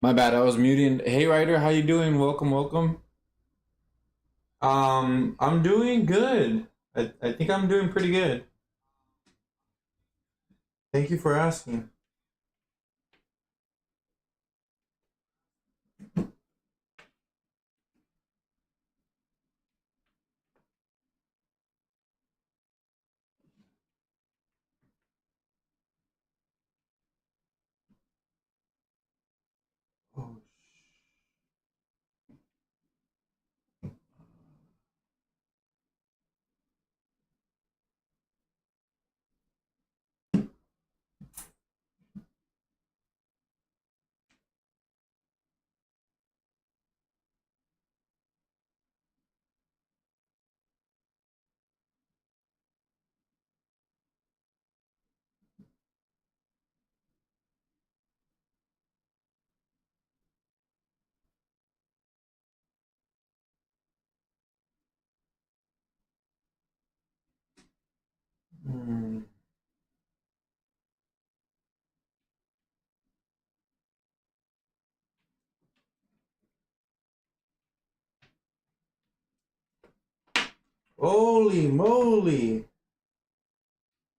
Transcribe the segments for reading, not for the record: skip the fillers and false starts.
My bad, I was muting. Hey Ryder, how you doing? Welcome, welcome. I'm doing good. I think I'm doing pretty good. Thank you for asking. Oh, mm. Holy moly.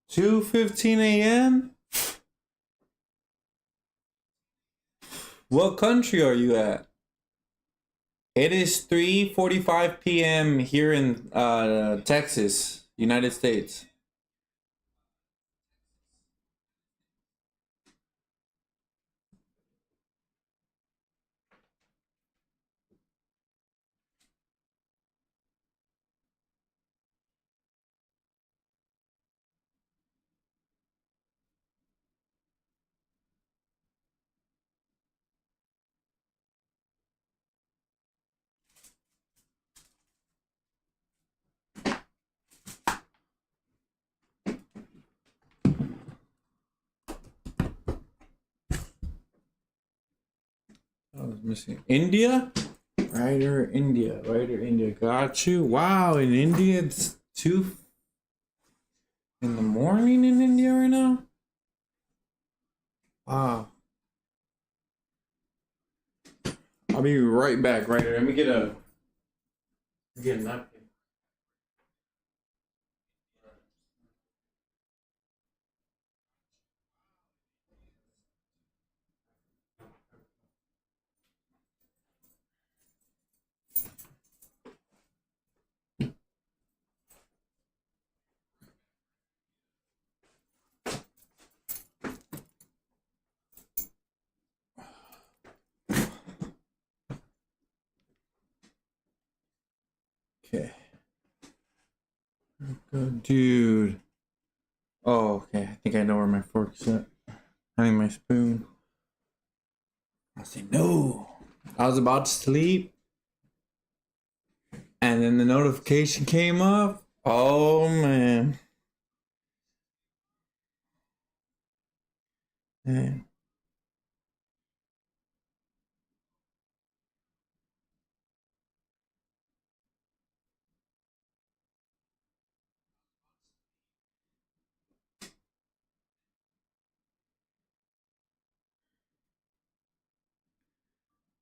2:15 a.m.? What country are you at? It is 3:45 p.m. here in Texas, United States. I was missing India? Ryder, India. Got you. Wow, in India it's 2 in the morning in India right now? Wow. I'll be right back, Ryder. Let me get a napkin. Okay. Good dude. Oh, okay. I think I know where my fork's at. I mean my spoon. I say no. I was about to sleep and then the notification came up. Oh man. Man.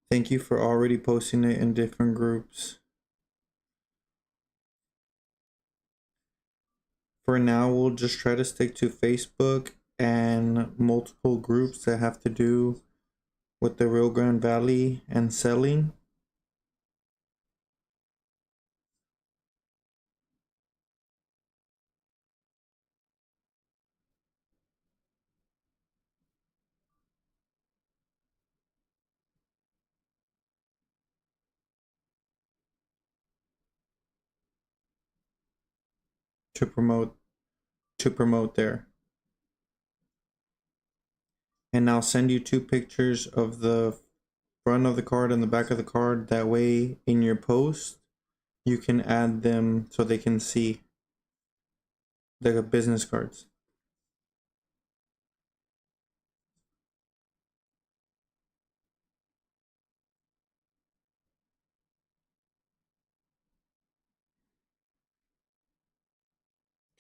Thank you for already posting it in different groups. For now, we'll just try to stick to Facebook and multiple groups that have to do with the Rio Grande Valley and selling. to promote there. And I'll send you two pictures of the front of the card and the back of the card. That way, in your post, you can add them so they can see the business cards.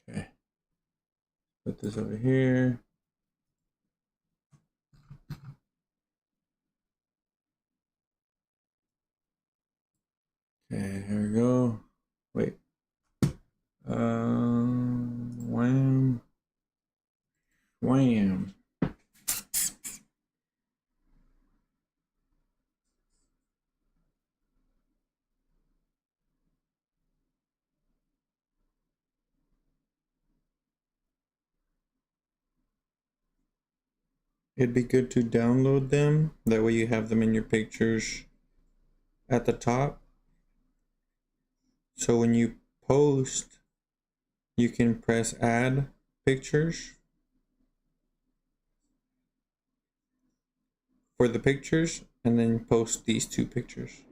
Okay. Put this over here. Okay, here we go. Wait. Wham. Wham. It'd be good to download them. That way you have them in your pictures at the top. So when you post, you can press add pictures for the pictures and then post these 2 pictures.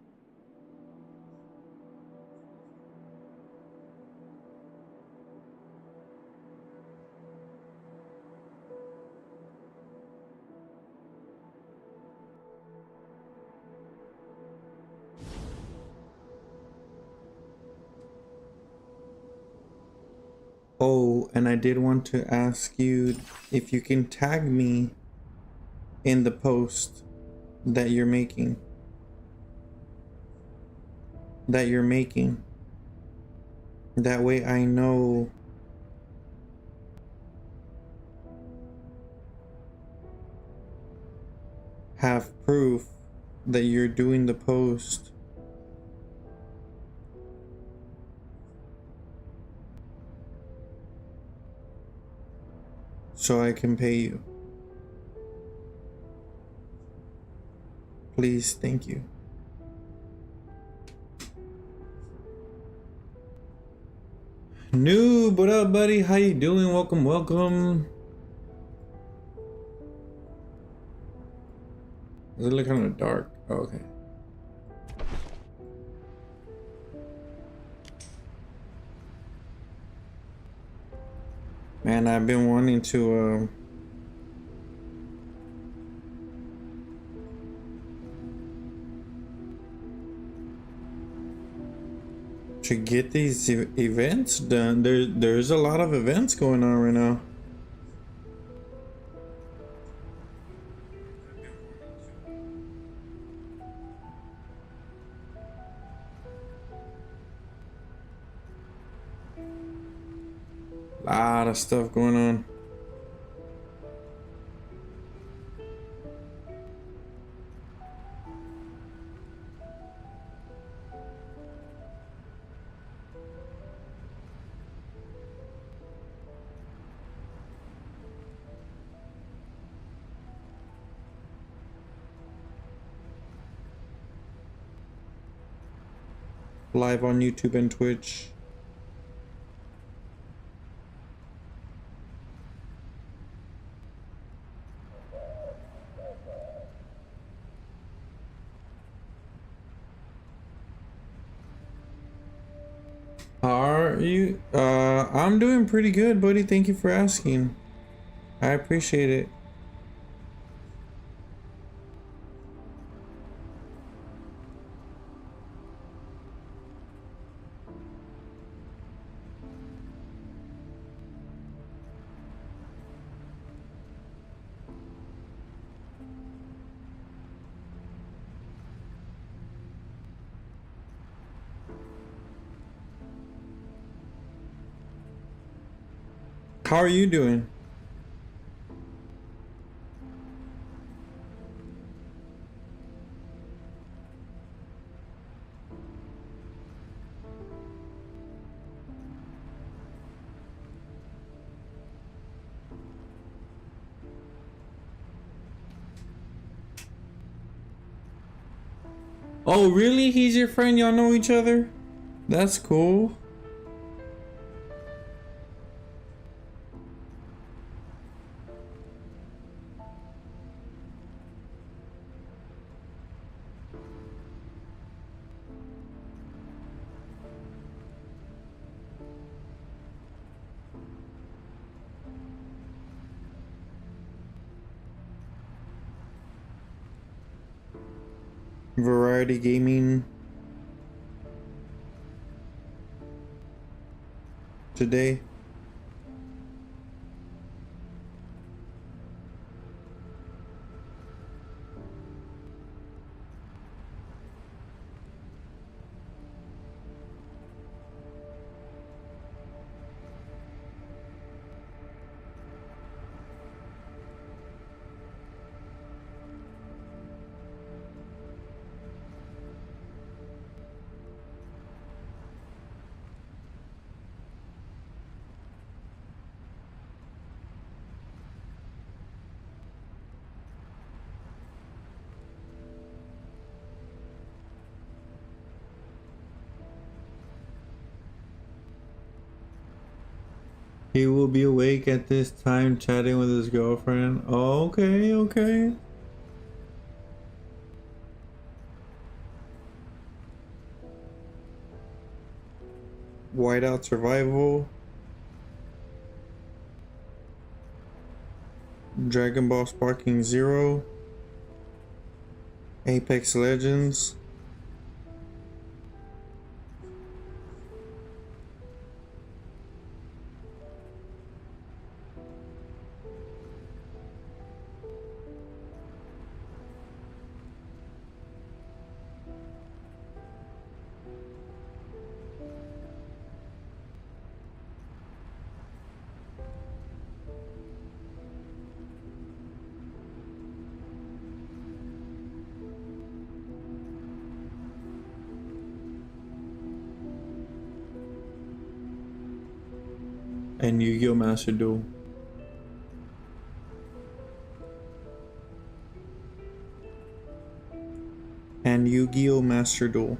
Oh, and I did want to ask you if you can tag me in the post that you're making. That way I know have proof that you're doing the post. So I can pay you. Please, thank you. Noob, what up, buddy? How you doing? Welcome, welcome. Does it look kind of dark? Oh, okay. Man, I've been wanting to get these events done. There's a lot of events going on right now. Lot of stuff going on. Live on YouTube and Twitch. How are you? I'm doing pretty good, buddy. Thank you for asking. I appreciate it. How are you doing? Oh, really? He's your friend? Y'all know each other? That's cool. Variety gaming today. He will be awake at this time chatting with his girlfriend. Oh, okay, okay. Whiteout Survival. Dragon Ball Sparking Zero. Apex Legends. And Yu-Gi-Oh! Master Duel. And Yu-Gi-Oh! Master Duel.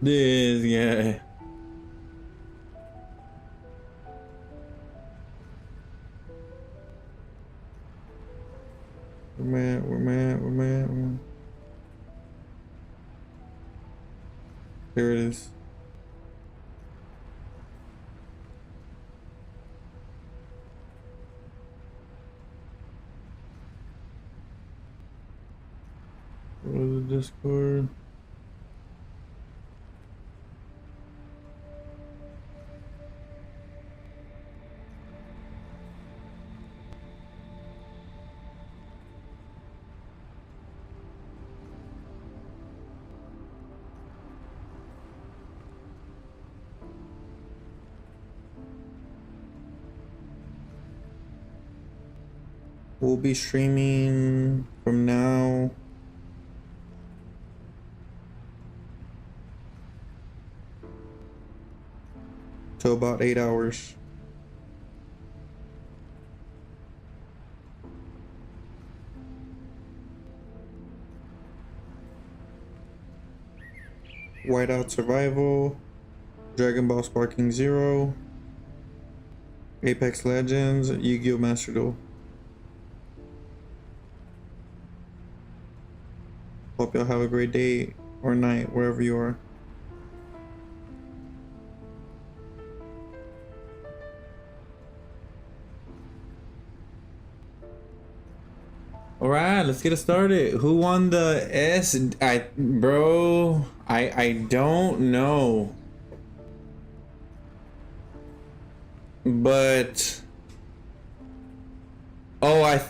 This guy. Where man. There it is. What was the Discord? We'll be streaming from now to about 8 hours. Whiteout Survival, Dragon Ball Sparking Zero, Apex Legends, Yu-Gi-Oh! Master Duel. Hope y'all have a great day or night wherever you are. All right, let's get it started. Who won the S? Bro, I don't know. But oh,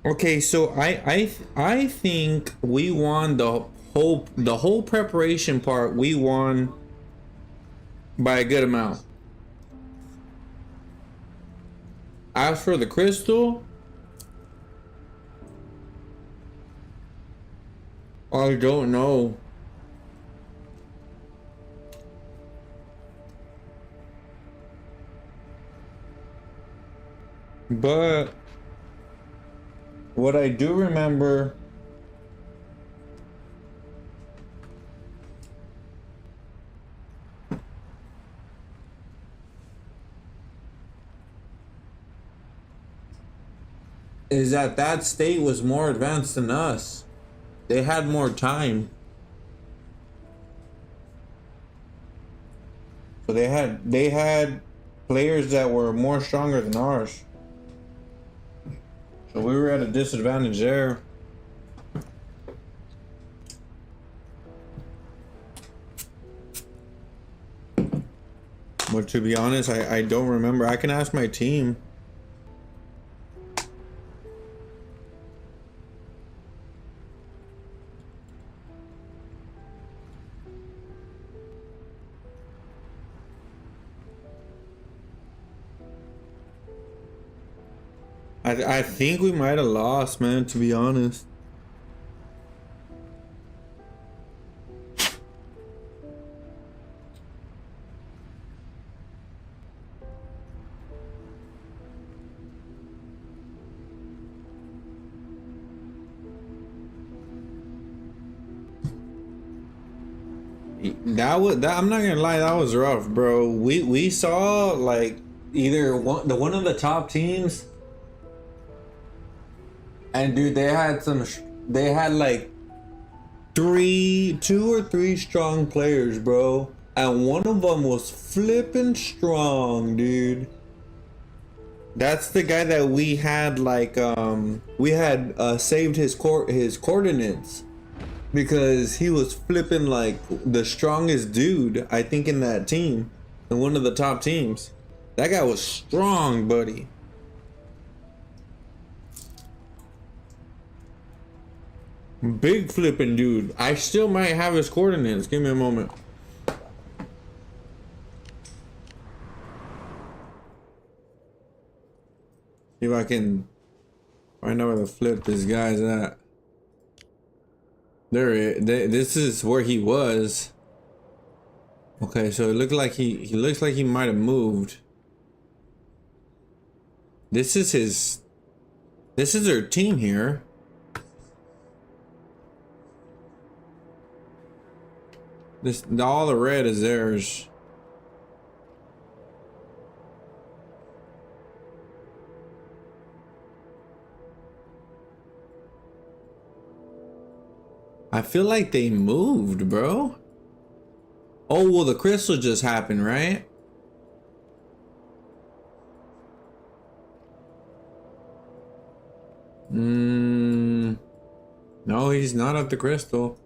okay, so I think we won the whole preparation part. We won by a good amount. As for the crystal, I don't know. But what I do remember is that that state was more advanced than us. They had more time. So they had players that were more stronger than ours. So we were at a disadvantage there. But to be honest, I don't remember. I can ask my team. I think we might have lost, man, to be honest. I'm not gonna lie, that was rough, bro. We saw like either one of the top teams, and dude, they had like two or three strong players, bro, and one of them was flipping strong, dude. That's the guy that we had like we had saved his coordinates because he was flipping like the strongest dude, I think, in that team, in one of the top teams. That guy was strong, buddy. Big flipping dude. I still might have his coordinates. Give me a moment. See if I can find out where the flip this guy's at. This is where he was. Okay, so it looked like he looks like he might have moved. This is their team here. All the red is theirs. I feel like they moved, bro. Oh, well, the crystal just happened, right? No, he's not at the crystal.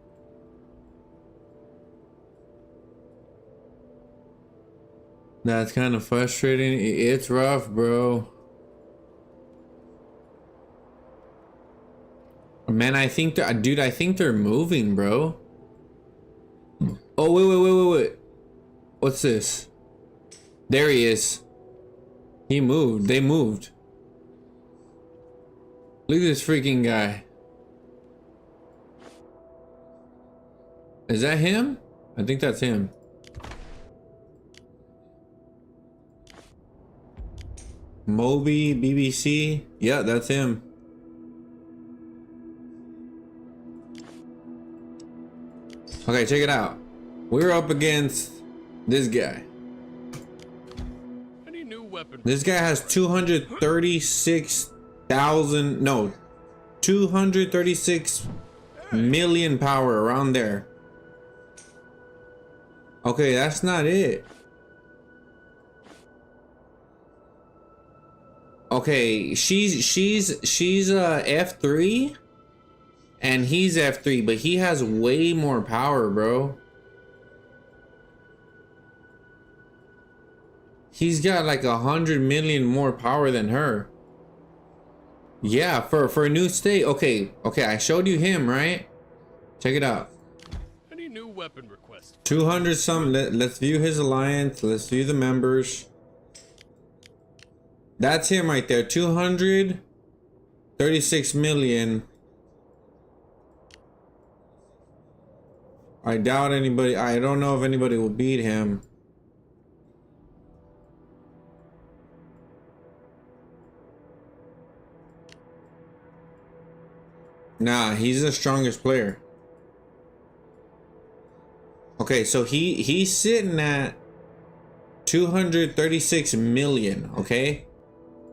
That's kind of frustrating. It's rough, bro. Man, I think dude, I think they're moving, bro. Oh, wait. What's this? There he is. He moved. They moved. Look at this freaking guy. Is that him? I think that's him. Moby, BBC. Yeah, that's him. Okay, check it out. We're up against this guy. Any new weapon? This guy has 236,000, no, 236 million power, around there. Okay, that's not it. Okay, she's F3 and he's F3, but he has way more power, bro. He's got like 100 million more power than her. Yeah, for a new state. Okay, I showed you him, right? Check it out. Any new weapon request? 200 some. Let's view his alliance. Let's view the members. That's him right there. 236 million. I doubt anybody. I don't know if anybody will beat him. Nah, he's the strongest player. Okay, so he's sitting at 236 million, okay?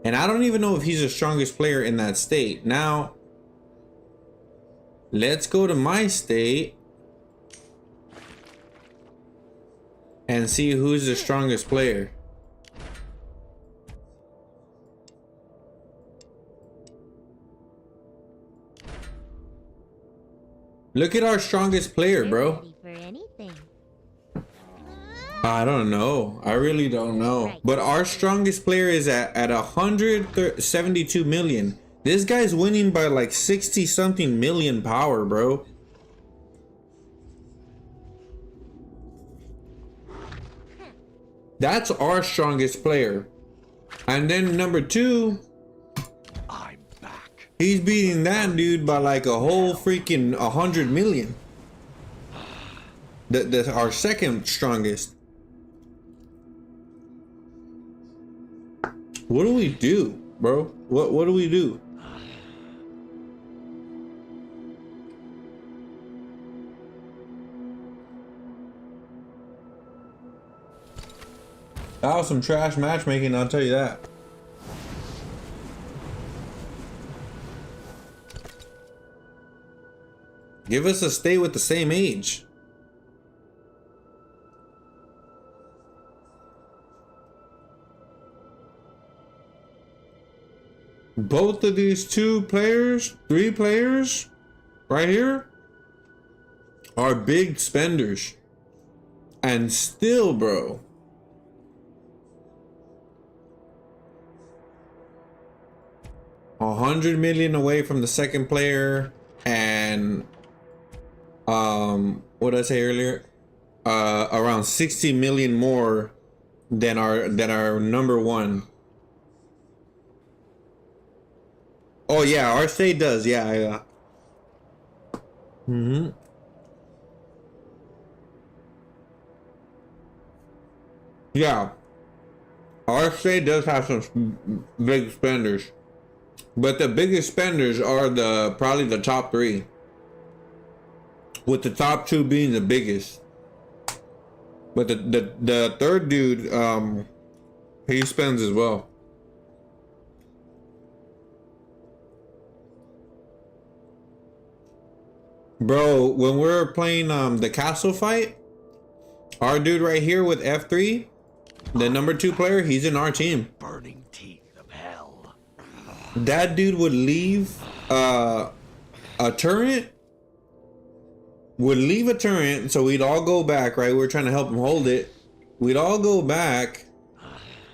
And I don't even know if he's the strongest player in that state. Now, let's go to my state and see who's the strongest player. Look at our strongest player, bro. I don't know. I really don't know. But our strongest player is at 172 million. This guy's winning by like 60 something million power, bro. That's our strongest player. And then number 2, I'm back. he's beating that dude by like a whole freaking 100 million. That's our second strongest. What do we do, bro? What do we do? That was some trash matchmaking, I'll tell you that. Give us a stay with the same age. Both of these 2 players, 3 players, right here, are big spenders. And still, bro. $100 million away from the second player, and what did I say earlier? Around 60 million more than our number 1. Oh yeah, our state does. Yeah. Yeah. Our state does have some big spenders. But the biggest spenders are probably the top 3. With the top 2 being the biggest. But the third dude, he spends as well. Bro, when we're playing the castle fight, our dude right here with F3, the number 2 player, he's in our team. Burning teeth of hell. That dude would leave a turret. Would leave a turret, so we'd all go back, right? We're trying to help him hold it. We'd all go back,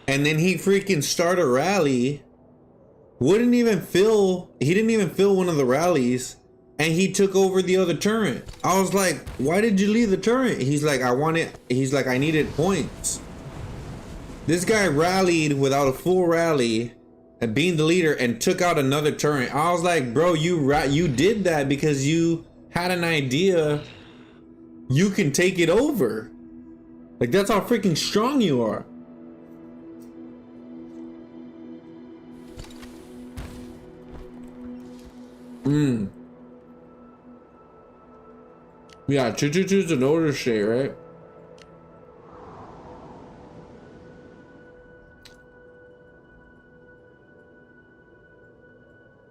and then he'd freaking start a rally. He didn't even fill one of the rallies, and he took over the other turret. I was like, why did you leave the turret? He's like, I needed points. This guy rallied without a full rally and being the leader and took out another turret. I was like, bro, you did that because you had an idea you can take it over. Like, that's how freaking strong you are. Yeah, 222 is an order state, right?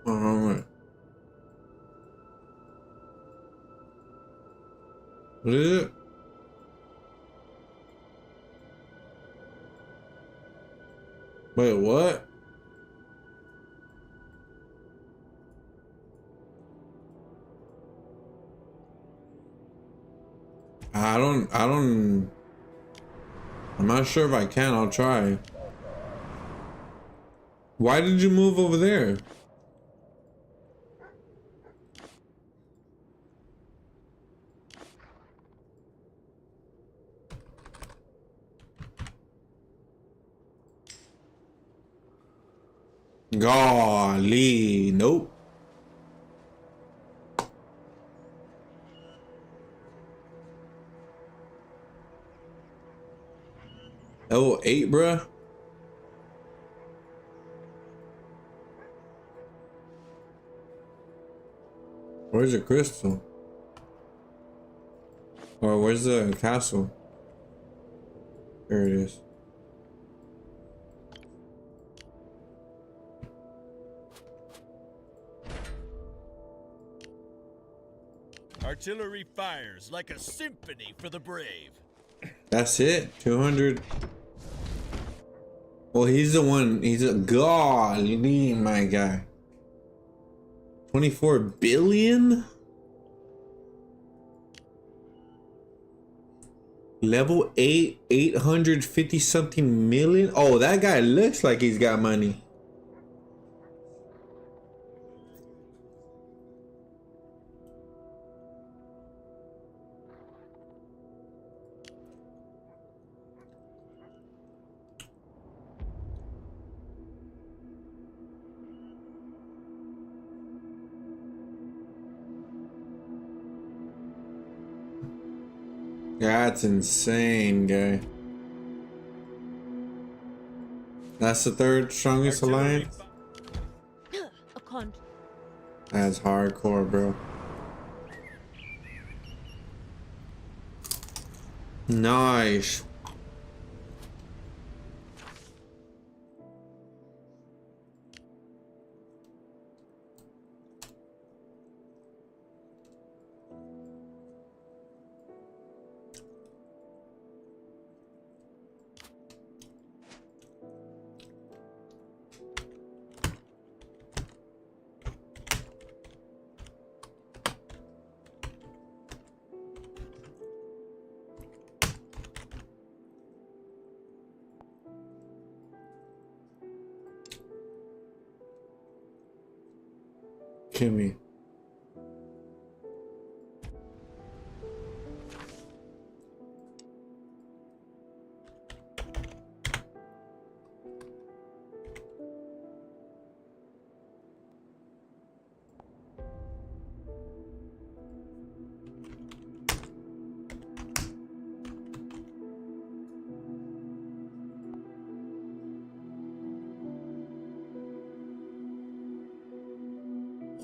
Alright. What is it? Wait, what? I'm not sure if I can. I'll try. Why did you move over there? Golly, nope. Level 8, bruh. Where's the crystal? Or where's the castle? There it is. Artillery fires like a symphony for the brave. That's it. 200. Well, he's the one. He's a golly, my guy. 24 billion? Level 8, 850 something million? Oh, that guy looks like he's got money. That's insane, guy. That's the third strongest alliance? A con. That's hardcore, bro. Nice. Kimmy.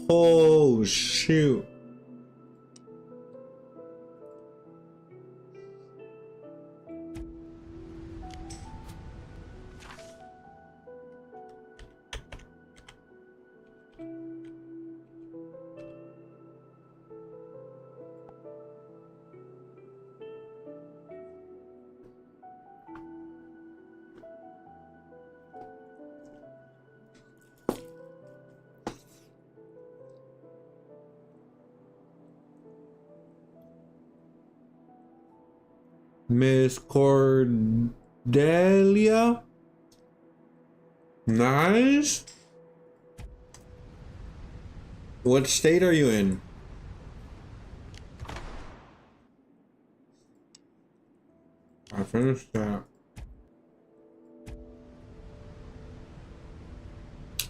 Oh shoot. Miss Cordelia? Nice. What state are you in? I finished that.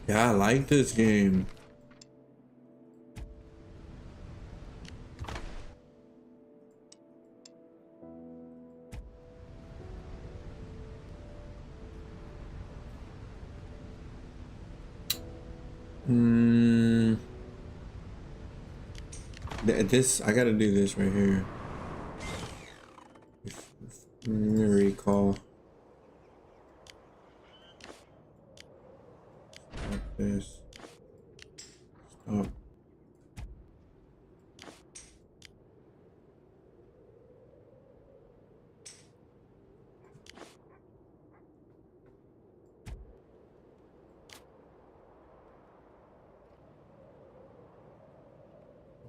Yeah, I like this game. This, I gotta do this right here. Let me recall. Stop this. Stop.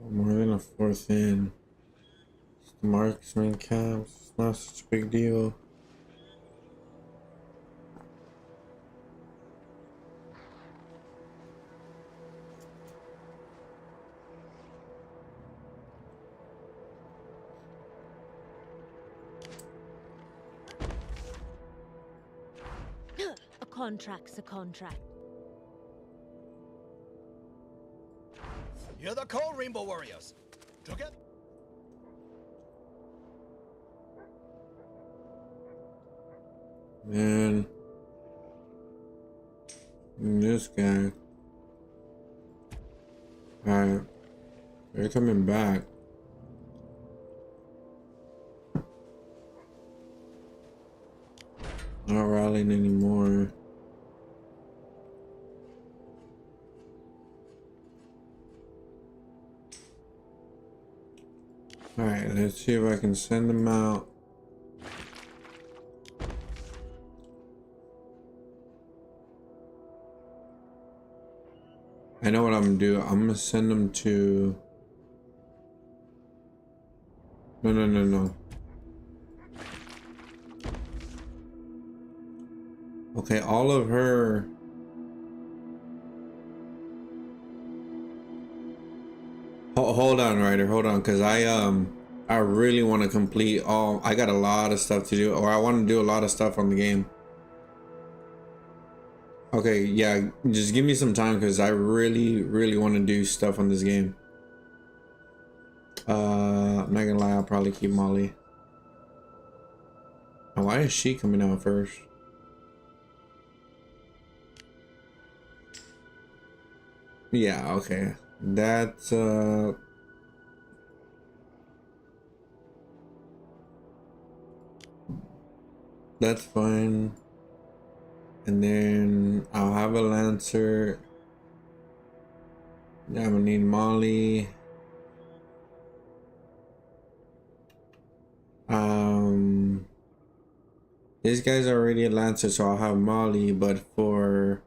More than a fourth in. It's the marksman camps. It's not such a big deal. A contract's a contract. You're the call, Rainbow Warriors. Took it? Man. This guy. Alright. They're coming back. Not rallying anymore. Alright, let's see if I can send them out. I know what I'm gonna do. I'm gonna send them to... No. Okay, all of her... Hold on, Ryder, hold on, because I really want to complete all... I got a lot of stuff to do, or I want to do a lot of stuff on the game. Okay, yeah, just give me some time, because I really want to do stuff on this game. I'm not gonna lie, I'll probably keep Molly. Oh, why is she coming out first? Yeah, okay. That's fine. And then I'll have a Lancer. Yeah, I'm gonna need Molly. This guy's already a Lancer, so I'll have Molly, but for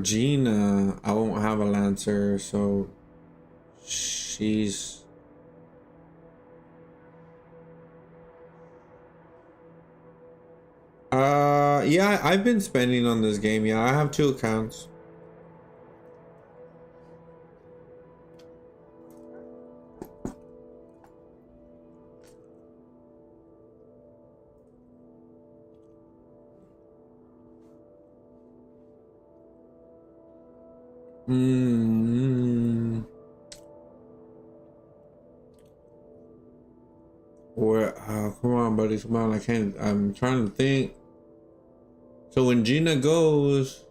Gina, I won't have a Lancer, so she's... Yeah, I've been spending on this game. Yeah, I have 2 accounts. Hmm. Where? Come on, buddy. Come on. I can't. I'm trying to think. So when Gina goes,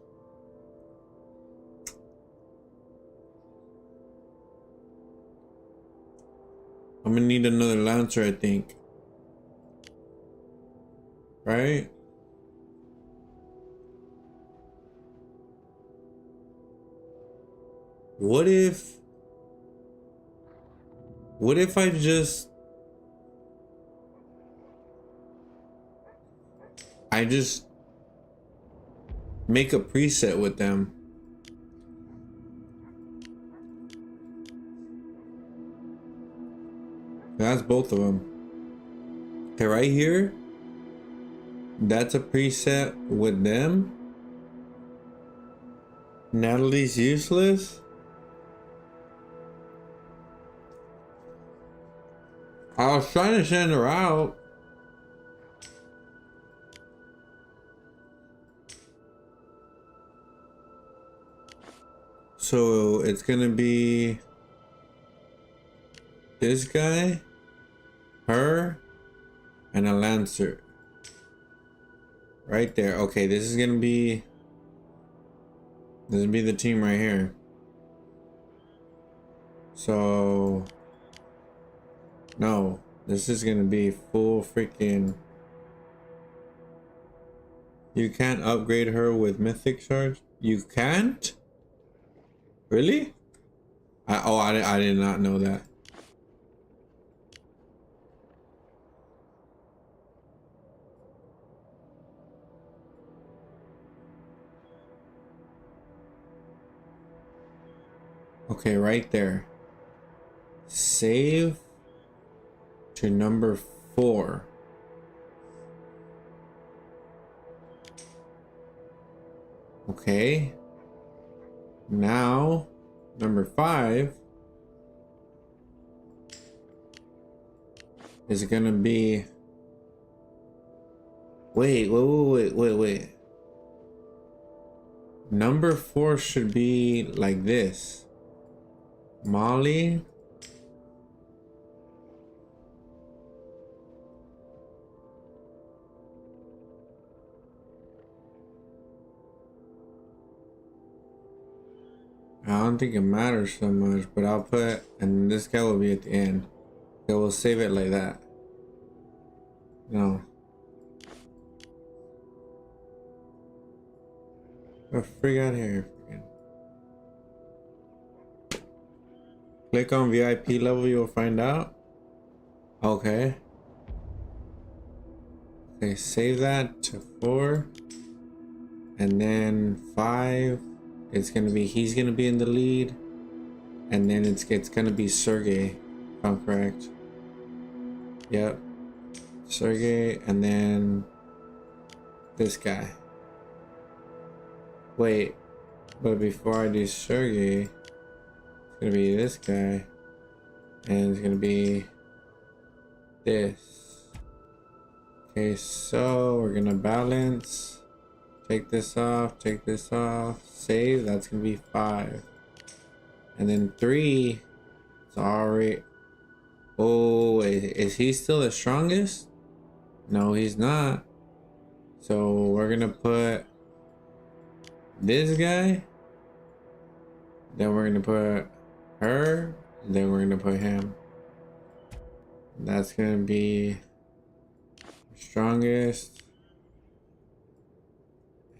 I'm gonna need another Lancer, I think. Right? What if I just make a preset with them? That's both of them. Okay, right here, that's a preset with them. Natalie's useless. I was trying to send her out. So it's gonna be this guy, her, and a Lancer. Right there. Okay, this is gonna be the team right here. So no, this is gonna be full freaking. You can't upgrade her with mythic shards. You can't? Really? I did not know that. Okay, right there. Save to number 4. Okay. Now, number 5 is gonna be. Wait. Number 4 should be like this. Molly. I don't think it matters so much, but I'll put, and this guy will be at the end. So we'll save it like that. No. Get the frig out of here. Click on VIP level, you'll find out. Okay. Okay, save that to 4. And then 5. It's gonna be, he's gonna be in the lead. And then it's gonna be Sergey, if I'm correct. Yep. Sergey, and then this guy. Wait, but before I do Sergey, it's gonna be this guy, and it's gonna be this. Okay, so we're gonna balance. Take this off, save. That's gonna be 5. And then 3, sorry. Oh, is he still the strongest? No, he's not. So we're gonna put this guy. Then we're gonna put her. Then we're gonna put him. That's gonna be strongest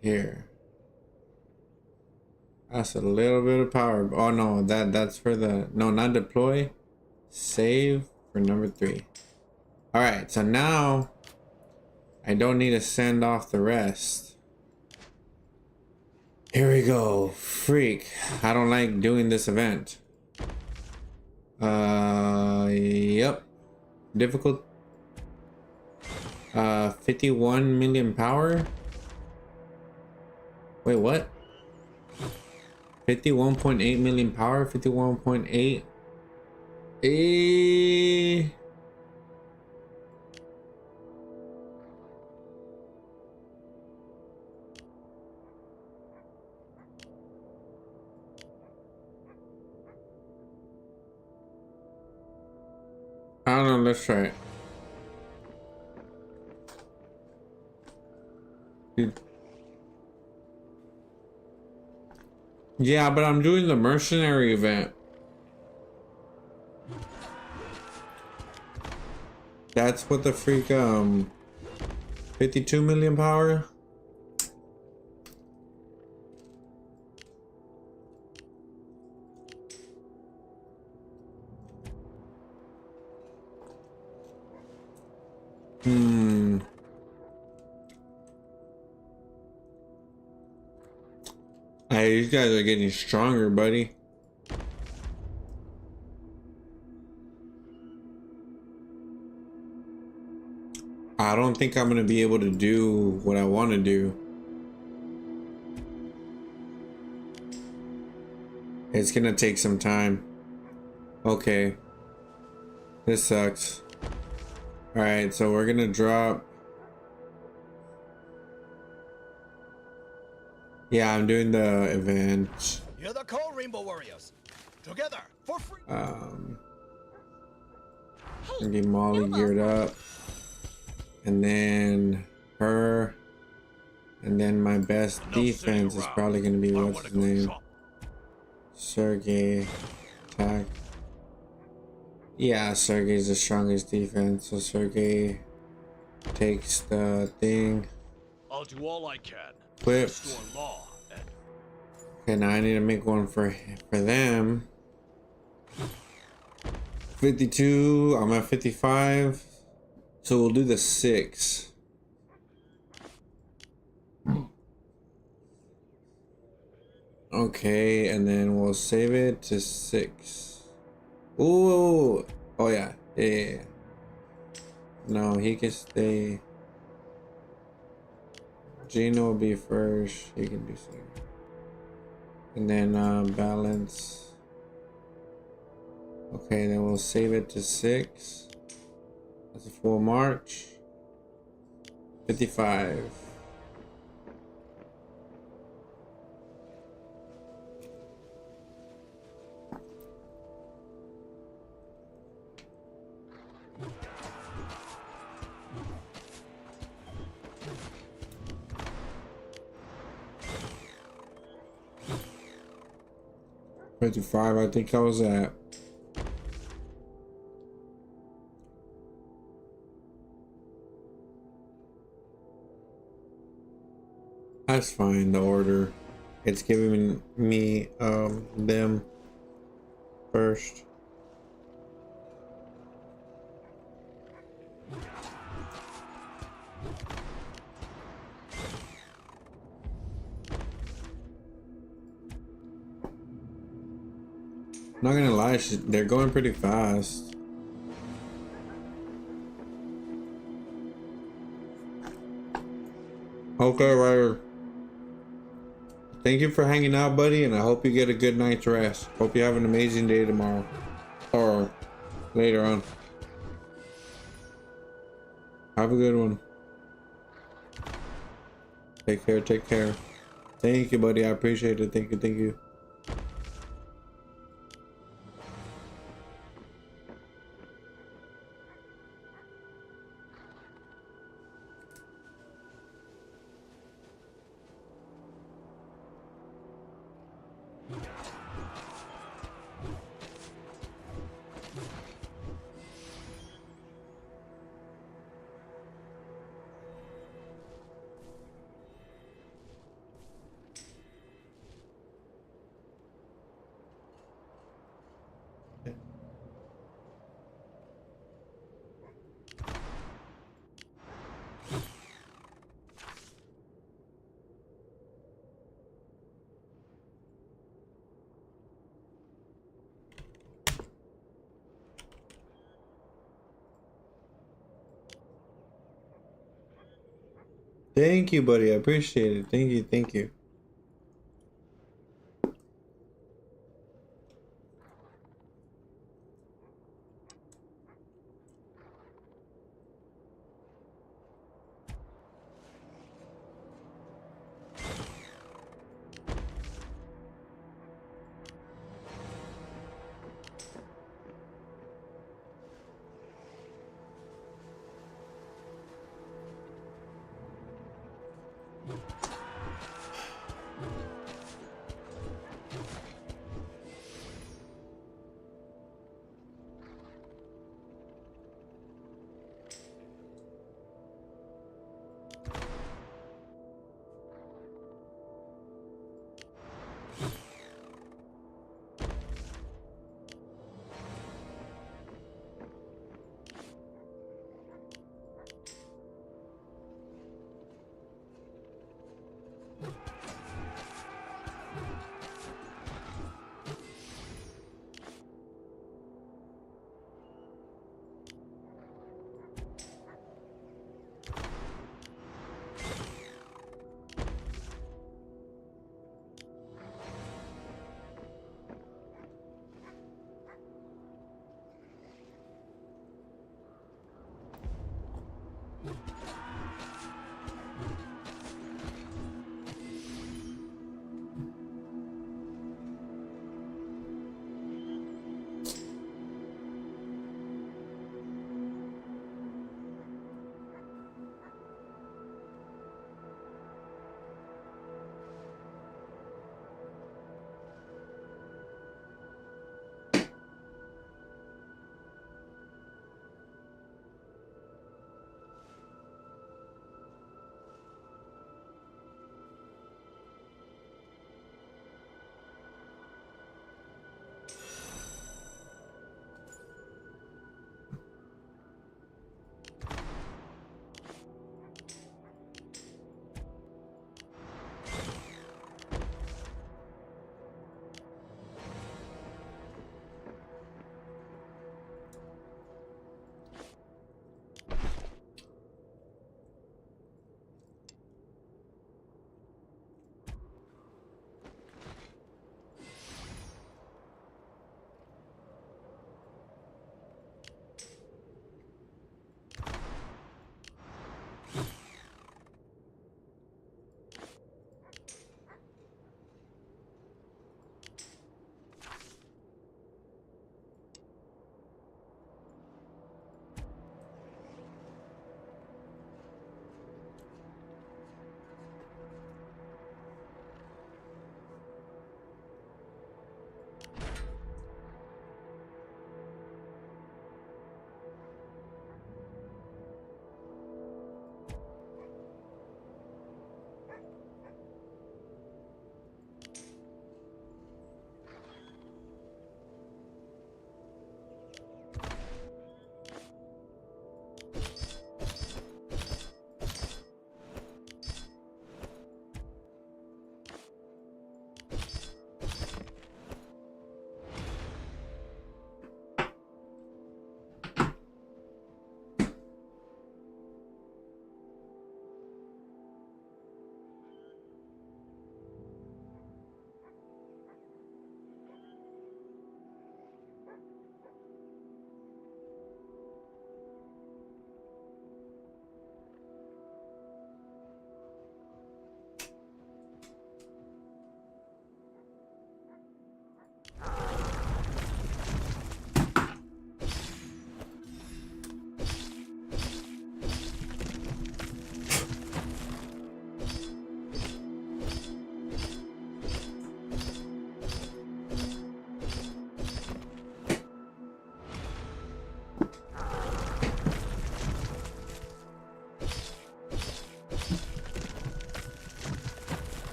here. That's a little bit of power. Oh no, that's for the, no, not deploy. Save for number 3. All right, so now I don't need to send off the rest. Here we go. Freak. I don't like doing this event. Yep. Difficult. 51 million power. Wait, what? 51.8 million power, 51.8. Eh. I don't know, let's try it. Dude. Yeah, but I'm doing the mercenary event. That's what the freak 52 million power. Hey, these guys are getting stronger, buddy. I don't think I'm gonna be able to do what I want to do. It's gonna take some time. Okay. This sucks. Alright, so we're gonna drop. Yeah, I'm doing the event. You're the call, Rainbow Warriors. Together for free. Hey, Gonna be Molly no geared more. up. And then her. And then my best defense is probably gonna be what's his name? Sergey. Attack. Yeah, Sergey's the strongest defense. So Sergey takes the thing. I'll do all I can. Equipped. Restore law and Okay, now I need to make one for them. 52. I'm at 55. So we'll do the 6. Okay, and then we'll save it to 6. Ooh. Oh yeah. Yeah. No, he can stay. Gino will be first. He can do second. And then balance. Okay, then we'll save it to 6. That's a full march. 55. I think I was at. That's fine, the order. It's giving me them first. Not gonna lie, they're going pretty fast. Okay, Ryder. Thank you for hanging out, buddy, and I hope you get a good night's rest. Hope you have an amazing day tomorrow. Or later on. Have a good one. Take care, take care. Thank you, buddy. I appreciate it. Thank you, thank you. Thank you, buddy. I appreciate it. Thank you, thank you.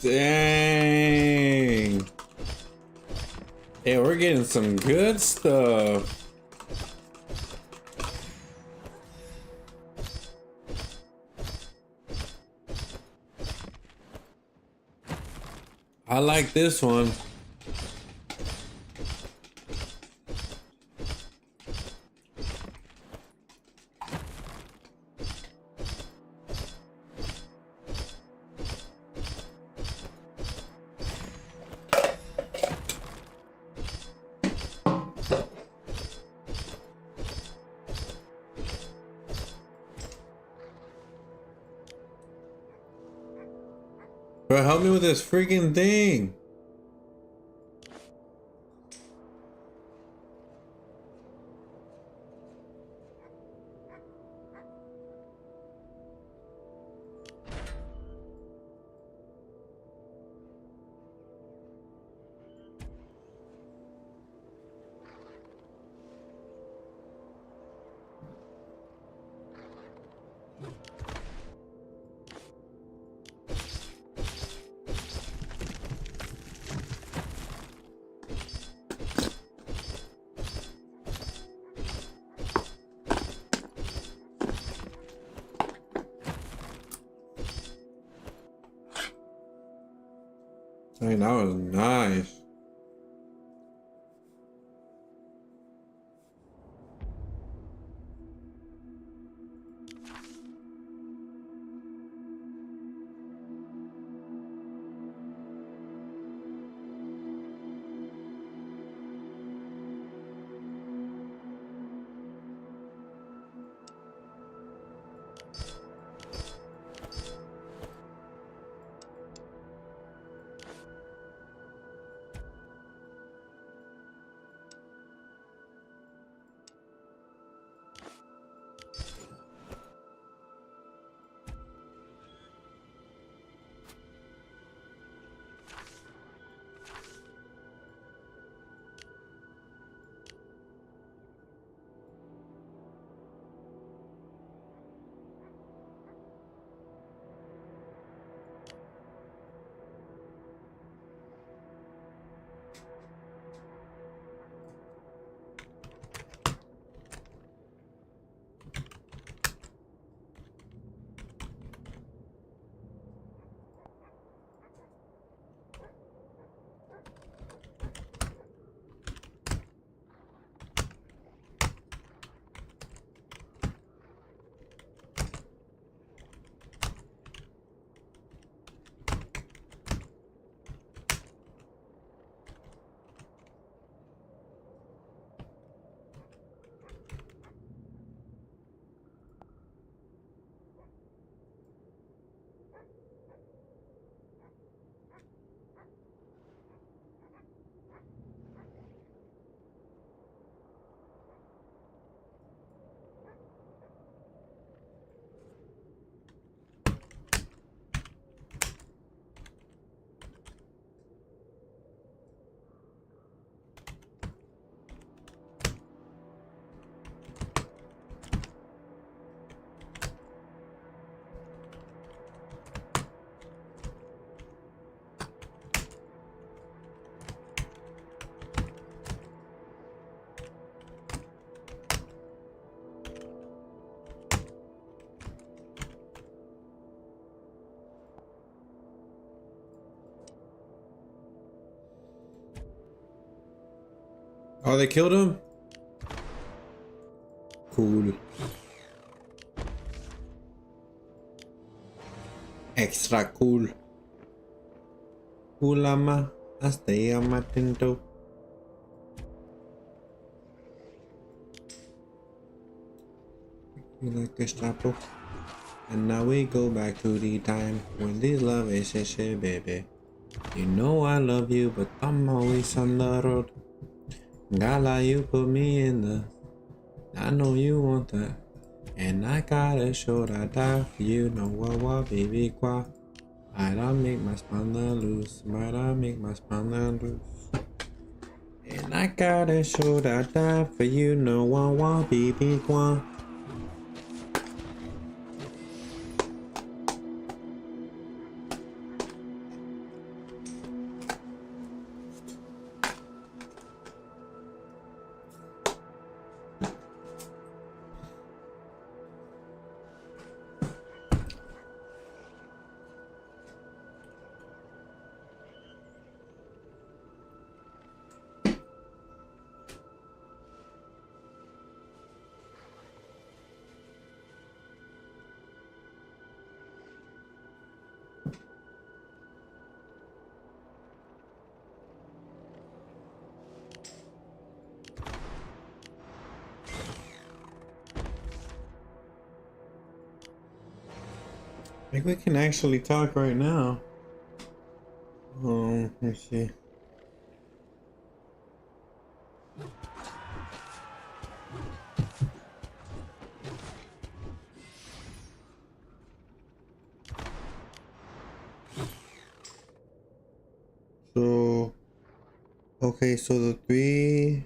Dang. Hey, we're getting some good stuff. I like this one. Bro, help me with this freaking thing. Dang, that was nice. Oh, they killed him? Cool. Extra cool. Ulama, hasta llama atento. You like this chapel? And now we go back to the time when this love is a shit, baby. You know I love you, but I'm always on the road. Gala, you put me in the. I know you want that. And I gotta show that I for you. No, what, baby, qua. Might I make my spine loose? Might I make my spine loose? And I gotta show that I for you. No, what, baby, qua. I think we can actually talk right now. Let's see. So, okay, so the 3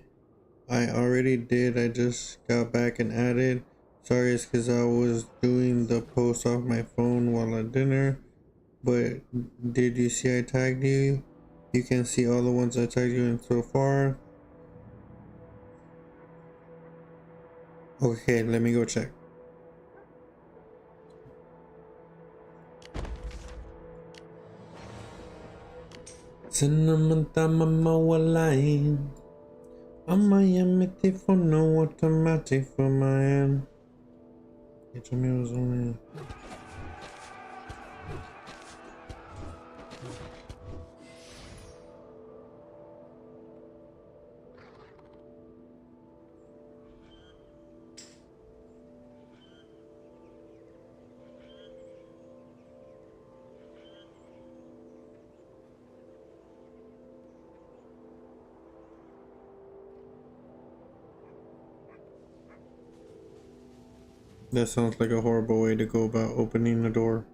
I already did. I just got back and added. Sorry, it's because I was doing the post off my phone while at dinner. But did you see I tagged you? You can see all the ones I tagged you in so far. Okay, let me go check. Cinnamon Tamamawalai. Amayamiti for no automatic for my end. He told me it was only. That sounds like a horrible way to go about opening the door.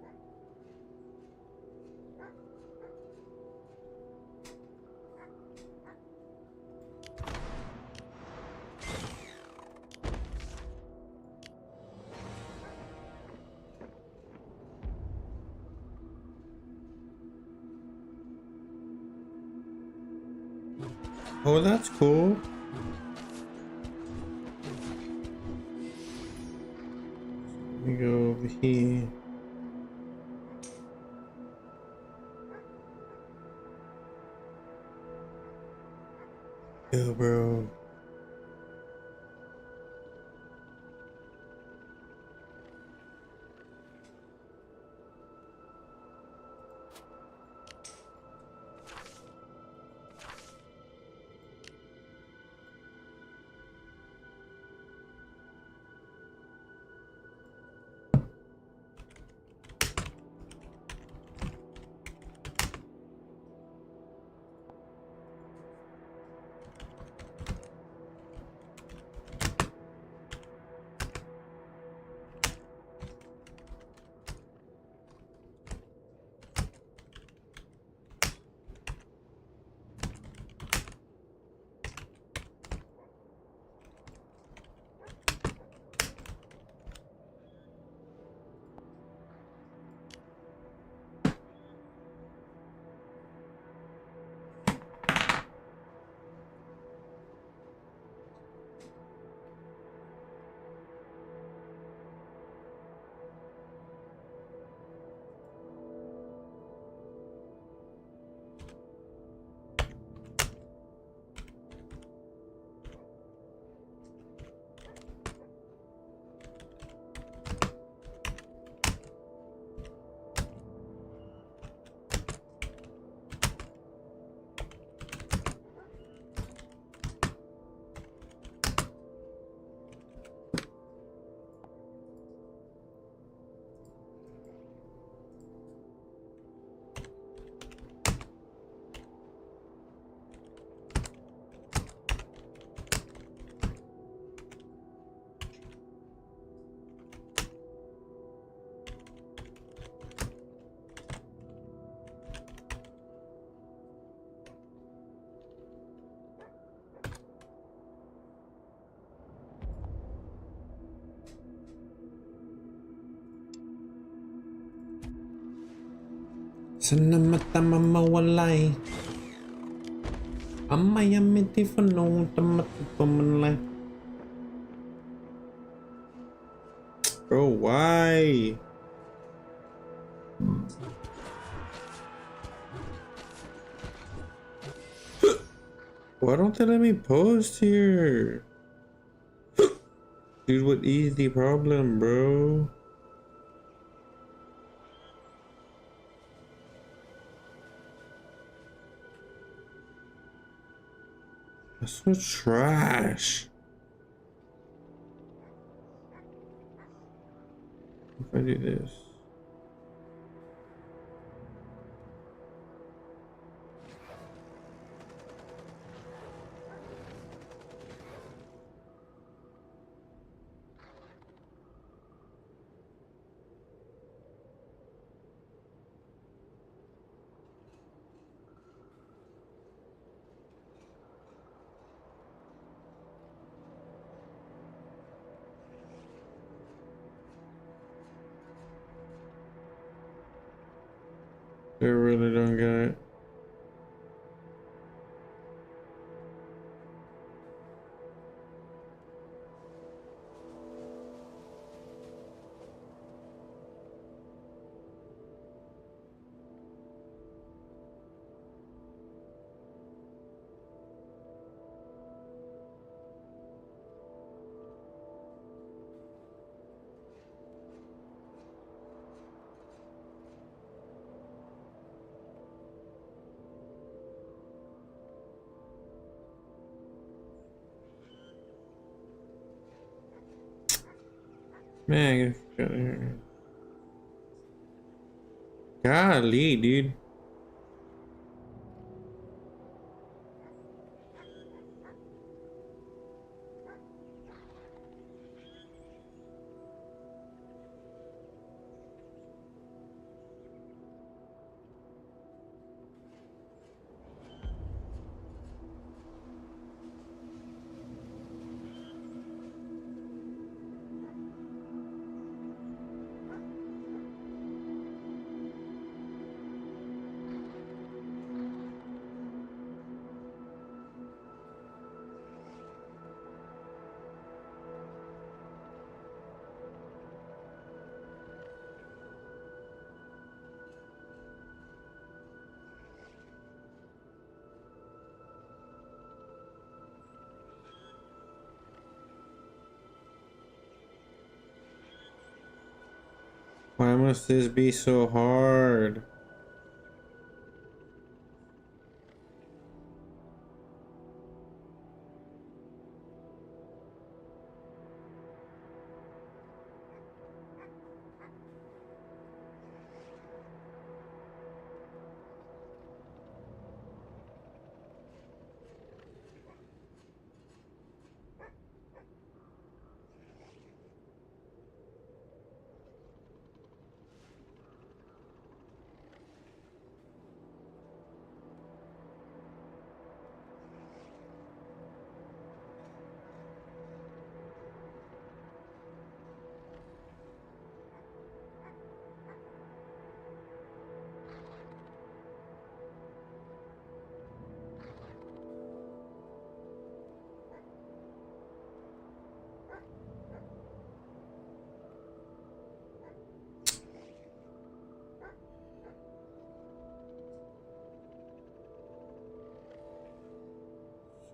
Oh, that's cool. Let me go over here. Yo, bro. Cinnamon Tamamawalai. Amayamiti for no automatic for my life. Bro, why? Why don't they let me post here? Dude, what is the problem, bro? That's so trash. If I do this. I really don't get it. Man, get out of here. Golly, dude. Why must this be so hard?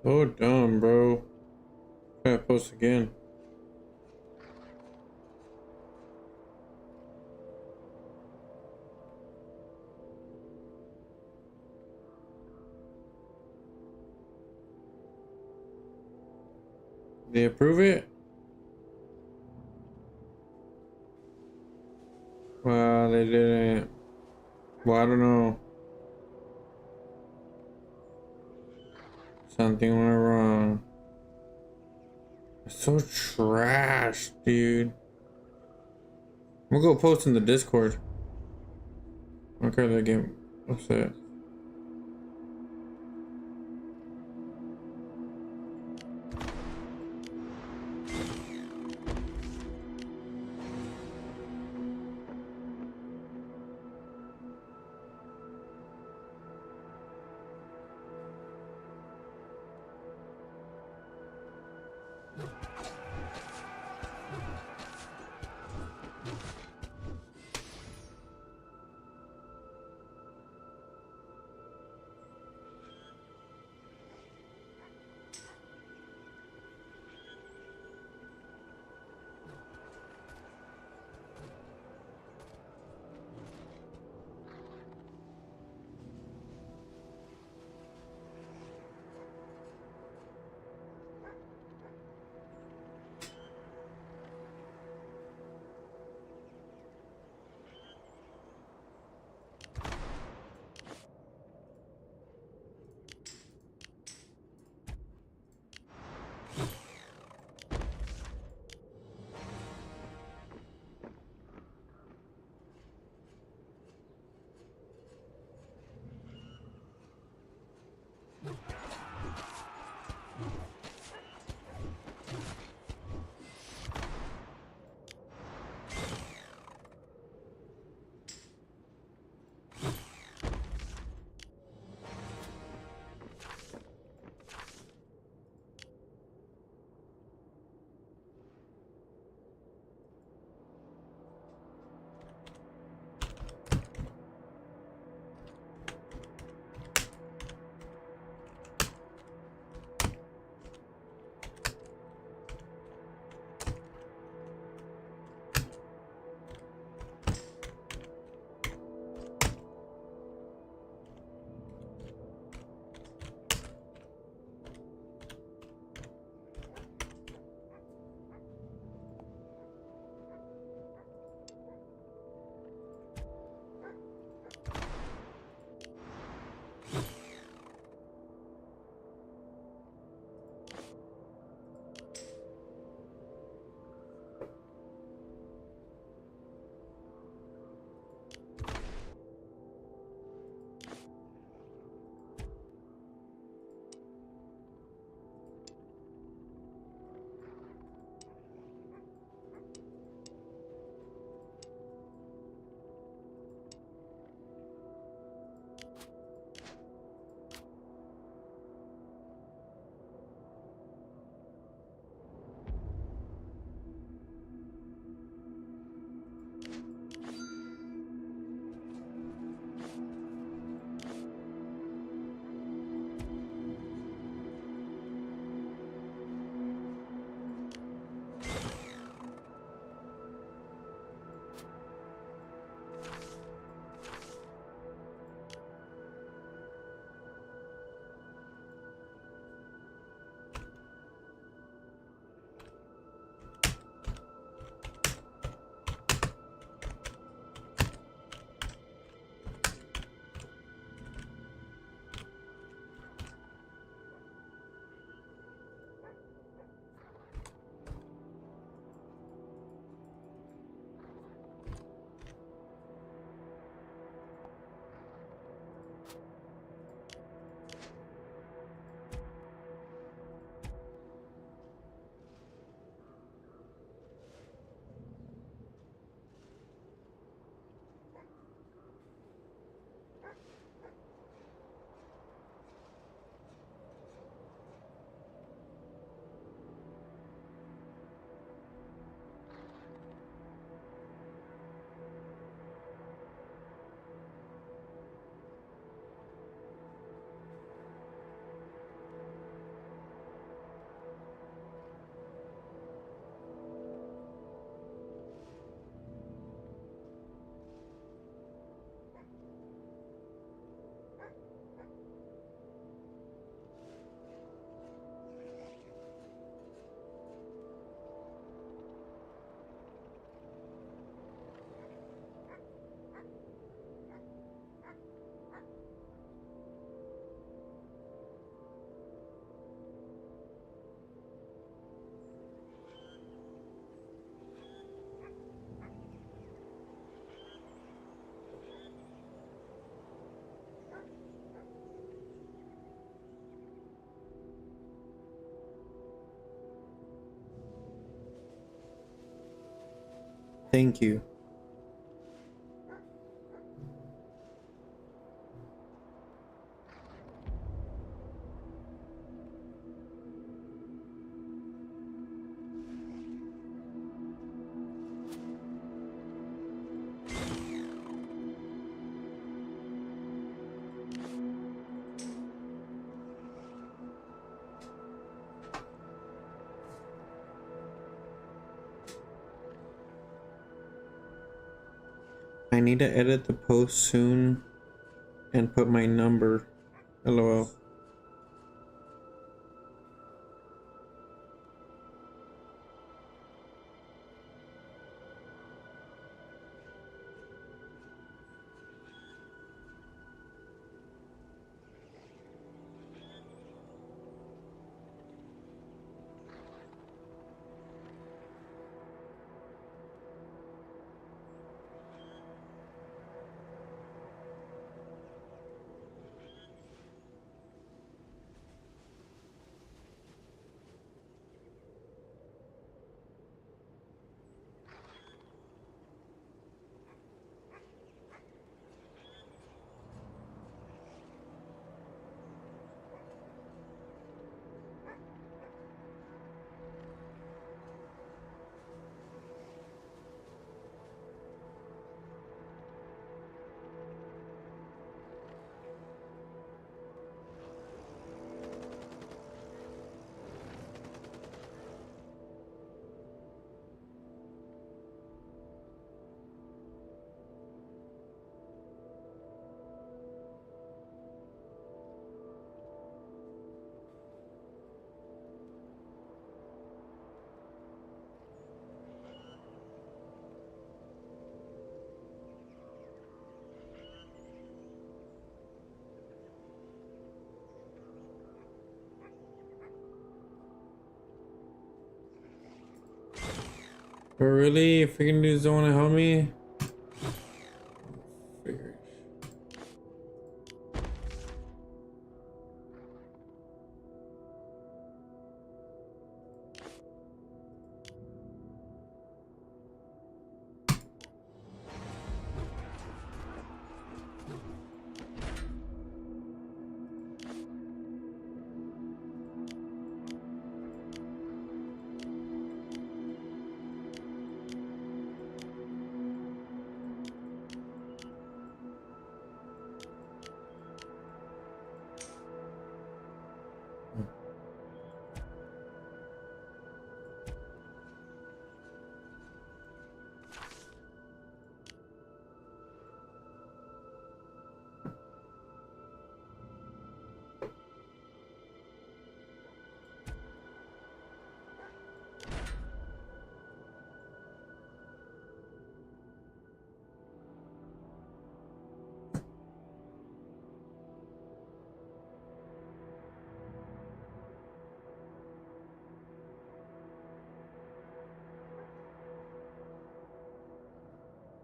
So dumb, bro. Gotta post again. They approve it? Well, they didn't. Well, I don't know. Something went wrong. It's so trash, dude. I'm gonna go post in the Discord. I don't care if they get upset. Thank you. I need to edit the post soon and put my number. LOL. But really, freaking dudes don't want to help me? Figures.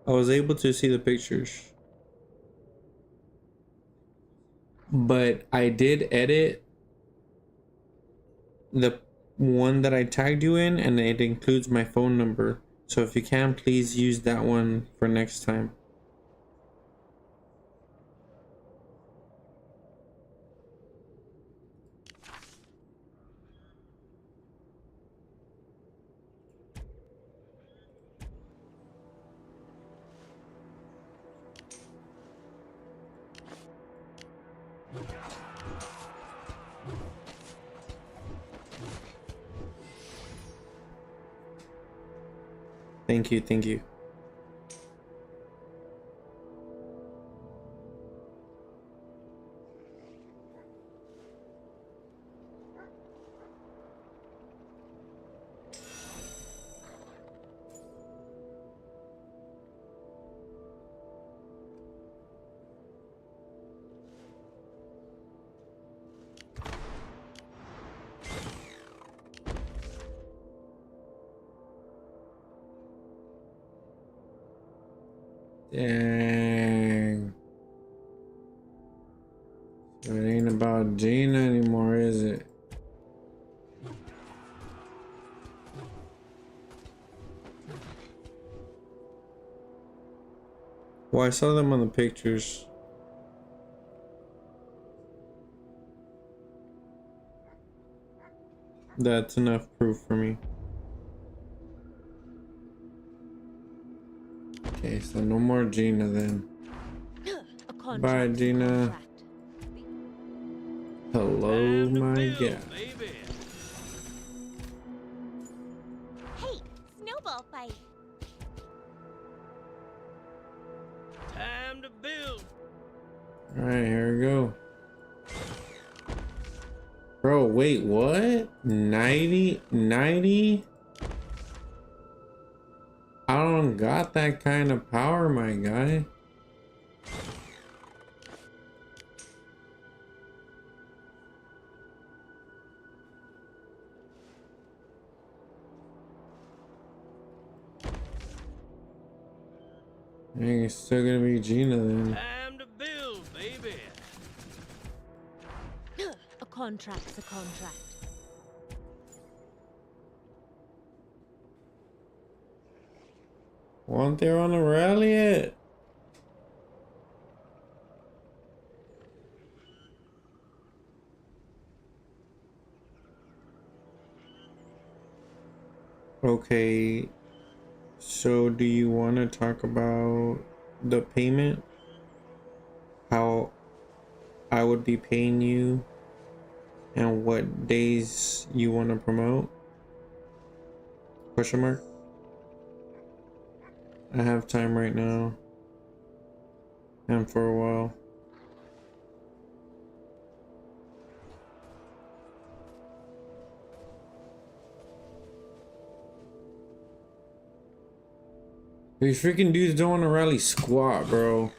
I was able to see the pictures, but I did edit the one that I tagged you in, and it includes my phone number. So if you can, please use that one for next time. Thank you, thank you. Dang. So it ain't about Gina anymore, is it? Well, I saw them on the pictures. That's enough proof for me. Okay, so no more Gina then. A contract's Bye, a Gina. contract. Hello, Time to my build, guy. baby. Hey, snowball fight. Time to build. Alright, here we go. Bro, wait, what? 90? 90? I don't got that kind of power, my guy. Dang, it's still gonna be Gina then. Time to build, baby. A contract's a contract. Want they on a rally yet? Okay, so do you want to talk about the payment? How I would be paying you and what days you want to promote? Question mark? I have time right now and for a while. These freaking dudes don't want to rally squat, bro.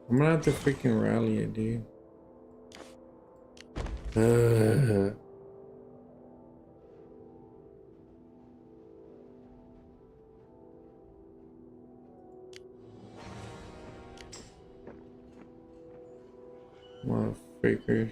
I'm gonna have to freaking rally it, dude. Motherfuckers.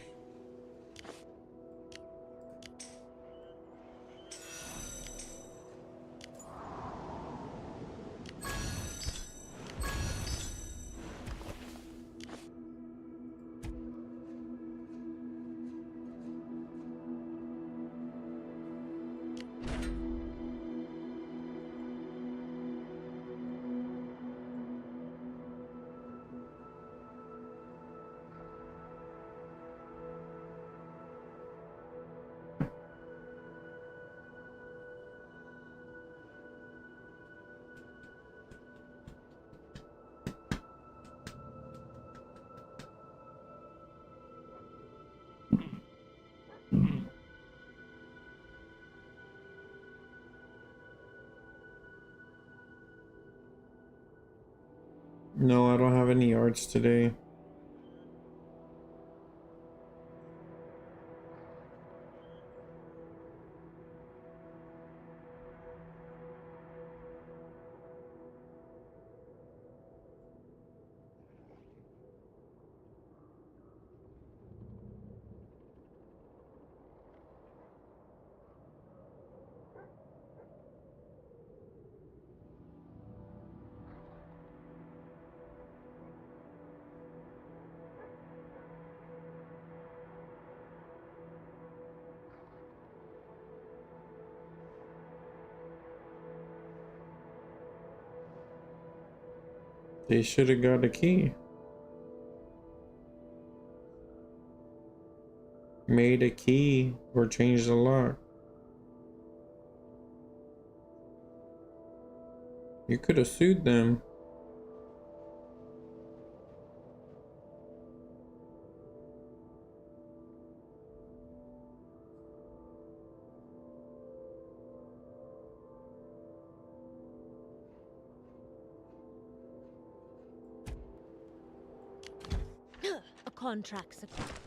No, I don't have any yards today. They should have got a key. Made a key or changed the lock. You could have sued them. A contract's a contract.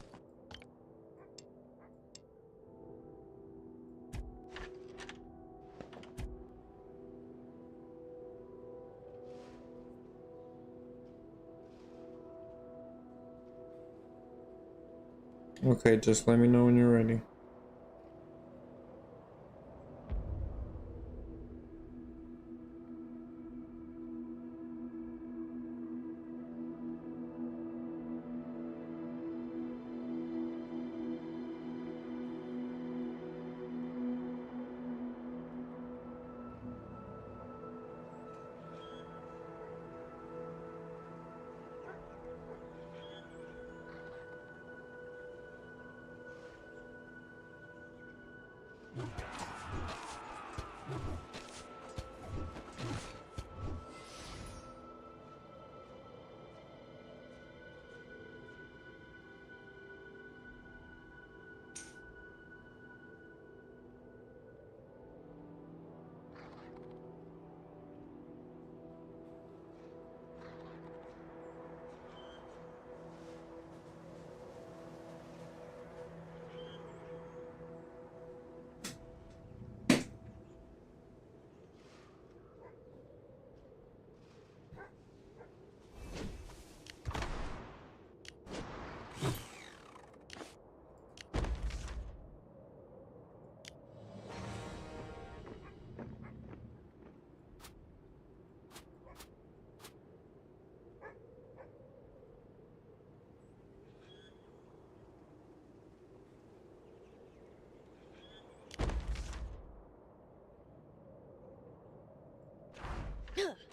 Okay, just let me know when you're ready.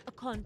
A con.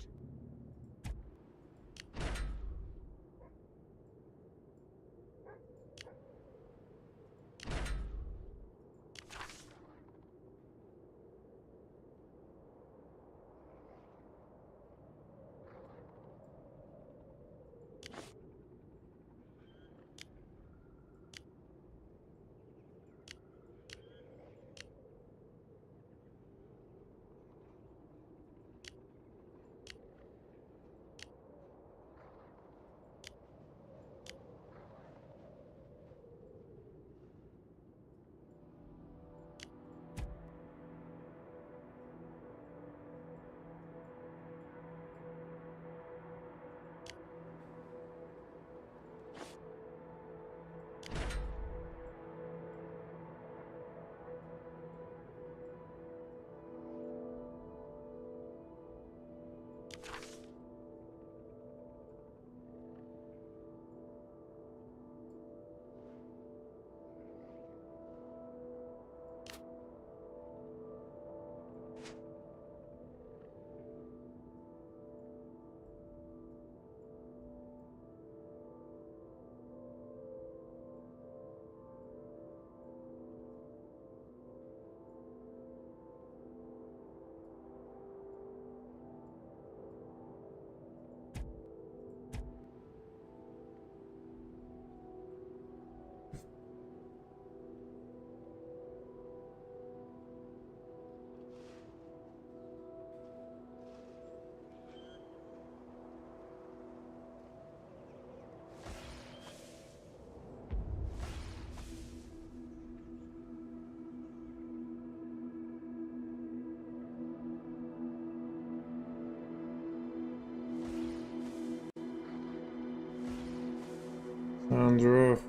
Sounds rough.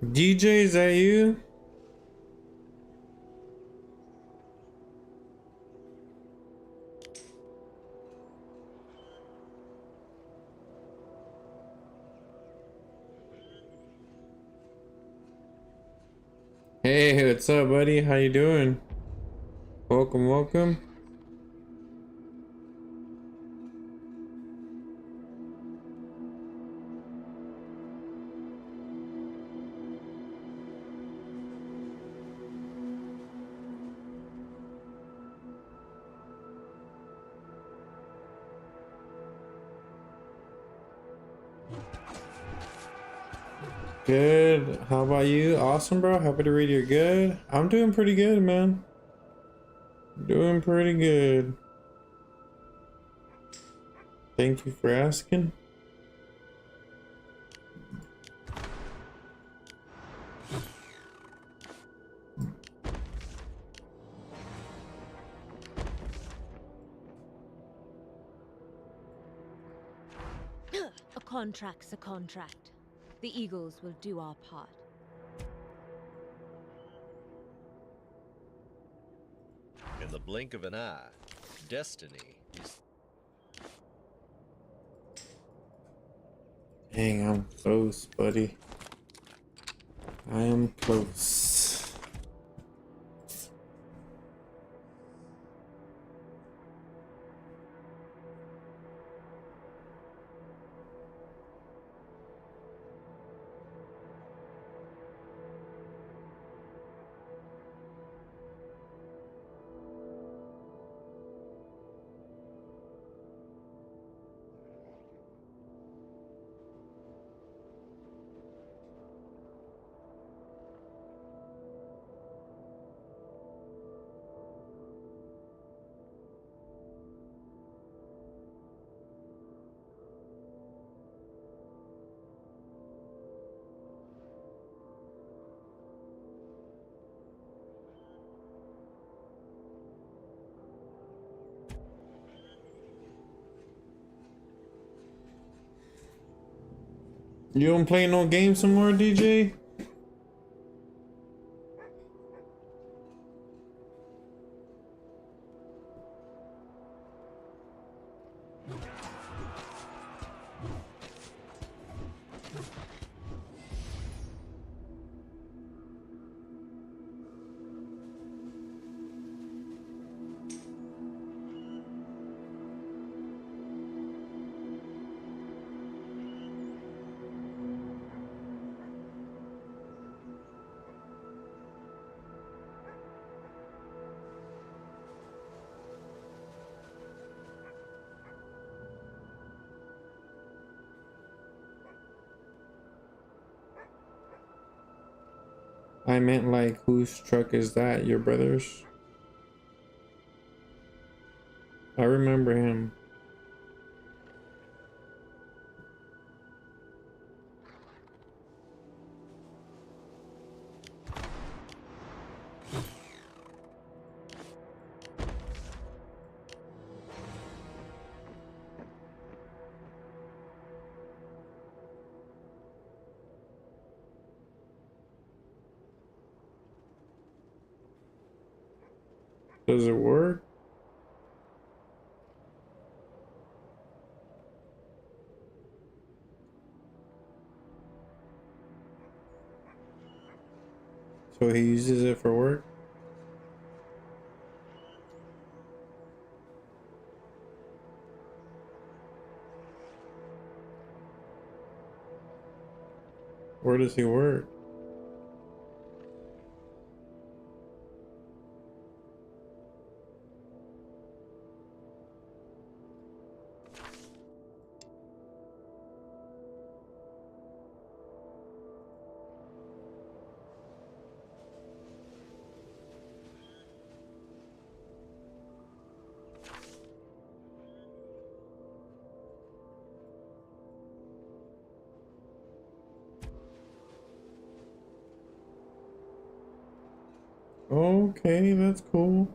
DJ, is that you? Hey, what's up, buddy? How you doing? Welcome, welcome. Good. How about you? Awesome, bro. Happy to read you're good. I'm doing pretty good, man. Doing pretty good. Thank you for asking. A contract's a contract. The Eagles will do our part. In the blink of an eye, destiny is. Dang, I'm close, buddy. I am close. You don't play no games some more, DJ? I meant like, whose truck is that? Your brother's? I remember him. Does it work? So he uses it for work? Where does he work? Okay, that's cool.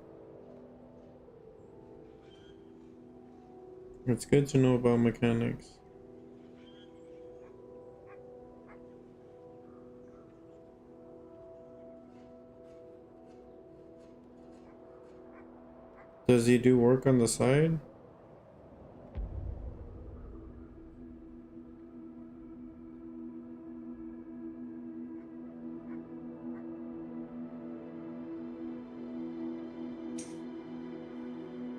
It's good to know about mechanics. Does he do work on the side?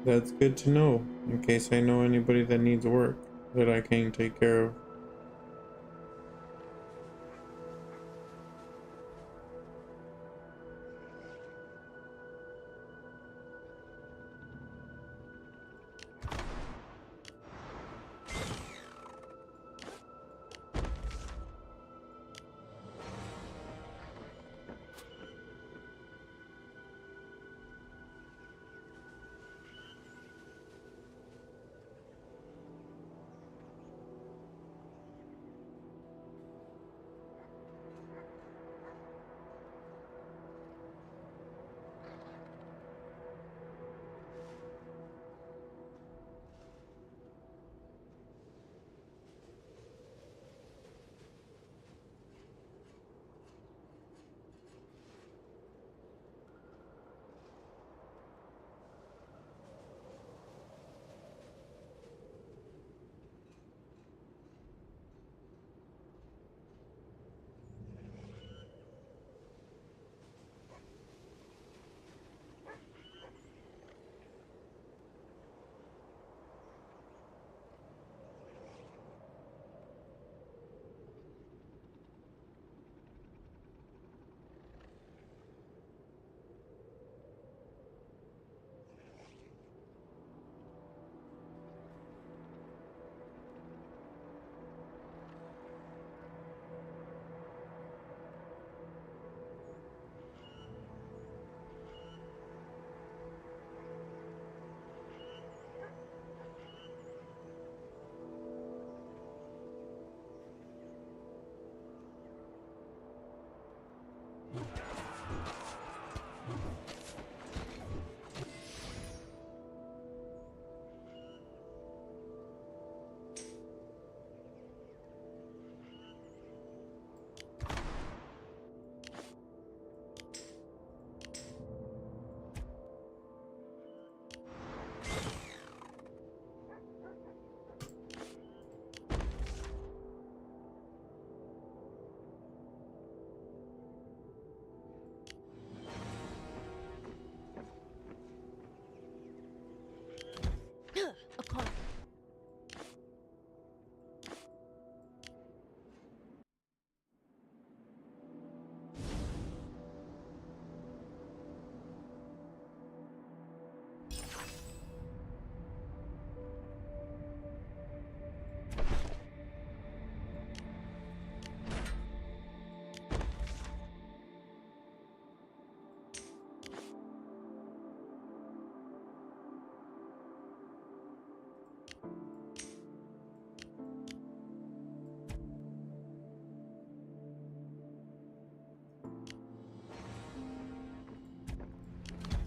That's good to know, in case I know anybody that needs work that I can take care of. A con-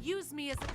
Use me as a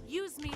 Use me.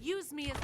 Use me as...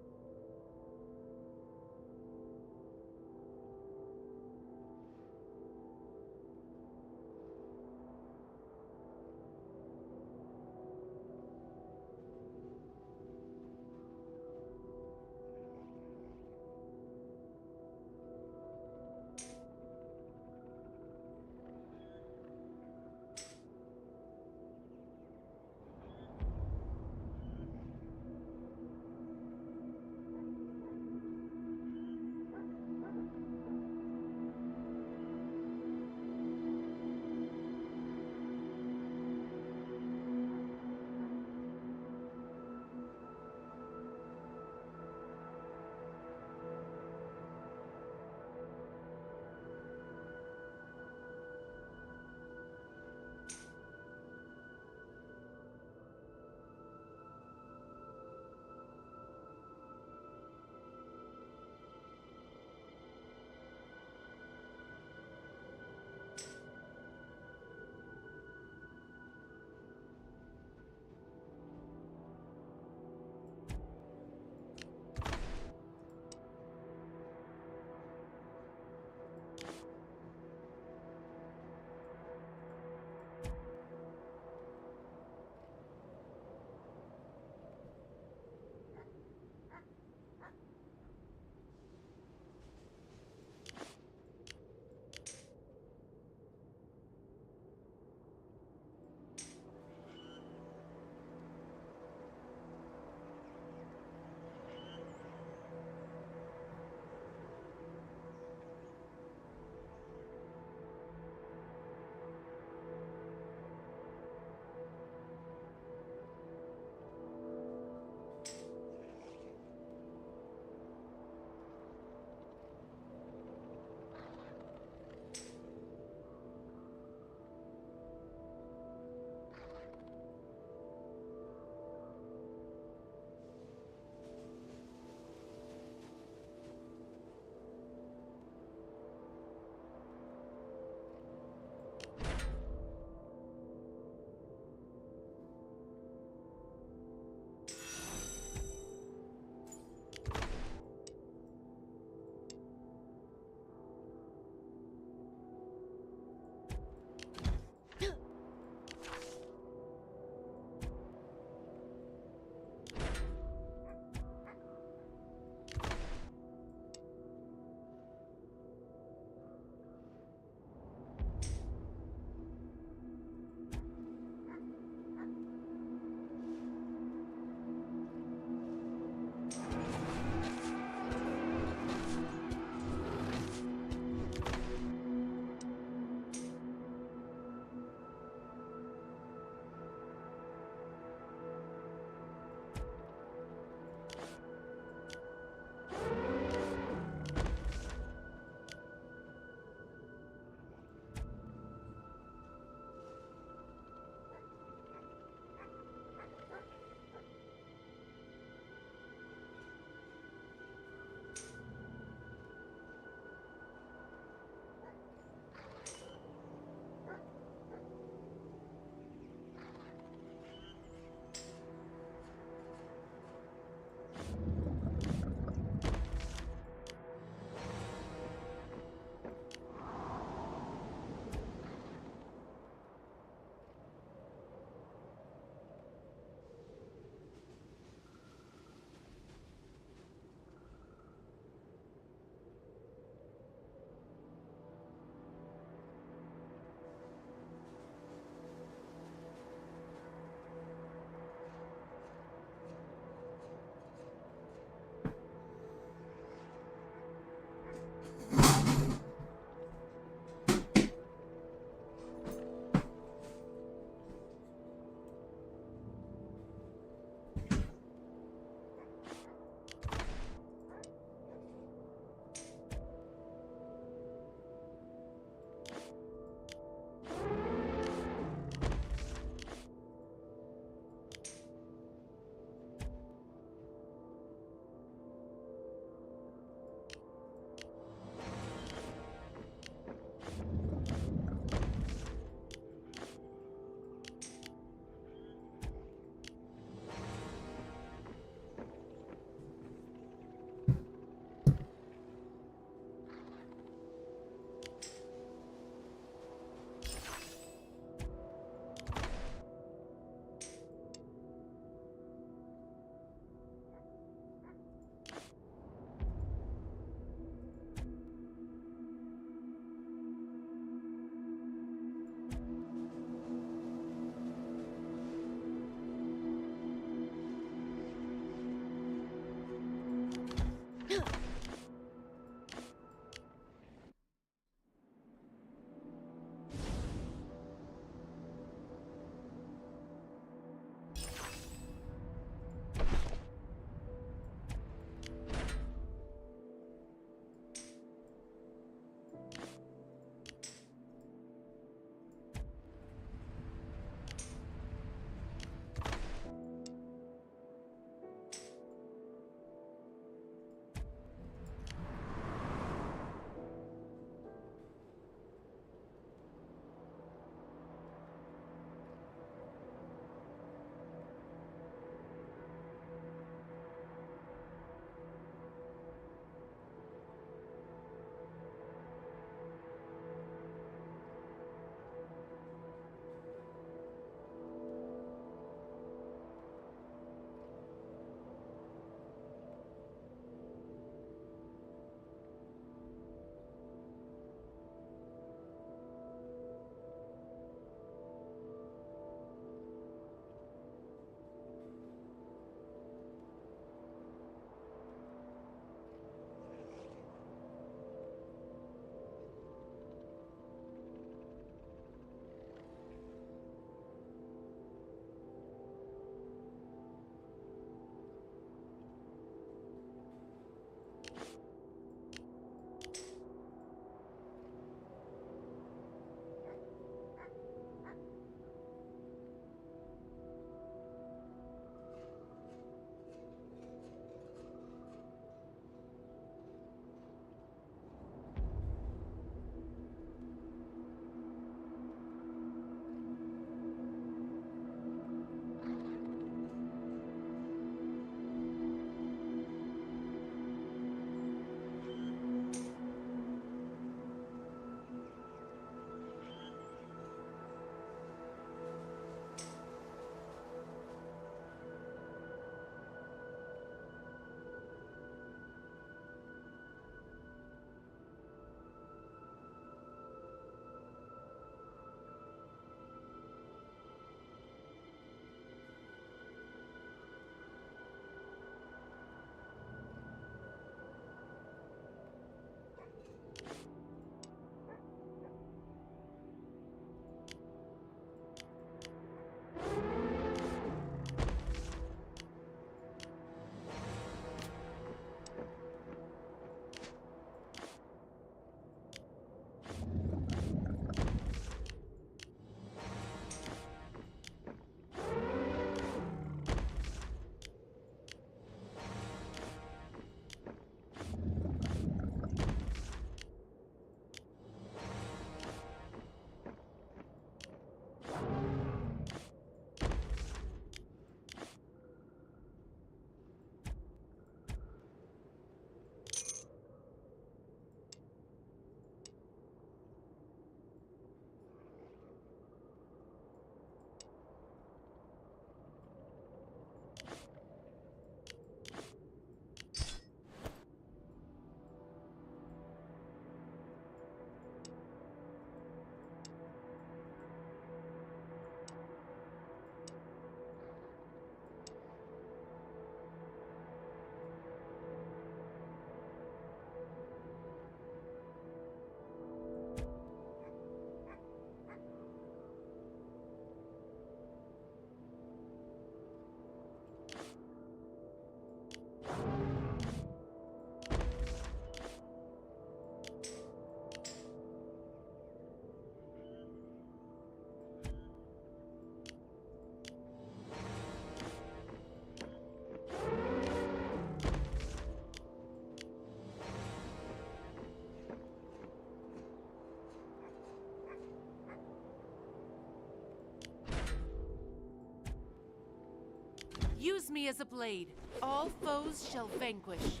Use me as a blade. All foes shall vanquish.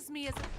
Use me as a...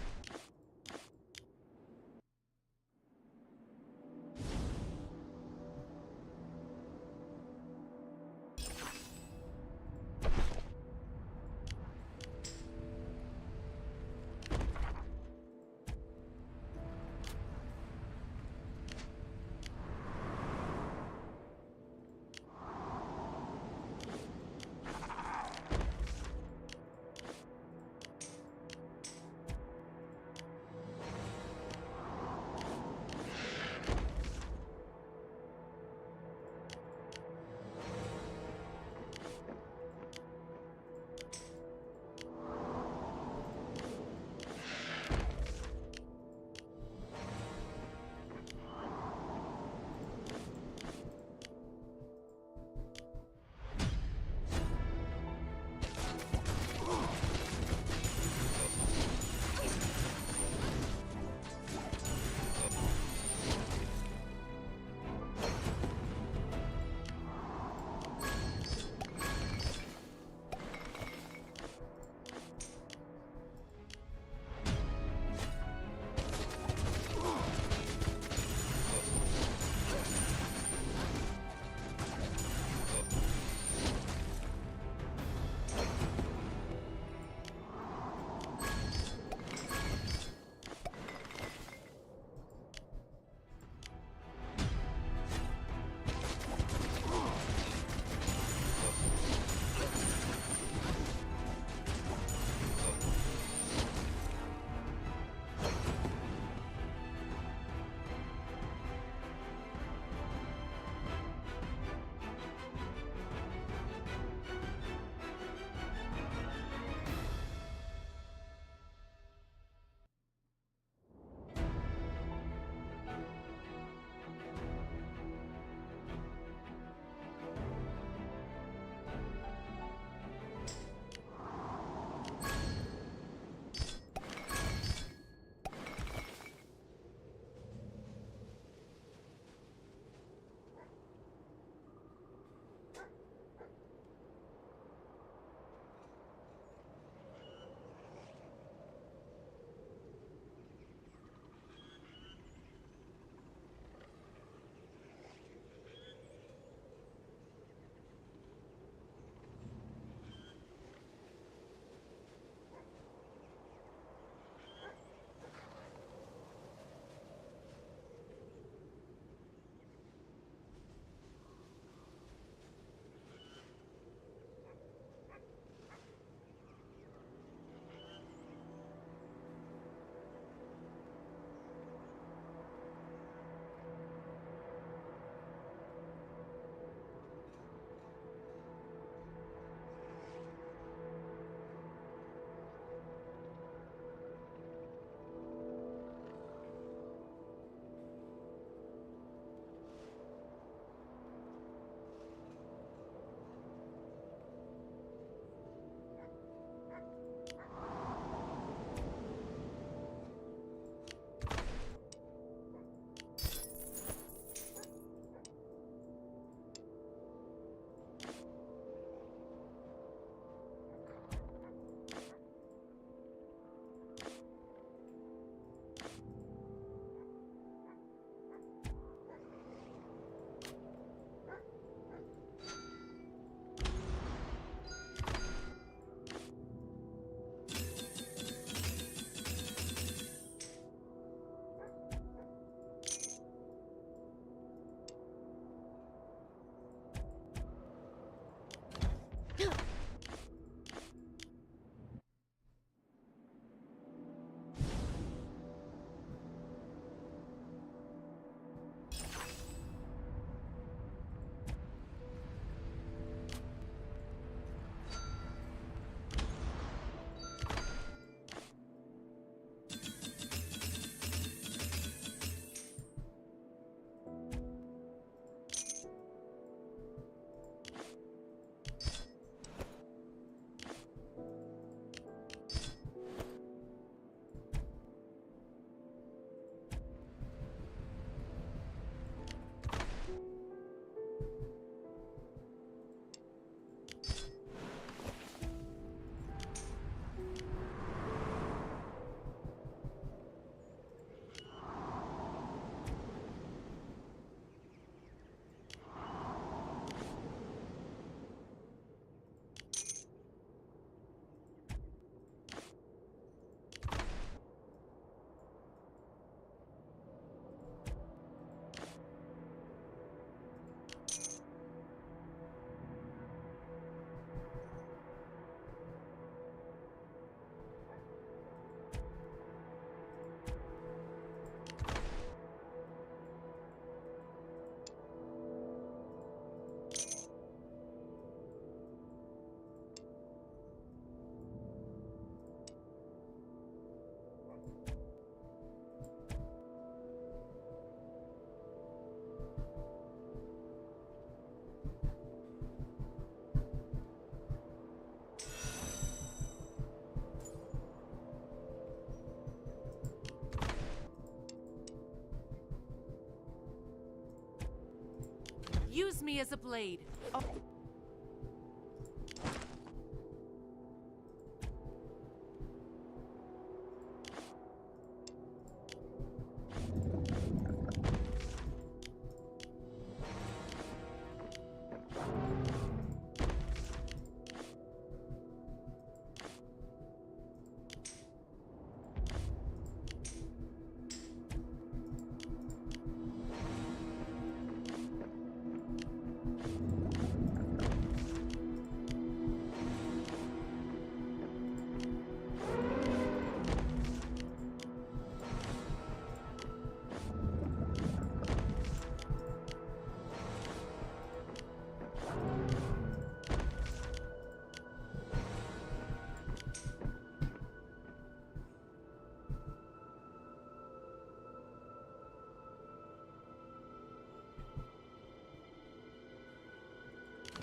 Use me as a blade. Oh.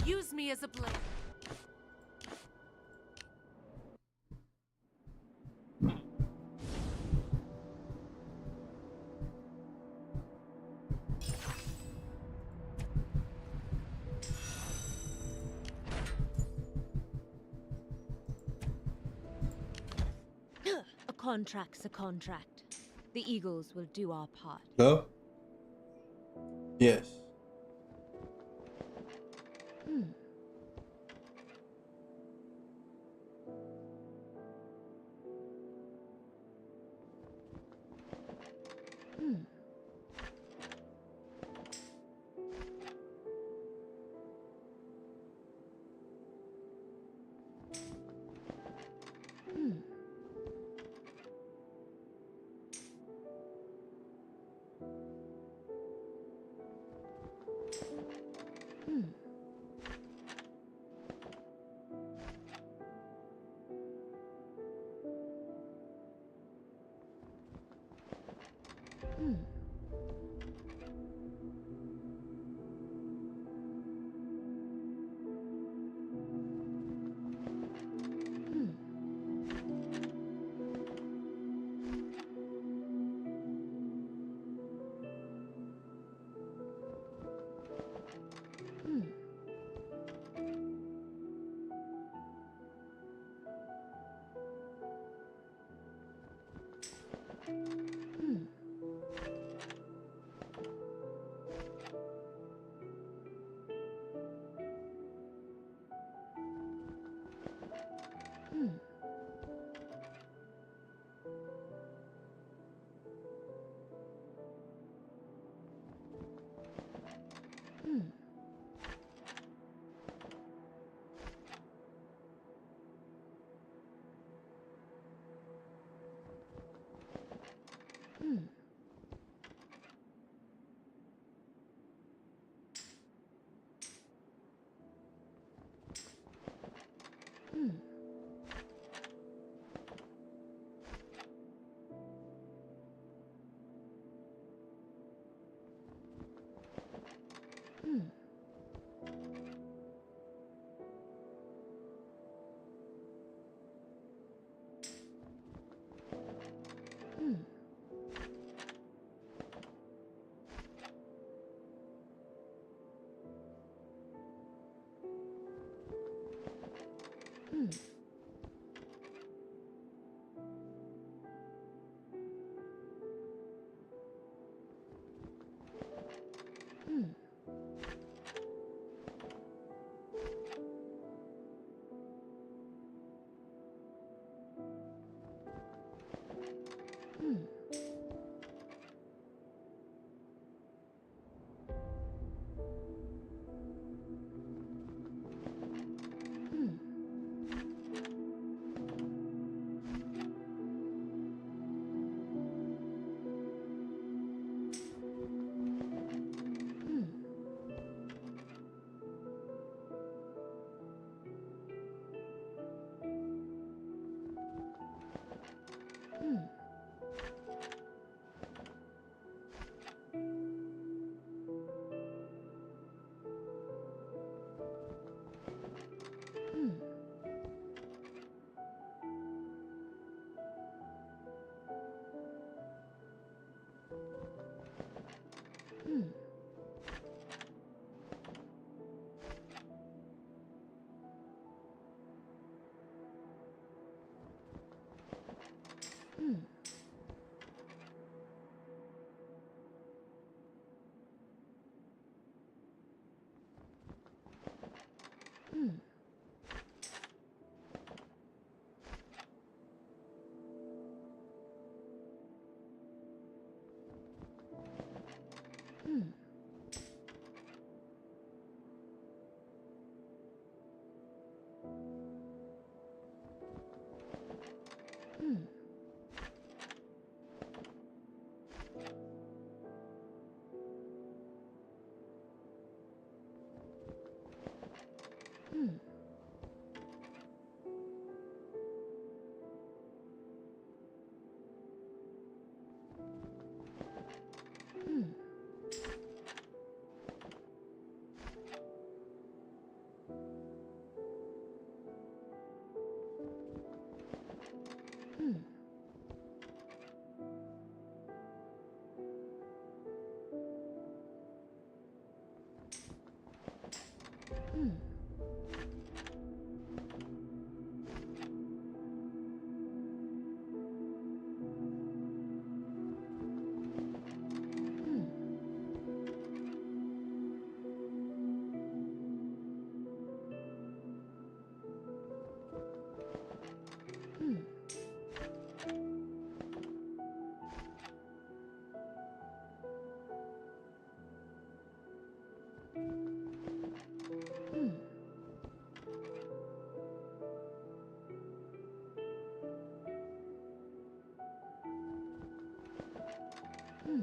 Use me as a blade. A contract's a contract. The Eagles will do our part. Go? Yes. Hmm. Hmm. Hmm. Hmm. Hmm. Hmm. Hmm. Hmm. Hmm. Hmm. Hmm. Hmm. Hmm. Hmm. Hmm.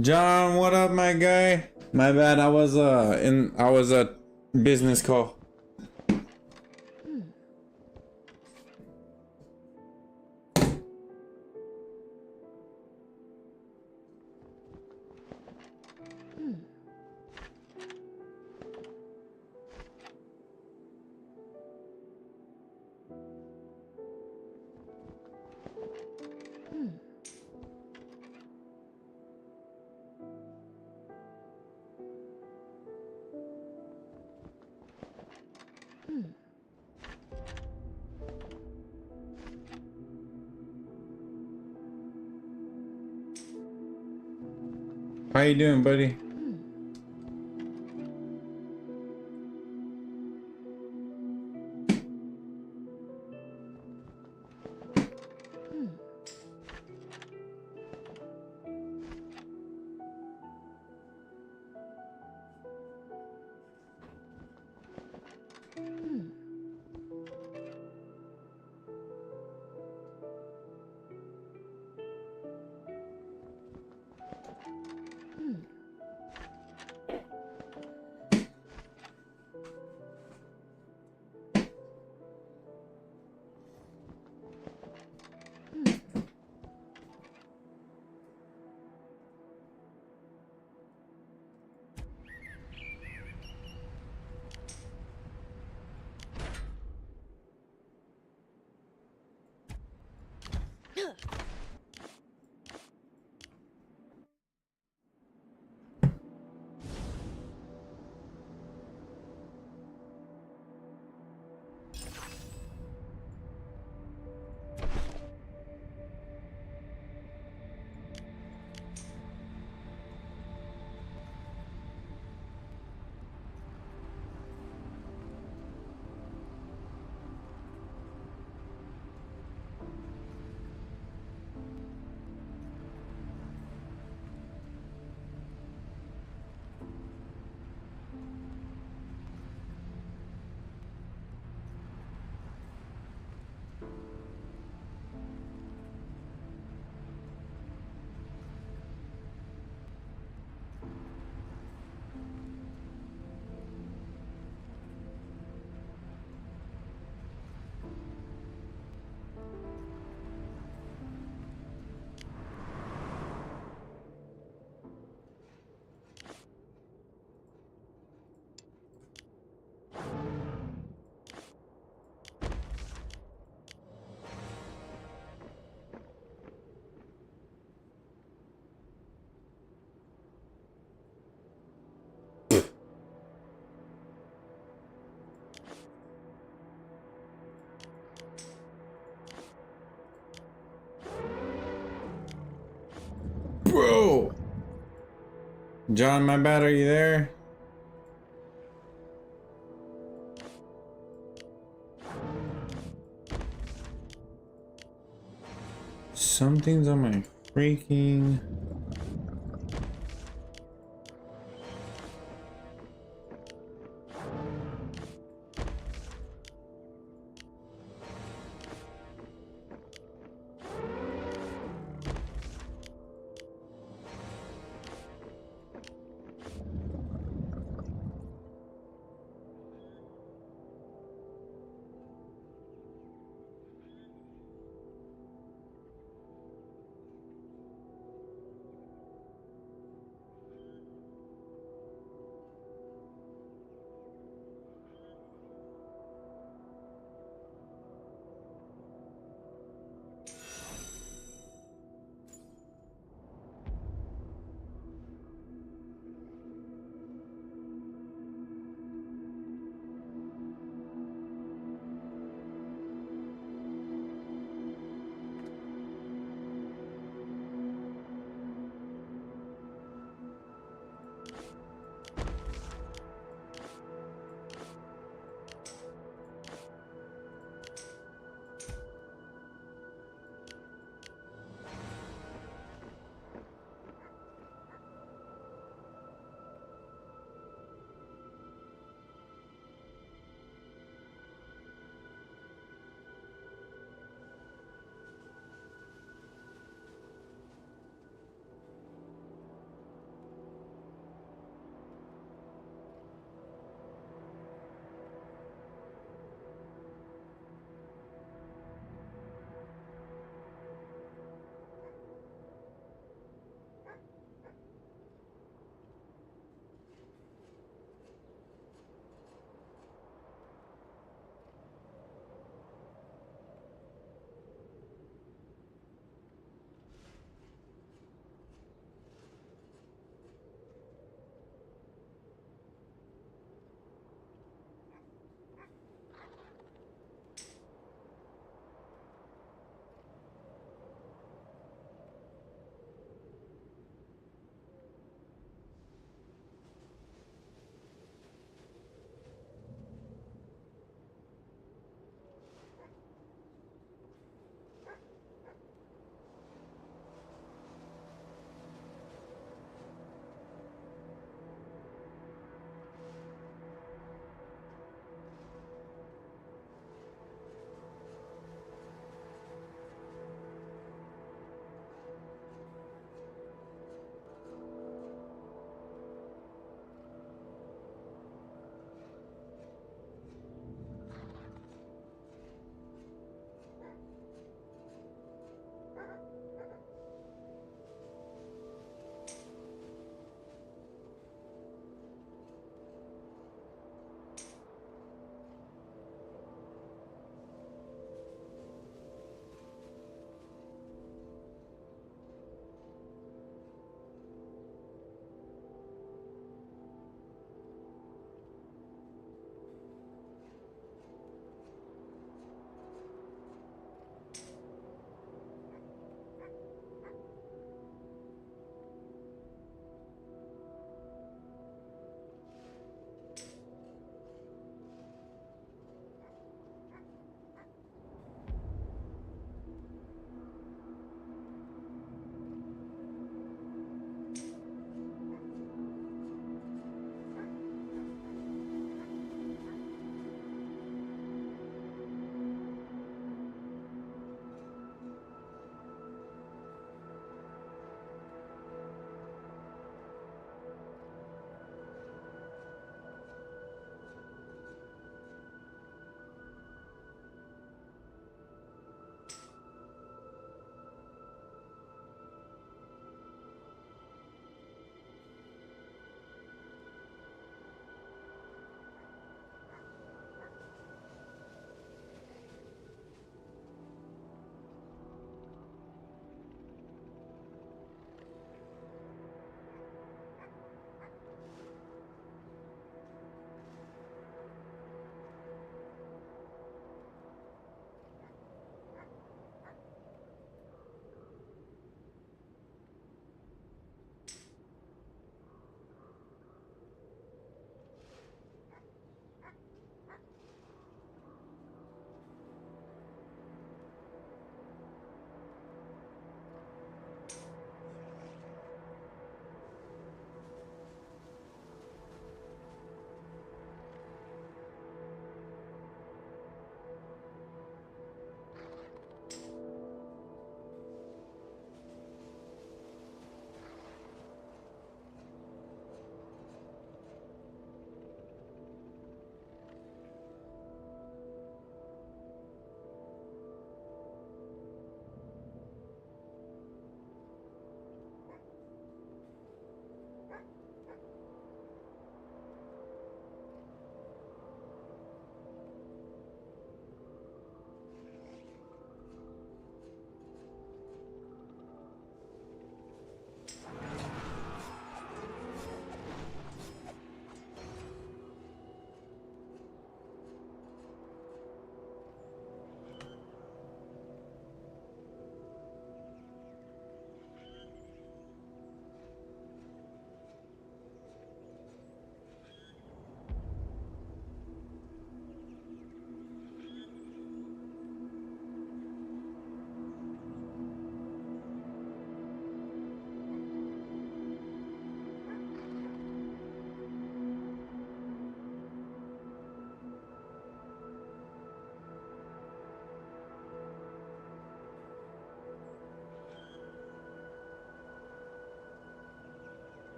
John, what up, my guy? My bad, I was a business call. How you doing, buddy? Bro! John, my bad, are you there? Something's on my freaking...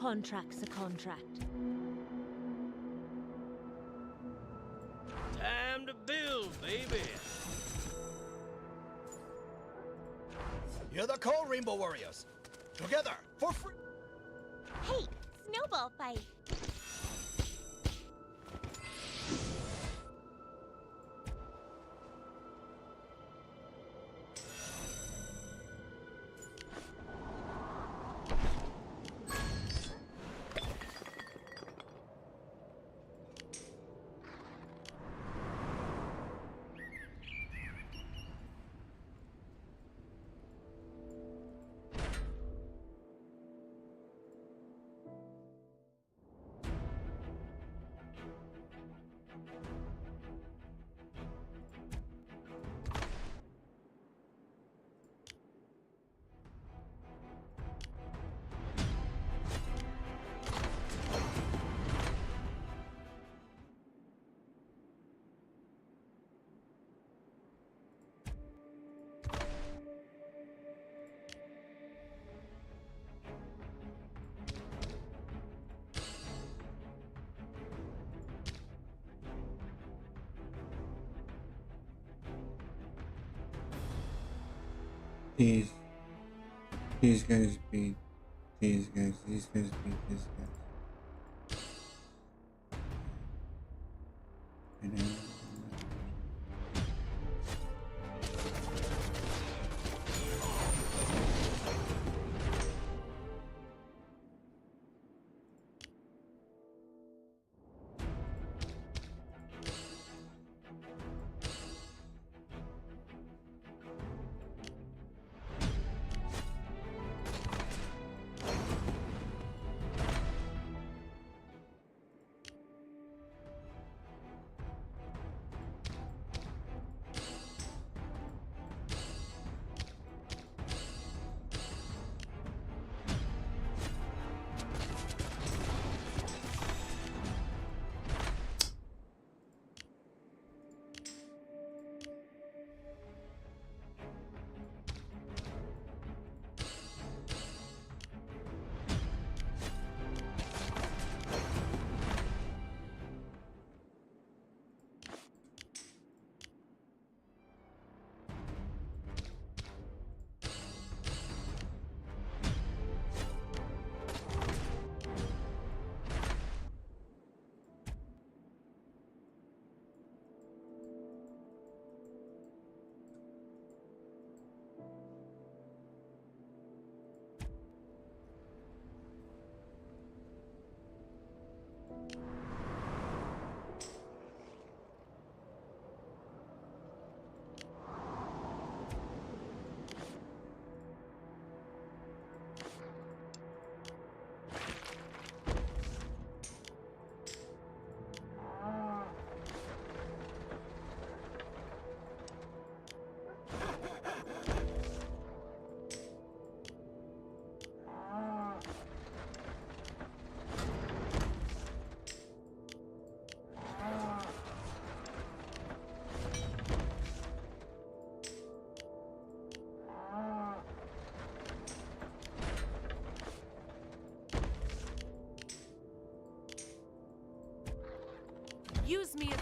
contract's a contract. Time to build, baby. You're the call, Rainbow Warriors. Together, for free. Hey, snowball fight. These guys beat these guys. These guys beat these guys. And then, Use me as...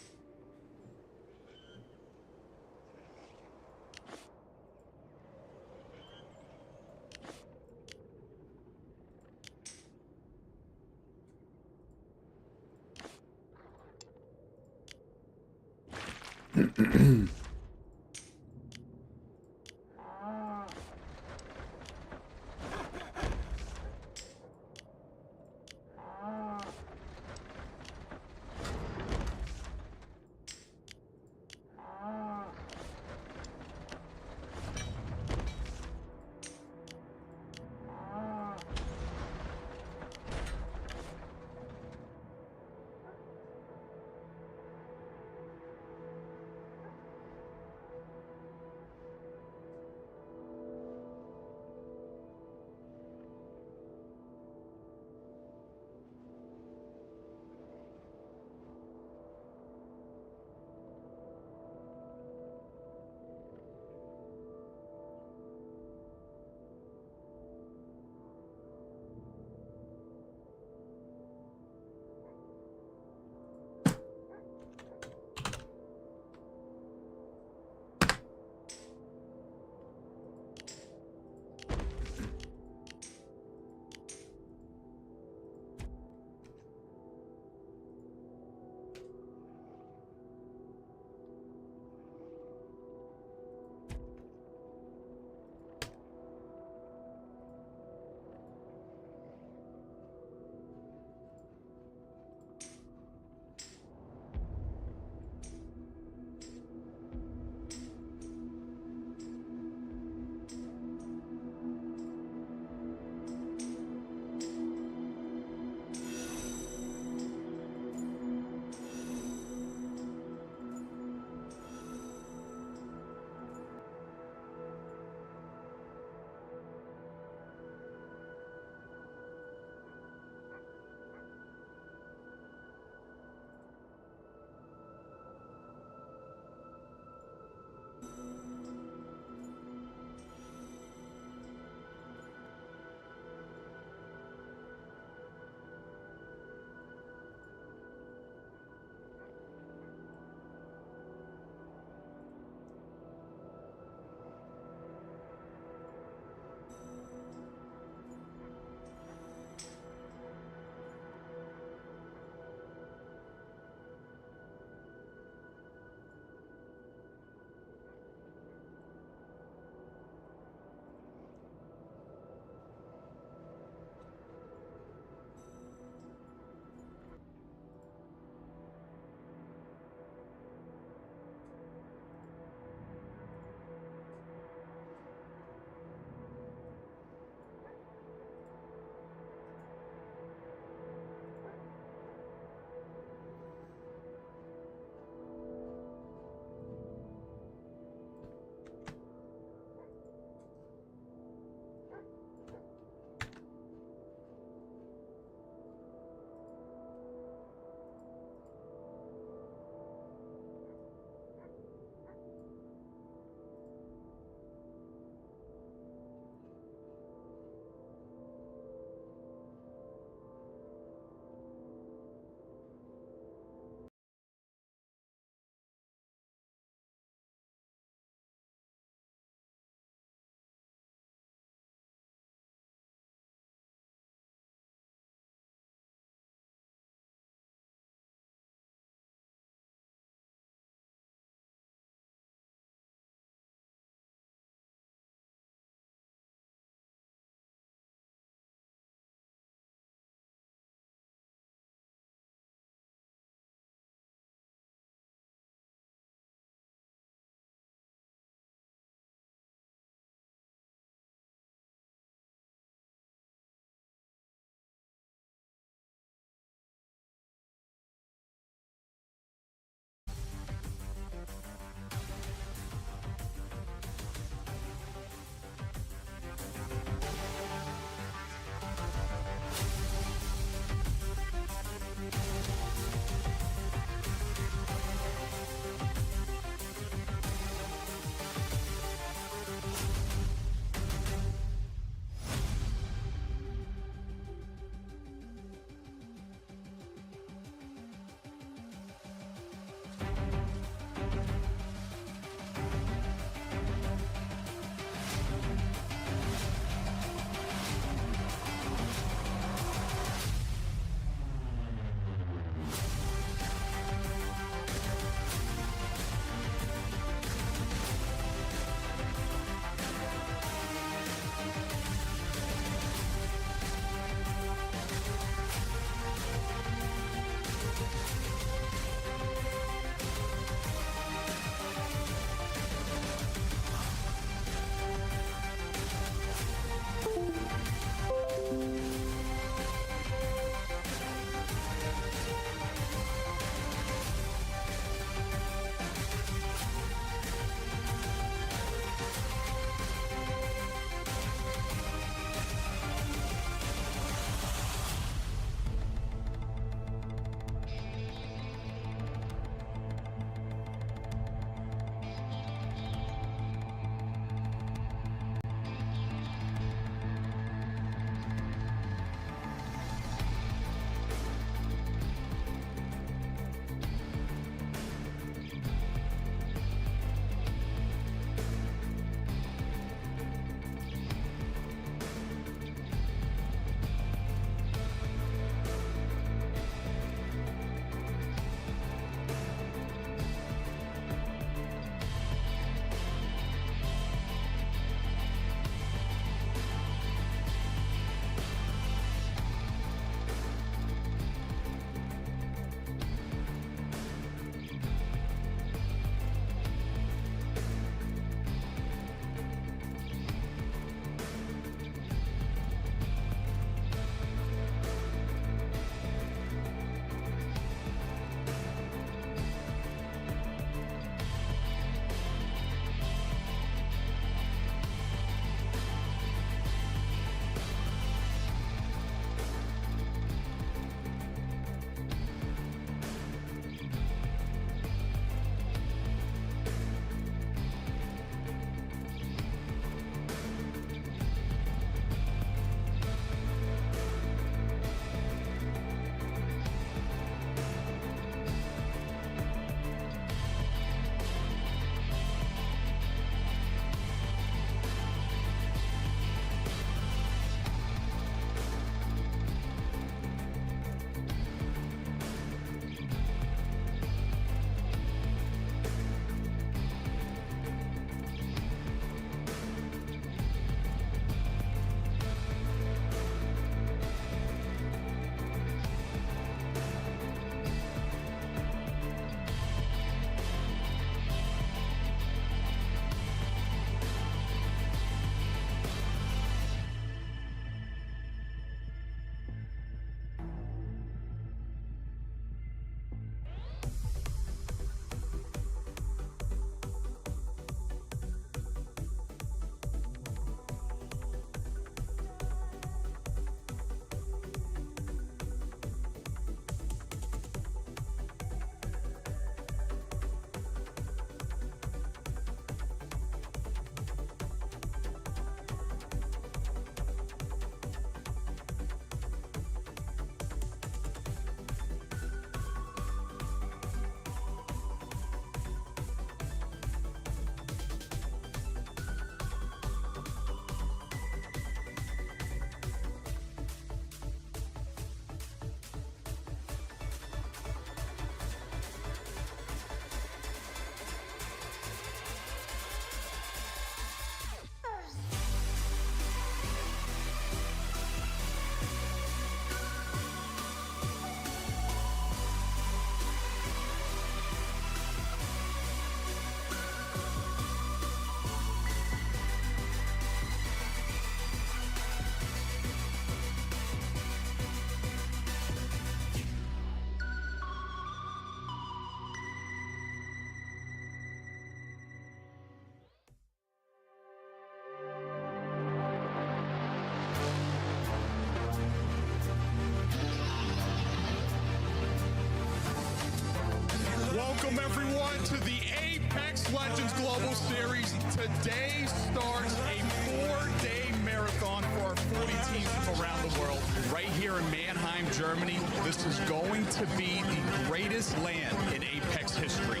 Legends Global Series. Today starts a 4-day marathon for our 40 teams from around the world. Right here in Mannheim, Germany, this is going to be the greatest land in Apex history.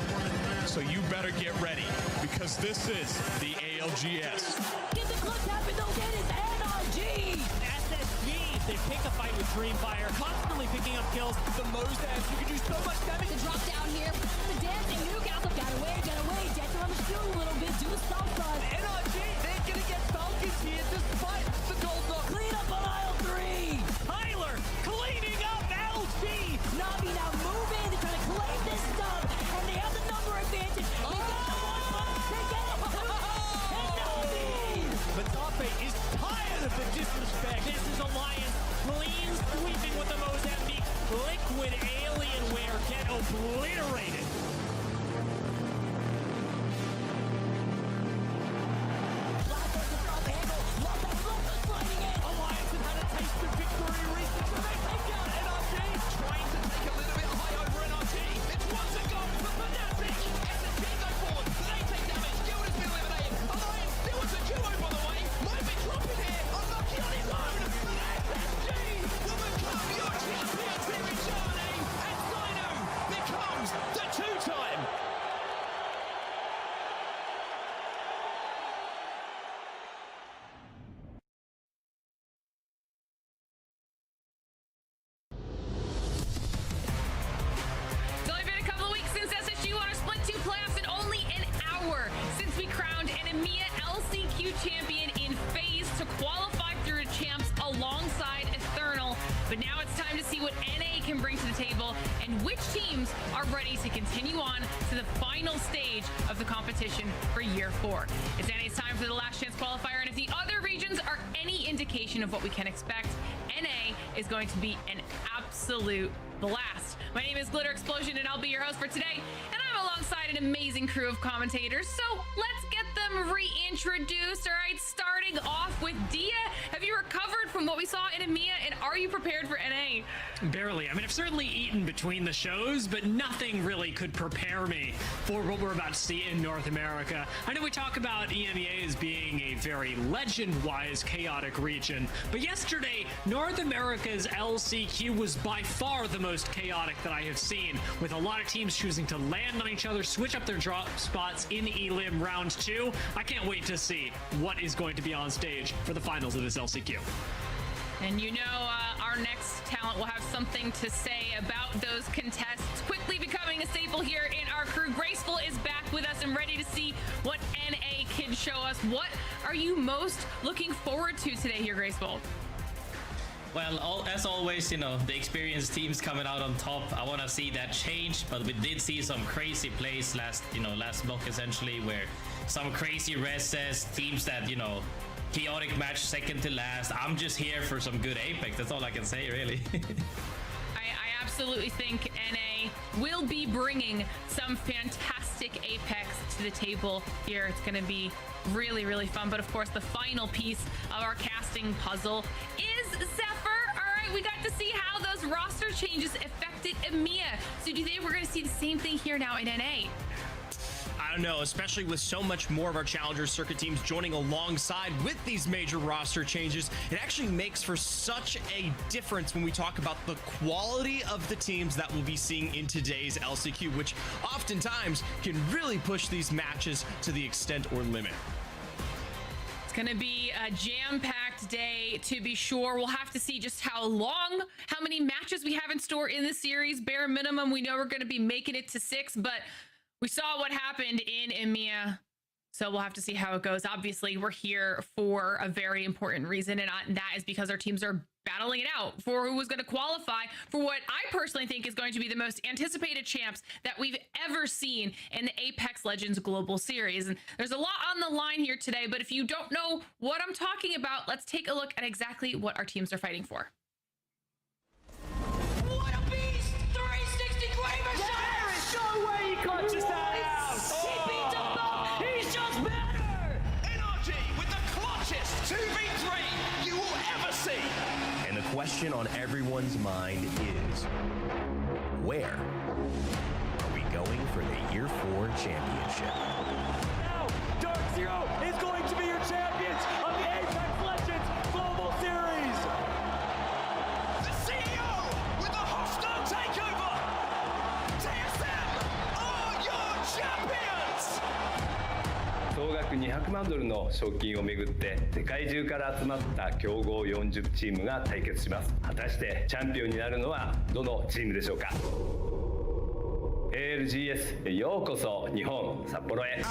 So you better get ready, because this is the ALGS. Get the club tapping, don't get his NRG! SSG, they pick a fight with Dreamfire, constantly picking up kills. The Mozams, you can do so much damage. The drop down here, the dancing nuke out. Got away, Death on the shoe a little bit, do salsa. NRG, they're gonna get Falcons here despite the gold knock. Clean up on aisle 3! Tyler, cleaning up LG! Navi now moving, they're trying to claim this stuff, and they have the number advantage. They got the one punch, they get it too! And Navi! Matape is tired of the disrespect. This is Alliance, clean sweeping with the Mozambique. Liquid Alienware get obliterated. Alliance have had a taste of victory recently. They take out NRG. Trying to take a little bit high over NRG. It's once a gone for Fnatic. SSG go forward. They take damage. Guild has been eliminated. Alliance still has a duo, by the way. Might be dropping here. Unlucky on his own. But SSG will become your champion, Timmy Charlie. And Sino becomes the two-time. It's only been a couple of weeks since SSG won our Split 2 playoffs and only an hour since we crowned an EMEA LCQ champion in phase to qualify through champs alongside Eternal. But now it's time to see what NA can bring to the table and which teams are ready to continue on to the final stage of the competition for year 4. It's NA's time for the last chance qualifier, and if the other regions are any indication of what we can expect, NA is going to be an absolute blast. My name is Glitter Explosion, and I'll be your host for today, and I'm alongside an amazing crew of commentators, so let's get them reintroduced. All right, starting off with Dia. Have you recovered from what we saw in EMEA, and are you prepared for NA? Barely. I mean, I've certainly eaten between the shows, but nothing really could prepare me for what we're about to see in North America. I know we talk about EMEA as being a very legend-wise chaotic region, but yesterday, North America's LCQ was by far the most chaotic that I have seen, with a lot of teams choosing to land on each other, switch up their drop spots in Elim round 2. I can't wait to see what is going to be on stage for the finals of this LCQ. And you know, our next talent will have something to say about those contests quickly becoming a staple here in our crew. Graceful is back with us and ready to see what NA can show us. What are you most looking forward to today here, Graceful? Well, as always, you know, the experienced teams coming out on top. I want to see that change, but we did see some crazy plays last block essentially, where some crazy reses, teams that, you know, chaotic match second to last. I'm just here for some good Apex. That's all I can say, really. I absolutely think NA will be bringing some fantastic Apex to the table here. It's going to be really, really fun. But of course, the final piece of our casting puzzle is Zephyr. All right, we got to see how those roster changes affected EMEA. So do you think we're going to see the same thing here now in NA? I don't know, especially with so much more of our Challenger Circuit teams joining alongside with these major roster changes. It actually makes for such a difference when we talk about the quality of the teams that we'll be seeing in today's LCQ, which oftentimes can really push these matches to the extent or limit. It's going to be a jam-packed day, to be sure. We'll have to see just how many matches we have in store in the series. Bare minimum, we know we're going to be making it to 6, but we saw what happened in EMEA, so we'll have to see how it goes. Obviously, we're here for a very important reason, and that is because our teams are battling it out for who is going to qualify for what I personally think is going to be the most anticipated champs that we've ever seen in the Apex Legends Global Series. And there's a lot on the line here today, but if you don't know what I'm talking about, let's take a look at exactly what our teams are fighting for. What a beast! 360 Graver shot! No way he clutches that out! He beats him up! He's just better! NRG with the clutchest 2v3 you will ever see. And the question on everyone's mind is, where are we going for the Year 4 championship? Ezreal is going to be your champions of the Apex Legends Global Series. The CEO with a hostile takeover. TSM are your champions. 総額200万ドルの賞金をめぐって世界中から集まった強豪40チームが対決します。果たしてチャンピオンになるのはどのチームでしょうか。ALGS へようこそ日本札幌へ。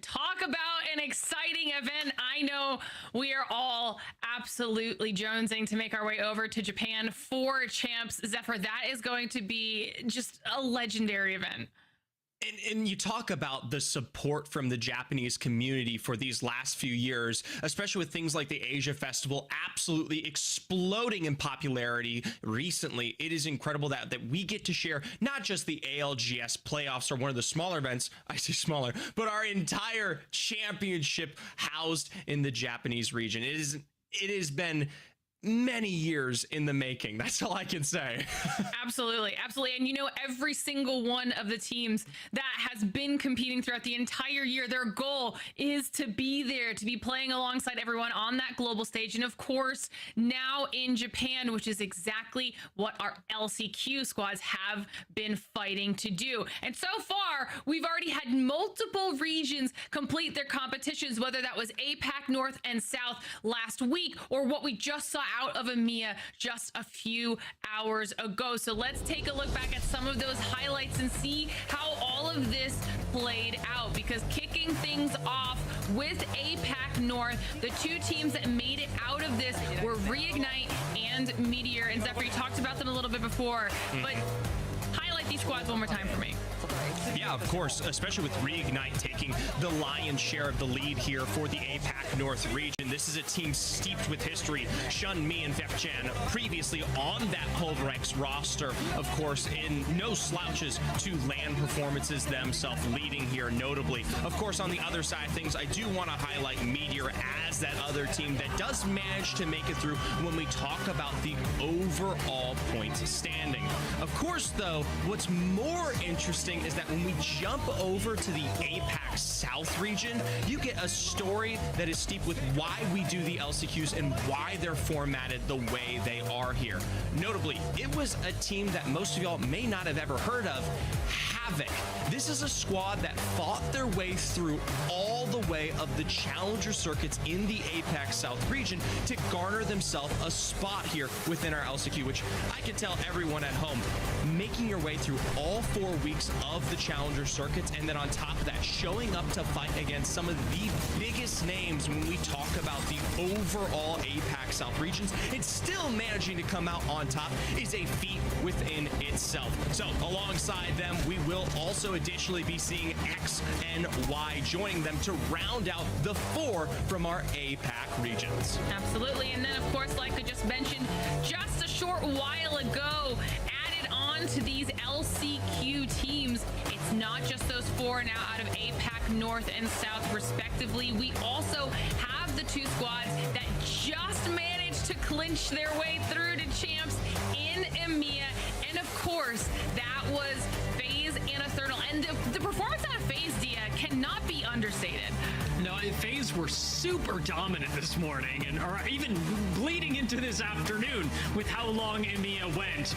Talk about an exciting event. I know we are all absolutely jonesing to make our way over to Japan for Champs. Zephyr, that is going to be just a legendary event. And you talk about the support from the Japanese community for these last few years, especially with things like the Asia Festival absolutely exploding in popularity recently. It is incredible that we get to share not just the ALGS playoffs or one of the smaller events, I say smaller, but our entire championship housed in the Japanese region. It has been many years in the making. That's all I can say. Absolutely. Absolutely. And you know, every single one of the teams that has been competing throughout the entire year, their goal is to be there, to be playing alongside everyone on that global stage. And of course, now in Japan, which is exactly what our LCQ squads have been fighting to do. And so far, we've already had multiple regions complete their competitions, whether that was APAC North and South last week, or what we just saw out of EMEA just a few hours ago. So let's take a look back at some of those highlights and see how all of this played out, because kicking things off with APAC North, the two teams that made it out of this were Reignite and Meteor. And Zephyr, you talked about them a little bit before, but highlight these squads one more time for me. Yeah, of course, especially with Reignite taking the lion's share of the lead here for the APAC North region. This is a team steeped with history. Shun Mi and Vepchan previously on that Pulverex roster, of course, in no slouches to land performances themselves, leading here notably. Of course, on the other side of things, I do want to highlight Meteor as that other team that does manage to make it through when we talk about the overall points standing. Of course, though, what's more interesting is that when we jump over to the APAC South region, you get a story that is steeped with why we do the LCQs and why they're formatted the way they are here. Notably, it was a team that most of y'all may not have ever heard of, Havoc. This is a squad that fought their way through all the way of the challenger circuits in the APAC South region to garner themselves a spot here within our LCQ, which I can tell everyone at home, making your way through all 4 weeks of the challenger circuits, and then on top of that, showing up to fight against some of the biggest names when we talk about the overall APAC South regions, and still managing to come out on top is a feat within itself. So alongside them, we will also additionally be seeing X and Y joining them to round out the 4 from our APAC regions. Absolutely. And then, of course, like I just mentioned just a short while ago, added on to these LCQ teams, it's not just those 4 now out of APAC North and South respectively. We also have the 2 squads that just managed to clinch their way through to champs in EMEA. And of course, that was FaZe and Eternal. And the performance out of FaZe, Dia, cannot be understated. No, FaZe were super dominant this morning, and or even bleeding into this afternoon with how long EMEA went.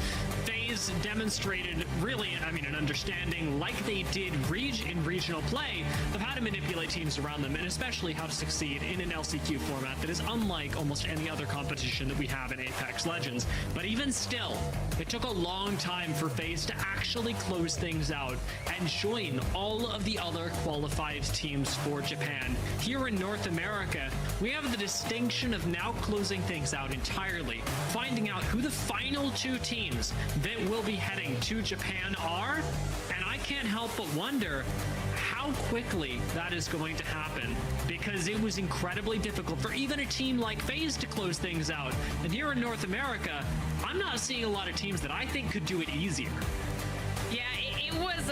FaZe demonstrated really, an understanding like they did in regional play of how to manipulate teams around them, and especially how to succeed in an LCQ format that is unlike almost any other competition that we have in Apex Legends. But even still, it took a long time for FaZe to actually close things out and join all of the other qualified teams for Japan. Here in North America, we have the distinction of now closing things out entirely, finding out who the final 2 teams that will be heading to Japan are, and I can't help but wonder how quickly that is going to happen, because it was incredibly difficult for even a team like FaZe to close things out. And here in North America, I'm not seeing a lot of teams that I think could do it easier. Yeah, it was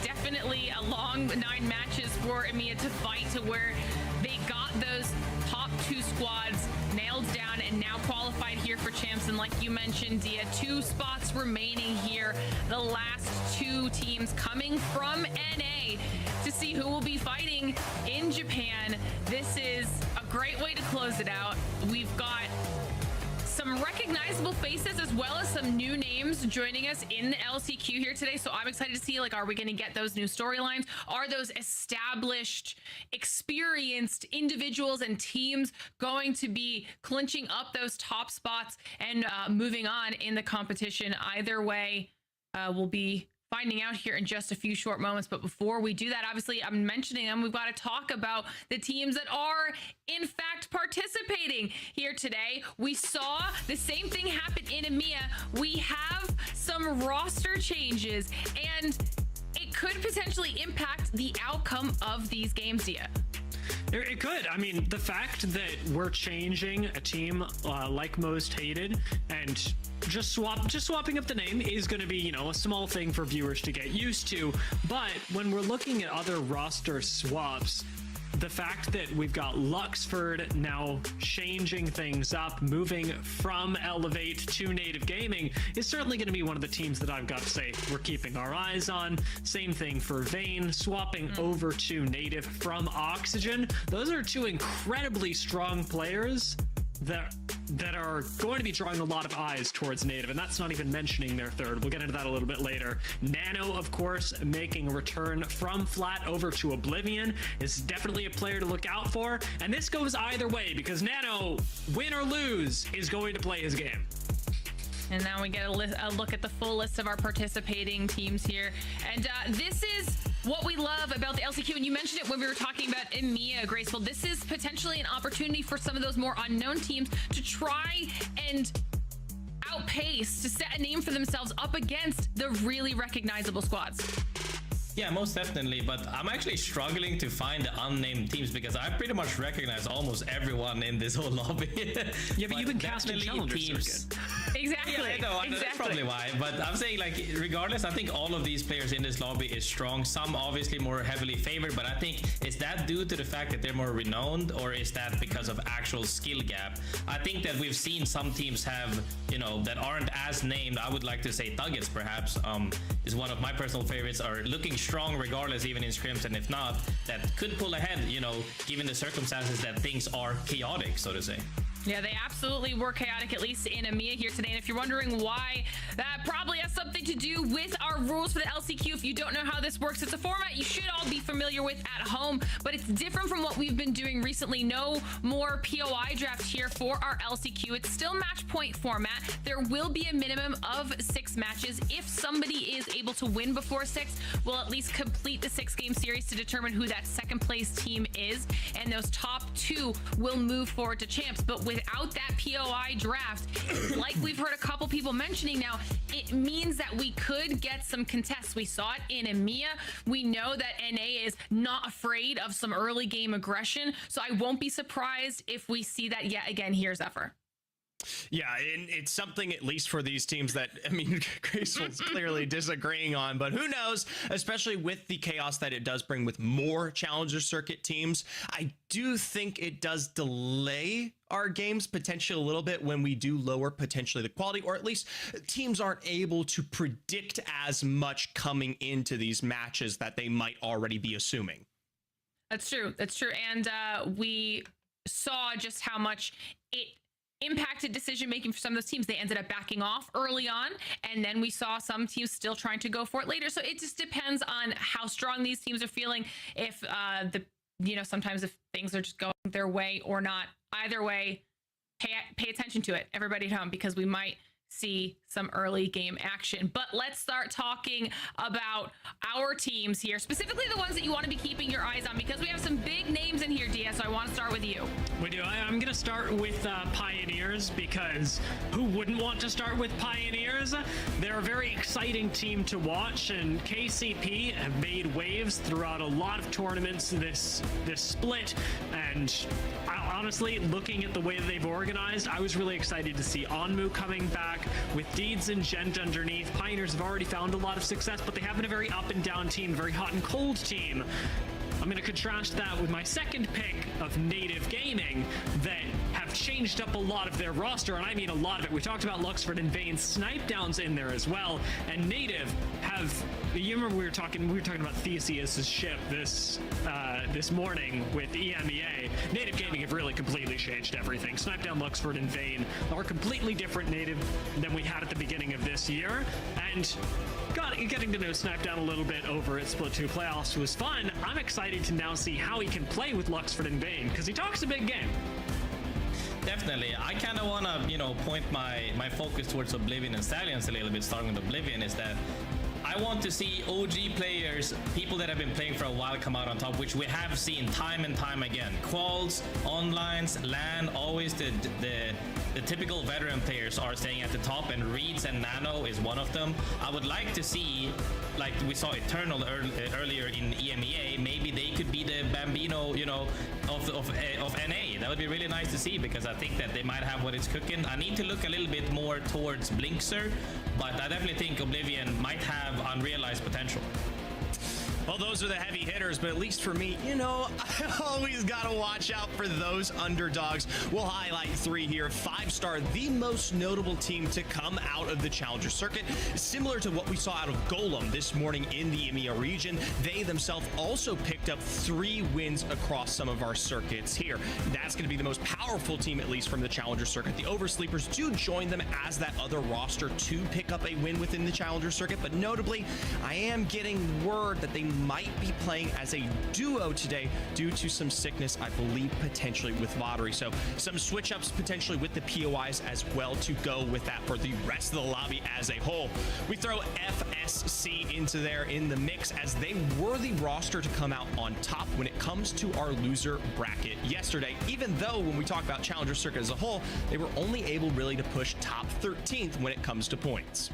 definitely a long 9 matches for EMEA to fight to where they got those top 2 squads nailed down and now qualified here for champs. And like you mentioned, Dia, 2 spots remaining here. The last 2 teams coming from NA to see who will be fighting in Japan. This is a great way to close it out. We've got some recognizable faces as well as some new names joining us in the LCQ here today. So I'm excited to see, like, are we going to get those new storylines? Are those established, experienced individuals and teams going to be clinching up those top spots and moving on in the competition? Either way, we'll be finding out here in just a few short moments. But before we do that, obviously I'm mentioning them, we've got to talk about the teams that are in fact participating here today. We saw the same thing happen in EMEA. We have some roster changes and it could potentially impact the outcome of these games, Dia. It could. I mean, the fact that we're changing a team like Most Hated and just swapping up the name is going to be, you know, a small thing for viewers to get used to. But when we're looking at other roster swaps, the fact that we've got Luxford now changing things up, moving from Elevate to Native Gaming, is certainly going to be one of the teams that I've got to say we're keeping our eyes on. Same thing for Vayne, swapping over to Native from Oxygen. Those are 2 incredibly strong players that are going to be drawing a lot of eyes towards Native, and that's not even mentioning their third. We'll get into that a little bit later. Nano, of course, making a return from Flat over to Oblivion, is definitely a player to look out for, and this goes either way because Nano, win or lose, is going to play his game. And now we get a look at the full list of our participating teams here. And this is what we love about the LCQ. And you mentioned it when we were talking about EMEA, Graceful. This is potentially an opportunity for some of those more unknown teams to try and outpace, to set a name for themselves up against the really recognizable squads. Yeah, most definitely, but I'm actually struggling to find the unnamed teams because I pretty much recognize almost everyone in this whole lobby. Yeah, but you've been casting Challenger Circuit. Exactly. Yeah, I know, exactly. That's probably why. But I'm saying, like, regardless, I think all of these players in this lobby is strong. Some obviously more heavily favored, but I think, is that due to the fact that they're more renowned, or is that because of actual skill gap? I think that we've seen some teams have, you know, that aren't as named. I would like to say Thuggets, perhaps, is one of my personal favorites, are looking strong regardless, even in scrims, and if not, that could pull ahead, you know, given the circumstances that things are chaotic, so to say. Yeah, they absolutely were chaotic, at least in EMEA here today. And if you're wondering why, that probably has something to do with our rules for the LCQ. If you don't know how this works, it's a format you should all be familiar with at home, but it's different from what we've been doing recently. No more POI draft here for our LCQ. It's still match point format. There will be a minimum of 6 matches. If somebody is able to win before 6, we'll at least complete the 6-game series to determine who that second place team is. And those top 2 will move forward to champs. But without that POI draft, like we've heard a couple people mentioning now, it means that we could get some contests. We saw it in EMEA. We know that NA is not afraid of some early game aggression, so I won't be surprised if we see that yet again here, Zephyr. Yeah, and it's something, at least for these teams, that, I mean, Graceful's clearly disagreeing on, but who knows, especially with the chaos that it does bring with more Challenger Circuit teams. I do think it does delay our games potentially a little bit when we do lower potentially the quality, or at least teams aren't able to predict as much coming into these matches that they might already be assuming. That's true. That's true. And we saw just how much it impacted decision making for some of those teams. They ended up backing off early on, and then we saw some teams still trying to go for it later. So it just depends on how strong these teams are feeling. If sometimes if things are just going their way or not. Either way, pay attention to it, everybody at home, because we might see some early game action. But let's start talking about our teams here, specifically the ones that you want to be keeping your eyes on, because we have some big names in here, DS. So I want to start with you. We do. I'm going to start with Pioneers, because who wouldn't want to start with Pioneers? They're a very exciting team to watch, and KCP have made waves throughout a lot of tournaments this split. And honestly, looking at the way that they've organized, I was really excited to see Onmu coming back with Deeds and Gent underneath. Pioneers have already found a lot of success, but they have been a very up and down team, very hot and cold team. I'm going to contrast that with my second pick of Native Gaming that have changed up a lot of their roster, and I mean a lot of it. We talked about Luxford and Vayne Snipe Downs in there as well, and Native have, you remember we were talking about Theseus's ship this morning with EMEA. Native Gaming have really completely changed everything. Snipe Down, Luxford, and Vayne are completely different Native than we had at the beginning of this year, and getting to know Snipe Down a little bit over at Split 2 Playoffs was fun. I'm excited to now see how he can play with Luxford and Vayne, because he talks a big game. Definitely. I kind of want to, point my focus towards Oblivion and Stallions a little bit, starting with Oblivion, is that I want to see OG players, people that have been playing for a while, come out on top, which we have seen time and time again. Quals, onlines, LAN, always the typical veteran players are staying at the top, and Reeds and Nano is one of them. I would like to see, like we saw Eternal earlier in EMEA, maybe they could be the Bambino, of NA. That would be really nice to see, because I think that they might have what it's cooking. I need to look a little bit more towards Blinkster, but I definitely think Oblivion might have unrealized potential. Well, those are the heavy hitters, but at least for me, I always got to watch out for those underdogs. We'll highlight 3 here. 5-star, the most notable team to come out of the Challenger Circuit. Similar to what we saw out of Golem this morning in the EMEA region, they themselves also picked up 3 wins across some of our circuits here. That's going to be the most powerful team, at least from the Challenger Circuit. The Oversleepers do join them as that other roster to pick up a win within the Challenger Circuit, but notably, I am getting word that they might be playing as a duo today due to some sickness, I believe, potentially with Vattery. So some switch ups potentially with the POIs as well to go with that for the rest of the lobby as a whole. We throw FSC into there in the mix, as they were the roster to come out on top when it comes to our loser bracket yesterday, even though when we talk about Challenger Circuit as a whole, they were only able really to push top 13th when it comes to points.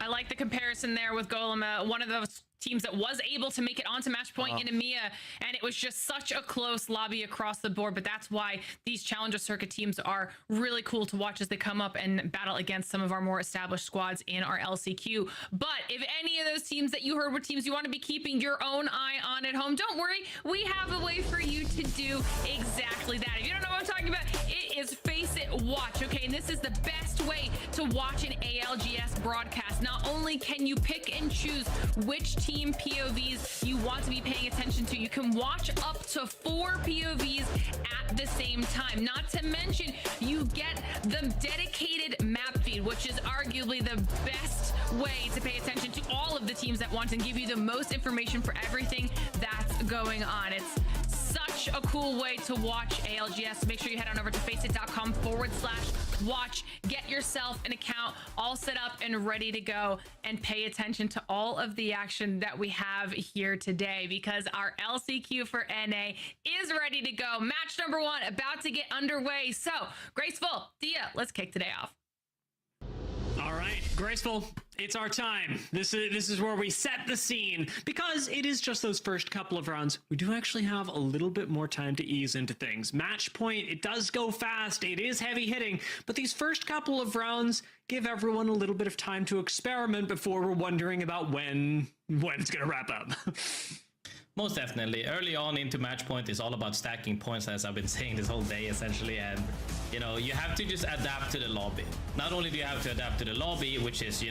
I like the comparison there with Golem, one of those teams that was able to make it onto match point in EMEA, and it was just such a close lobby across the board. But that's why these Challenger Circuit teams are really cool to watch as they come up and battle against some of our more established squads in our LCQ. But if any of those teams that you heard were teams you want to be keeping your own eye on at home, don't worry, we have a way for you to do exactly that. If you don't know what I'm talking about, it is Face It Watch, okay? And this is the best way to watch an ALGS broadcast. Not only can you pick and choose which team POVs you want to be paying attention to, you can watch up to 4 POVs at the same time. Not to mention, you get the dedicated map feed, which is arguably the best way to pay attention to all of the teams at once and give you the most information for everything that's going on. It's such a cool way to watch ALGS. Make sure you head on over to faceit.com/watch. Get yourself an account all set up and ready to go, and pay attention to all of the action that we have here today, because our LCQ for NA is ready to go. Match number 1 about to get underway. So, Graceful, Dia, let's kick today off. All right, Graceful, it's our time. This is where we set the scene, because it is just those first couple of rounds. We do actually have a little bit more time to ease into things. Match point, it does go fast, it is heavy hitting, but these first couple of rounds give everyone a little bit of time to experiment before we're wondering about when it's gonna wrap up. Most definitely. Early on into match point is all about stacking points, as I've been saying this whole day, essentially. And, you have to just adapt to the lobby. Not only do you have to adapt to the lobby, which is,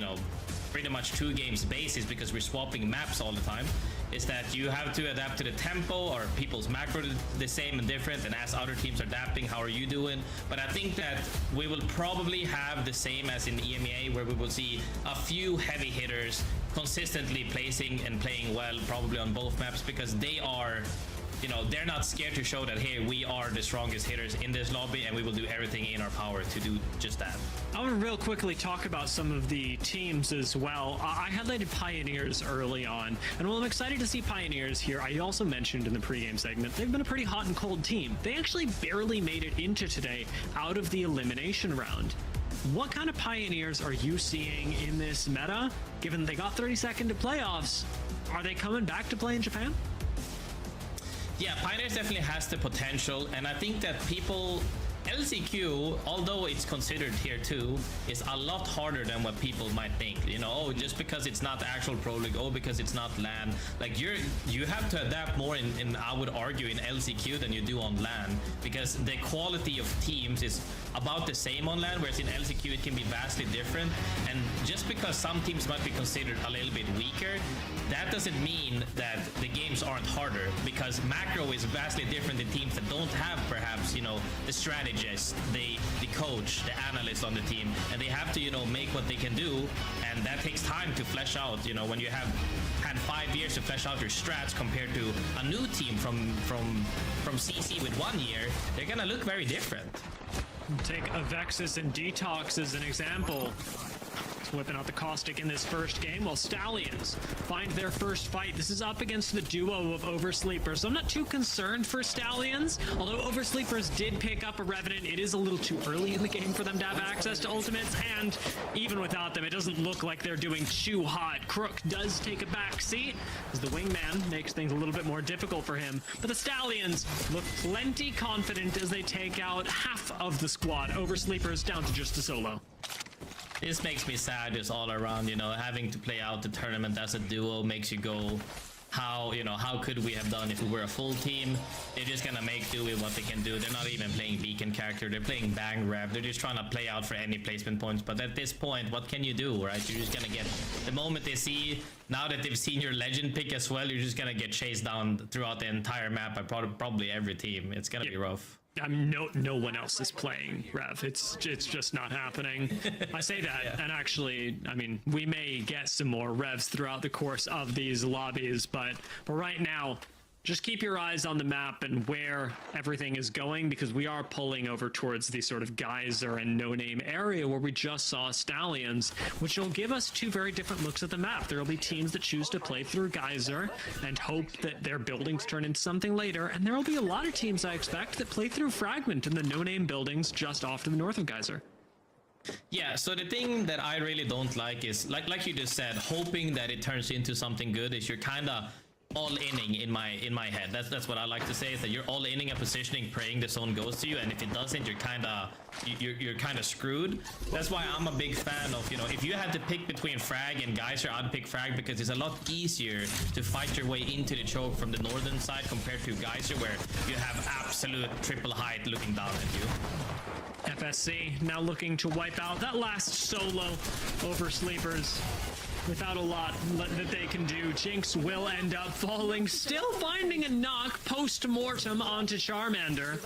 pretty much 2 games basis, because we're swapping maps all the time, is that you have to adapt to the tempo, or people's macro the same and different, and as other teams are adapting, how are you doing? But I think that we will probably have the same as in EMEA, where we will see a few heavy hitters consistently placing and playing well, probably on both maps, because they are you know, they're not scared to show that, hey, we are the strongest hitters in this lobby and we will do everything in our power to do just that. I want to real quickly talk about some of the teams as well. I highlighted Pioneers early on, and while I'm excited to see Pioneers here, I also mentioned in the pregame segment, they've been a pretty hot and cold team. They actually barely made it into today out of the elimination round. What kind of Pioneers are you seeing in this meta? Given they got 32nd to playoffs, are they coming back to play in Japan? Yeah, Pioneers definitely has the potential, and I think that people... LCQ, although it's considered tier 2, is a lot harder than what people might think. You know, oh, just because it's not actual Pro League, oh, because it's not LAN. Like, you have to adapt more in I would argue, in LCQ than you do on LAN, because the quality of teams is about the same on LAN, whereas in LCQ it can be vastly different. And just because some teams might be considered a little bit weaker, that doesn't mean that the games aren't harder, because macro is vastly different in teams that don't have, perhaps, you know, the strategy, the coach, the analyst on the team, and they have to, you know, make what they can do, and that takes time to flesh out. You know, when you have had 5 years to flesh out your strats compared to a new team from CC with 1 year, they're gonna look very different. Take Avexis and Detox as an example. Whipping out the caustic in this first game, while Stallions find their first fight. This is up against the duo of Oversleepers, so I'm not too concerned for Stallions. Although Oversleepers did pick up a Revenant, it is a little too early in the game for them to have access to ultimates, and even without them, it doesn't look like they're doing too hot. Crook does take a back seat, as the wingman makes things a little bit more difficult for him. But the Stallions look plenty confident as they take out half of the squad. Oversleepers down to just a solo. This makes me sad just all around, you know, having to play out the tournament as a duo makes you go, how could we have done if we were a full team? They're just gonna make do with what they can do. They're not even playing beacon character, they're playing bang rev. They're just trying to play out for any placement points. But at this point, what can you do, right? You're just gonna get, the moment they see, now that they've seen your legend pick as well, you're just gonna get chased down throughout the entire map by probably every team. It's gonna be rough. I mean, no one else is playing Rev. It's just not happening. I say that, and actually, I mean, we may get some more Revs throughout the course of these lobbies, but right now, just keep your eyes on the map and where everything is going, because we are pulling over towards the sort of Geyser and No Name area where we just saw Stallions, which will give us two very different looks at the map. There will be teams that choose to play through Geyser and hope that their buildings turn into something later, and there will be a lot of teams, I expect, that play through Fragment in the No Name buildings just off to the north of Geyser. Yeah, so the thing that I really don't like is, like you just said, hoping that it turns into something good, is you're kind of all-inning in my head. That's what I like to say, is that you're all-inning a positioning, praying the zone goes to you, and if it doesn't, you're kind of screwed. That's why I'm a big fan of, you know, if you had to pick between Frag and Geyser, I'd pick Frag, because it's a lot easier to fight your way into the choke from the northern side compared to Geyser, where you have absolute triple height looking down at you. FSC now looking to wipe out that last solo Oversleepers. Without a lot that they can do, Jinx will end up falling, still finding a knock post-mortem onto Charmander.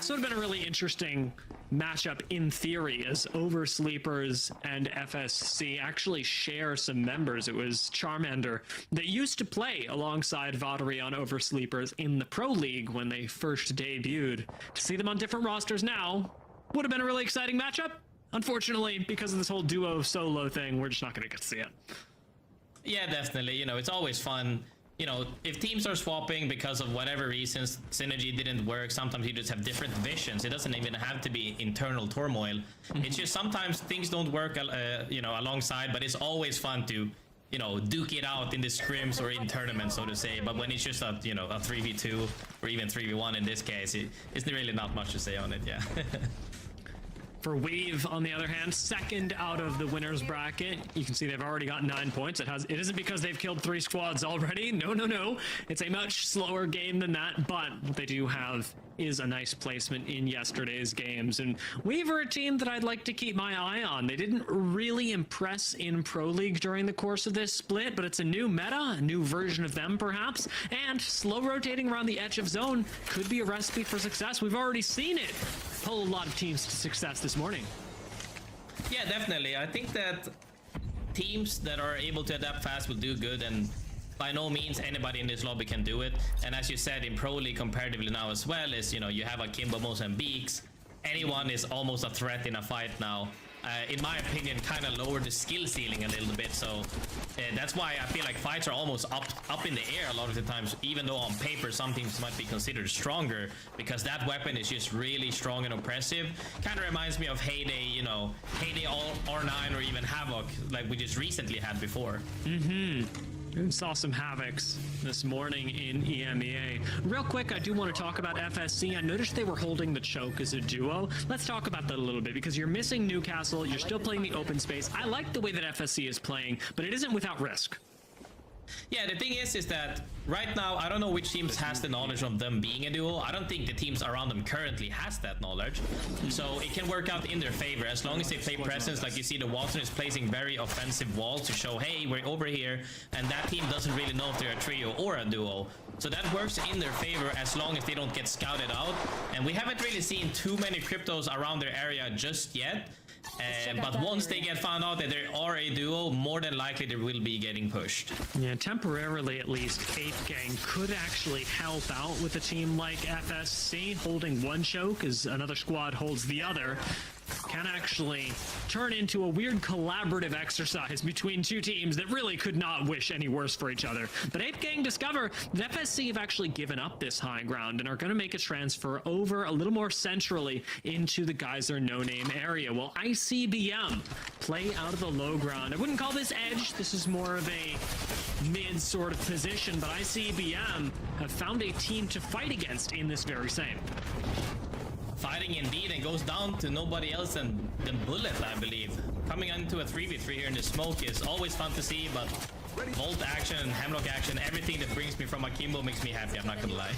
So it would have been a really interesting matchup in theory, as Oversleepers and FSC actually share some members. It was Charmander that used to play alongside Vatari on Oversleepers in the Pro League when they first debuted. To see them on different rosters now would have been a really exciting matchup. Unfortunately, because of this whole duo solo thing, we're just not going to get to see it. Yeah, definitely. You know, it's always fun. You know, if teams are swapping because of whatever reasons, synergy didn't work, sometimes you just have different visions. It doesn't even have to be internal turmoil. It's just sometimes things don't work, you know, alongside, but it's always fun to, you know, duke it out in the scrims or in tournaments, so to say. But when it's just a, you know, a 3v2 or even 3v1 in this case, it's really not much to say on it, yeah. For Weave, on the other hand, second out of the winner's bracket. You can see they've already got 9 points. It isn't because they've killed 3 squads already. No. It's a much slower game than that, but what they do have is a nice placement in yesterday's games. And Weave are a team that I'd like to keep my eye on. They didn't really impress in Pro League during the course of this split, but it's a new meta, a new version of them perhaps, and slow rotating around the edge of zone could be a recipe for success. We've already seen it pull a lot of teams to success this morning. Yeah, definitely. I think that teams that are able to adapt fast will do good, and by no means anybody in this lobby can do it. And as you said, in Pro League comparatively now as well, is, you know, you have Akimbo, Mozambiques. Anyone is almost a threat in a fight now. In my opinion, kind of lowered the skill ceiling a little bit, so that's why I feel like fights are almost up in the air a lot of the times, even though on paper some teams might be considered stronger, because that weapon is just really strong and oppressive. Kind of reminds me of Heyday, you know, Heyday R9 or even Havoc, like we just recently had before. We saw some Havocs this morning in EMEA. Real quick, I do want to talk about FSC. I noticed they were holding the choke as a duo. Let's talk about that a little bit, because you're missing Newcastle. You're still playing the open space. I like the way that FSC is playing, but it isn't without risk. Yeah, the thing is that right now, I don't know which teams has the knowledge of them being a duo. I don't think the teams around them currently has that knowledge. So it can work out in their favor as long as they play presence. Like you see, the Watson is placing very offensive walls to show, hey, we're over here. And that team doesn't really know if they're a trio or a duo. So that works in their favor as long as they don't get scouted out. And we haven't really seen too many cryptos around their area just yet. But once they get found out that they are a duo, more than likely they will be getting pushed. Yeah, temporarily at least, Ape Gang could actually help out with a team like FSC. Holding one choke as another squad holds the other can actually turn into a weird collaborative exercise between two teams that really could not wish any worse for each other. But Ape Gang discover that FSC have actually given up this high ground and are going to make a transfer over a little more centrally into the Geyser no-name area. Well, ICBM play out of the low ground. I wouldn't call this edge. This is more of a mid sort of position, but ICBM have found a team to fight against in this very same. Fighting indeed, and goes down to nobody else than Bullet, I believe. Coming into a 3v3 here in the smoke is always fun to see, but Volt action and Hemlock action, everything that brings me from Akimbo makes me happy, I'm not gonna lie.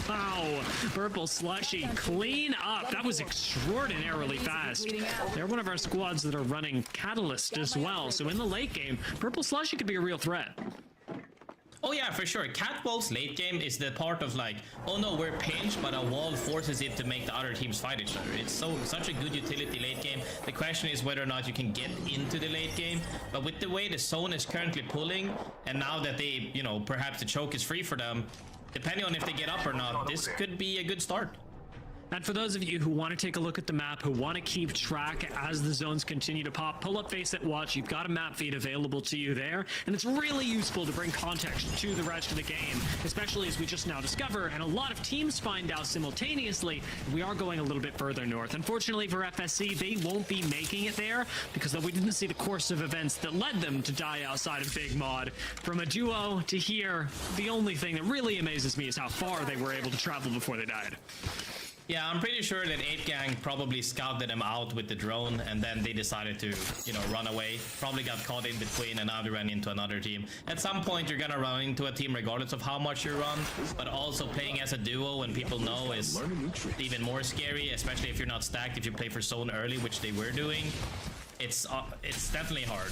Wow, Purple Slushy, clean up. That was extraordinarily fast. They're one of our squads that are running Catalyst as well, so in the late game, Purple Slushy could be a real threat. Oh yeah, for sure. Catwall's late game is the part of like, oh no, we're pinched, but a wall forces it to make the other teams fight each other. It's such a good utility late game. The question is whether or not you can get into the late game. But with the way the zone is currently pulling, and now that they, you know, perhaps the choke is free for them, depending on if they get up or not, this could be a good start. And for those of you who want to take a look at the map, who want to keep track as the zones continue to pop, pull up Face It Watch. You've got a map feed available to you there, and it's really useful to bring context to the rest of the game, especially as we just now discover, and a lot of teams find out simultaneously, we are going a little bit further north. Unfortunately for FSC, they won't be making it there, because though we didn't see the course of events that led them to die outside of Big Mod, from a duo to here, the only thing that really amazes me is how far they were able to travel before they died. Yeah, I'm pretty sure that Ape Gang probably scouted them out with the drone, and then they decided to, you know, run away. Probably got caught in between, and now they ran into another team. At some point, you're gonna run into a team regardless of how much you run, but also playing as a duo when people know is even more scary, especially if you're not stacked, if you play for zone early, which they were doing. It's definitely hard.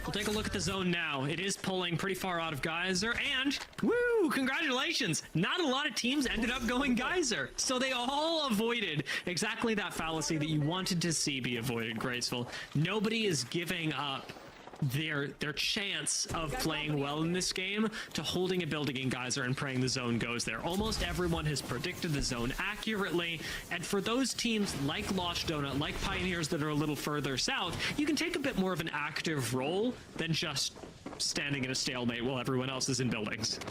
We'll take a look at the zone now. It is pulling pretty far out of Geyser, and woo, congratulations! Not a lot of teams ended up going Geyser, so they all avoided exactly that fallacy that you wanted to see be avoided, Graceful. Nobody is giving up their chance of playing well in this game to holding a building in Geyser and praying the zone goes there. Almost everyone has predicted the zone accurately, and for those teams like Lost Donut, like Pioneers that are a little further south, you can take a bit more of an active role than just standing in a stalemate while everyone else is in buildings.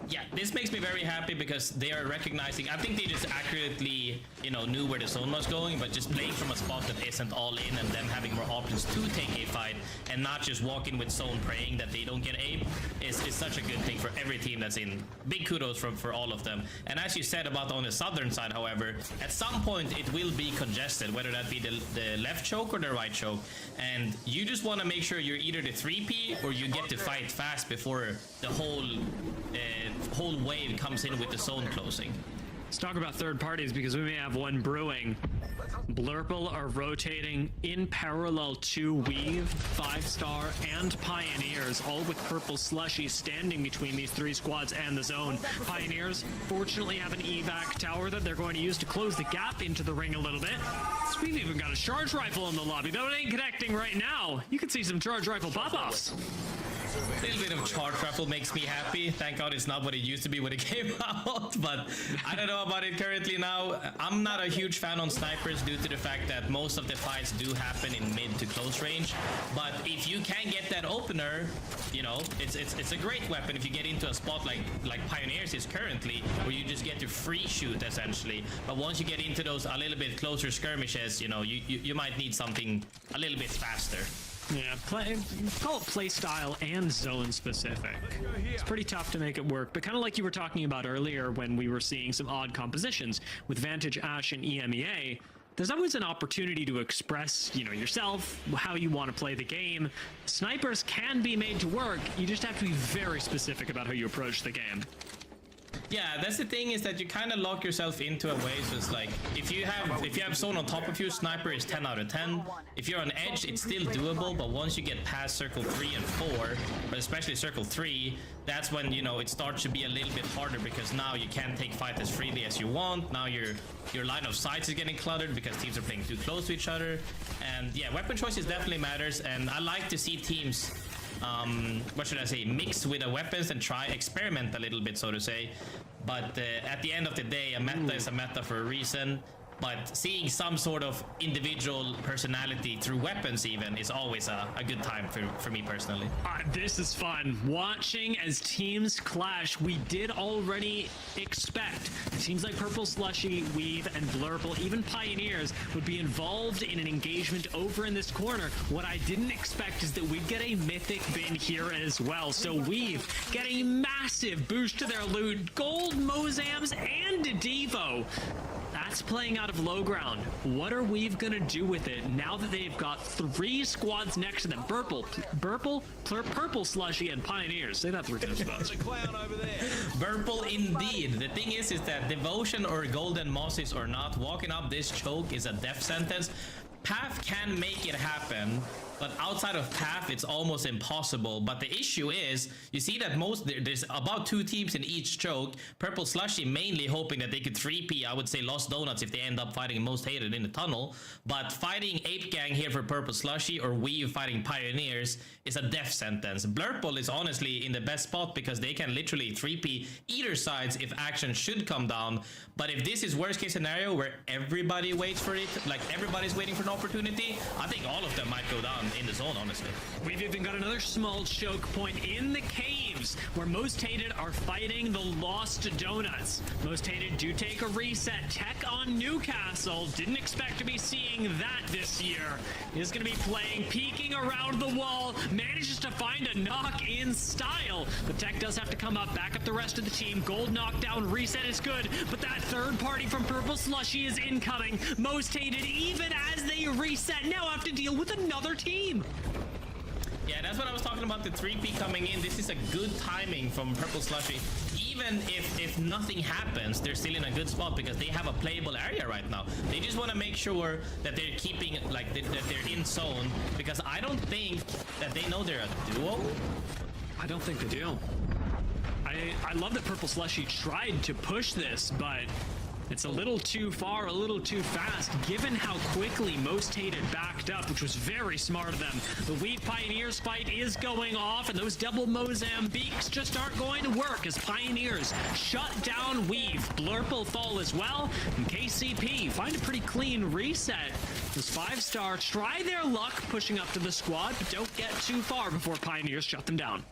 Yeah, this makes me very happy because they are recognizing, I think they just accurately, you know, knew where the zone was going, but just playing from a spot that isn't all in and them having more options to take a fight and not just walking with zone praying that they don't get ape is such a good thing for every team that's in. Big kudos for all of them. And as you said about on the southern side, however, at some point it will be congested, whether that be the left choke or the right choke. And you just want to make sure you're either the 3P or you get to fight fast before the whole wave comes in with the zone closing. Let's talk about third parties because we may have one brewing. Blurple are rotating in parallel to Weave, 5-star, and Pioneers, all with Purple Slushy standing between these three squads and the zone. Pioneers fortunately have an evac tower that they're going to use to close the gap into the ring a little bit. So we've even got a charge rifle in the lobby, though it ain't connecting right now. You can see some charge rifle pop-offs. A little bit of chart truffle makes me happy. Thank God it's not what it used to be when it came out, but I don't know about it currently now. I'm not a huge fan on snipers due to the fact that most of the fights do happen in mid to close range, but if you can get that opener, you know, it's a great weapon if you get into a spot like Pioneers is currently, where you just get to free shoot essentially. But once you get into those a little bit closer skirmishes, you know, you might need something a little bit faster. Yeah, call it play style and zone specific. It's pretty tough to make it work, but kind of like you were talking about earlier when we were seeing some odd compositions with Vantage, Ashe, and EMEA, there's always an opportunity to express, you know, yourself, how you want to play the game. Snipers can be made to work, you just have to be very specific about how you approach the game. Yeah, that's the thing, is that you kind of lock yourself into a way. So it's like if you have zone on top of you, sniper is 10 out of 10. If you're on edge, it's still doable, but once you get past circle 3 and 4, but especially circle 3, that's when, you know, it starts to be a little bit harder, because now you can't take fight as freely as you want. Now your line of sight is getting cluttered because teams are playing too close to each other. And yeah, weapon choices definitely matters, and I like to see teams what should I say, mix with the weapons and try experiment a little bit, so to say. But at the end of the day, a meta is a meta for a reason. But seeing some sort of individual personality through weapons even is always a good time for me personally. This is fun. Watching as teams clash, we did already expect teams like Purple Slushy, Weave, and Blurple, even Pioneers, would be involved in an engagement over in this corner. What I didn't expect is that we'd get a mythic bin here as well. So Weave get a massive boost to their loot. Gold, Mozams, and Devo. That's playing out of low ground. What are Weave gonna do with it now that they've got 3 squads next to them? Purple, Slushy, and Pioneers. Say that 3 times fast. Purple indeed. The thing is that Devotion or Golden Mosses or not, walking up this choke is a death sentence. Path can make it happen, but outside of Path, it's almost impossible. But the issue is, you see that there's about 2 teams in each choke. Purple Slushy mainly hoping that they could 3P, I would say Lost Donuts, if they end up fighting Most Hated in the tunnel. But fighting Ape Gang here for Purple Slushy or Weave fighting Pioneers is a death sentence. Blurple is honestly in the best spot because they can literally 3P either sides if action should come down. But if this is worst case scenario where everybody waits for it, like everybody's waiting for an opportunity, I think all of them might go down in the zone, honestly. We've even got another small choke point in the caves where Most Hated are fighting the Lost Donuts. Most Hated do take a reset. Tech on Newcastle. Didn't expect to be seeing that this year. Is going to be playing, peeking around the wall. Manages to find a knock in style. But Tech does have to come up, back up the rest of the team. Gold knockdown, reset is good. But that third party from Purple Slushy is incoming. Most Hated, even as they reset, now have to deal with another team. Yeah, that's what I was talking about, the 3P coming in. This is a good timing from Purple Slushy. Even if nothing happens, they're still in a good spot because they have a playable area right now. They just want to make sure that they're keeping, like, that they're in zone, because I don't think that they know they're a duo. I don't think they do. I love that Purple Slushy tried to push this, but it's a little too far, a little too fast, given how quickly Most Hated backed up, which was very smart of them. The Weave Pioneers fight is going off, and those double Mozambiques just aren't going to work as Pioneers shut down Weave. Blurple fall as well, and KCP find a pretty clean reset. As 5-star try their luck pushing up to the squad, but don't get too far before Pioneers shut them down.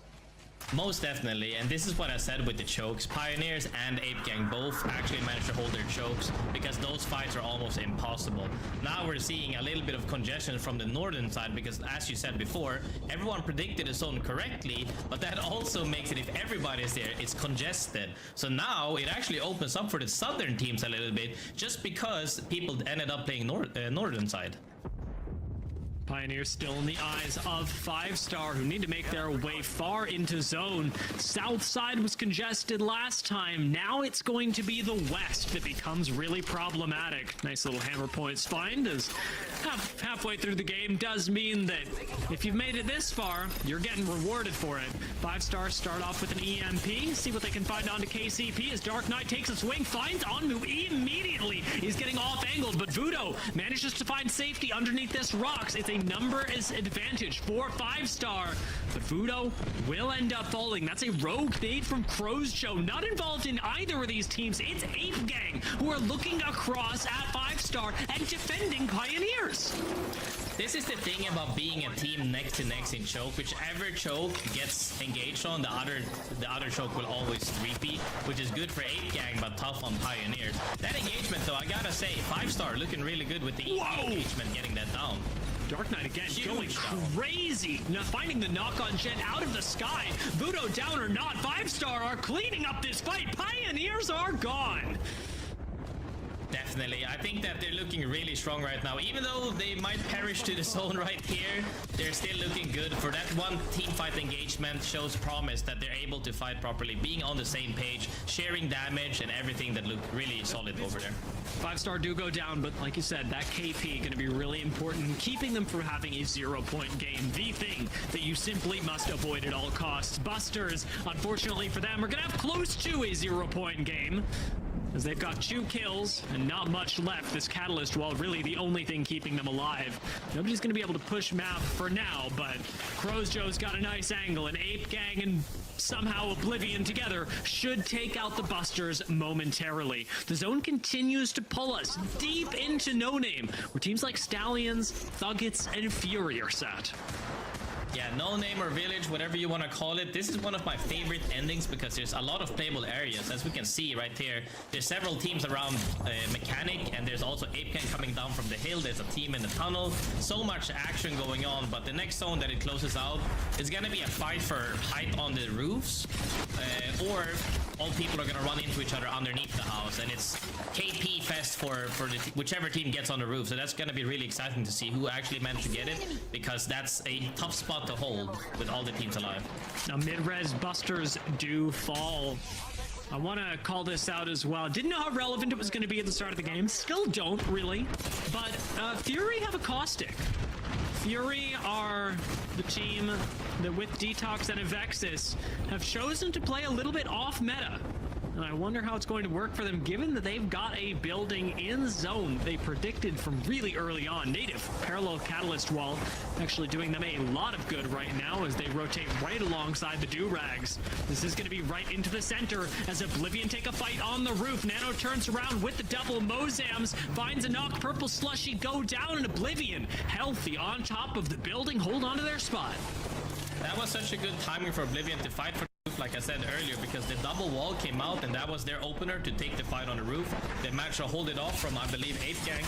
Most definitely, and this is what I said with the chokes. Pioneers and Ape Gang both actually managed to hold their chokes because those fights are almost impossible. Now we're seeing a little bit of congestion from the northern side because, as you said before, everyone predicted the zone correctly, but that also makes it, if everybody's there, it's congested. So now it actually opens up for the southern teams a little bit just because people ended up playing northern side. Pioneers still in the eyes of 5-star, who need to make their way far into zone. South side was congested last time. Now it's going to be the west that becomes really problematic. Nice little hammer points find, as halfway through the game does mean that if you've made it this far, you're getting rewarded for it. 5-star start off with an EMP, see what they can find onto KCP as Dark Knight takes a swing, finds Onmu immediately. He's getting off-angled, but Voodoo manages to find safety underneath this rocks. It's a a numbers advantage for 5-star, but Vudo will end up falling. That's a rogue nade from Crow's Show. Not involved in either of these teams. It's Ape Gang who are looking across at 5-star and defending Pioneers. This is the thing about being a team neck to neck in choke. Whichever choke gets engaged on, the other choke will always repeat, which is good for Ape Gang but tough on Pioneers. That engagement though, I gotta say, 5-star looking really good with the engagement getting that down. Dark Knight again, Huge going down. crazy. Now finding the knock-on jet out of the sky. Vudo down or not, 5-star are cleaning up this fight. Pioneers are gone. Definitely. I think that they're looking really strong right now. Even though they might perish to the zone right here, they're still looking good. For that one team fight engagement shows promise that they're able to fight properly, being on the same page, sharing damage and everything that looked really solid over there. 5-star do go down, but like you said, that KP going to be really important in keeping them from having a 0-point game. The thing that you simply must avoid at all costs. Busters, unfortunately for them, are going to have close to a 0-point game, as they've got 2 kills and not much left. This Catalyst wall really the only thing keeping them alive. Nobody's going to be able to push map for now, but Crow's Joe's got a nice angle, and Ape Gang and somehow Oblivion together should take out the Busters momentarily. The zone continues to pull us deep into No Name, where teams like Stallions, Thuggets, and Fury are set. Yeah, No Name or Village, whatever you want to call it. This is one of my favorite endings because there's a lot of playable areas. As we can see right here, there's several teams around Mechanic, and there's also Ape Gang coming down from the hill. There's a team in the tunnel. So much action going on, but the next zone that it closes out is going to be a fight for height on the roofs, or all people are going to run into each other underneath the house, and it's KP fest for whichever team gets on the roof. So that's going to be really exciting to see who actually managed to get it, because that's a tough spot to hold with all the teams alive. Now mid-res Busters do fall. I want to call this out as well. Didn't know how relevant it was going to be at the start of the game. Still don't really. But Fury have a caustic. Fury are the team that with Detox and Avexis have chosen to play a little bit off meta. And I wonder how it's going to work for them, given that they've got a building in zone they predicted from really early on. Native parallel catalyst wall actually doing them a lot of good right now as they rotate right alongside the do-rags. This is going to be right into the center as Oblivion take a fight on the roof. Nano turns around with the double. Mozams finds a knock. Purple Slushy go down, and Oblivion healthy on top of the building. Hold on to their spot. That was such a good timing for Oblivion to fight for the roof, like I said earlier, because the double wall came out and that was their opener to take the fight on the roof. They managed to hold it off from, I believe, Ape Gang.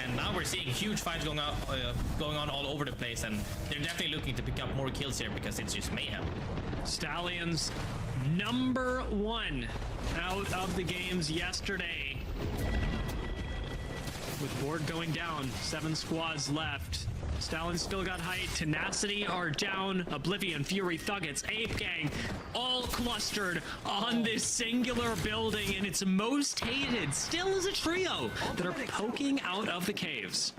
And now we're seeing huge fights going on all over the place, and they're definitely looking to pick up more kills here because it's just mayhem. Stallions #1 out of the games yesterday. With board going down, 7 squads left. Stallions still got height. Tenacity are down. Oblivion, Fury, Thuggets, Ape Gang, all clustered on this singular building, and its most hated still is a trio that are poking out of the caves.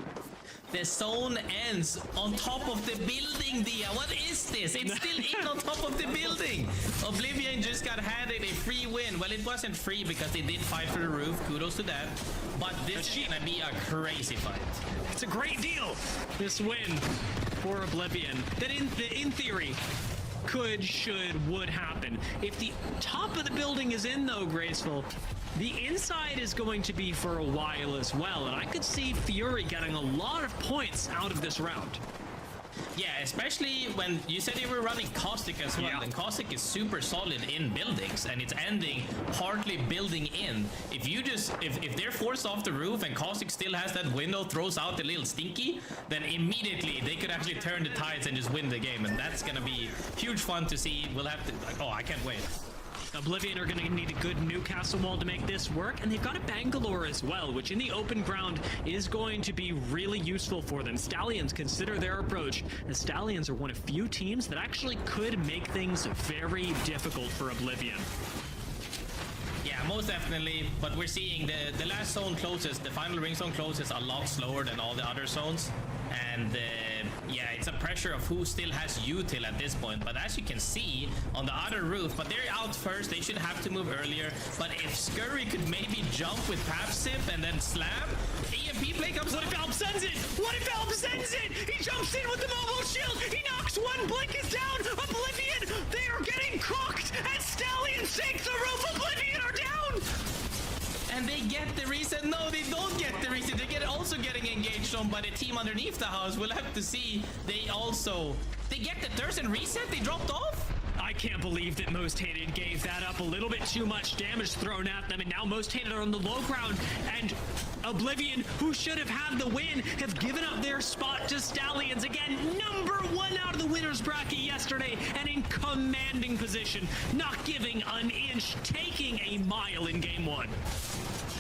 The zone ends on top of the building, Dia. What is this? It's still in on top of the building. Oblivion just got handed a free win. Well, it wasn't free because they did fight for the roof. Kudos to that. But this is gonna be a crazy fight. It's a great deal, this win for Oblivion. That in theory could, should, would happen. If the top of the building is in, though, Graceful, the inside is going to be for a while as well, and I could see Fury getting a lot of points out of this round. Yeah, especially when you said you were running Caustic as well, Yeah. and Caustic is super solid in buildings, and it's ending partly building in. If you just, if they're forced off the roof and Caustic still has that window, throws out the little stinky, then immediately they could actually turn the tides and just win the game, and that's gonna be huge fun to see. We'll have to, like, oh, I can't wait. Oblivion are going to need a good Newcastle wall to make this work, and they've got a Bangalore as well, which in the open ground is going to be really useful for them. Stallions consider their approach, as Stallions are one of few teams that actually could make things very difficult for Oblivion. Yeah, most definitely, but we're seeing the last zone closes, the final ring zone closes a lot slower than all the other zones. and yeah, it's a pressure of who still has util at this point. But as you can see on the other roof, but they're out first, they should have to move earlier. But if Scurry could maybe jump with Papsip and then slam, EMP play comes. What if Alp sends it? What if Alp sends it? He jumps in with the mobile shield. He knocks one. Blink is down. Oblivion. They are getting cooked. And Stallions take the roof. Oblivion are down. And they get the reset. No, they don't get the reset. They get also getting engaged on by the team underneath the house. We'll have to see. They get the thirst and reset. They dropped off. I can't believe that Most Hated gave that up. A little bit too much damage thrown at them, and now Most Hated are on the low ground, and Oblivion, who should have had the win, have given up their spot to Stallions. Again, #1 out of the winner's bracket yesterday, and in commanding position, not giving an inch, taking a mile in game 1.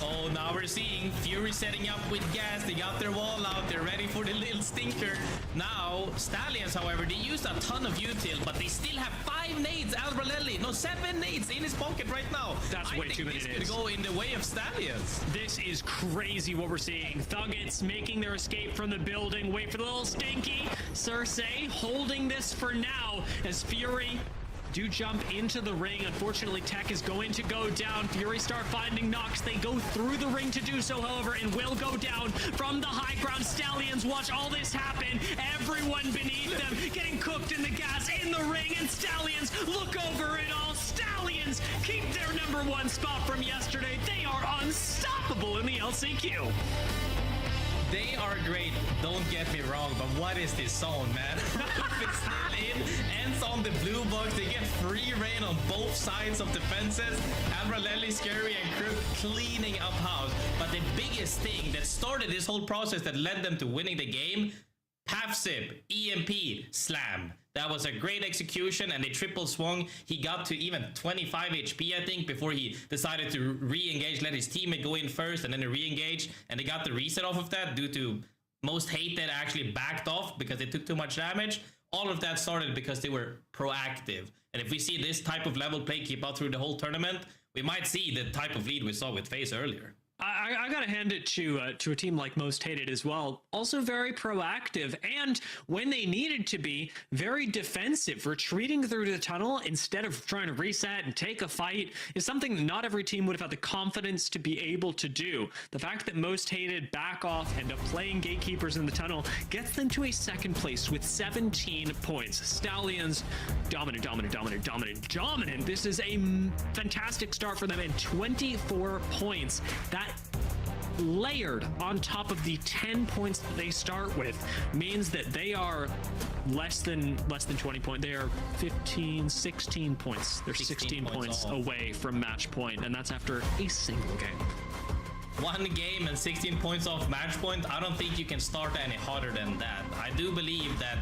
Oh, now we're seeing Fury setting up with gas. They got their wall out. They're ready for the little stinker. Now, Stallions, however, they used a ton of util, but they still have 5 nades. Albralelli, no, 7 nades in his pocket right now. That's way too many nades. This could go in the way of Stallions. This is crazy what we're seeing. Thuggets making their escape from the building. Wait for the little stinky. Cersei holding this for now as Fury do jump into the ring. Unfortunately, Tech is going to go down. Fury start finding Nox. They go through the ring to do so, however, and will go down from the high ground. Stallions watch all this happen. Everyone beneath them getting cooked in the gas in the ring, and Stallions look over it all. Stallions keep their #1 spot from yesterday. They are unstoppable in the LCQ. They are great, don't get me wrong, but what is this zone, man? If it's still in, ends on the blue box, they get free reign on both sides of the fences. Abralelli, Scurry, and Crook cleaning up house. But the biggest thing that started this whole process that led them to winning the game, Papsip, EMP, Slam. That was a great execution, and they triple swung. He got to even 25 HP, I think, before he decided to re-engage, let his teammate go in first, and then re-engage. And they got the reset off of that due to Most Hated actually backed off because they took too much damage. All of that started because they were proactive. And if we see this type of level play keep out through the whole tournament, we might see the type of lead we saw with FaZe earlier. I gotta hand it to a team like Most Hated as well. Also very proactive, and when they needed to be, very defensive. Retreating through the tunnel instead of trying to reset and take a fight is something that not every team would have had the confidence to be able to do. The fact that Most Hated back off and playing gatekeepers in the tunnel gets them to a 2nd place with 17 points. Stallions dominant. This is a fantastic start for them, and 24 points. That layered on top of the 10 points that they start with means that they are less than 20 points. They are 16 points. They're 16 points away from match point, and that's after a single game. 1 game and 16 points off match point. I don't think you can start any harder than that. I do believe that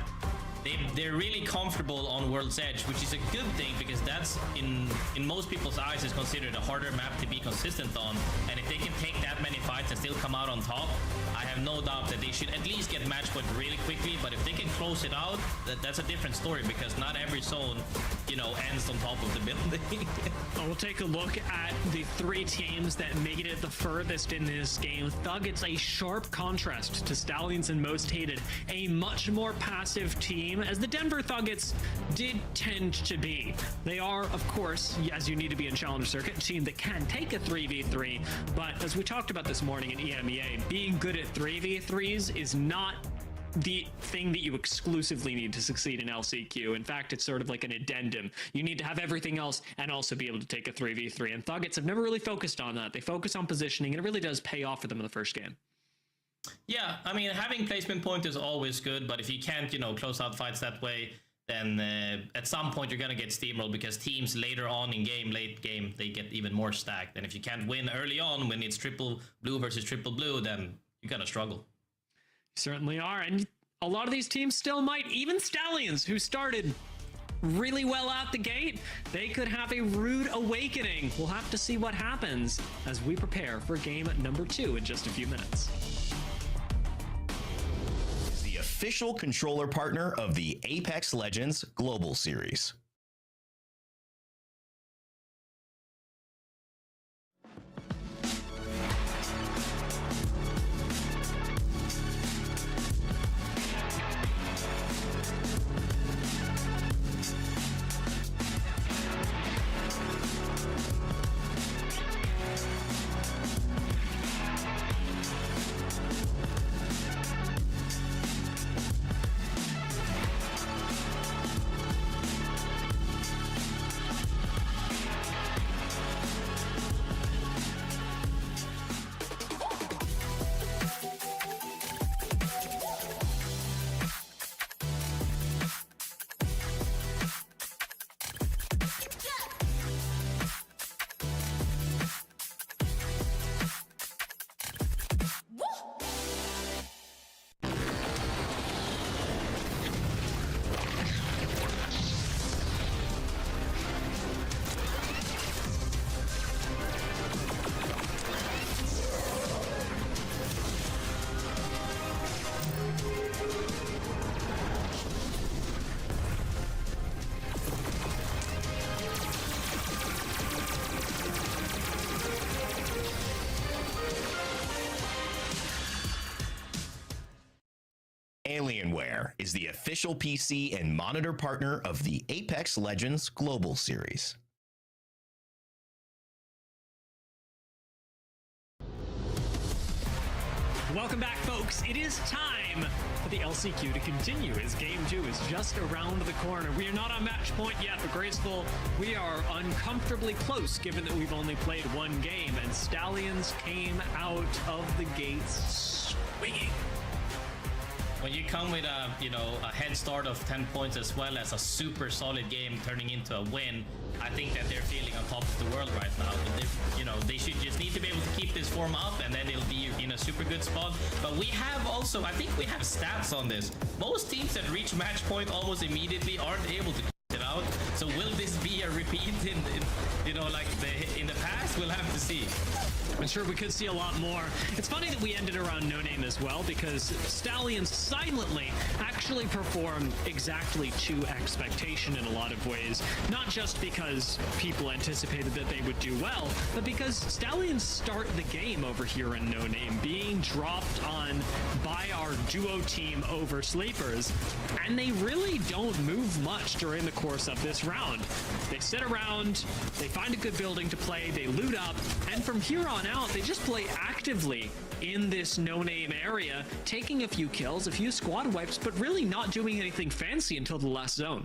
they're really comfortable on World's Edge, which is a good thing because that's in most people's eyes is considered a harder map to be consistent on. And if they can take that many fights and still come out on top, I have no doubt that they should at least get match point really quickly. But if they can close it out, that's a different story because not every zone, ends on top of the building. We'll take a look at the 3 teams that made it the furthest in this game. Thug, it's a sharp contrast to Stallions and Most Hated, a much more passive team, as the Denver Thuggets did tend to be. They are, of course, as you need to be in Challenger Circuit, a team that can take a 3v3, but as we talked about this morning in EMEA, being good at 3v3s is not the thing that you exclusively need to succeed in LCQ. In fact, it's sort of like an addendum. You need to have everything else and also be able to take a 3v3, and Thuggets have never really focused on that. They focus on positioning, and it really does pay off for them in the first game. Yeah, I mean, having placement point is always good, but if you can't, close out fights that way, then at some point you're going to get steamrolled because teams later on in game, late game, they get even more stacked. And if you can't win early on when it's triple blue versus triple blue, then you're going to struggle. Certainly are, and a lot of these teams still might. Even Stallions, who started really well out the gate, they could have a rude awakening. We'll have to see what happens as we prepare for game #2 in just a few minutes. The official controller partner of the Apex Legends Global Series. is the official PC and monitor partner of the Apex Legends Global Series. Welcome back, folks. It is time for the LCQ to continue as Game 2 is just around the corner. We are not on match point yet, but Graceful, we are uncomfortably close given that we've only played one game, and Stallions came out of the gates swinging. When you come with a head start of 10 points as well as a super solid game turning into a win, I think that they're feeling on top of the world right now. They should just need to be able to keep this form up, and then they'll be in a super good spot. But we have also, I think we have stats on this. Most teams that reach match point almost immediately aren't able to it out. So will this be a repeat in the past? We'll have to see. I'm sure we could see a lot more. It's funny that we ended around No Name as well, because Stallions silently actually performed exactly to expectation in a lot of ways. Not just because people anticipated that they would do well, but because Stallions start the game over here in No Name, being dropped on by our duo team over Sleepers, and they really don't move much during the course of this round. They sit around, they find a good building to play, they loot up, and from here on out, they just play actively in this no-name area, taking a few kills, a few squad wipes, but really not doing anything fancy until the last zone.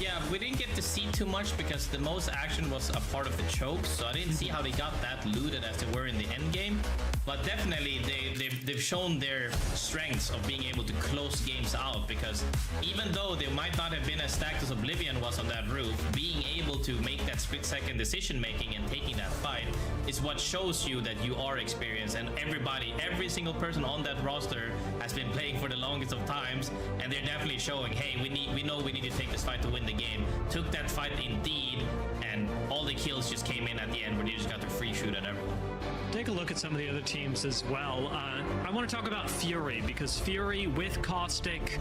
Yeah, we didn't get to see too much because the most action was a part of the choke, so I didn't see how they got that looted as they were in the end game. But definitely they've shown their strengths of being able to close games out, because even though they might not have been as stacked as Oblivion was on that roof, being able to make that split-second decision making and taking that fight is what shows you that you are experienced. And every single person on that roster has been playing for the longest of times, and they're definitely showing, hey, we know we need to take this fight to win the game. Took that fight indeed, and all the kills just came in at the end where they just got to free shoot at everyone. Take a look at some of the other teams as well. I want to talk about Fury, because Fury with Caustic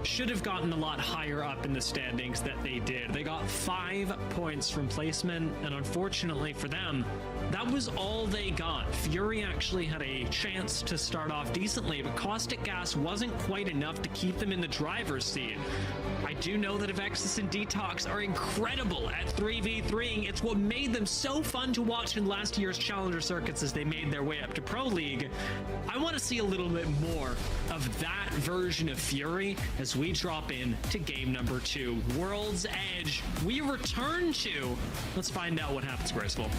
should have gotten a lot higher up in the standings that they did. They got 5 points from placement, and unfortunately for them, that was all they got. Fury actually had a chance to start off decently, but Caustic Gas wasn't quite enough to keep them in the driver's seat. I do know that Avexis and Detox are incredible at 3v3ing. It's what made them so fun to watch in last year's Challenger Circuits as they made their way up to Pro League. I want to see a little bit more of that version of Fury as we drop in to game number 2. World's Edge, we return to. Let's find out what happens, Graceful.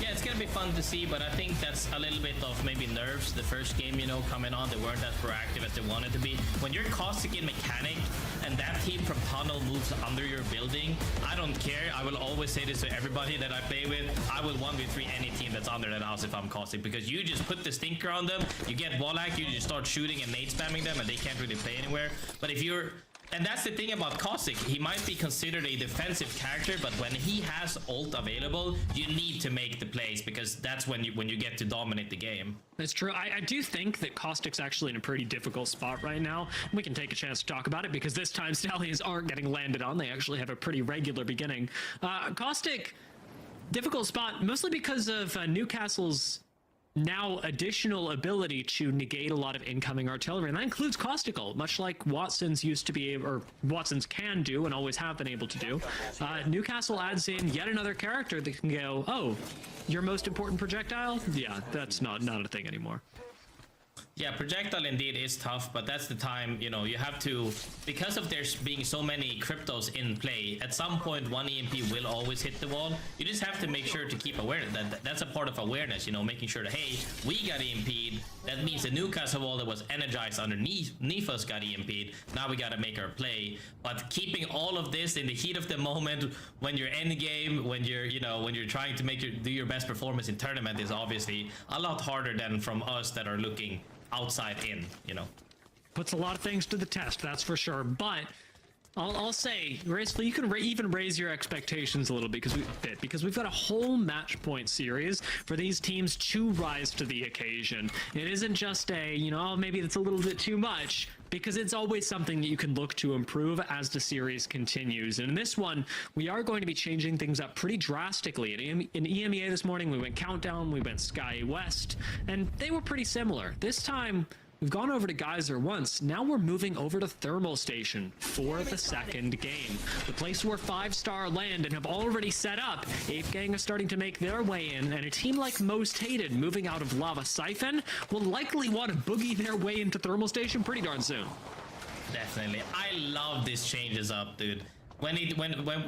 Yeah, it's gonna be fun to see, but I think that's a little bit of maybe nerves. The first game, coming on, they weren't as proactive as they wanted to be. When you're Caustic in Mechanic and that team from Tunnel moves under your building, I don't care. I will always say this to everybody that I play with. I will 1v3 any team that's under that house if I'm Caustic, because you just put the stinker on them, you get wall hack, you just start shooting and nade spamming them, and they can't really play anywhere. But if you're... And that's the thing about Caustic. He might be considered a defensive character, but when he has ult available, you need to make the plays, because that's when you get to dominate the game. That's true. I do think that Caustic's actually in a pretty difficult spot right now. We can take a chance to talk about it, because this time Stallions aren't getting landed on. They actually have a pretty regular beginning. Caustic, difficult spot, mostly because of Newcastle's now additional ability to negate a lot of incoming artillery, and that includes Caustical, much like Watson's used to be able, or Watson's can do and always have been able to do. Newcastle adds in yet another character that can go, oh, your most important projectile? Yeah, that's not a thing anymore. Yeah, projectile indeed is tough, but that's the time, you have to, because of there being so many cryptos in play, at some point one EMP will always hit the wall. You just have to make sure to keep awareness. That's a part of awareness, making sure that, hey, we got EMP'd. That means the Newcastle wall that was energized underneath us got EMP'd. Now we got to make our play. But keeping all of this in the heat of the moment, when you're end game, when you're, when you're trying to do your best performance in tournament, is obviously a lot harder than from us that are looking outside in, Puts a lot of things to the test, that's for sure. But I'll say, Graceful, you can even raise your expectations a little bit, because we've got a whole match point series for these teams to rise to the occasion. It isn't just a, oh, maybe it's a little bit too much, because it's always something that you can look to improve as the series continues. And in this one, we are going to be changing things up pretty drastically. In EMEA this morning, we went Countdown, we went Sky West, and they were pretty similar. This time, We've gone over to Geyser once. Now we're moving over to Thermal Station for the second game. The place where 5-star land and have already set up. Ape Gang is starting to make their way in, and a team like Most Hated moving out of Lava Siphon will likely want to boogie their way into Thermal Station pretty darn soon. Definitely. I love these changes up, dude. When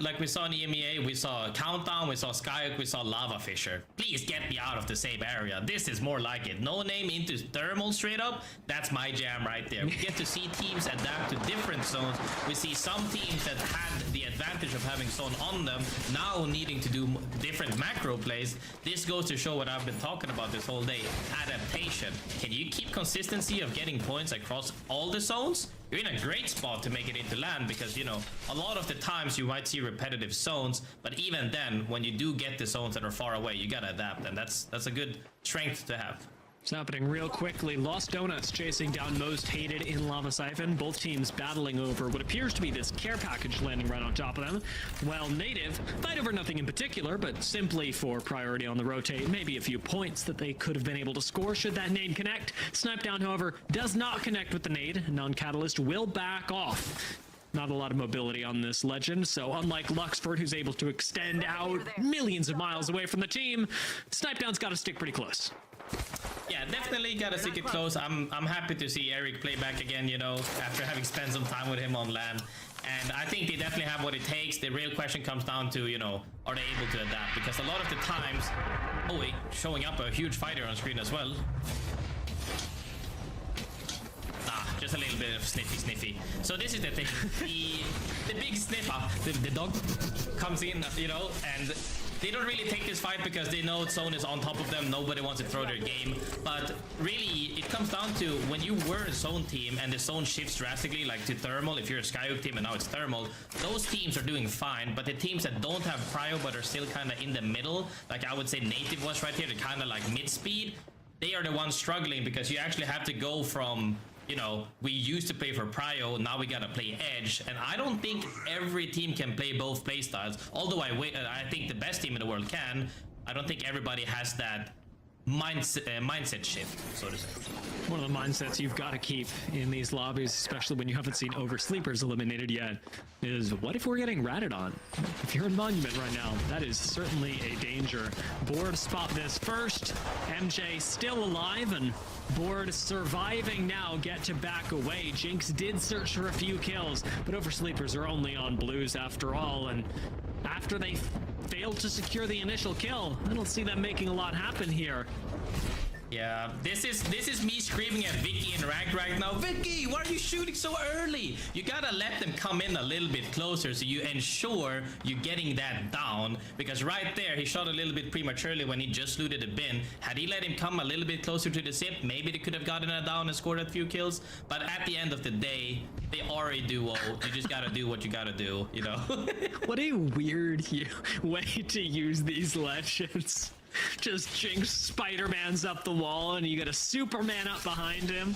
like we saw in EMEA, we saw Countdown, we saw Skyhook, we saw Lava Fisher. Please get me out of the same area. This is more like it. No name into Thermal straight up. That's my jam right there. We get to see teams adapt to different zones. We see some teams that had the advantage of having zone on them now needing to do different macro plays. This goes to show what I've been talking about this whole day. Adaptation. Can you keep consistency of getting points across all the zones? You're in a great spot to make it into land because, you know, a lot of the times you might see repetitive zones, but even then, when you do get the zones that are far away, you gotta adapt, and that's a good strength to have. It's happening real quickly. Lost Donuts chasing down Most Hated in Lava Siphon. Both teams battling over what appears to be this care package landing right on top of them. Well, Native fight over nothing in particular, but simply for priority on the rotate. Maybe a few points that they could have been able to score should that nade connect. Snipe Down, however, does not connect with the nade. Non-Catalyst will back off. Not a lot of mobility on this legend, so unlike Luxford, who's able to extend out millions of miles away from the team, Snipe Down's got to stick pretty close. Yeah, definitely gotta stick it close. I'm happy to see Eric play back again, you know, after having spent some time with him on land. And I think they definitely have what it takes. The real question comes down to, you know, are they able to adapt? Because a lot of the times... Oh, wait, showing up a huge fighter on screen as well. Just a little bit of sniffy. So this is the thing. The big sniffer, the dog, comes in, you know, and they don't really take this fight because they know zone is on top of them. Nobody wants to throw their game. But really, it comes down to when you were a zone team and the zone shifts drastically, like to Thermal, if you're a Skyhook team and now it's Thermal, those teams are doing fine. But the teams that don't have prio but are still kind of in the middle, like I would say Native was right here, they're kind of like mid-speed, they are the ones struggling because you actually have to go from... You know, we used to play for prio, now we gotta play edge, and I don't think every team can play both playstyles. Although I think the best team in the world can, I don't think everybody has that mindset shift, so to say. One of the mindsets you've got to keep in these lobbies, especially when you haven't seen Oversleepers eliminated yet, is what if we're getting ratted on? If you're in Monument right now, that is certainly a danger. Board spot this first. MJ still alive, and Board surviving now, get to back away. Jinx did search for a few kills, but Oversleepers are only on blues after all, and after they failed to secure the initial kill, I don't see them making a lot happen here. Yeah, this is me screaming at Vicky and Rag right now. Vicky, why are you shooting so early? You gotta let them come in a little bit closer so you ensure you're getting that down. Because right there, he shot a little bit prematurely when he just looted a bin. Had he let him come a little bit closer to the zip, maybe they could have gotten it down and scored a few kills. But at the end of the day, they are a duo. You just gotta do what you gotta do, you know? What a weird way to use these legends. Just Jinx Spider-Man's up the wall and you got a Superman up behind him.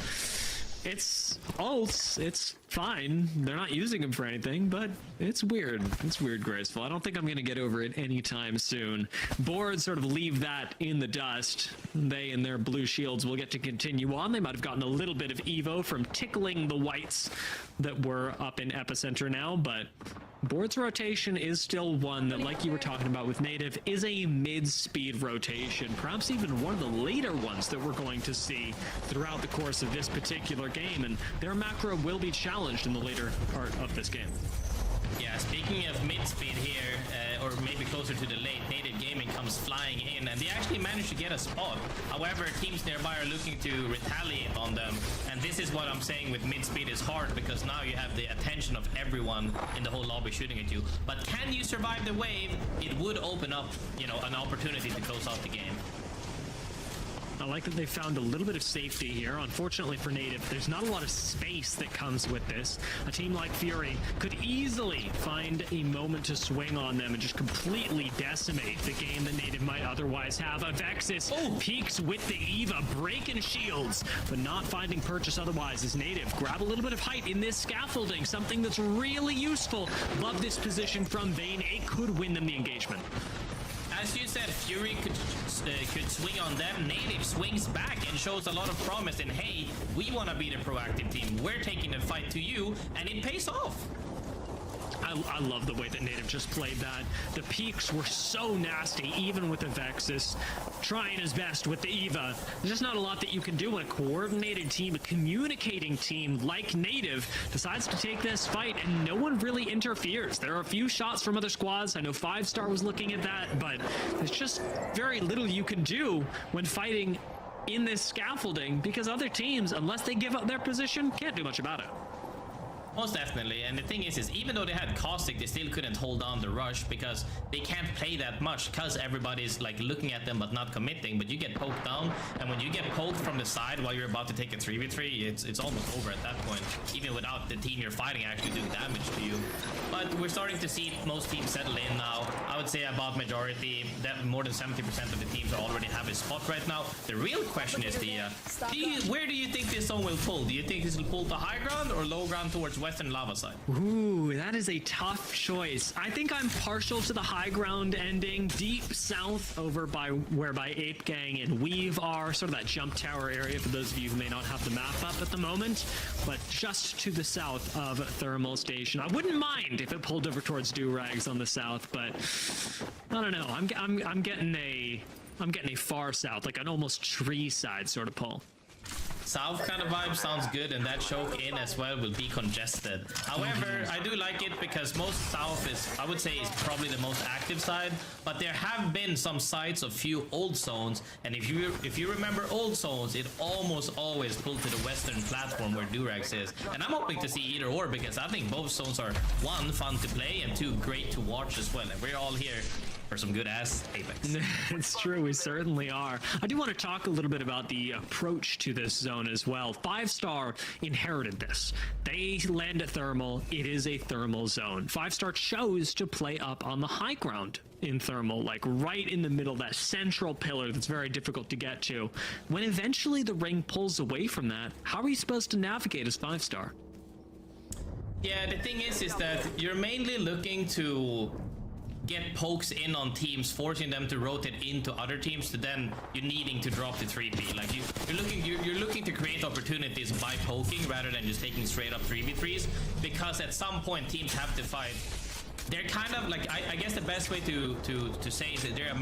It's ults. It's fine. They're not using him for anything, but it's weird. It's weird, Graceful. I don't think I'm going to get over it anytime soon. Board sort of leave that in the dust. They and their blue shields will get to continue on. They might have gotten a little bit of Evo from tickling the whites that were up in Epicenter now, but Board's rotation is still one that, like you were talking about with Native, is a mid-speed rotation, perhaps even one of the later ones that we're going to see throughout the course of this particular game, and their macro will be challenged in the later part of this game. Yeah, speaking of mid-speed here, or maybe closer to the late, Native Gaming comes flying in, and they actually managed to get a spot. However, teams nearby are looking to retaliate on them, and this is what I'm saying with mid-speed is hard, because now you have the attention of everyone in the whole lobby shooting at you. But can you survive the wave? It would open up, you know, an opportunity to close out the game. I like that they found a little bit of safety here. Unfortunately for Native, there's not a lot of space that comes with this. A team like Fury could easily find a moment to swing on them and just completely decimate the game that Native might otherwise have. Avexis peaks with the Eva, breaking shields, but not finding purchase otherwise as Native grab a little bit of height in this scaffolding, something that's really useful. Love this position from Vayne. It could win them the engagement. as you said, Fury could swing on them. Native swings back and shows a lot of promise. And hey, we want to be the proactive team. We're taking the fight to you, and it pays off. I love the way that Native just played that. The peaks were so nasty, even with the Vexus trying his best with the Eva. There's just not a lot that you can do when a coordinated team, a communicating team like Native decides to take this fight and no one really interferes. There are a few shots from other squads. I know 5-Star was looking at that, but there's just very little you can do when fighting in this scaffolding because other teams, unless they give up their position, can't do much about it. Most definitely, and the thing is even though they had Caustic, they still couldn't hold on the rush because they can't play that much because everybody's like looking at them but not committing. But you get poked down, and when you get poked from the side while you're about to take a 3v3, it's almost over at that point, even without the team you're fighting actually doing damage to you. But we're starting to see most teams settle in now. I would say about majority, that more than 70% of the teams already have a spot right now. The real question is where do you think this zone will pull? Do you think this will pull to high ground or low ground towards western lava side? Ooh, that is a tough choice. I think I'm partial to the high ground ending deep south over by whereby Ape Gang and Weave are, sort of that jump tower area for those of you who may not have the map up at the moment, but just to the south of Thermal Station. I wouldn't mind if it pulled over towards Durags on the south, but I don't know. I'm getting a far south, like an almost tree side sort of pull. South kind of vibe sounds good, and that choke in as well will be congested. However, I do like it because most south is, I would say, is probably the most active side, but there have been some sites of few old zones, and if you remember old zones, it almost always pulled to the western platform where Durags is. And I'm hoping to see either or because I think both zones are, one, fun to play, and two, great to watch as well. And we're all here for some good ass Apex. It's true, we certainly are. I do want to talk a little bit about the approach to this zone as well. 5-Star inherited this. They land at Thermal. It is a Thermal zone. 5-Star chose to play up on the high ground in Thermal, like right in the middle, that central pillar that's very difficult to get to. When eventually the ring pulls away from that, how are you supposed to navigate as 5-Star? Yeah, the thing is that you're mainly looking to get pokes in on teams, forcing them to rotate into other teams, to then you needing to drop the 3P. Like you're looking to create opportunities by poking rather than just taking straight up 3v3s, because at some point teams have to fight. They're kind of like, I guess the best way to say is that they're a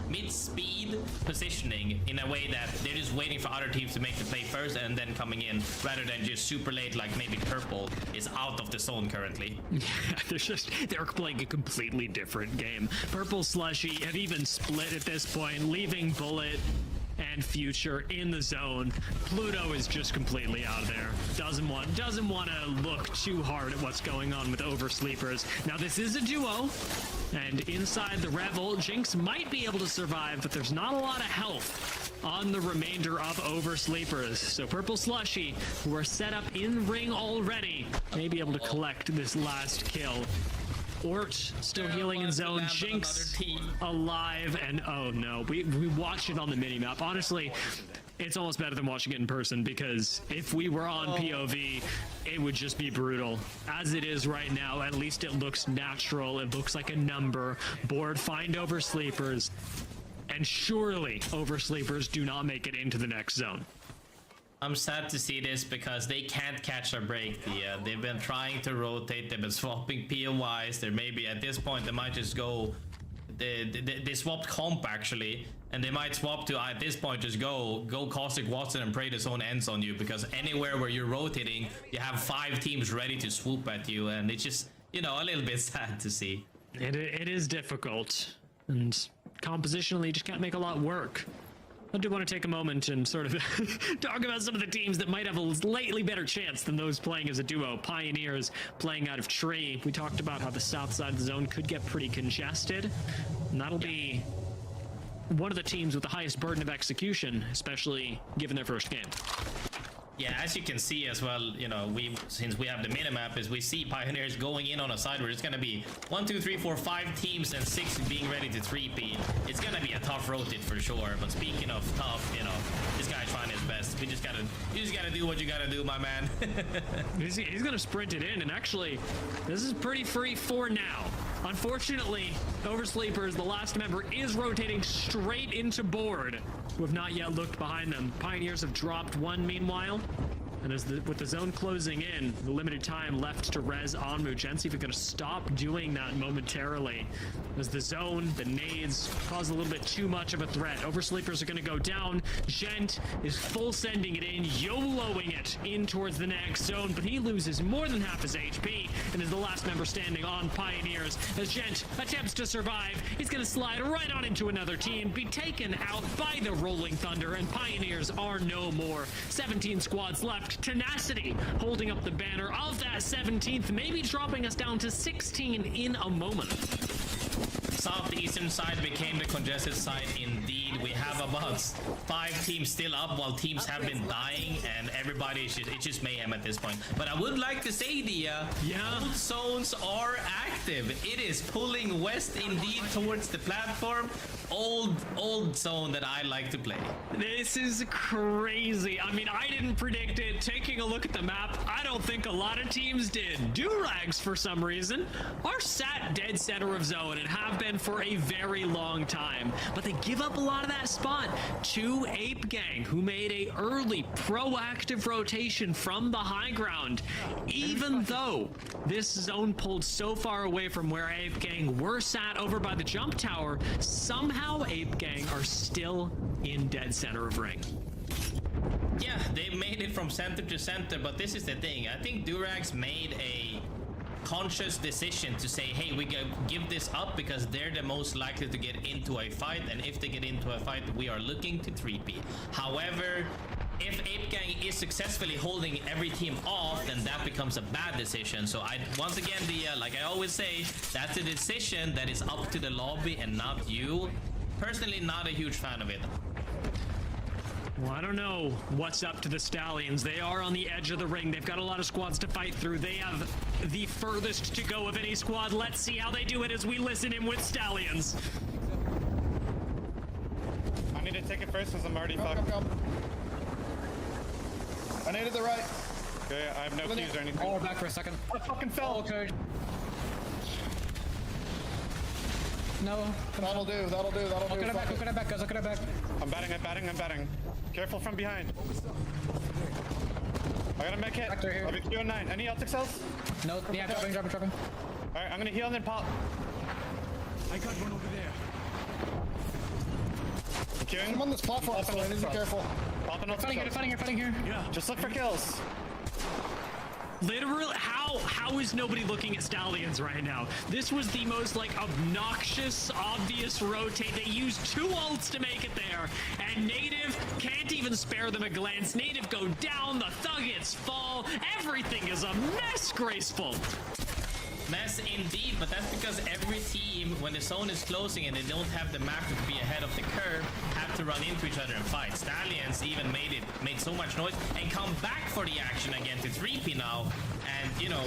mid-speed positioning in a way that they're just waiting for other teams to make the play first and then coming in, rather than just super late like maybe Purple is out of the zone currently. Yeah, they're playing a completely different game. Purple Slushy have even split at this point, leaving Bullet and Future in the zone. Pluto is just completely out of there. Doesn't want to look too hard at what's going on with Oversleepers. Now this is a duo, and inside the Revel, Jinx might be able to survive, but there's not a lot of health on the remainder of Oversleepers. So Purple Slushy, who are set up in ring already, may be able to collect this last kill. Ort still healing in zone. Jinx alive, and oh no, we watched it on the minimap. Honestly, it's almost better than watching it in person, because if we were on POV, it would just be brutal. As it is right now, at least it looks natural. It looks like a number. Board find Oversleepers, and surely Oversleepers do not make it into the next zone. I'm sad to see this because they can't catch a break. They've been trying to rotate. They've been swapping POIs. There maybe at this point they might just go. They swapped comp actually, and they might swap to at this point just go Caustic Watson and pray the zone ends on you, because anywhere where you're rotating, you have 5 teams ready to swoop at you, and it's just, you know, a little bit sad to see. It is difficult, and compositionally you just can't make a lot work. I do want to take a moment and sort of talk about some of the teams that might have a slightly better chance than those playing as a duo. Pioneers playing out of Tree. We talked about how the south side of the zone could get pretty congested, and that'll be one of the teams with the highest burden of execution, especially given their first game. Yeah, as you can see as well, you know, since we have the minimap, is we see Pioneers going in on a side where it's going to be 1, 2, 3, 4, 5 teams and 6 being ready to 3P. It's going to be a tough rotate for sure. But speaking of tough, you know, this guy's trying his best. You just gotta do what you gotta do, my man. He's going to sprint it in, and actually, this is pretty free for now. Unfortunately, Oversleepers, the last member, is rotating straight into board, who have not yet looked behind them. Pioneers have dropped one meanwhile. And with the zone closing in, the limited time left to res Onmu, Gen Z are going to stop doing that momentarily. As the zone, the nades, cause a little bit too much of a threat. Oversleepers are going to go down. Gent is full sending it in, YOLOing it in towards the next zone, but he loses more than half his HP and is the last member standing on Pioneers. As Gent attempts to survive, he's going to slide right on into another team, be taken out by the Rolling Thunder, and Pioneers are no more. 17 squads left. Tenacity holding up the banner of that 17th, maybe dropping us down to 16 in a moment. Southeastern side became the congested side indeed. We have about 5 teams still up while teams have been dying, and everybody is it's just mayhem at this point. But I would like to say both zones are active. It is pulling west indeed towards the platform. Old zone that I like to play. This is crazy. I mean, I didn't predict it. Taking a look at the map, I don't think a lot of teams did. Durags, for some reason, are sat dead center of zone and have been for a very long time. But they give up a lot of that spot to Ape Gang, who made a early proactive rotation from the high ground. Even though this zone pulled so far away from where Ape Gang were sat over by the jump tower, somehow Ape Gang are still in dead center of ring. Yeah, they made it from center to center, but this is the thing. I think Durags made a conscious decision to say, hey, we give this up because they're the most likely to get into a fight, and if they get into a fight, we are looking to 3P. However, if Ape Gang is successfully holding every team off, then that becomes a bad decision. So once again, like I always say, that's a decision that is up to the lobby and not you. Personally, not a huge fan of it. Well, I don't know what's up to the Stallions. They are on the edge of the ring. They've got a lot of squads to fight through. They have the furthest to go of any squad. Let's see how they do it as we listen in with Stallions. I need to take it first because I'm already fucked. I needed the right. Okay, I have no cues or anything. Oh, back for a second. I fucking fell. Okay. No. That'll do. Look at it back, guys. Look at it back. I'm batting. Careful from behind. I got a mech hit. I'll be 209. Any Celtic cells? No, yeah, dropping. Alright, I'm gonna heal and then pop. I got one over there. Queuing. I'm on this platform, so I need to be careful. Popping up. Fighting here. Yeah. Just look for kills. Literally, how is nobody looking at Stallions right now? This was the most obnoxious, obvious rotate. They used 2 ults to make it there, and Native can't even spare them a glance. Native go down, the Thuggets fall. Everything is a mess, Graceful. Mess indeed, but that's because every team, when the zone is closing and they don't have the map to be ahead of the curve, have to run into each other and fight. Stallions even made so much noise and come back for the action again to 3P now. And you know,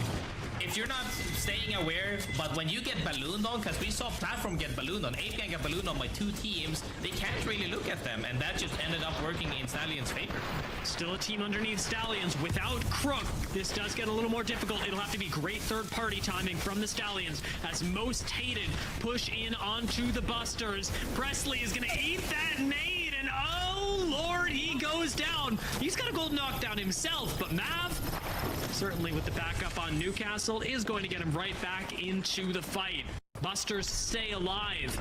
if you're not staying aware, but when you get ballooned on, because we saw platform get ballooned on, Ape Gang got ballooned on by 2 teams, they can't really look at them, and that just ended up working in Stallions' favor. Still a team underneath Stallions without Crook. This does get a little more difficult. It'll have to be great third-party timing from the Stallions as Most Hated push in onto the Busters. Presley is going to eat that nade, and oh lord, he goes down. He's got a gold knockdown himself, but Mav, certainly with the backup on Newcastle, is going to get him right back into the fight. Busters stay alive,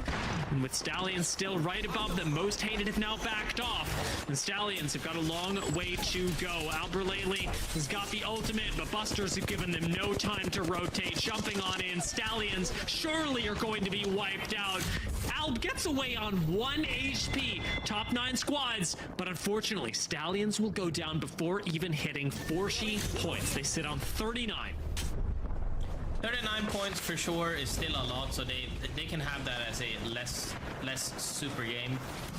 and with Stallions still right above them, Most Hated have now backed off, and Stallions have got a long way to go. Albralele has got the ultimate, but Busters have given them no time to rotate. Jumping on in, Stallions surely are going to be wiped out. Alb gets away on 1 HP, top 9 squads, but unfortunately, Stallions will go down before even hitting 40 points. They sit on 39. 39 points for sure is still a lot, so they can have that as a less super game.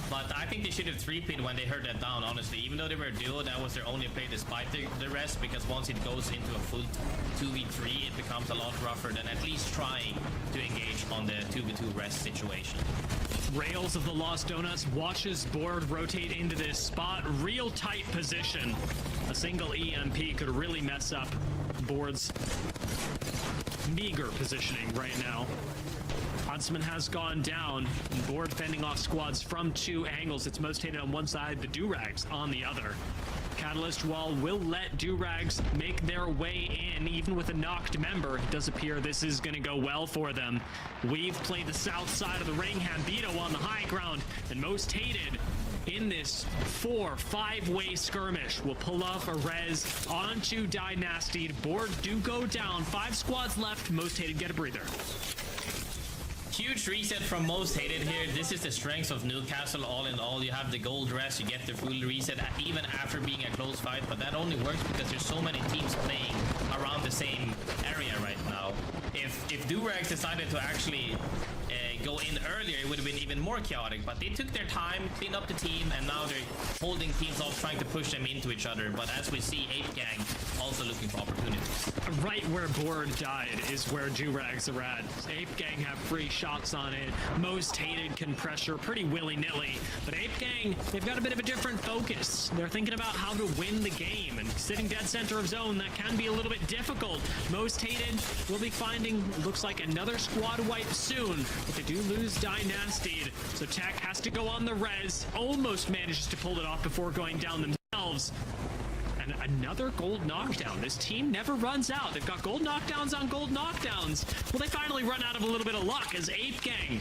But I think they should have 3P'd when they heard that down, honestly. Even though they were a duo, that was their only play despite the rest, because once it goes into a full 2v3, it becomes a lot rougher than at least trying to engage on the 2v2 rest situation. Rails of the Lost Donuts watches board rotate into this spot. Real tight position. A single EMP could really mess up boards. meager positioning right now. Huntsman has gone down. Board fending off squads from 2 angles. It's most hated on one side, the Durags on the other. Catalyst Wall will let Durags make their way in, even with a knocked member. It does appear this is going to go well for them. We've played the south side of the ring, Hambito on the high ground, and most hated in this 4-5-way skirmish will pull off a res onto Dynasty. Board do go down. 5 squads left. Most hated get a breather. Huge reset from most hated here. This is the strength of Newcastle. All in all, you have the gold rest, you get the full reset even after being a close fight, but that only works because there's so many teams playing around the same area right now. If Durags decided to actually go in earlier, it would have been even more chaotic, but they took their time, cleaned up the team, and now they're holding teams off, trying to push them into each other. But as we see, Ape Gang also looking for opportunities. Right where Board died is where Durags are at. Ape Gang have free shots on it. Most hated can pressure pretty willy-nilly, but Ape Gang, they've got a bit of a different focus. They're thinking about how to win the game, and sitting dead center of zone, that can be a little bit difficult. Most hated will be finding, looks like, another squad wipe soon, but they do lose Dynasty, so Tech has to go on the res. Almost manages to pull it off before going down themselves. And another gold knockdown. This team never runs out. They've got gold knockdowns on gold knockdowns. Will they finally run out of a little bit of luck as Ape Gang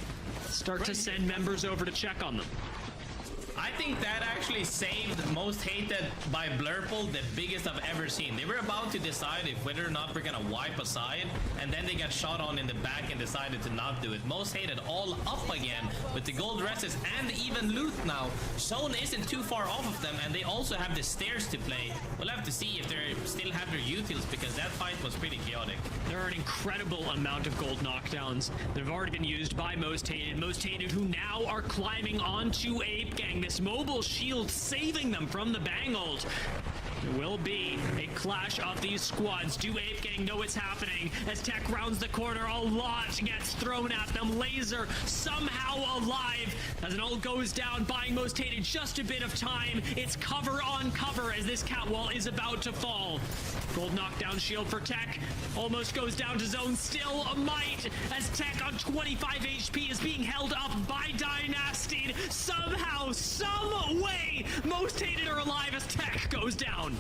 start to send members over to check on them? I think that actually saved most hated by Blurple, the biggest I've ever seen. They were about to decide if whether or not we're gonna wipe a side, and then they got shot on in the back and decided to not do it. Most hated all up again with the gold rests and even loot now. Zone isn't too far off of them, and they also have the stairs to play. We'll have to see if they still have their utils, because that fight was pretty chaotic. There are an incredible amount of gold knockdowns that have already been used by Most Hated, who now are climbing onto Ape Gang. This mobile shield saving them from the Bangles. There will be a clash of these squads. Do Ape Gang know what's happening? As Tech rounds the corner, a lot gets thrown at them. Laser somehow alive as an ult goes down, buying Most Hated just a bit of time. It's cover on cover as this catwall is about to fall. Gold knockdown shield for Tech. Almost goes down to zone. Still a might as Tech on 25 HP is being held up by Dynasty. Somehow, some way, Most Hated are alive as Tech goes down.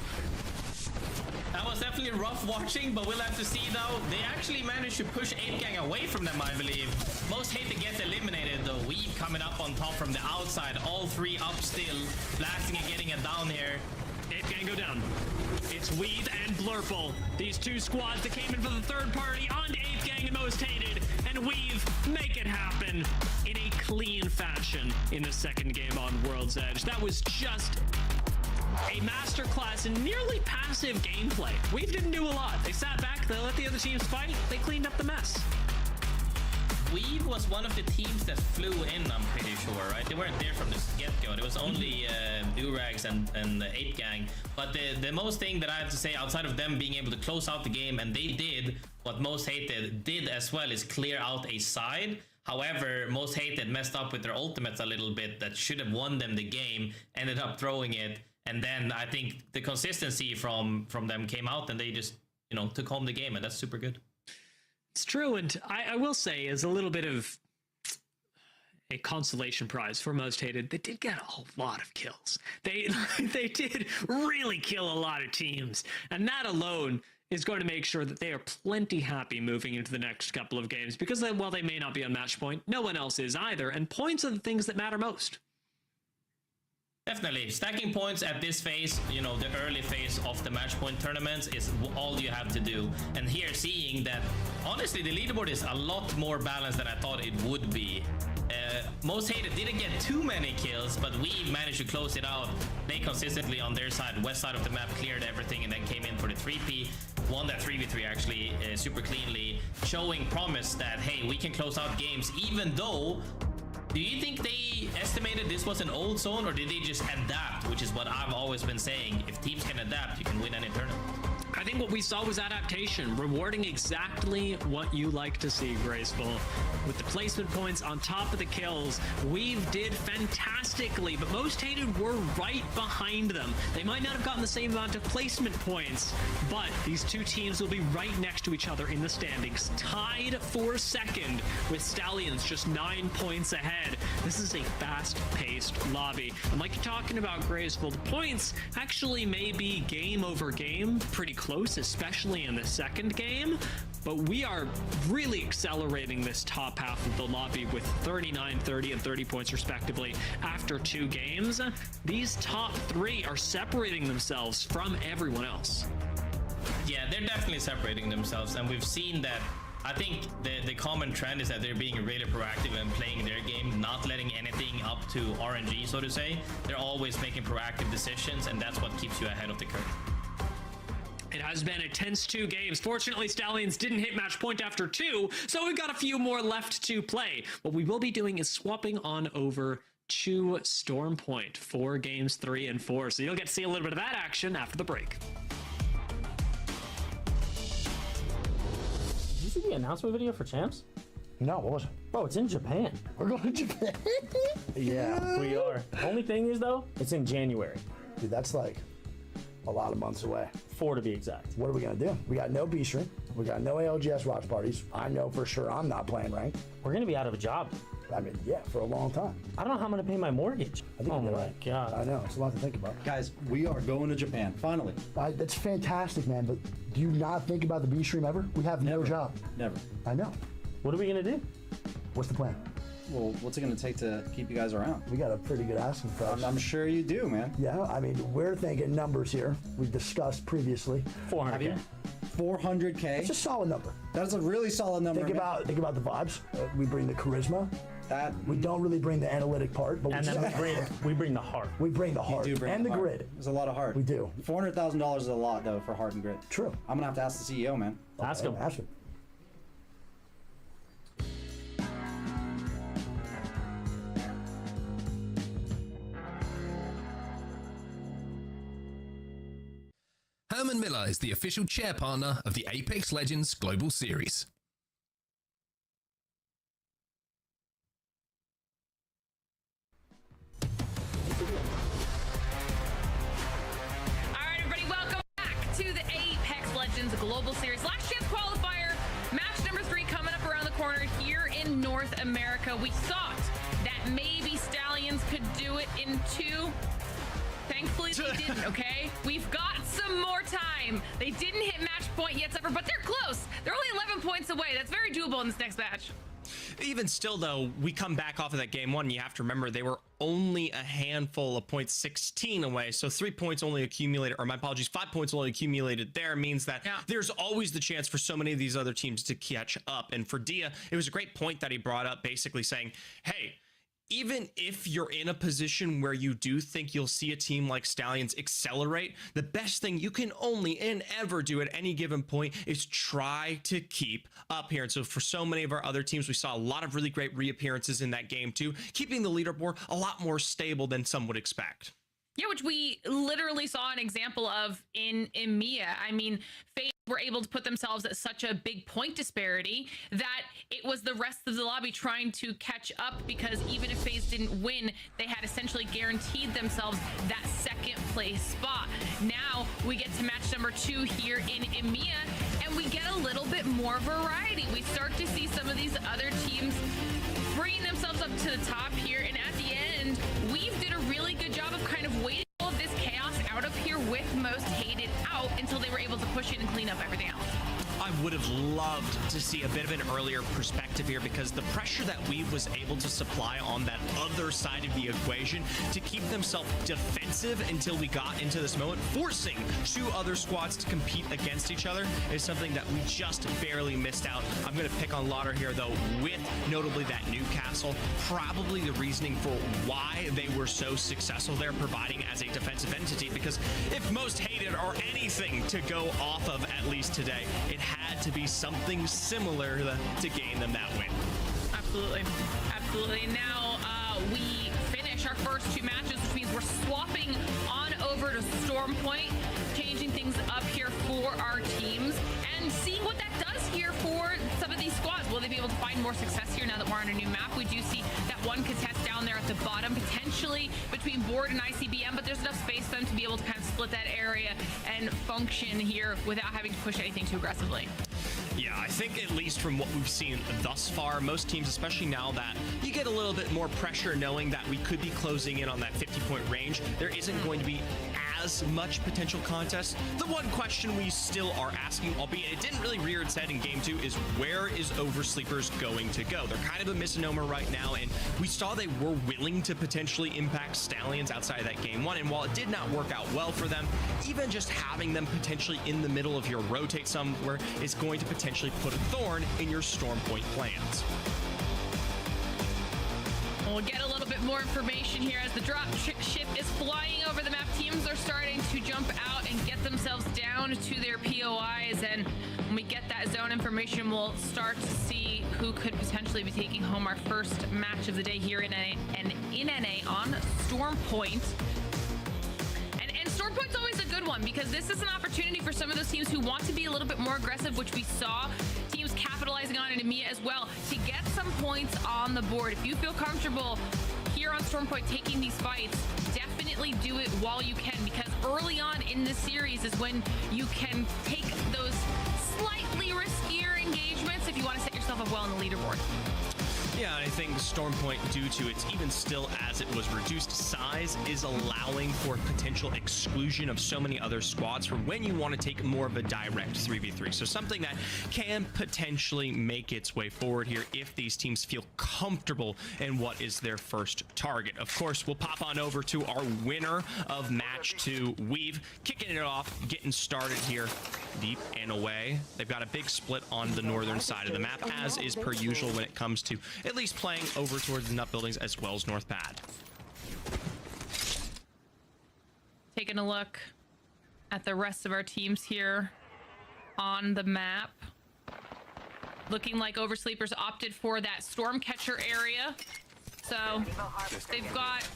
That was definitely rough watching, but we'll have to see though. They actually managed to push Ape Gang away from them, I believe. Most hate to get eliminated though. Weave coming up on top from the outside. All 3 up still. Blasting and getting it down here. Ape Gang go down. It's Weave and Blurple. These 2 squads that came in for the third party on Ape Gang and Most Hated. And Weave make it happen in a clean fashion in the second game on World's Edge. That was just a masterclass in nearly passive gameplay. Weave didn't do a lot. They sat back, they let the other teams fight, they cleaned up the mess. Weave was one of the teams that flew in, I'm pretty sure, right? They weren't there from the get-go. It was only Durags and the Ape Gang. But the most thing that I have to say outside of them being able to close out the game, and they did what Most Hated did as well, is clear out a side. However, Most Hated messed up with their ultimates a little bit that should have won them the game, ended up throwing it. And then I think the consistency from them came out, and they just, you know, took home the game, and that's super good. It's true, and I will say, as a little bit of a consolation prize for Most Hated, they did get a lot of kills. They did really kill a lot of teams, and that alone is going to make sure that they are plenty happy moving into the next couple of games, because while they may not be on match point, no one else is either, and points are the things that matter most. Definitely. Stacking points at this phase, you know, the early phase of the match point tournaments is all you have to do. And here, seeing that, honestly, the leaderboard is a lot more balanced than I thought it would be. Most Hated didn't get too many kills, but we managed to close it out. They consistently on their side, west side of the map, cleared everything and then came in for the 3P. Won that 3v3 actually super cleanly, showing promise that, hey, we can close out games even though... Do you think they estimated this was an old zone, or did they just adapt, which is what I've always been saying? If teams can adapt, you can win any tournament. I think what we saw was adaptation, rewarding exactly what you like to see, Graceful. With the placement points on top of the kills, Weave did fantastically, but Most Hated were right behind them. They might not have gotten the same amount of placement points, but these two teams will be right next to each other in the standings, tied for second, with Stallions just 9 points ahead. This is a fast-paced lobby. And like you're talking about, Graceful, the points actually may be game over game, pretty close, especially in the second game, but we are really accelerating this top half of the lobby with 39, 30, and 30 points respectively after 2 games. These top 3 are separating themselves from everyone else. Yeah, they're definitely separating themselves, and we've seen that. I think the common trend is that they're being really proactive and playing their game, not letting anything up to RNG, so to say. They're always making proactive decisions, and that's what keeps you ahead of the curve. It has been a tense 2 games. Fortunately, Stallions didn't hit match point after 2, so we've got a few more left to play. What we will be doing is swapping on over to Storm Point for games 3 and 4, so you'll get to see a little bit of that action after the break. Did you see the announcement video for Champs? No, what was it? Bro, it's in Japan. We're going to Japan. Yeah, we are. Only thing is, though, it's in January. Dude, that's like a lot of months away. 4 to be exact. What are we gonna do? We got no B stream. We got no ALGS watch parties. I know for sure I'm not playing ranked. We're gonna be out of a job. I mean, yeah, for a long time. I don't know how I'm gonna pay my mortgage. Oh my god. I know, it's a lot to think about. Guys, we are going to Japan, finally. That's fantastic, man, but do you not think about the B stream ever? We have no job. Never. I know. What are we gonna do? What's the plan? Well, what's it going to take to keep you guys around? We got a pretty good asking price. I'm sure you do, man. Yeah, I mean, we're thinking numbers here. We discussed previously. 400K. 400K. It's a solid number. That's a really solid number. Think about the vibes. We bring the charisma. We don't really bring the analytic part, but and then we bring the heart. We bring the heart You do bring and the heart. grid. There's a lot of heart. We do. $400,000 is a lot, though, for heart and grit. True. I'm gonna have to ask the CEO, man. Ask him. Ask him. Herman Miller is the official chair partner of the Apex Legends Global Series. Alright, everybody, welcome back to the Apex Legends Global Series. Last chance qualifier, match number 3 coming up around the corner here in North America. We thought that maybe Stallions could do it in 2. Thankfully, they didn't, okay? We've got some more time. They didn't hit match point yet, but they're close. They're only 11 points away. That's very doable in this next match. Even still, though, we come back off of that game 1. You have to remember they were only a handful of points, 16 away. So 3 points only accumulated, or my apologies, 5 points only accumulated there means that there's always the chance for so many of these other teams to catch up. And for Dia, it was a great point that he brought up, basically saying, hey, even if you're in a position where you do think you'll see a team like Stallions accelerate, the best thing you can only and ever do at any given point is try to keep up here. And so for so many of our other teams, we saw a lot of really great reappearances in that game too, keeping the leaderboard a lot more stable than some would expect. Yeah, which we literally saw an example of in EMEA. I mean, FaZe were able to put themselves at such a big point disparity that it was the rest of the lobby trying to catch up, because even if FaZe didn't win, they had essentially guaranteed themselves that second place spot. Now we get to match number 2 here in EMEA, and we get a little bit more variety. We start to see some of these other teams bringing themselves up to the top here, and at the end, Weave did a really good job of kind of waiting all of this chaos out of here with Most Hated out until they were able to push it and clean up everything else. I would have loved to see a bit of an earlier perspective here, because the pressure that Weave was able to supply on that other side of the equation to keep themselves defensive until we got into this moment, forcing 2 other squads to compete against each other, is something that we just barely missed out. I'm going to pick on Lauder here, though, with notably that Newcastle, probably the reasoning for why they were so successful there, providing as a defensive entity, because if Most Hated are anything to go off of, at least today, it had to be something similar to gain them that win. Absolutely. Absolutely. And now we finish finish our first 2 matches, which means we're swapping on over to Storm Point, changing things up here for our teams, and seeing what that does here for some of these squads. Will they be able to find more success here now that we're on a new map? We do see that one contest down there at the bottom, potentially between Board and ICBM, but there's enough space for them to be able to kind of split that area and function here without having to push anything too aggressively. Yeah, I think at least from what we've seen thus far, most teams, especially now that you get a little bit more pressure knowing that we could be closing in on that 50-point range, there isn't going to be as much potential contest. The one question we still are asking, albeit it didn't really rear its head in Game 2, is where is Oversleepers going to go? They're kind of a misnomer right now, and we saw they were willing to potentially impact Stallions outside of that Game 1, and while it did not work out well for them, even just having them potentially in the middle of your rotate somewhere is going to potentially put a thorn in your Storm Point plans. We'll get a little bit more information here as the drop ship is flying over the map. Teams are starting to jump out and get themselves down to their POIs, and when we get that zone information, we'll start to see who could potentially be taking home our first match of the day here in NA on Storm Point. And Storm Point's always a good one because this is an opportunity for some of those teams who want to be a little bit more aggressive, which we saw teams capitalizing on in EMEA as well, to get some points on the board. If you feel comfortable here on Storm Point taking these fights, definitely do it while you can, because early on in this series is when you can take those slightly riskier engagements if you want to set yourself up well on the leaderboard. Yeah, I think Storm Point, due to its even still as it was reduced size, is allowing for potential exclusion of so many other squads for when you want to take more of a direct 3v3. So something that can potentially make its way forward here if these teams feel comfortable in what is their first target. Of course, we'll pop on over to our winner of match 2, Weave, kicking it off, getting started here deep and away. They've got a big split on the northern side of the map, as is per usual when it comes to at least playing over towards the nut buildings as well as North Pad. Taking a look at the rest of our teams here on the map. Looking like Oversleepers opted for that Stormcatcher area. So they've got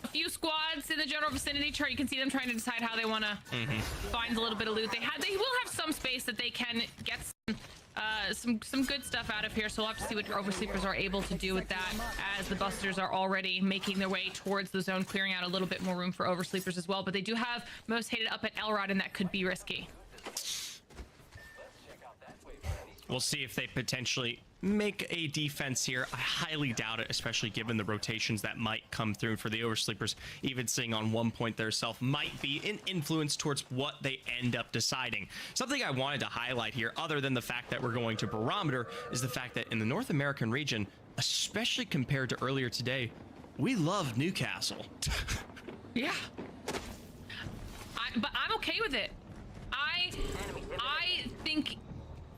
a few squads in the general vicinity. You can see them trying to decide how they want to find a little bit of loot. They will have some space that they can get some good stuff out of here, so we'll have to see what Oversleepers are able to do with that, as the Busters are already making their way towards the zone, clearing out a little bit more room for Oversleepers as well. But they do have most hated up at Elrod, and that could be risky. We'll see if they potentially make a defense here. I highly doubt it, especially given the rotations that might come through for the Oversleepers. Even seeing on one point theirself might be an influence towards what they end up deciding. Something I wanted to highlight here, other than the fact that we're going to Barometer, is the fact that in the North American region, especially compared to earlier today, we love Newcastle. Yeah. But I'm okay with it. I think...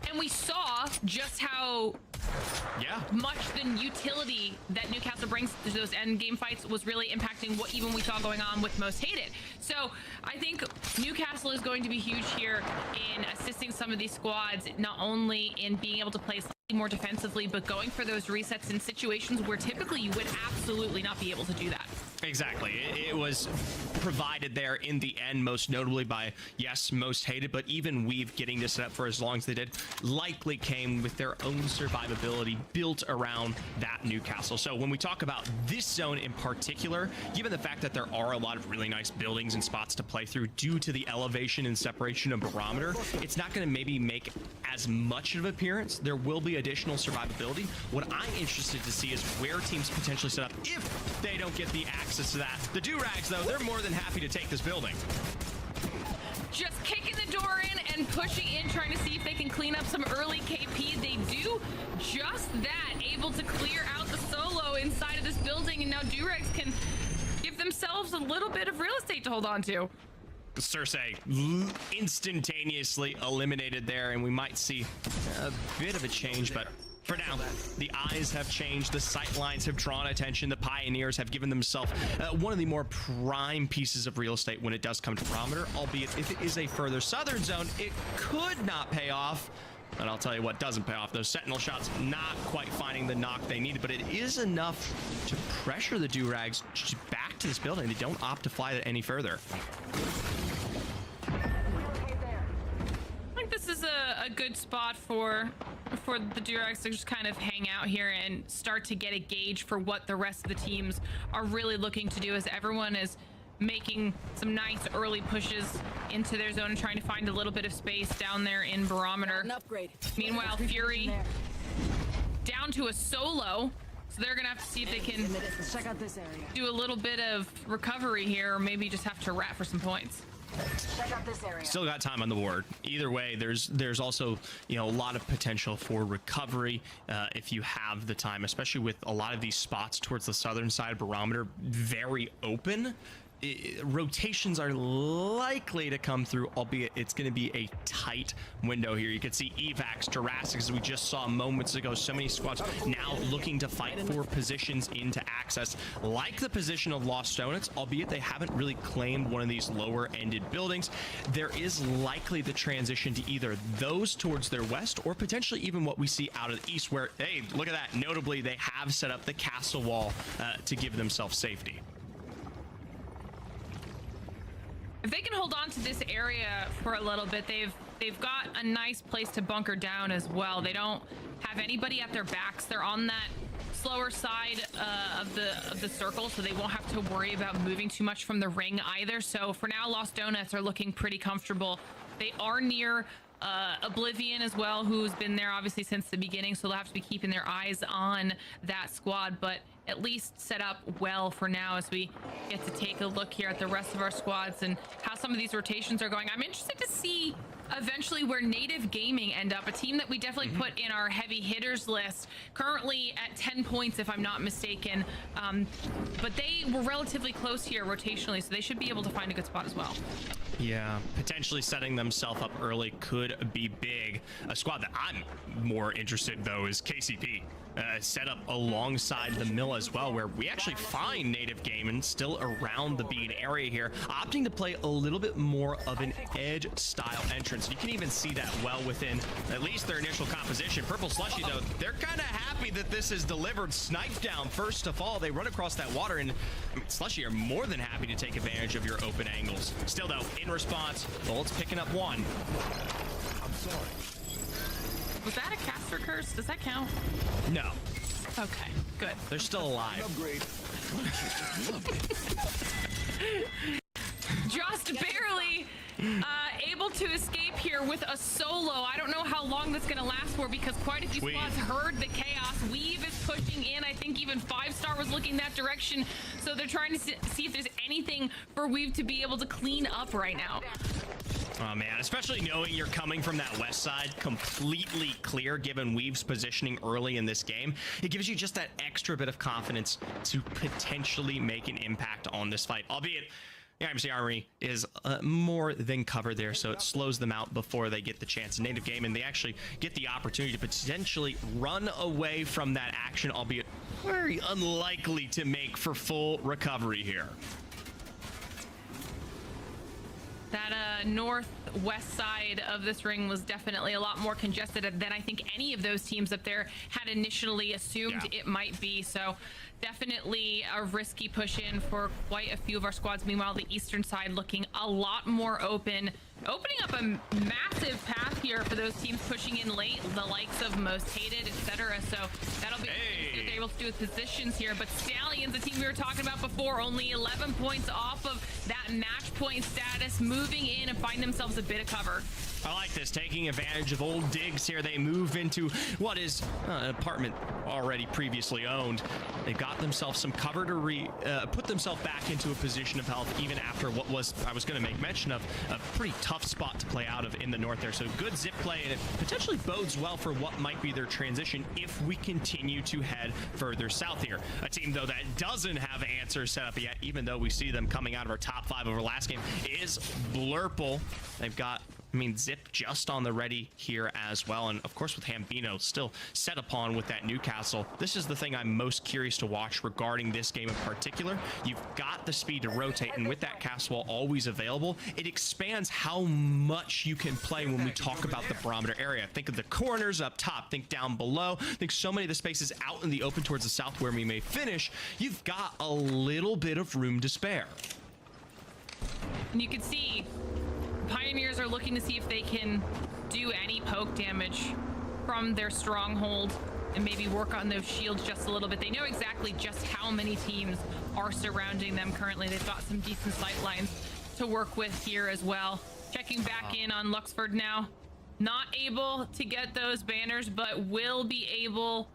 And we saw just how much the utility that Newcastle brings to those end game fights was really impacting what even we saw going on with Most Hated. So I think Newcastle is going to be huge here in assisting some of these squads, not only in being able to play slightly more defensively, but going for those resets in situations where typically you would absolutely not be able to do that. Exactly. It was provided there in the end, most notably by, yes, Most Hated, but even Weave getting this set up for as long as they did likely came with their own survivability built around that Newcastle. So when we talk about this zone in particular, given the fact that there are a lot of really nice buildings and spots to play through due to the elevation and separation of Barometer, it's not going to maybe make as much of an appearance. There will be additional survivability. What I'm interested to see is where teams potentially set up if they don't get the access to that. The Do-Rags, though, they're more than happy to take this building. Just kicking the door in and pushing in, trying to see if they can clean up some early KP. They do just that, able to clear out the solo inside of this building, and now Do-Rags can give themselves a little bit of real estate to hold on to. Cersei instantaneously eliminated there, and we might see a bit of a change, but for now, the eyes have changed, the sight lines have drawn attention, the Pioneers have given themselves one of the more prime pieces of real estate when it does come to Barometer, albeit if it is a further southern zone, it could not pay off, And I'll tell you what doesn't pay off. Those sentinel shots not quite finding the knock they needed, but it is enough to pressure the Durags back to this building. They don't opt to fly it any further. I think this is a good spot for the Durags to just kind of hang out here and start to get a gauge for what the rest of the teams are really looking to do, as everyone is making some nice early pushes into their zone and trying to find a little bit of space down there in Barometer. An upgrade. Meanwhile, Fury down to a solo, so they're gonna have to see if they can check out this area. do a little bit of recovery here, or maybe just have to rat for some points. Check out this area. Still got time on the board. Either way, there's also, you know, a lot of potential for recovery if you have the time, especially with a lot of these spots towards the southern side of Barometer very open. Rotations are likely to come through, albeit it's going to be a tight window here. You can see evacs, Jurassics, as we just saw moments ago. So many squads now looking to fight for positions into access, like the position of Lost Donuts, albeit they haven't really claimed one of these lower-ended buildings. There is likely the transition to either those towards their west, or potentially even what we see out of the east, where, hey, look at that. Notably, they have set up the castle wall to give themselves safety. If they can hold on to this area for a little bit, they've got a nice place to bunker down as well. They don't have anybody at their backs. They're on that slower side of the circle, so they won't have to worry about moving too much from the ring either. So for now, Lost Donuts are looking pretty comfortable. They are near Oblivion as well, who's been there obviously since the beginning, so they'll have to be keeping their eyes on that squad, but at least set up well for now as we get to take a look here at the rest of our squads and how some of these rotations are going. I'm interested to see eventually where Native Gaming end up, a team that we definitely put in our heavy hitters list, currently at 10 points if I'm not mistaken, but they were relatively close here rotationally, so they should be able to find a good spot as well. Yeah, potentially setting themselves up early could be big. A squad that I'm more interested in, though, is KCP. Set up alongside the mill as well, where we actually find Native Gaming still around the bead area here, opting to play a little bit more of an edge style entrance. You can even see that well within at least their initial composition. Purple Slushy, though, they're kind of happy that this is delivered. Snipe down first of all. They run across that water, and Slushy are more than happy to take advantage of your open angles. Still, though, in response, Bullets picking up one. I'm sorry. Was that a caster curse? Does that count? No. Okay, good. They're still alive. Upgrade. Just barely able to escape here with a solo. I don't know how long that's going to last for, because quite a few squads heard the chaos. Weave is pushing in. I think even 5-star was looking that direction. So they're trying to see if there's anything for Weave to be able to clean up right now. Oh man, especially knowing you're coming from that west side completely clear, given Weave's positioning early in this game, it gives you just that extra bit of confidence to potentially make an impact on this fight, albeit the IMC Armory is more than covered there, so it slows them out before they get the chance. Native Gaming, they actually get the opportunity to potentially run away from that action, albeit very unlikely to make for full recovery here. That northwest side of this ring was definitely a lot more congested than I think any of those teams up there had initially assumed it might be. So definitely a risky push in for quite a few of our squads. Meanwhile, the eastern side looking a lot more open, opening up a massive path here for those teams pushing in late, the likes of Most Hated, etc. So that'll be what they're able to do with positions here. But Stallions, the team we were talking about before, only 11 points off of that match point status, moving in and find themselves a bit of cover. I like this, taking advantage of old digs here. They move into what is an apartment already previously owned. They've got themselves some cover to put themselves back into a position of health, even after what was, I was going to make mention of, a pretty tough spot to play out of in the north there. So good zip play, and it potentially bodes well for what might be their transition if we continue to head further south here. A team, though, that doesn't have answers set up yet, even though we see them coming out of our top 5 over last game, is Blurple. They've got I mean, Zip just on the ready here as well. And of course, with Hambino still set upon with that Newcastle, this is the thing I'm most curious to watch regarding this game in particular. You've got the speed to rotate, and with that castle wall always available, it expands how much you can play when we talk about the barometer area. Think of the corners up top, think down below, think so many of the spaces out in the open towards the south where we may finish. You've got a little bit of room to spare. And you can see Pioneers are looking to see if they can do any poke damage from their stronghold and maybe work on those shields just a little bit. They know exactly just how many teams are surrounding them currently. They've got some decent sight lines to work with here as well. Checking back in on Luxford now. Not able to get those banners, but will be able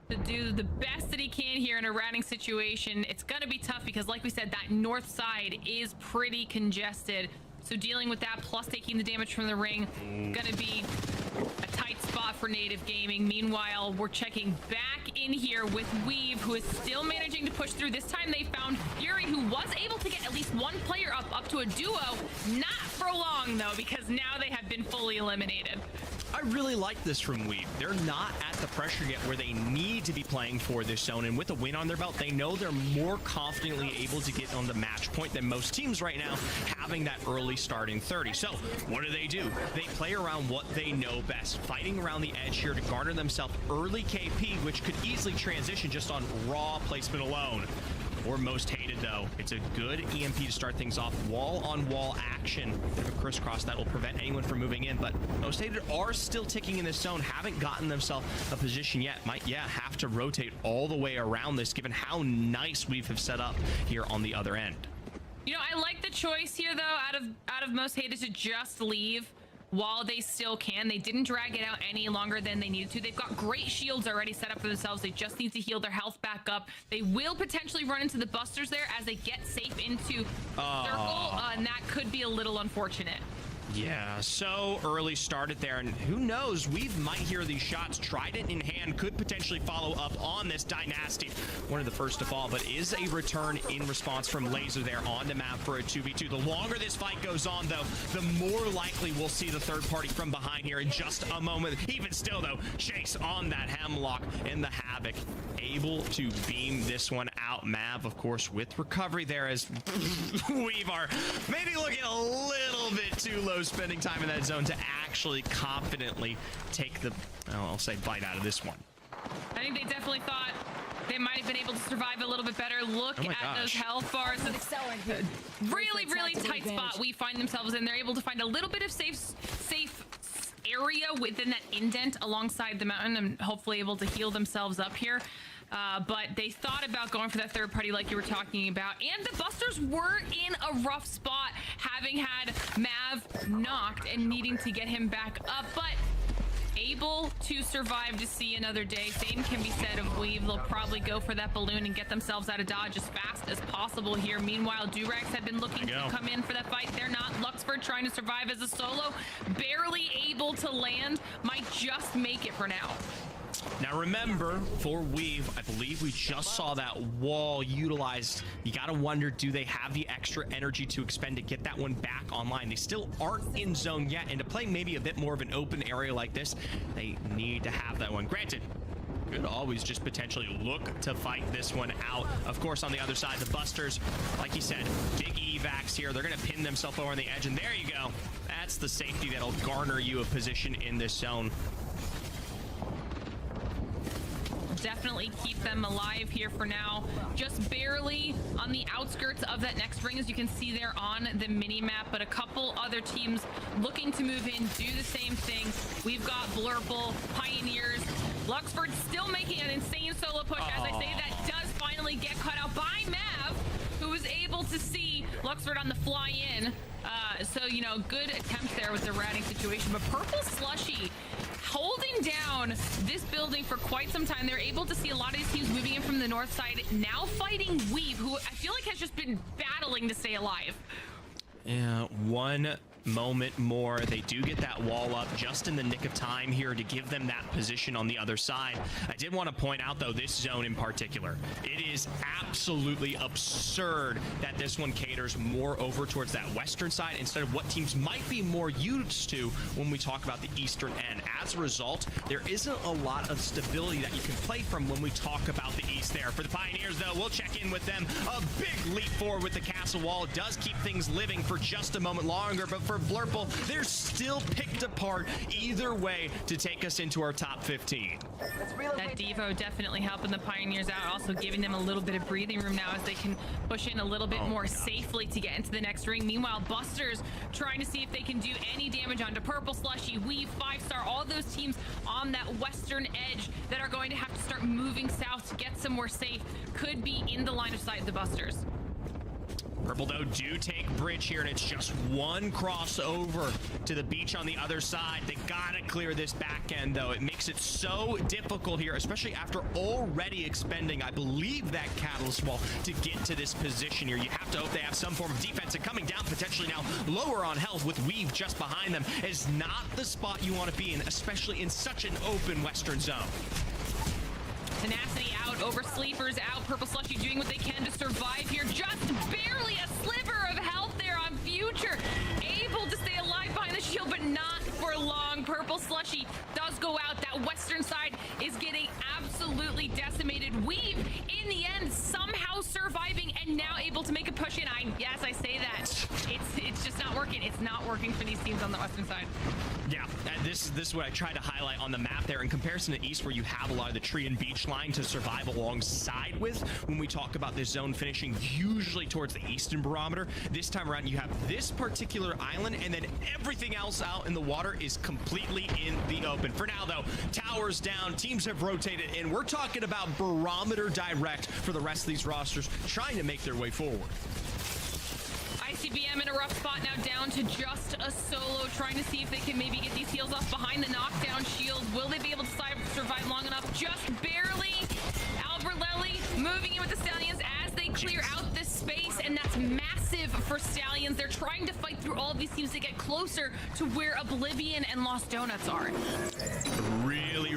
to do the best that he can here in a ratting situation. It's gonna be tough because, like we said, that north side is pretty congested. So dealing with that plus taking the damage from the ring, gonna be a tight spot for Native Gaming. Meanwhile, we're checking back in here with Weave, who is still managing to push through. This time they found Fury, who was able to get at least one player up to a duo. Not for long though, because now they have been fully eliminated. I really like this from Weave. They're not at the pressure yet where they need to be playing for this zone, and with a win on their belt, they know they're more confidently able to get on the match point than most teams right now, having that early starting 30. So what do? They play around what they know best, fighting around the edge here to garner themselves early KP, which could easily transition just on raw placement alone. Or Most Hated, though. It's a good EMP to start things off. Wall-on-wall action. Bit of a crisscross that will prevent anyone from moving in, but Most Hated are still ticking in this zone. Haven't gotten themselves a position yet. Might, have to rotate all the way around this, given how nice we have set up here on the other end. You know, I like the choice here, though, out of Most Hated to just leave while they still can. They didn't drag it out any longer than they needed to. They've got great shields already set up for themselves. They just need to heal their health back up. They will potentially run into the busters there as they get safe into circle, and that could be a little unfortunate. Yeah, so early started there, and who knows, we might hear these shots. Trident in hand could potentially follow up on this Dynasty. One of the first to fall, but is a return in response from Laser there on the map for a 2v2. The longer this fight goes on, though, the more likely we'll see the third party from behind here in just a moment. Even still, though, Chase on that Hemlock and the Havoc able to beam this one out. Mav, of course, with recovery there as Weave are maybe looking a little bit too low spending time in that zone to actually confidently take the, I'll say, bite out of this one. I think they definitely thought they might have been able to survive a little bit better. Look at those health bars. Really, really tight spot we find themselves in. They're able to find a little bit of safe area within that indent alongside the mountain and hopefully able to heal themselves up here. But they thought about going for that third party like you were talking about. And the Busters were in a rough spot, having had Mav knocked and needing to get him back up. But able to survive to see another day. Same can be said of Weave. They'll probably go for that balloon and get themselves out of dodge as fast as possible here. Meanwhile, Durax had been looking to come in for that fight. They're not. Luxford trying to survive as a solo. Barely able to land. Might just make it for now. Now remember, for Weave, I believe we just saw that wall utilized. You gotta wonder, do they have the extra energy to expend to get that one back online? They still aren't in zone yet, and to play maybe a bit more of an open area like this, they need to have that one. Granted, could always just potentially look to fight this one out. Of course, on the other side, the Busters, like you said, big evacs here. They're gonna pin themselves over on the edge, and there you go. That's the safety that'll garner you a position in this zone. Definitely keep them alive here for now. Just barely on the outskirts of that next ring, as you can see there on the mini map, but a couple other teams looking to move in, do the same thing. We've got Blurple, Pioneers, Luxford still making an insane solo push. As I say, that does finally get cut out by Mav, who was able to see Luxford on the fly in. So, you know, good attempt there with the ratting situation, but Purple Slushy holding down this building for quite some time. They're able to see a lot of these teams moving in from the north side, now fighting Weave, who I feel like has just been battling to stay alive. Yeah, one moment more. They do get that wall up just in the nick of time here to give them that position on the other side. I did want to point out, though, this zone in particular. It is absolutely absurd that this one caters more over towards that western side instead of what teams might be more used to when we talk about the eastern end. As a result, there isn't a lot of stability that you can play from when we talk about the east there. For the Pioneers, though, we'll check in with them. A big leap forward with the castle wall. It does keep things living for just a moment longer, but for Blurple, they're still picked apart either way to take us into our top 15. That Devo definitely helping the Pioneers out, also giving them a little bit of breathing room now as they can push in a little bit more safely to get into the next ring. Meanwhile, Busters trying to see if they can do any damage onto Purple, Slushy, Weave, 5-Star, all those teams on that western edge that are going to have to start moving south to get somewhere safe. Could be in the line of sight of the Busters. Purple, though, do take bridge here, and it's just one crossover to the beach on the other side. They gotta clear this back end, though. It makes it so difficult here, especially after already expending, I believe, that catalyst wall to get to this position here. You have to hope they have some form of defense, and coming down potentially now lower on health with Weave just behind them is not the spot you want to be in, especially in such an open western zone. Tenacity out, Oversleepers out, Purple Slushy doing what they can to survive here. Just barely a sliver of health there on Future. Able to stay alive behind the shield, but not for long. Purple Slushy does go out. That western side is getting absolutely decimated. Weave, in the end, somehow surviving and now able to make a push in. Yes, I say that. It's just not working. It's not working for these teams on the western side. Yeah, this is what I tried to highlight on the map there in comparison to east, where you have a lot of the tree and beach line to survive alongside with when we talk about this zone finishing usually towards the eastern barometer. This time around, you have this particular island, and then everything else out in the water is completely in the open. For now, though, towers down, teams have rotated in. We're talking about barometer direct for the rest of these rosters trying to make their way forward. ICBM in a rough spot now, down to just a solo, trying to see if they can maybe get these heals off behind the knockdown shield. Will they be able to survive long enough? Just barely. Alberlelli moving in with the Stallions as they clear out this space, and that's massive for Stallions. They're trying to fight through all of these teams to get closer to where Oblivion and Lost Donuts are.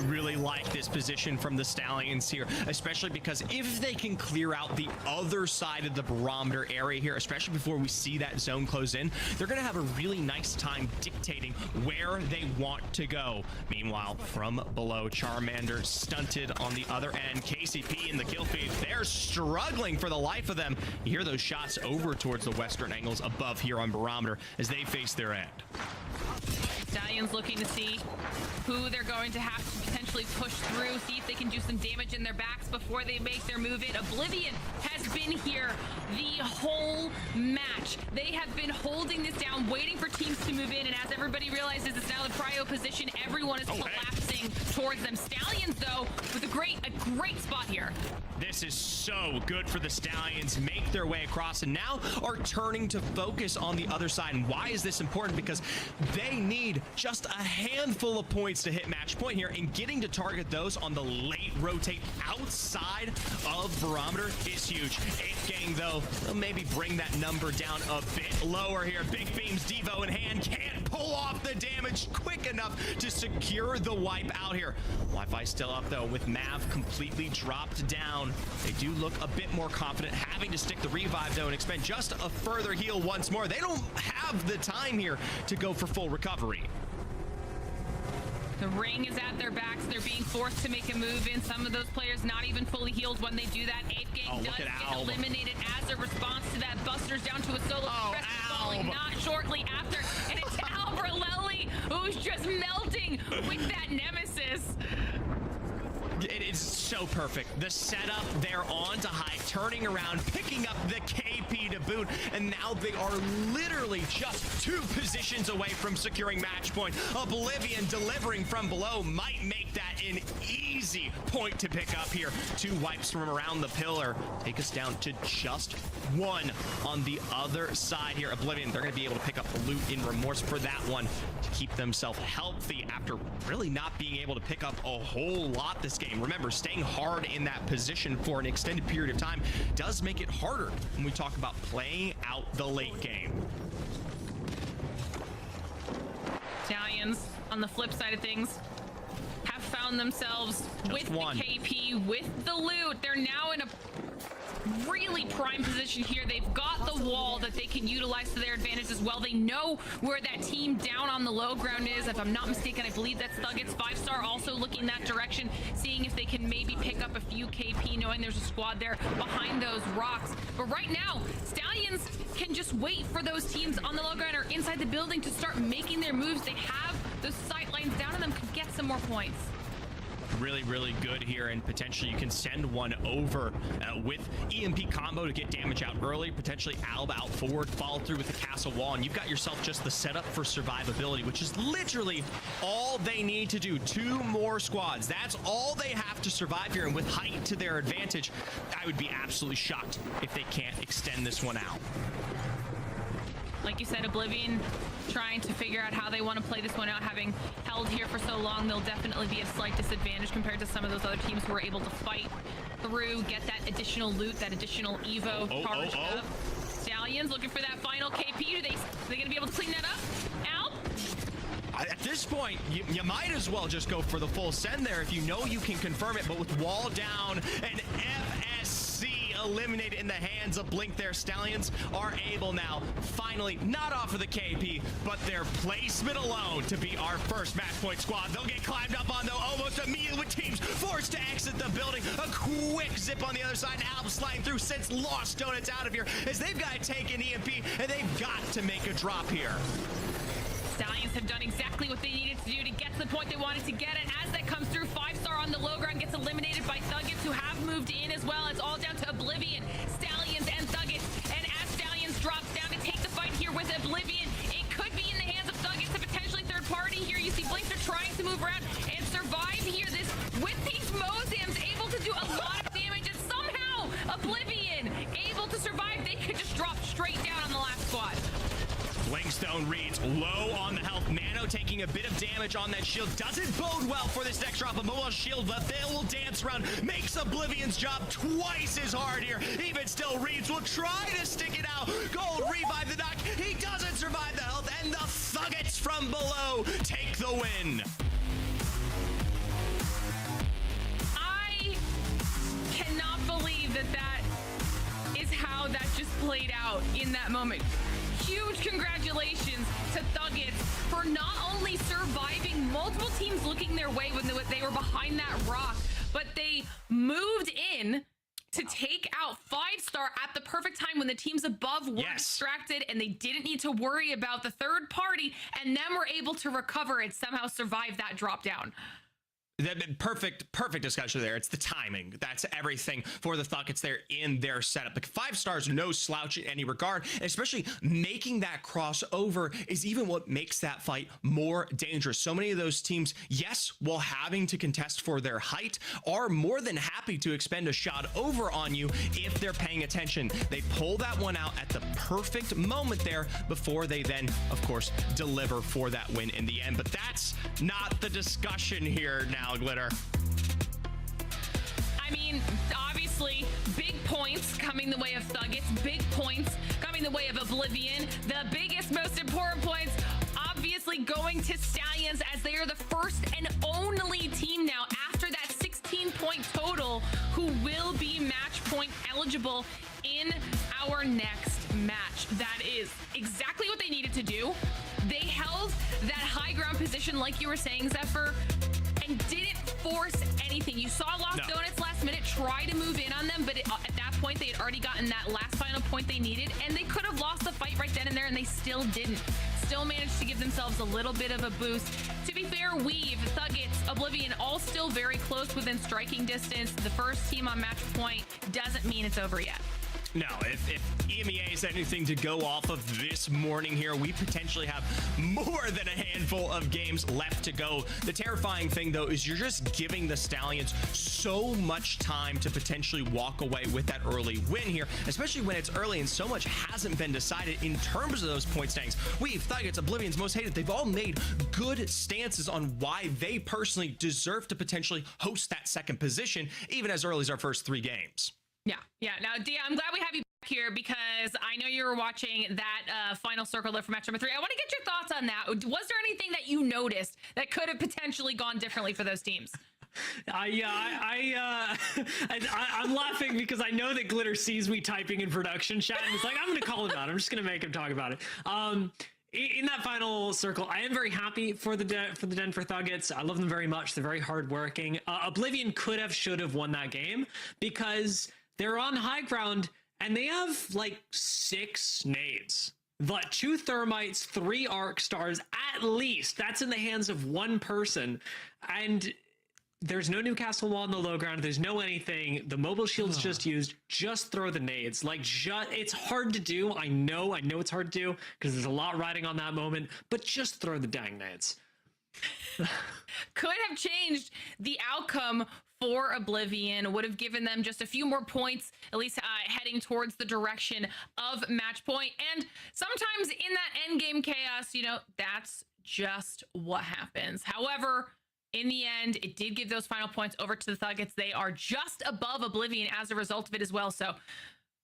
Really like this position from the Stallions here, especially because if they can clear out the other side of the barometer area here, especially before we see that zone close in, they're going to have a really nice time dictating where they want to go. Meanwhile, from below, Charmander stunted on the other end. KCP in the kill feed, they're struggling for the life of them. You hear those shots over towards the western angles above here on barometer as they face their end. Stallions looking to see who they're going to have to potentially push through, see if they can do some damage in their backs before they make their move in. Oblivion has been here the whole match. They have been holding this down, waiting for teams to move in, and as everybody realizes it's now the prio position, everyone is collapsing towards them. Stallions, though, with a great spot here. This is so good for the Stallions. Make their way across and now are turning to focus on the other side. And why is this important? Because they need just a handful of points to hit match point here, and getting to target those on the late rotate outside of barometer is huge. Ape Gang, though, will maybe bring that number down a bit lower here. Big Beams, Devo in hand, can't pull off the damage quick enough to secure the wipe out here. Wi-Fi still up, though, with Mav completely dropped down. They do look a bit more confident, having to stick the revive, though, and expend just a further heal once more. They don't have the time here to go for full recovery. The ring is at their backs. They're being forced to make a move in. Some of those players not even fully healed when they do that. Ape Gang does get eliminated as a response to that. Buster's down to a solo. Stress is falling not shortly after. And it's Alberlelli who's just melting with that nemesis. It is so perfect. The setup there on to high, turning around, picking up the KP to boot, and now they are literally just 2 positions away from securing match point. Oblivion delivering from below might make that an easy point to pick up here. 2 wipes from around the pillar take us down to just 1 on the other side here. Oblivion, they're going to be able to pick up the loot in remorse for that one to keep themselves healthy after really not being able to pick up a whole lot this game. Remember, staying hard in that position for an extended period of time does make it harder when we talk about playing out the late game. Stallions, on the flip side of things, have found themselves with the KP, with the loot. They're now in a really prime position here. They've got the wall that they can utilize to their advantage as well. They know where that team down on the low ground is. If I'm not mistaken, I believe that's Thuggets. 5-star also looking that direction, seeing if they can maybe pick up a few KP, knowing there's a squad there behind those rocks. But right now, Stallions can just wait for those teams on the low ground or inside the building to start making their moves. They have those sight lines down on them, could get some more points. Really, really good here, and potentially you can send one over with EMP combo to get damage out early, potentially Alb out forward, follow through with the castle wall, and you've got yourself just the setup for survivability, which is literally all they need to do. 2 more squads. That's all they have to survive here, and with height to their advantage, I would be absolutely shocked if they can't extend this one out. Like you said, Oblivion trying to figure out how they want to play this one out. Having held here for so long, they'll definitely be a slight disadvantage compared to some of those other teams who are able to fight through, get that additional loot, that additional Evo charged up. Stallions looking for that final KP. Are they going to be able to clean that up? Alp? At this point, you might as well just go for the full send there if you know you can confirm it, but with wall down and FSC eliminated in the hands of Blink there, Stallions are able now, finally, not off of the KP, but their placement alone to be our first match point squad. They'll get climbed up on, though, almost immediately with teams forced to exit the building. A quick zip on the other side, and Alb sliding through, since Lost Donuts out of here, as they've got to take an EMP, and they've got to make a drop here. Stallions have done exactly what they needed to do to get to the point they wanted to get it. As that comes through, 5-star on the low ground gets eliminated by Thuggets, who have moved in as well. It's all down to Oblivion, Stallions, and Thuggets. And as Stallions drops down to take the fight here with Oblivion, it could be in the hands of Thuggets, a potentially third party here. You see Blinks are trying to move around and survive here. This with these Mozams able to do a lot of damage, and somehow Oblivion able to survive. They could just drop straight down on the last squad. Blinkstone reads low on the health. Nano taking a bit of damage on that shield. Doesn't bode well for this next drop. A mobile shield, but they will dance around. Makes Oblivion's job twice as hard here. Even still, Reeds will try to stick it out. Gold revive the knock. He doesn't survive the health, and the Thuggets from below take the win. I cannot believe that is how that just played out in that moment. Huge congratulations to Thuggets for not only surviving multiple teams looking their way when they were behind that rock, but they moved in to take out 5-star at the perfect time when the teams above were distracted and they didn't need to worry about the third party, and then were able to recover and somehow survive that drop down. Perfect discussion there. It's the timing. That's everything for the Thuggets there in their setup. The 5-stars, no slouch in any regard, especially making that crossover is even what makes that fight more dangerous. So many of those teams, yes, while having to contest for their height, are more than happy to expend a shot over on you if they're paying attention. They pull that one out at the perfect moment there before they then, of course, deliver for that win in the end. But that's not the discussion here now, Glitter. I mean, obviously, big points coming the way of Thuggets, big points coming the way of Oblivion. The biggest, most important points, obviously, going to Stallions, as they are the first and only team now after that 16-point total who will be match point eligible in our next match. That is exactly what they needed to do. They held that high ground position, like you were saying, Zephyr, and didn't force anything. You saw Lost Donuts last minute try to move in on them, but at that point they had already gotten that last final point they needed, and they could have lost the fight right then and there, and they still didn't. Still managed to give themselves a little bit of a boost. To be fair, Weave, Thuggets, Oblivion, all still very close within striking distance. The first team on match point doesn't mean it's over yet. No, if EMEA is anything to go off of this morning here, we potentially have more than a handful of games left to go. The terrifying thing, though, is you're just giving the Stallions so much time to potentially walk away with that early win here, especially when it's early and so much hasn't been decided in terms of those point standings. We've, Thuggets, Oblivion's most hated, they've all made good stances on why they personally deserve to potentially host that second position, even as early as our first 3 games. Yeah. Now, Dia, I'm glad we have you back here. here because I know you were watching that final circle live for match number 3. I want to get your thoughts on that. Was there anything that you noticed that could have potentially gone differently for those teams? I'm laughing because I know that Glitter sees me typing in production chat and it's like, I'm going to call him out. I'm just going to make him talk about it. In that final circle, I am very happy for the Denver Thuggets. I love them very much. They're very hardworking. Oblivion could have, should have won that game because they're on high ground and they have like 6 nades. But 2 thermites, 3 arc stars at least. That's in the hands of one person. And there's no Newcastle wall on the low ground. There's no anything. The mobile shield's just used. Just throw the nades. Like, it's hard to do. I know it's hard to do because there's a lot riding on that moment. But just throw the dang nades. Could have changed the outcome for Oblivion, would have given them just a few more points, at least heading towards the direction of match point. And sometimes in that end game chaos, you know, that's just what happens. However, in the end, it did give those final points over to the Thuggets. They are just above Oblivion as a result of it as well. So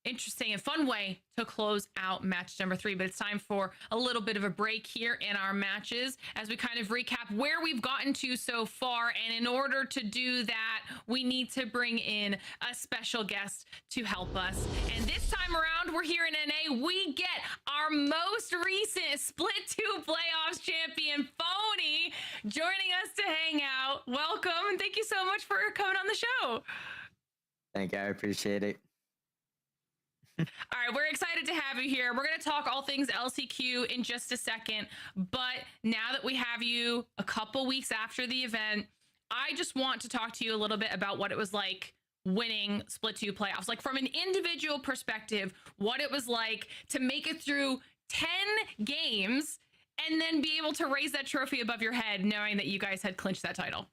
interesting and fun way to close out match number 3. But it's time for a little bit of a break here in our matches as we kind of recap where we've gotten to so far. And in order to do that, we need to bring in a special guest to help us. And this time around, we're here in NA. We get our most recent Split 2 playoffs champion, Phony, joining us to hang out. Welcome, and thank you so much for coming on the show. Thank you. I appreciate it. All right, we're excited to have you here. We're going to talk all things LCQ in just a second. But now that we have you a couple weeks after the event, I just want to talk to you a little bit about what it was like winning Split 2 playoffs. Like from an individual perspective, what it was like to make it through 10 games and then be able to raise that trophy above your head knowing that you guys had clinched that title.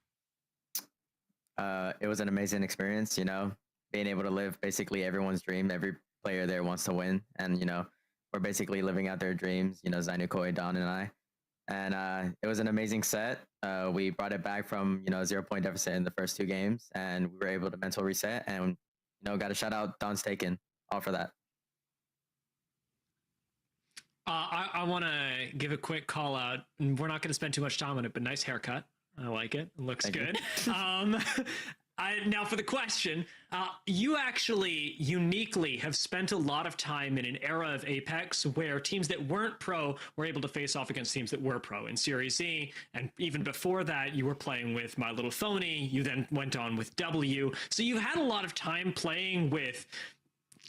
It was an amazing experience, you know, being able to live basically everyone's dream. Every player there wants to win, and you know, we're basically living out their dreams, you know, Zainu, Koi, Don, and I. And it was an amazing set. We brought it back from, you know, 0-point deficit in the first 2 games, and we were able to mental reset, and you know, got a shout out Don's Taken, all for that. I want to give a quick call out, and we're not going to spend too much time on it, but nice haircut. I like it. It looks good. Now for the question, you actually uniquely have spent a lot of time in an era of Apex where teams that weren't pro were able to face off against teams that were pro in Series Z. And even before that, you were playing with My Little Phony. You then went on with W. So you've had a lot of time playing with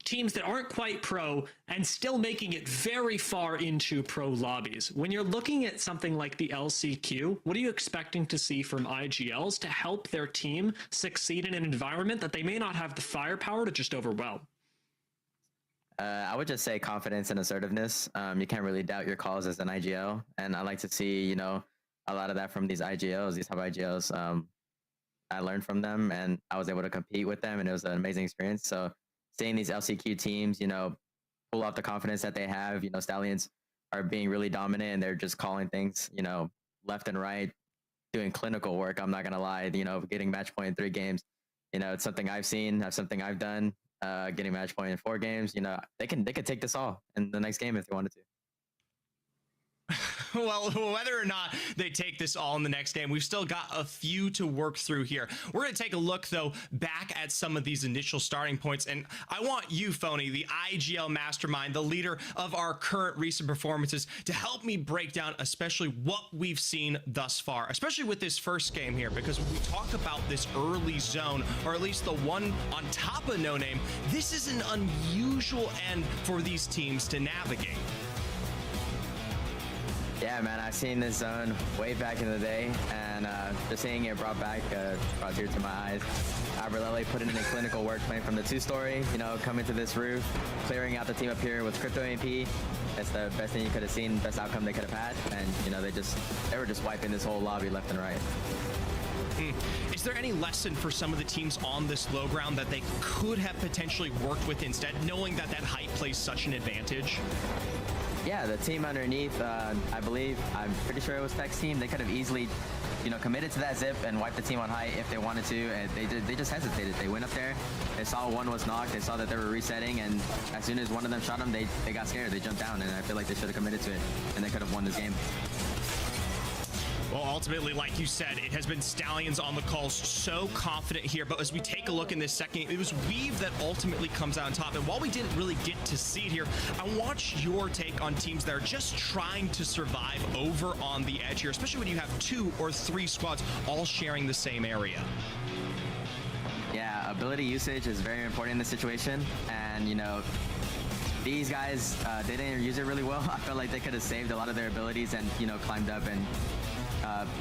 teams that aren't quite pro and still making it very far into pro lobbies. When you're looking at something like the LCQ, what are you expecting to see from IGLs to help their team succeed in an environment that they may not have the firepower to just overwhelm? I would just say confidence and assertiveness. You can't really doubt your calls as an IGL. And I like to see, you know, a lot of that from these IGLs, these top IGLs. I learned from them and I was able to compete with them, and it was an amazing experience. So seeing these LCQ teams, you know, pull off the confidence that they have, you know, Stallions are being really dominant and they're just calling things, you know, left and right, doing clinical work. I'm not going to lie, you know, getting match point in 3 games, you know, it's something I've seen, that's something I've done, getting match point in 4 games, you know, they could take this all in the next game if they wanted to. Well, whether or not they take this all in the next game, we've still got a few to work through here. We're going to take a look, though, back at some of these initial starting points. And I want you, Phony, the IGL mastermind, the leader of our current recent performances, to help me break down especially what we've seen thus far, especially with this first game here, because when we talk about this early zone, or at least the one on top of No Name, this is an unusual end for these teams to navigate. Yeah, man, I've seen this zone way back in the day, and just seeing it brought tears to my eyes. Aberlele putting in a clinical work plan from the 2-story, you know, coming to this roof, clearing out the team up here with Crypto MP. That's the best thing you could have seen, best outcome they could have had, and you know, they were just wiping this whole lobby left and right. Is there any lesson for some of the teams on this low ground that they could have potentially worked with instead, knowing that that height plays such an advantage? Yeah, the team underneath, I'm pretty sure it was Tech's team. They could have easily committed to that zip and wiped the team on height if they wanted to, and they just hesitated. They went up there, they saw one was knocked, they saw that they were resetting, and as soon as one of them shot them, they got scared, they jumped down, and I feel like they should have committed to it, and they could have won this game. Well, ultimately, like you said, it has been Stallions on the calls, so confident here. But as we take a look in this second, it was Weave that ultimately comes out on top. And while we didn't really get to see it here, I want your take on teams that are just trying to survive over on the edge here, especially when you have 2 or 3 squads all sharing the same area. Yeah, ability usage is very important in this situation. And, these guys, they didn't use it really well. I felt like they could have saved a lot of their abilities and, climbed up and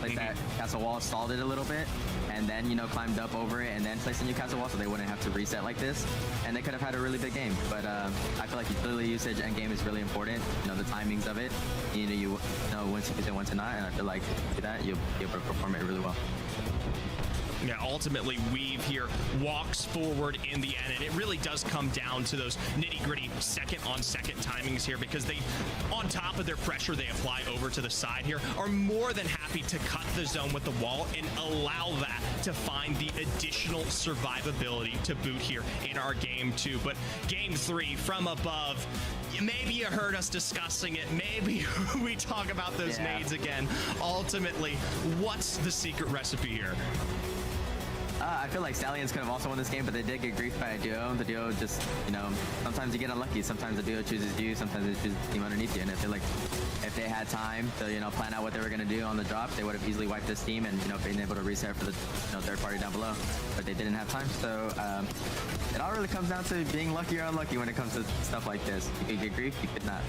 placed that castle wall, stalled it a little bit, and then, climbed up over it and then placed a new castle wall so they wouldn't have to reset like this. And they could have had a really big game. But I feel like ability usage and game is really important. The timings of it. You know when to use it, when to not. And I feel like with that, you'll be able to perform it really well. Yeah, ultimately, Weave here walks forward in the end, and it really does come down to those nitty-gritty second-on-second timings here, because they, on top of their pressure they apply over to the side here, are more than happy to cut the zone with the wall and allow that to find the additional survivability to boot here in our game 2. But game 3 from above, maybe you heard us discussing it. Maybe we talk about those nades again. Ultimately, what's the secret recipe here? I feel like Stallions could have also won this game, but they did get griefed by a duo. The duo just, sometimes you get unlucky. Sometimes the duo chooses you, sometimes it chooses the team underneath you. And I feel like if they had time to, plan out what they were going to do on the drop, they would have easily wiped this team and, been able to reset for the, third party down below. But they didn't have time. So it all really comes down to being lucky or unlucky when it comes to stuff like this. You could get griefed, you could not.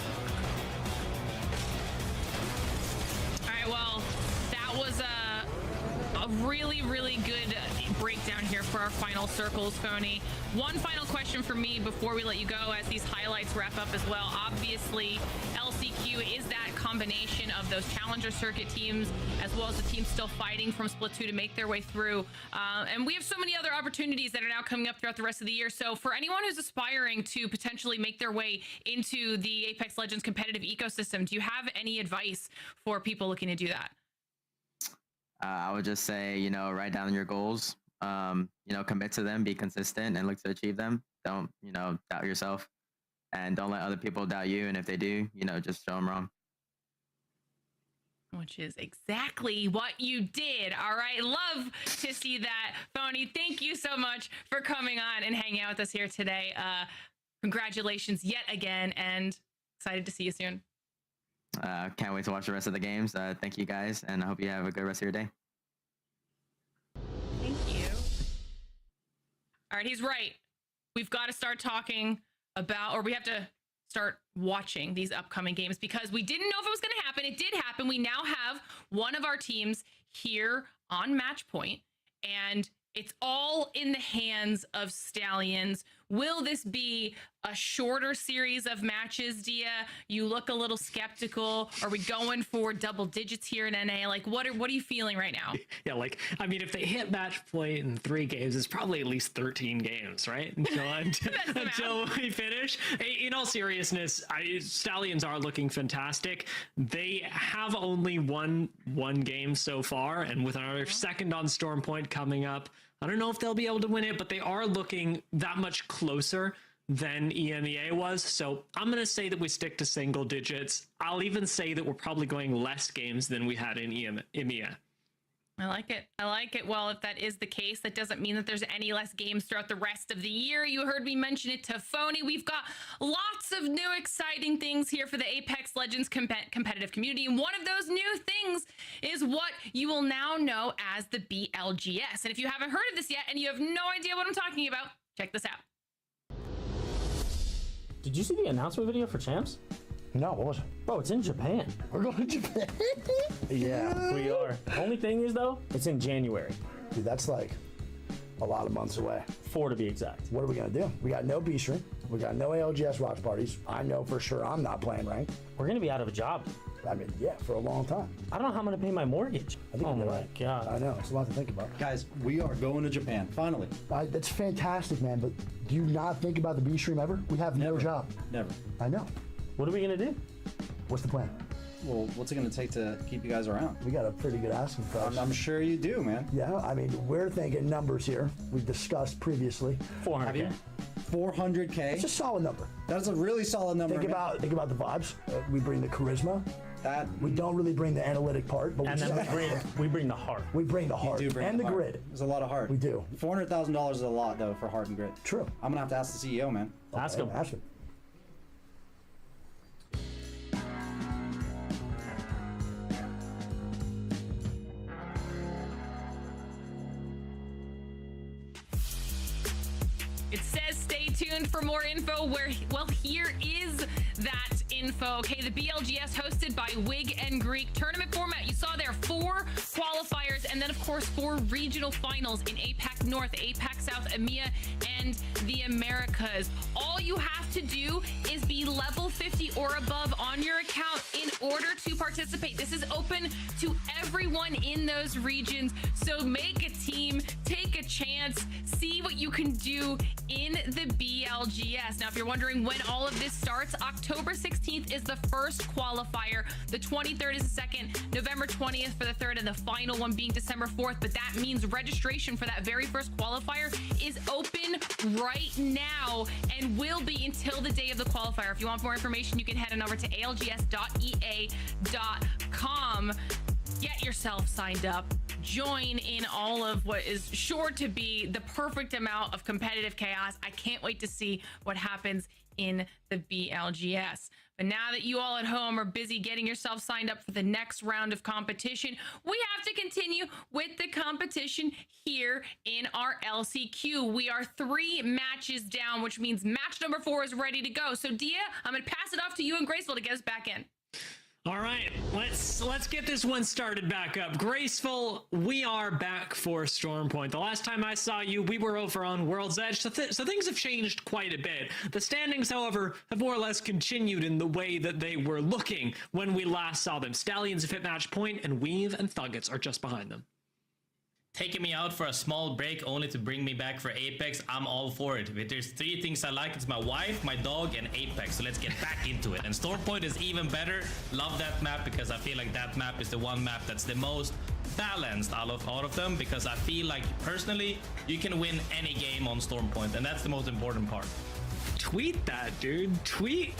All right, well, that was a really, really good breakdown here for our final circles, Phony. One final question for me before we let you go as these highlights wrap up as well. Obviously, LCQ is that combination of those challenger circuit teams as well as the teams still fighting from Split 2 to make their way through. And we have so many other opportunities that are now coming up throughout the rest of the year. So for anyone who's aspiring to potentially make their way into the Apex Legends competitive ecosystem, do you have any advice for people looking to do that? I would just say, write down your goals, commit to them, be consistent, and look to achieve them. Don't, doubt yourself, and don't let other people doubt you. And if they do, just show them wrong. Which is exactly what you did. All right. Love to see that. Phony, thank you so much for coming on and hanging out with us here today. Congratulations yet again, and excited to see you soon. Can't wait to watch the rest of the games. Thank you guys, and I hope you have a good rest of your day. Thank you. All right, he's right. We've got to start talking about, or we have to start watching these upcoming games, because we didn't know if it was going to happen. It did happen. We now have one of our teams here on match point, and it's all in the hands of Stallions. Will this be a shorter series of matches, Dia? You look a little skeptical. Are we going for double digits here in NA? Like, what are you feeling right now? Yeah, if they hit match point in 3 games, it's probably at least 13 games, right? Until we finish. In all seriousness, Stallions are looking fantastic. They have only won 1 game so far, and with our second on Storm Point coming up, I don't know if they'll be able to win it, but they are looking that much closer than EMEA was. So I'm going to say that we stick to single digits. I'll even say that we're probably going less games than we had in EMEA. I like it. I like it. Well, if that is the case, that doesn't mean that there's any less games throughout the rest of the year. You heard me mention it to Phony. We've got lots of new exciting things here for the Apex Legends competitive community. And one of those new things is what you will now know as the BLGS. And if you haven't heard of this yet and you have no idea what I'm talking about, check this out. Did you see the announcement video for Champs? No, what was it? Bro, it's in Japan. We're going to Japan? Yeah, we are. Only thing is, though, it's in January. Dude, that's like a lot of months away. 4 to be exact. What are we going to do? We got no B-Stream. We got no ALGS watch parties. I know for sure I'm not playing ranked. We're going to be out of a job. I mean, yeah, for a long time. I don't know how I'm going to pay my mortgage. Oh my God. I know, it's a lot to think about. Guys, we are going to Japan, finally. That's fantastic, man, but do you not think about the B-Stream ever? We have no job. Never. I know. What are we going to do? What's the plan? Well, what's it going to take to keep you guys around? We got a pretty good asking price. I'm sure you do, man. Yeah, I mean, we're thinking numbers here. We've discussed previously. 400K. 400K. It's a solid number. That's a really solid number. Think about the vibes. We bring the charisma. We don't really bring the analytic part, but we bring the heart. We bring the heart You do bring and the heart. grid. There's a lot of heart. We do. $400,000 is a lot though for heart and grit. True. I'm gonna have to ask the CEO, man. Ask him. Ask him. It says stay tuned for more info. Well, here is that info. Okay, the BLGS hosted by Wig and Greek tournament format. You saw there 4 qualifiers and then of course 4 regional finals in APAC North, APAC South, EMEA, and the Americas. All you have to do is be level 50 or above on your account in order to participate. This is open to everyone in those regions. So make a team, take a chance, see what you can do in the BLGS. Now, if you're wondering when all of this starts, October 16th is the first qualifier. The 23rd is the second, November 20th for the third, and the final one being December 4th. But that means registration for that very first qualifier is open right now and will be until the day of the qualifier. If you want more information, you can head on over to algs.ea.com. Get yourself signed up. Join in all of what is sure to be the perfect amount of competitive chaos. I can't wait to see what happens in the BLGS. But now that you all at home are busy getting yourself signed up for the next round of competition, we have to continue with the competition here in our LCQ. We are 3 matches down, which means match number 4 is ready to go. So Dia, I'm going to pass it off to you and Graceful to get us back in. All right, let's get this one started back up. Graceful, we are back for Storm Point. The last time I saw you, we were over on World's Edge, so things have changed quite a bit. The standings, however, have more or less continued in the way that they were looking when we last saw them. Stallions have hit match point, and Weave and Thuggets are just behind them. Taking me out for a small break only to bring me back for Apex, I'm all for it. If there's 3 things I like, it's my wife, my dog, and Apex. So let's get back into it. And Stormpoint is even better. Love that map because I feel like that map is the one map that's the most balanced out of them, because I feel like personally you can win any game on Stormpoint, and that's the most important part. Tweet that, dude. Tweet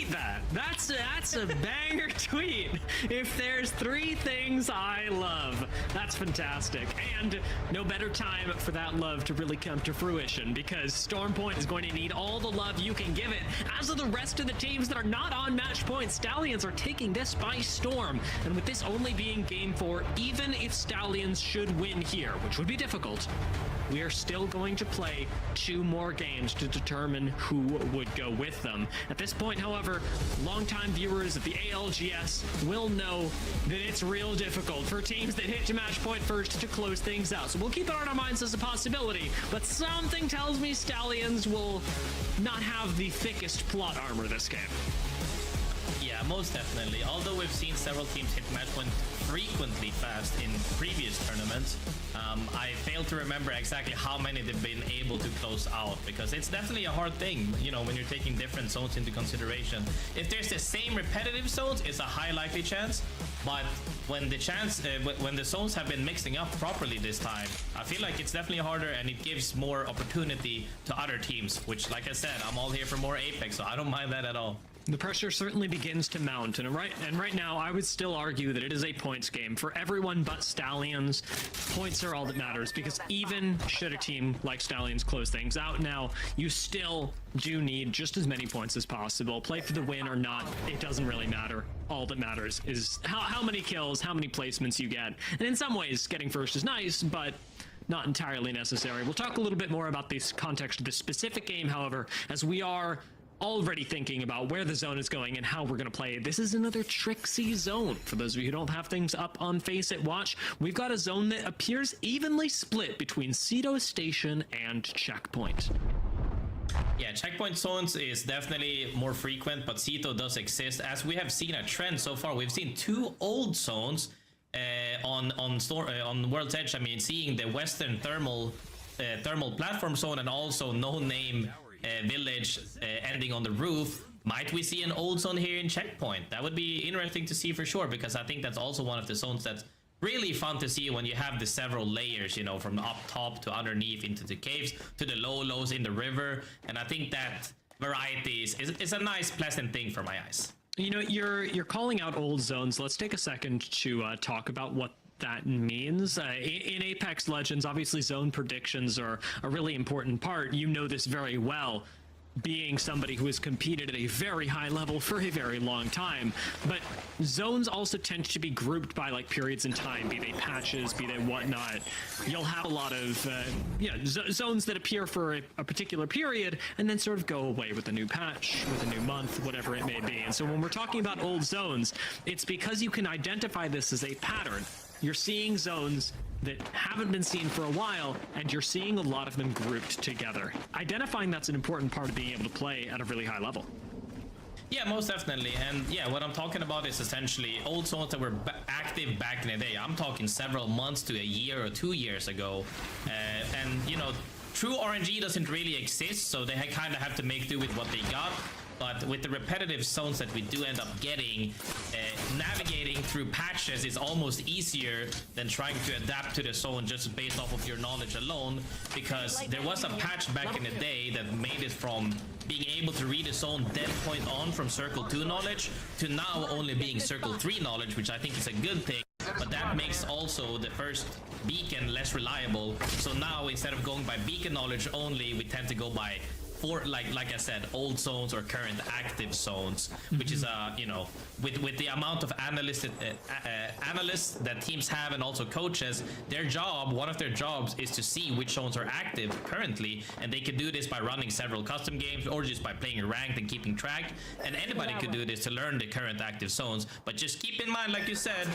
that. That's a banger tweet. If there's 3 things I love, that's fantastic. And no better time for that love to really come to fruition, because Stormpoint is going to need all the love you can give it. As of the rest of the teams that are not on match point, Stallions are taking this by storm. And with this only being game 4, even if Stallions should win here, which would be difficult, we are still going to play 2 more games to determine who would go with them. At this point, however, longtime viewers of the ALGS will know that it's real difficult for teams that hit to match point first to close things out. So we'll keep it on our minds as a possibility, but something tells me Stallions will not have the thickest plot armor this game. Yeah, most definitely. Although we've seen several teams hit match point frequently fast in previous tournaments, I fail to remember exactly how many they've been able to close out, because it's definitely a hard thing, you know, when you're taking different zones into consideration. If there's the same repetitive zones, it's a high likely chance, but when the zones have been mixing up properly this time, I feel like it's definitely harder, and it gives more opportunity to other teams, which, like I said, I'm all here for more Apex, so I don't mind that at all. The pressure certainly begins to mount, and right now I would still argue that it is a points game for everyone but Stallions. Points are all that matters, because even should a team like Stallions close things out now, you still do need just as many points as possible. Play for the win or not, it doesn't really matter. All that matters is how many kills, how many placements you get, and in some ways getting first is nice, but not entirely necessary. We'll talk a little bit more about this context of this specific game, however, as we are already thinking about where the zone is going and how we're going to play. This is another Trixie zone. For those of you who don't have things up on Face It Watch, we've got a zone that appears evenly split between Cedo Station and Checkpoint. Yeah, checkpoint zones is definitely more frequent, but Cedo does exist. As we have seen a trend so far, we've seen 2 old zones on World's Edge. I mean, seeing the Western Thermal platform zone and also no name village ending on the roof. might we see an old zone here in Checkpoint? That would be interesting to see for sure, because I think that's also one of the zones that's really fun to see when you have the several layers, you know, from up top to underneath into the caves to the lows in the river. And I think that variety is a nice, pleasant thing for my eyes. You know, you're calling out old zones. Let's take a second to talk about what that means. In Apex Legends, obviously zone predictions are a really important part. You know this very well, being somebody who has competed at a very high level for a very long time. But zones also tend to be grouped by like periods in time, be they patches, be they whatnot. You'll have a lot of zones that appear for a particular period and then sort of go away with a new patch, with a new month, whatever it may be. And so when we're talking about old zones, it's because you can identify this as a pattern. You're seeing zones that haven't been seen for a while, and you're seeing a lot of them grouped together. Identifying that's an important part of being able to play at a really high level. Yeah, most definitely. And yeah, what I'm talking about is essentially old zones that were active back in the day. I'm talking several months to a year or 2 years ago. And, you know, true RNG doesn't really exist, so they kind of have to make do with what they got. But with the repetitive zones that we do end up getting, navigating through patches is almost easier than trying to adapt to the zone just based off of your knowledge alone, because there was a patch back in the day that made it from being able to read a zone dead point on from Circle 2 knowledge to now only being Circle 3 knowledge, which I think is a good thing. But that makes also the first beacon less reliable. So now instead of going by beacon knowledge only, we tend to go by like I said, old zones or current active zones, which is you know, with the amount of analysts that teams have and also coaches, one of their jobs is to see which zones are active currently, and they can do this by running several custom games or just by playing ranked and keeping track. And anybody could do this to learn the current active zones, but just keep in mind, like you said,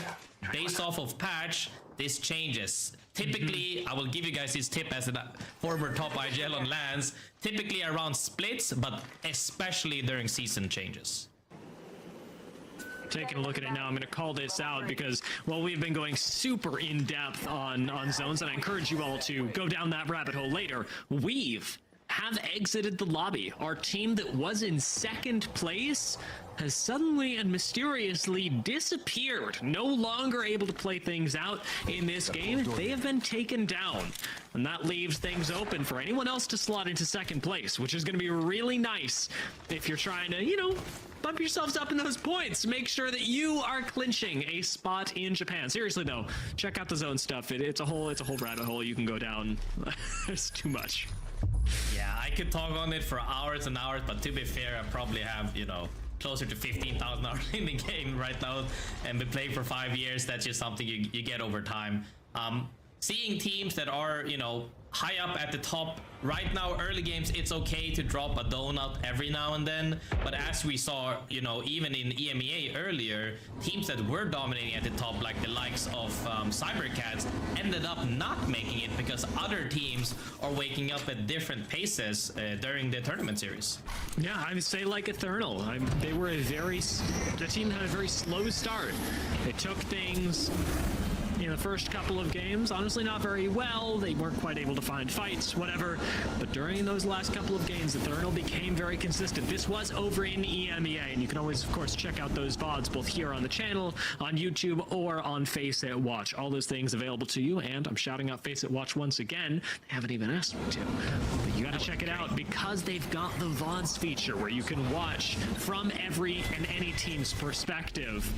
based off of patch, this changes. Typically, I will give you guys this tip as a former top IGL on LANs, typically around splits, but especially during season changes. Taking a look at it now, I'm going to call this out because, well, we've been going super in-depth on zones, and I encourage you all to go down that rabbit hole later. Have exited the lobby. Our team that was in second place has suddenly and mysteriously disappeared. No longer able to play things out in this game. They have been taken down. And that leaves things open for anyone else to slot into second place, which is going to be really nice if you're trying to, you know, bump yourselves up in those points. Make sure that you are clinching a spot in Japan. Seriously though, check out the zone stuff. It's a whole rabbit hole you can go down. It's too much. Yeah, I could talk on it for hours and hours, but to be fair, I probably have, you know, closer to 15,000 hours in the game right now and been playing for 5 years. That's just something you get over time. Seeing teams that are, you know, high up at the top right now, early games, it's okay to drop a donut every now and then, but as we saw, you know, even in EMEA earlier, teams that were dominating at the top, like the likes of Cybercats, ended up not making it because other teams are waking up at different paces during the tournament series. Yeah, I would say like Eternal. The team had a very slow start. They took things in the first couple of games, honestly not very well. They weren't quite able to find fights, whatever. But during those last couple of games, Eternal became very consistent. This was over in EMEA, and you can always, of course, check out those VODs both here on the channel, on YouTube, or on Face It Watch. All those things available to you, and I'm shouting out Face It Watch once again. They haven't even asked me to. But you gotta check it out because they've got the VODs feature where you can watch from every and any team's perspective.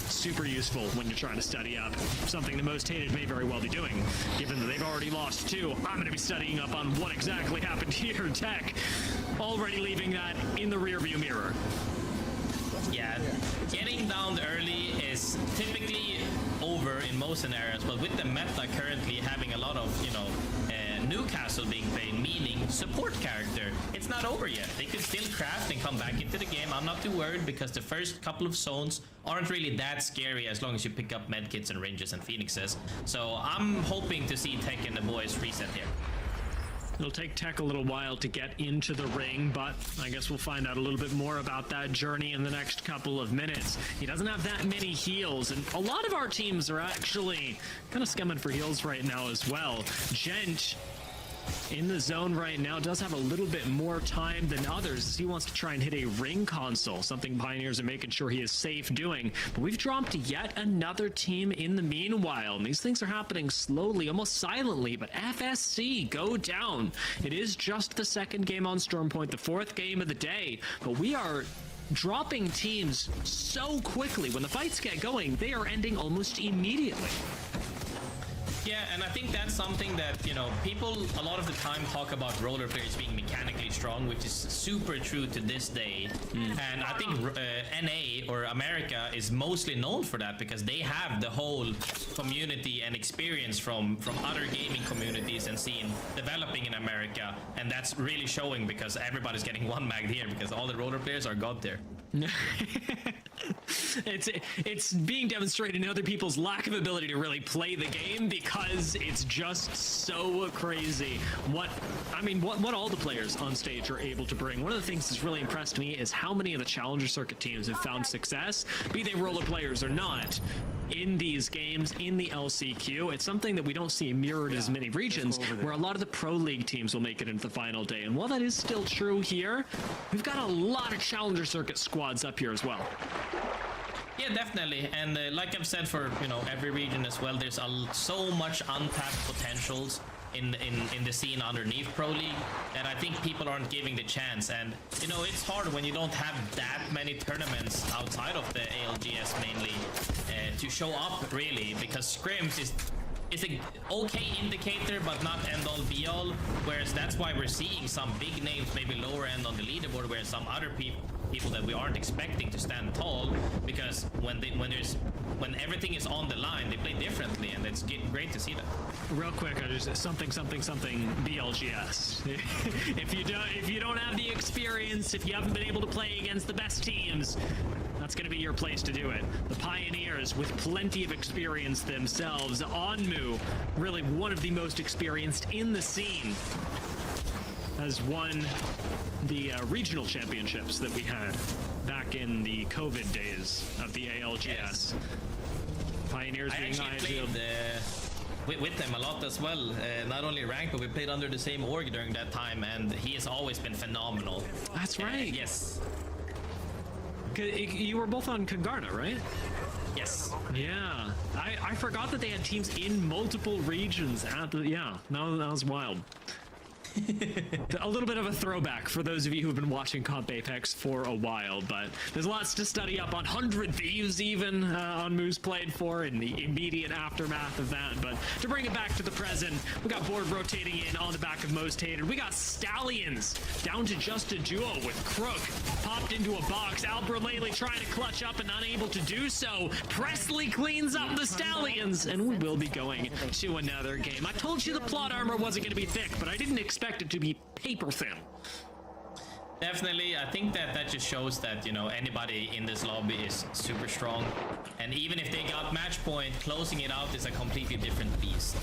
Super useful when you're trying to study up. Something the most hated may very well be doing. Given that they've already lost 2, I'm going to be studying up on what exactly happened here in Tech. Already leaving that in the rearview mirror. Yeah, getting down early is typically over in most scenarios, but with the meta currently having a lot of, you know, Newcastle being played, meaning support character, it's not over yet. They could still craft and come back into the game. I'm not too worried because the first couple of zones aren't really that scary as long as you pick up medkits and ranges and phoenixes. So I'm hoping to see Tech and the boys reset here. It'll take Tech a little while to get into the ring, but I guess we'll find out a little bit more about that journey in the next couple of minutes. He doesn't have that many heals, and a lot of our teams are actually kind of scumming for heals right now as well. Gent in the zone right now, does have a little bit more time than others as he wants to try and hit a ring console, something Pioneers are making sure he is safe doing. But we've dropped yet another team in the meanwhile, and these things are happening slowly, almost silently, but FSC go down. It is just the second game on Storm Point, the fourth game of the day, but we are dropping teams so quickly. When the fights get going, they are ending almost immediately. Yeah, and I think that's something that, you know, people a lot of the time talk about roller players being mechanically strong, which is super true to this day. And I think NA or America is mostly known for that because they have the whole community and experience from other gaming communities and scene developing in America. And that's really showing because everybody's getting one mag here because all the roller players are god tier. It's being demonstrated in other people's lack of ability to really play the game because it's just so crazy what all the players on stage are able to bring. One of the things that's really impressed me is how many of the Challenger Circuit teams have found success, be they roller players or not, in these games, in the LCQ. It's something that we don't see mirrored as many regions, where a lot of the Pro League teams will make it into the final day. And while that is still true here, we've got a lot of Challenger Circuit squads up here as well. Yeah, definitely. And like I've said for, you know, every region as well, there's so much untapped potentials in the scene underneath Pro League that I think people aren't giving the chance. And, you know, it's hard when you don't have that many tournaments outside of the ALGS mainly to show up, really, because scrims is a okay indicator but not end all be all, whereas that's why we're seeing some big names maybe lower end on the leaderboard, whereas some other people that we aren't expecting to stand tall, because when everything is on the line, they play differently, and it's great to see that. Real quick, I just something BLGS. if you don't have the experience, if you haven't been able to play against the best teams, that's going to be your place to do it. The Pioneers, with plenty of experience themselves, Onmu, really one of the most experienced in the scene, has won the regional championships that we had back in the COVID days of the ALGS. Yes. Pioneers being played with them a lot as well. Not only ranked, but we played under the same org during that time, and he has always been phenomenal. That's right. Yes. You were both on Kongarna, right? Yes. Yeah. I forgot that they had teams in multiple regions at the... Yeah, that was wild. A little bit of a throwback for those of you who've been watching Comp Apex for a while, but there's lots to study up on. 100 Thieves even on Moose played for in the immediate aftermath of that. But to bring it back to the present, we got Board rotating in on the back of Most Hated. We got Stallions down to just a duo with Crook popped into a box. Albralele trying to clutch up and unable to do so. Presley cleans up the Stallions, and we will be going to another game. I told you the plot armor wasn't going to be thick, but I didn't expect it to be paper thin. Definitely, I think that just shows that, you know, anybody in this lobby is super strong, and even if they got match point, closing it out is a completely different beast.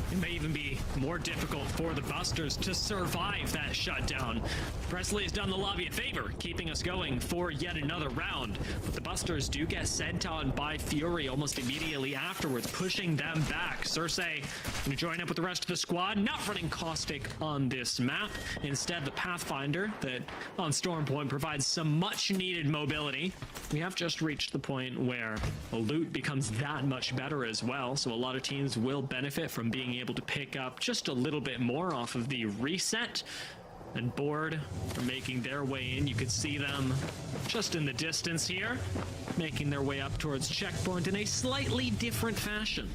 It may even be more difficult for the Busters to survive that shutdown. Presley has done the lobby a favor, keeping us going for yet another round. But the Busters do get sent on by Fury almost immediately afterwards, pushing them back. Circe going to join up with the rest of the squad, not running Caustic on this map. Instead, the Pathfinder that on Storm Point provides some much needed mobility. We have just reached the point where loot becomes that much better as well, so a lot of teams will benefit from being able to pick up just a little bit more off of the reset. And Board are making their way in. You could see them just in the distance here, making their way up towards checkpoint in a slightly different fashion.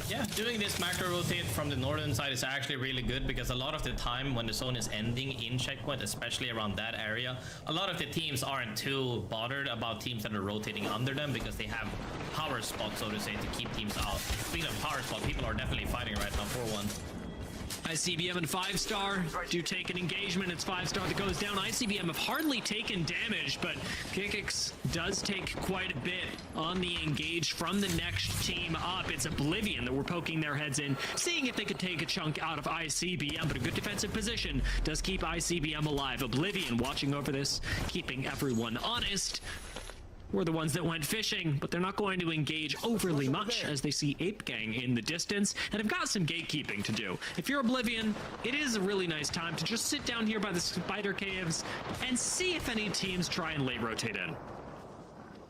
Yeah, doing this macro rotate from the northern side is actually really good, because a lot of the time when the zone is ending in checkpoint, especially around that area, a lot of the teams aren't too bothered about teams that are rotating under them, because they have power spots, so to say, to keep teams out. Speaking of power spot, people are definitely fighting right now for one. ICBM and 5-star do take an engagement. It's 5-star that goes down. ICBM have hardly taken damage, but Kikix does take quite a bit on the engage from the next team up. It's Oblivion that we're poking their heads in, seeing if they could take a chunk out of ICBM, but a good defensive position does keep ICBM alive. Oblivion watching over this, keeping everyone honest. were the ones that went fishing, but they're not going to engage overly much as they see Ape Gang in the distance and have got some gatekeeping to do. If you're Oblivion, it is a really nice time to just sit down here by the spider caves and see if any teams try and late rotate in.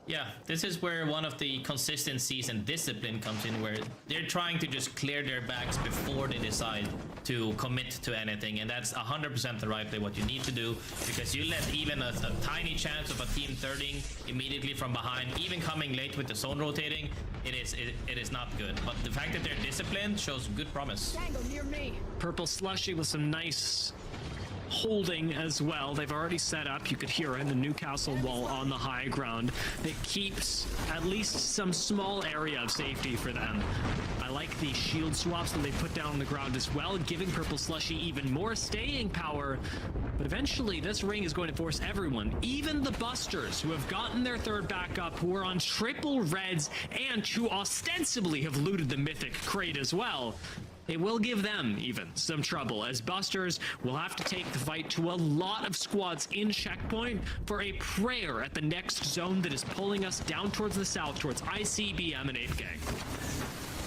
Yeah, this is where one of the consistencies and discipline comes in, where they're trying to just clear their backs before they decide to commit to anything, and that's 100% the right play, what you need to do, because you let even a tiny chance of a team thirding immediately from behind, even coming late with the zone rotating, it is not good. But the fact that they're disciplined shows good promise. Near me. Purple Slushy with some nice holding as well. They've already set up, you could hear it, the Newcastle wall on the high ground that keeps at least some small area of safety for them. I like the shield swaps that they put down on the ground as well, giving Purple Slushy even more staying power. But eventually this ring is going to force everyone, even the Busters, who have gotten their third back up, who are on triple reds and who ostensibly have looted the mythic crate as well. It will give them even some trouble, as Busters will have to take the fight to a lot of squads in checkpoint for a prayer at the next zone that is pulling us down towards the south, towards ICBM and Ape Gang.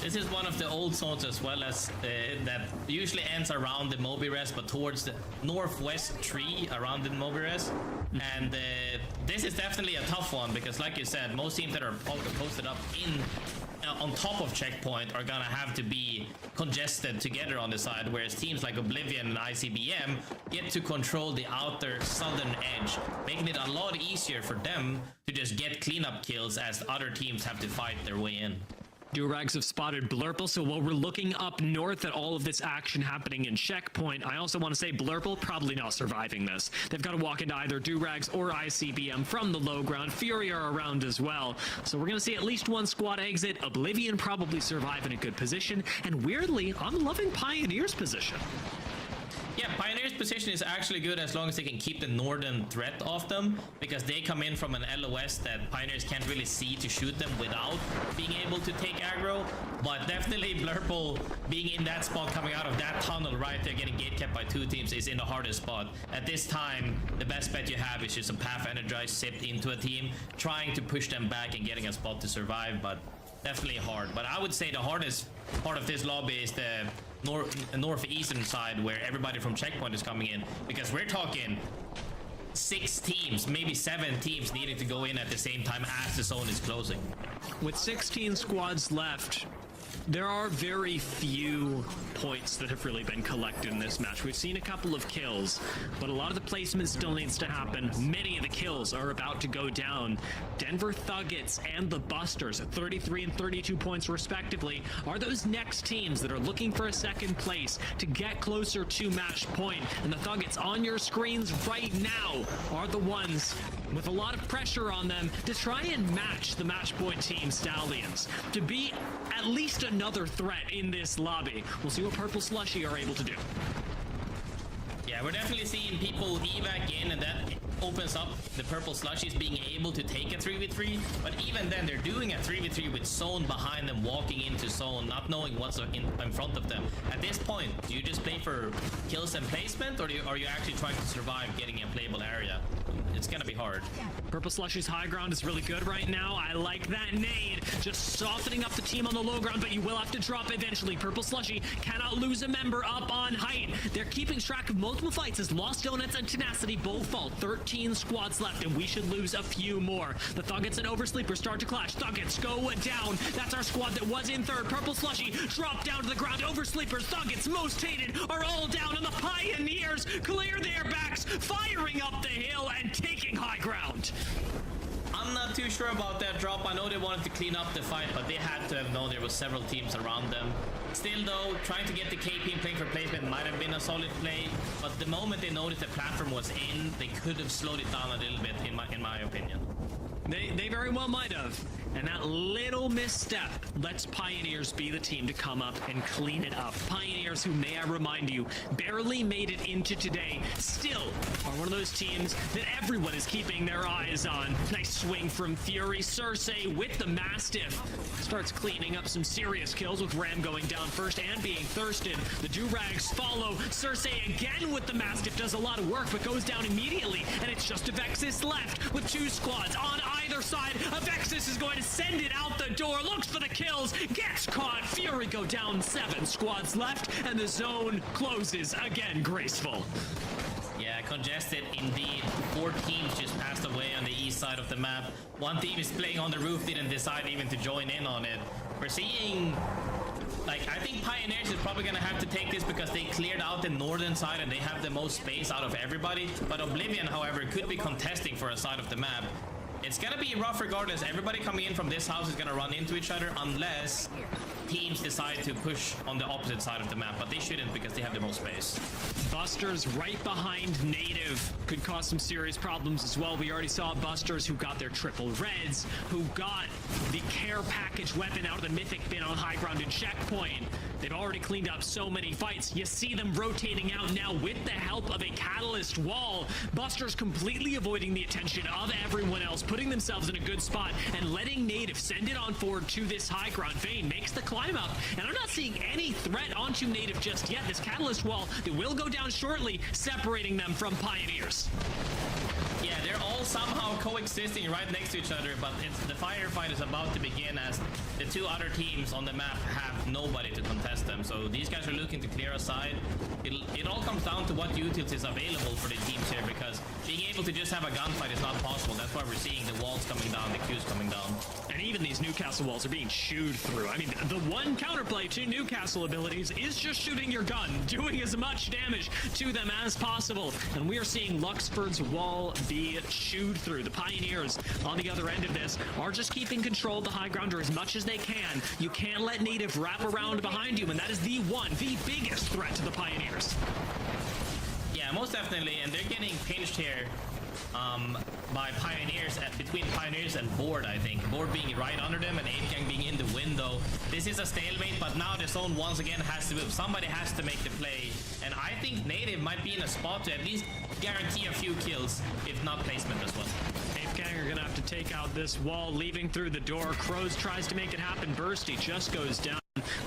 This is one of the old zones as well, as that usually ends around the Moby Res, but towards the northwest tree around the Moby Res. And this is definitely a tough one, because like you said, most teams that are posted up on top of checkpoint are gonna have to be congested together on the side, whereas teams like Oblivion and ICBM get to control the outer southern edge, making it a lot easier for them to just get cleanup kills as other teams have to fight their way in. Durags have spotted Blurple, so while we're looking up north at all of this action happening in checkpoint, I also want to say Blurple probably not surviving this. They've got to walk into either Durags or ICBM from the low ground. Fury are around as well, so we're going to see at least one squad exit. Oblivion probably survive in a good position, and weirdly, I'm loving Pioneer's position. Yeah, Pioneer's position is actually good as long as they can keep the northern threat off them, because they come in from an LOS that Pioneers can't really see to shoot them without being able to take aggro. But definitely Blurple being in that spot, coming out of that tunnel right there, getting gate kept by two teams, is in the hardest spot. At this time, the best bet you have is just a Path Energized sipped into a team, trying to push them back and getting a spot to survive, but definitely hard. But I would say the hardest part of this lobby is the northeastern side, where everybody from checkpoint is coming in, because we're talking 6 teams, maybe 7 teams needing to go in at the same time as the zone is closing. With 16 squads left, there are very few points that have really been collected in this match. We've seen a couple of kills, but a lot of the placement still needs to happen. Many of the kills are about to go down. Denver Thuggets and the Busters at 33 and 32 points respectively are those next teams that are looking for a second place to get closer to match point. And the Thuggets on your screens right now are the ones with a lot of pressure on them to try and match the match point team Stallions, to be at least another threat in this lobby. We'll see what Purple Slushy are able to do. Yeah, we're definitely seeing people evac in, and that opens up the Purple Slushies being able to take a 3v3, but even then they're doing a 3v3 with zone behind them, walking into zone, not knowing what's in front of them. At this point, do you just play for kills and placement, or are you actually trying to survive getting a playable area? It's gonna be hard. Purple Slushy's high ground is really good right now. I like that nade, just softening up the team on the low ground, but you will have to drop eventually. Purple Slushy cannot lose a member up on height. They're keeping track of multiple fights as Lost Donuts and Tenacity both fall. 13 squads left, and we should lose a few more. The Thuggets and Oversleepers start to clash. Thuggets go down. That's our squad that was in third. Purple Slushy drop down to the ground. Oversleepers, Thuggets, most hated are all down, and the Pioneers clear their backs, firing up the hill and taking high ground. I'm not too sure about that drop. I know they wanted to clean up the fight, but they had to have known there was several teams around them. Still though, trying to get the KP and playing for placement might have been a solid play, but the moment they noticed the platform was in, they could have slowed it down a little bit, in my opinion. They very well might have. And that little misstep lets Pioneers be the team to come up and clean it up. Pioneers, who, may I remind you, barely made it into today, still are one of those teams that everyone is keeping their eyes on. Nice swing from Fury. Cersei with the Mastiff starts cleaning up some serious kills, with Ram going down first and being thirsted. The Durags follow. Cersei again with the Mastiff does a lot of work, but goes down immediately, and it's just Avexis left with 2 squads on either side. Avexis is going to send it out the door, looks for the kills, gets caught. Fury go down, 7 squads left, and the zone closes again. Graceful. Yeah, congested indeed. 4 teams just passed away on the east side of the map. One team is playing on the roof, didn't decide even to join in on it. We're seeing, like, I think Pioneers is probably gonna have to take this because they cleared out the northern side and they have the most space out of everybody. But Oblivion, however, could be contesting for a side of the map. It's gonna be rough regardless. Everybody coming in from this house is gonna run into each other unless teams decide to push on the opposite side of the map, but they shouldn't because they have the most space. Busters right behind Native could cause some serious problems as well. We already saw Busters, who got their triple reds, who got the care package weapon out of the mythic bin on high ground and checkpoint. They've already cleaned up so many fights. You see them rotating out now with the help of a catalyst wall. Busters completely avoiding the attention of everyone else, putting themselves in a good spot and letting Native send it on forward to this high ground. Vayne makes the climb up, and I'm not seeing any threat onto Native just yet. This catalyst wall, it will go down shortly, separating them from Pioneers. Yeah, they're all somehow coexisting right next to each other, but the firefight is about to begin as the 2 other teams on the map have nobody to contest them. So these guys are looking to clear a side. It all comes down to what utilities is available for the teams here, because being able to just have a gunfight is not possible. That's why we're seeing the walls coming down, the queues coming down. And even these Newcastle walls are being chewed through. I mean, the one counterplay to Newcastle abilities is just shooting your gun, doing as much damage to them as possible. And we are seeing Luxford's wall be chewed through. The Pioneers on the other end of this are just keeping control of the high grounder as much as they can. You can't let Native wrap around behind you, and that is the biggest threat to the Pioneers. Yeah, most definitely, and they're getting pinched here by Pioneers, between Pioneers and Board, I think. Board being right under them and 8gang being in the window. This is a stalemate, but now the zone once again has to move. Somebody has to make the play, and I think Native might be in a spot to at least guarantee a few kills, if not placement as well. 8gang are gonna have to take out this wall, leaving through the door. Crows tries to make it happen. Bursty just goes down.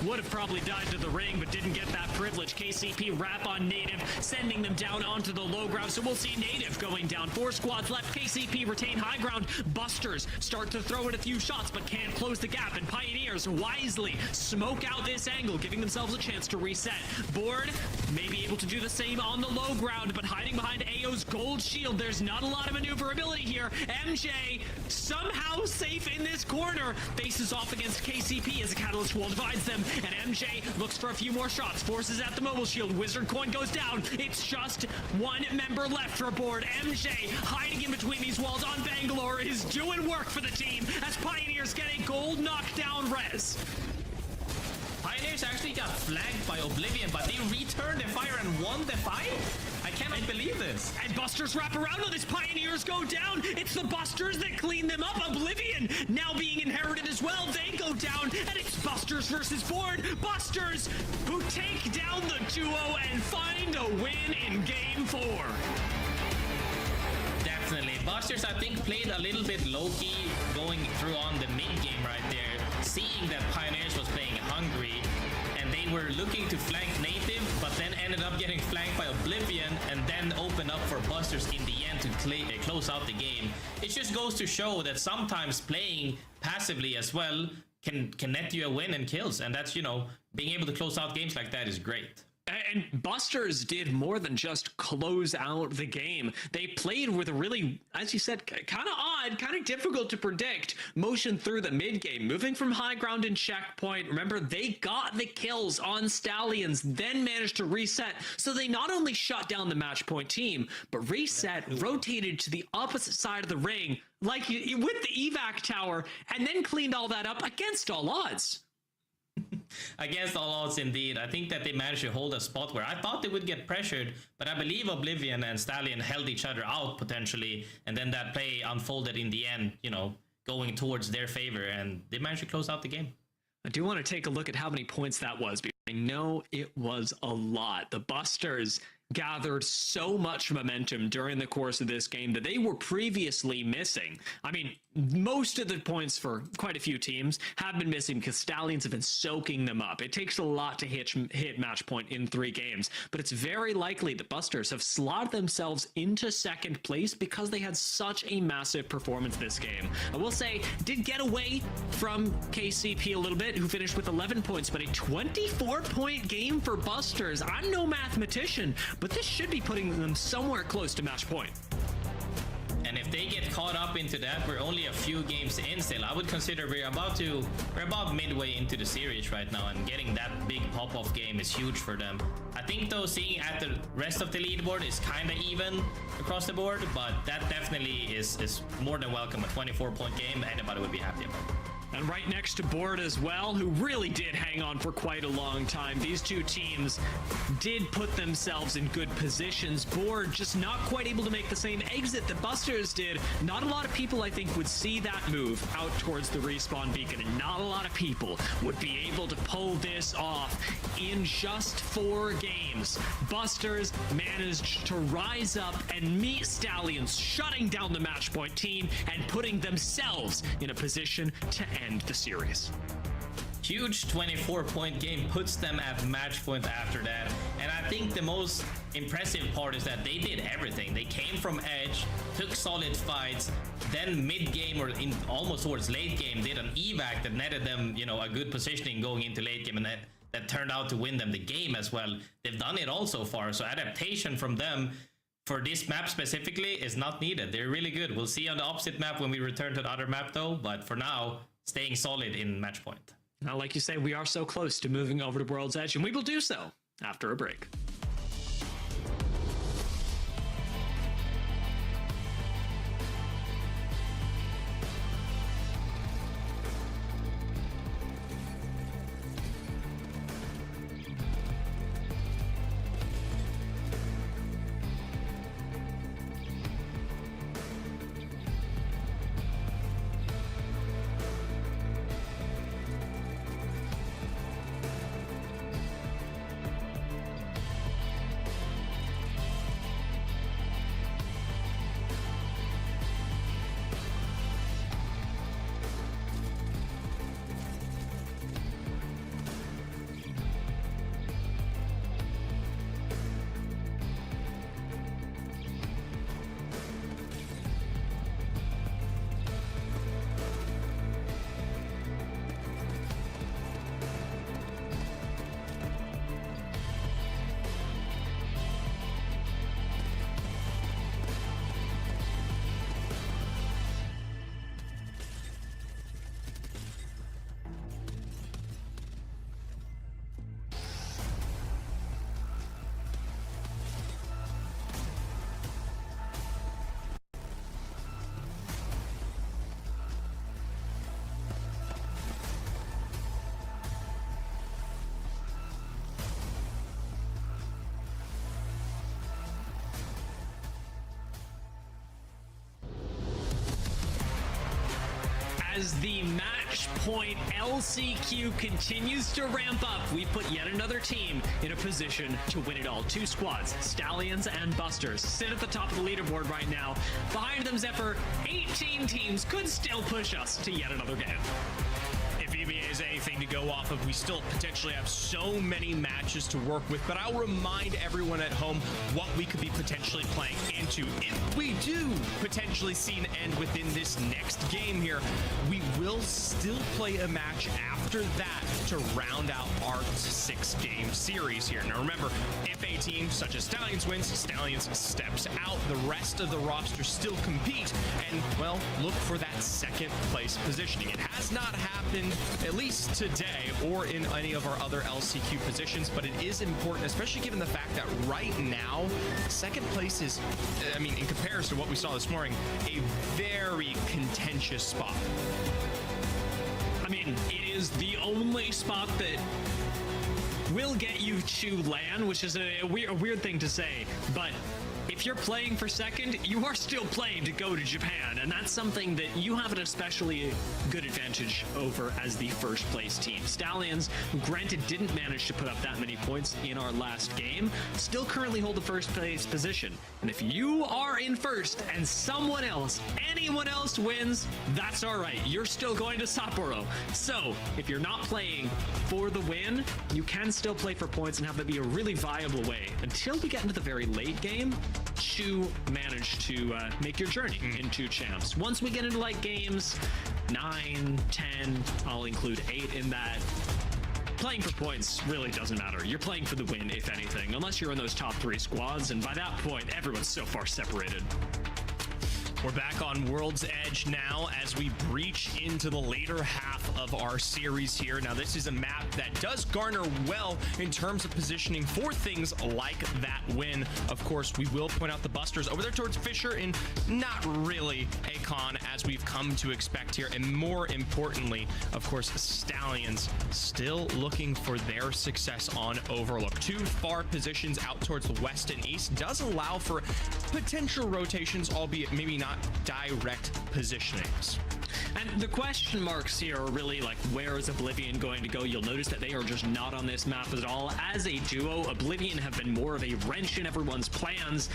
Would have probably died to the ring, but didn't get that privilege. KCP wrap on Native, sending them down onto the low ground. So we'll see Native going down. 4 squads left. KCP retain high ground. Busters start to throw in a few shots, but can't close the gap. And Pioneers wisely smoke out this angle, giving themselves a chance to reset. Board may be able to do the same on the low ground, but hiding behind AO's gold shield, there's not a lot of maneuverability here. MJ somehow safe in this corner, faces off against KCP as a catalyst wall divides them, and MJ looks for a few more shots, forces out the mobile shield. Wizard coin goes down. It's just 1 member left for Board. MJ hiding in between these walls on Bangalore is doing work for the team as Pioneers get a gold knockdown res. Pioneers actually got flagged by Oblivion, but they returned the fire and won the fight? I cannot believe this. And Busters wrap around on this. Pioneers go down. It's the Busters that clean them up. Oblivion now being inherited as well. They go down, and it's Busters versus Board. Busters who take down the duo and find a win in Game 4. Definitely. Busters, I think, played a little bit low-key going through on the mid-game right there, seeing that Pioneers was playing hungry, and they were looking to flank Native, but then ended up getting flanked by Oblivion, and then opened up for Busters in the end to close out the game. It just goes to show that sometimes playing passively as well can net you a win and kills, and that's, you know, being able to close out games like that is great. And Busters did more than just close out the game. They played with a really, as you said, kind of odd, kind of difficult to predict motion through the mid game, moving from high ground and checkpoint. Remember, they got the kills on Stallions, then managed to reset. So they not only shut down the match point team, but reset, rotated to the opposite side of the ring, like with the evac tower, and then cleaned all that up against all odds. Against all odds, indeed. I think that they managed to hold a spot where I thought they would get pressured, but I believe Oblivion and Stallion held each other out potentially, and then that play unfolded in the end, you know, going towards their favor, and they managed to close out the game. I do want to take a look at how many points that was, because I know it was a lot. The Busters gathered so much momentum during the course of this game that they were previously missing. I mean, most of the points for quite a few teams have been missing because Stallions have been soaking them up. It takes a lot to hit match point in 3 games, but it's very likely the Busters have slotted themselves into second place because they had such a massive performance this game. I will say, did get away from KCP a little bit, who finished with 11 points, but a 24-point game for Busters. I'm no mathematician, but this should be putting them somewhere close to match point. And if they get caught up into that, we're only a few games in still. I would consider we're about midway into the series right now, and getting that big pop-off game is huge for them. I think though, seeing at the rest of the leaderboard is kind of even across the board, but that definitely is more than welcome. A 24-point game, anybody would be happy about it. And right next to Board as well, who really did hang on for quite a long time. These two teams did put themselves in good positions. Board just not quite able to make the same exit that Busters did. Not a lot of people, I think, would see that move out towards the respawn beacon, and not a lot of people would be able to pull this off in just 4 games. Busters managed to rise up and meet Stallions, shutting down the match point team and putting themselves in a position to end the series. Huge 24-point game puts them at match point after that. And I think the most impressive part is that they did everything. They came from edge, took solid fights, then mid-game or in almost towards late game did an evac that netted them, you know, a good positioning going into late game, and that turned out to win them the game as well. They've done it all so far, so adaptation from them for this map specifically is not needed. They're really good. We'll see on the opposite map when we return to the other map though, but for now, staying solid in match point. Now, like you say, we are so close to moving over to World's Edge, and we will do so after a break. As the match point LCQ continues to ramp up, we put yet another team in a position to win it all. 2 squads, Stallions and Busters, sit at the top of the leaderboard right now. Behind them, Zephyr, 18 teams could still push us to yet another game. If EMEA is anything to go off of, we still potentially have so many matches to work with, but I'll remind everyone at home what we could be potentially playing into. If we do potentially see an end within this next game here, we will still play a match after that to round out our 6-game series here. Now remember, if a team such as Stallions wins, Stallions steps out, the rest of the roster still compete and, well, look for that second place positioning. It has not happened, at least today, or in any of our other LCQ positions, but it is important, especially given the fact that right now, second place is, I mean, in comparison to what we saw this morning, a very contentious spot. I mean, it is the only spot that will get you to land, which is a weird thing to say, but if you're playing for second, you are still playing to go to Japan, and that's something that you have an especially good advantage over as the first place team. Stallions, who granted didn't manage to put up that many points in our last game, still currently hold the first place position. And if you are in first and someone else, anyone else wins, that's all right. You're still going to Sapporo. So if you're not playing for the win, you can still play for points and have that be a really viable way until we get into the very late game to manage to make your journey into champs. Once we get into like games 9, 10, I'll include 8 in that. Playing for points really doesn't matter. You're playing for the win, if anything, unless you're in those top 3 squads, and by that point, everyone's so far separated. We're back on World's Edge now as we breach into the later half of our series here. Now, this is a map that does garner well in terms of positioning for things like that win. Of course, we will point out the Busters over there towards Fisher, and not really a con as we've come to expect here. And more importantly, of course, Stallions still looking for their success on Overlook. 2 far positions out towards the west and east does allow for potential rotations, albeit maybe not direct positionings. And the question marks here are really like, where is Oblivion going to go? You'll notice that they are just not on this map at all. As a duo, Oblivion have been more of a wrench in everyone's plans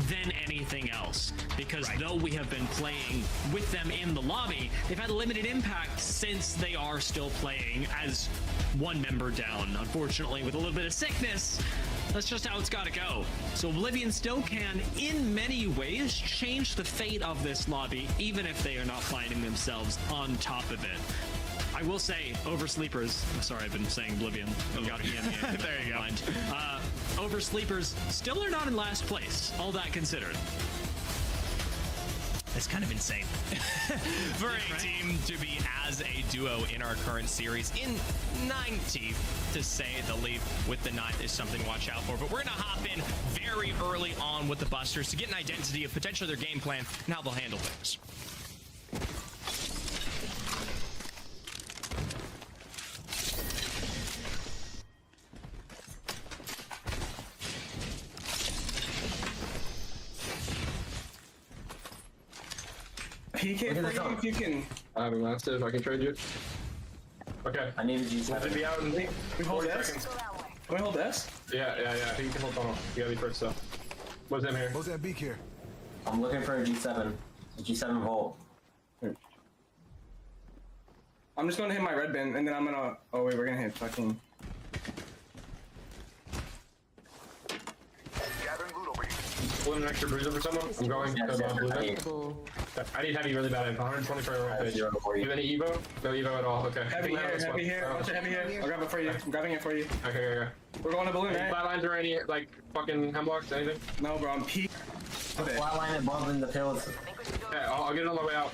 than anything else. Because though we have been playing with them in the lobby, they've had limited impact since they are still playing as one member down. Unfortunately, with a little bit of sickness, that's just how it's got to go. So Oblivion still can, in many ways, change the fate of this lobby, even if they are not finding themselves on top of it. I will say, Oversleepers, sorry, I've been saying Oblivion. You got EMEA. There you go. Oversleepers still are not in last place, all that considered. It's kind of insane for a team to be as a duo in our current series in 19th, to say the least. With the 9th is something to watch out for. But we're going to hop in very early on with the Busters to get an identity of potentially their game plan and how they'll handle things. PK for you if you can. I have a massive, I can trade you. Okay. I need a G7. We'll be out in We hold S? Can we hold S? Yeah. I think you can hold tunnel. You gotta be first though. What's in here? Mozambique here. I'm looking for a G7. A G7 Volt. I'm just gonna hit my red bin and then I'm gonna. Oh wait, we're gonna hit fucking. Pulling an extra bruiser for someone. I'm going to blue bin. I need heavy really bad. 120 for a page. You have any Evo? No Evo at all. Okay. Heavy here. Watch it, heavy here. I'll grab it for you. I'm grabbing it for you. Okay. We're going to balloon, right? Flatlines or any, like, fucking hemlocks, anything? No, bro, I'm peak. Okay. Flatline and bomb in the fields. Okay, I'll get it on the way out.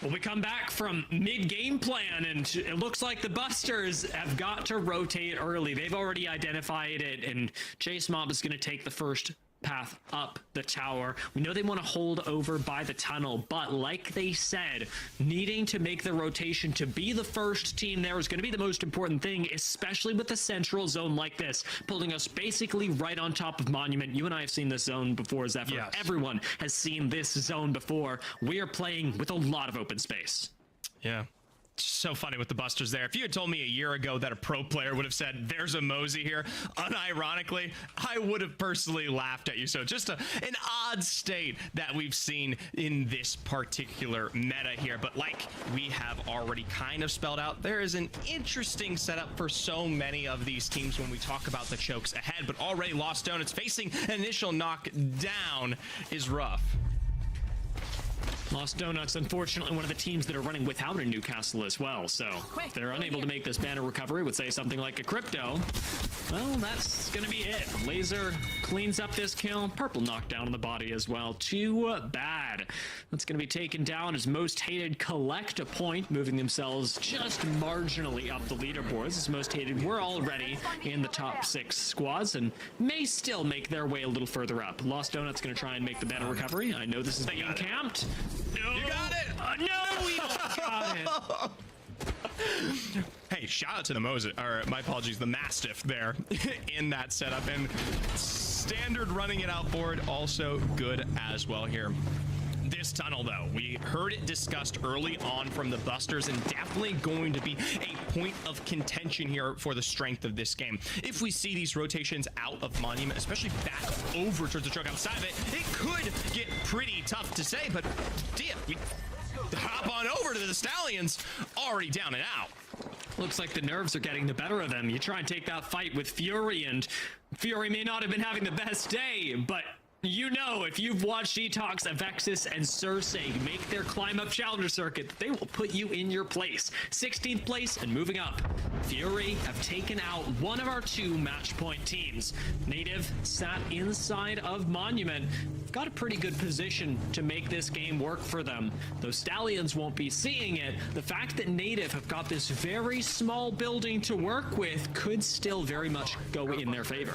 Well, we come back from mid-game plan, and it looks like the Busters have got to rotate early. They've already identified it, and Chase Mob is going to take the first path up the tower. We know they want to hold over by the tunnel, but like they said, needing to make the rotation to be the first team there is going to be the most important thing, especially with the central zone like this, pulling us basically right on top of Monument. You and I have seen this zone before, Zephyr. Yes. Everyone has seen this zone before. We are playing with a lot of open space. Yeah. So funny with the Busters there. If you had told me a year ago that a pro player would have said, there's a Mosey here, unironically, I would have personally laughed at you. So just an odd state that we've seen in this particular meta here. But like we have already kind of spelled out, there is an interesting setup for so many of these teams when we talk about the chokes ahead. But already Lost Donuts facing an initial knockdown is rough. Lost Donuts, unfortunately, one of the teams that are running without a Newcastle as well. So if they're unable to make this banner recovery with, say, something like a Crypto, well, that's going to be it. Laser cleans up this kill. Purple knockdown on the body as well. Too bad. That's going to be taken down as Most Hated collect a point, moving themselves just marginally up the leaderboards. As Most Hated were already in the top 6 squads and may still make their way a little further up. Lost Donuts going to try and make the banner recovery. I know this is being camped. No. You got it! No, we don't got it. Hey, shout out to the Moses, or my apologies, the Mastiff there in that setup, and standard running it out forward also good as well here. This tunnel, though, we heard it discussed early on from the Busters, and definitely going to be a point of contention here for the strength of this game. If we see these rotations out of Monument, especially back over towards the choke outside of it, it could get pretty tough to say, but damn, we hop on over to the Stallions, already down and out. Looks like the nerves are getting the better of them. You try and take that fight with Fury, and Fury may not have been having the best day, but you know, if you've watched Detox, Avexis, and Cersei make their climb up challenger circuit, they will put you in your place. 16th place and moving up. Fury have taken out one of our 2 match point teams. Native sat inside of Monument. Got a pretty good position to make this game work for them. Those Stallions won't be seeing it. The fact that Native have got this very small building to work with could still very much go in their favor.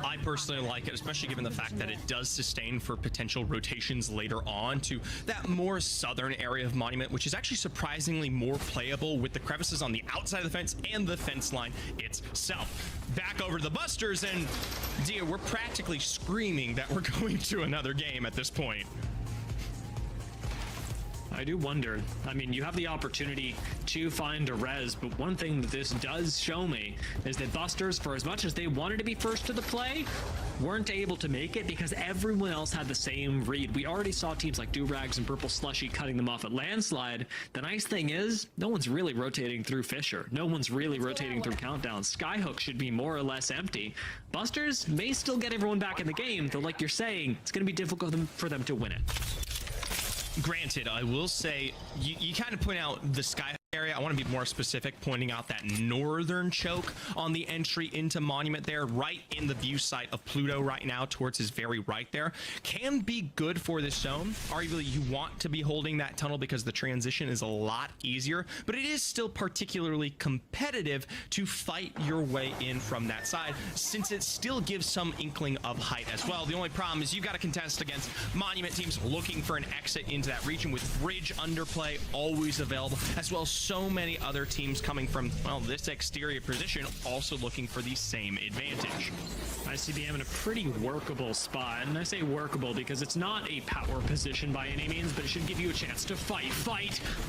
I personally like it, especially given the fact that it does sustain for potential rotations later on to that more southern area of Monument, which is actually surprisingly more playable with the crevices on the outside of the fence and the fence line itself. Back over to the Busters, and Dia, we're practically screaming that we're going to another game at this point. I do wonder. I mean, you have the opportunity to find a res, but one thing that this does show me is that Busters, for as much as they wanted to be first to the play, weren't able to make it because everyone else had the same read. We already saw teams like Durags and Purple Slushy cutting them off at Landslide. The nice thing is, no one's really rotating through Fisher. No one's really rotating through Countdown. Skyhook should be more or less empty. Busters may still get everyone back in the game, though like you're saying, it's going to be difficult for them to win it. Granted, I will say, you kind of point out the Sky area. I want to be more specific, pointing out that northern choke on the entry into Monument there, right in the view sight of Pluto right now, towards his very right there, can be good for this zone. Arguably, you want to be holding that tunnel because the transition is a lot easier, but it is still particularly competitive to fight your way in from that side, since it still gives some inkling of height as well. The only problem is you've got to contest against Monument teams looking for an exit into that region, with bridge underplay always available, as well as so many other teams coming from, well, this exterior position also looking for the same advantage. ICBM in a pretty workable spot, and I say workable because it's not a power position by any means, but it should give you a chance to fight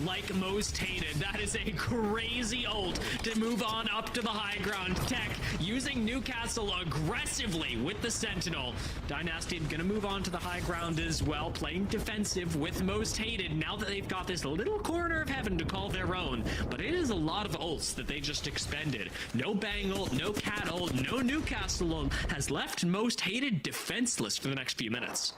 like most hated. That is a crazy ult to move on up to the high ground. Tech using Newcastle aggressively with the Sentinel. Dynasty gonna move on to the high ground as well, playing defensive with most hated now that they've got this little corner of heaven to call their own. But it is a lot of ults that they just expended. No Bang ult, no Cat ult, no Newcastle ult, has left most hated defenseless for the next few minutes.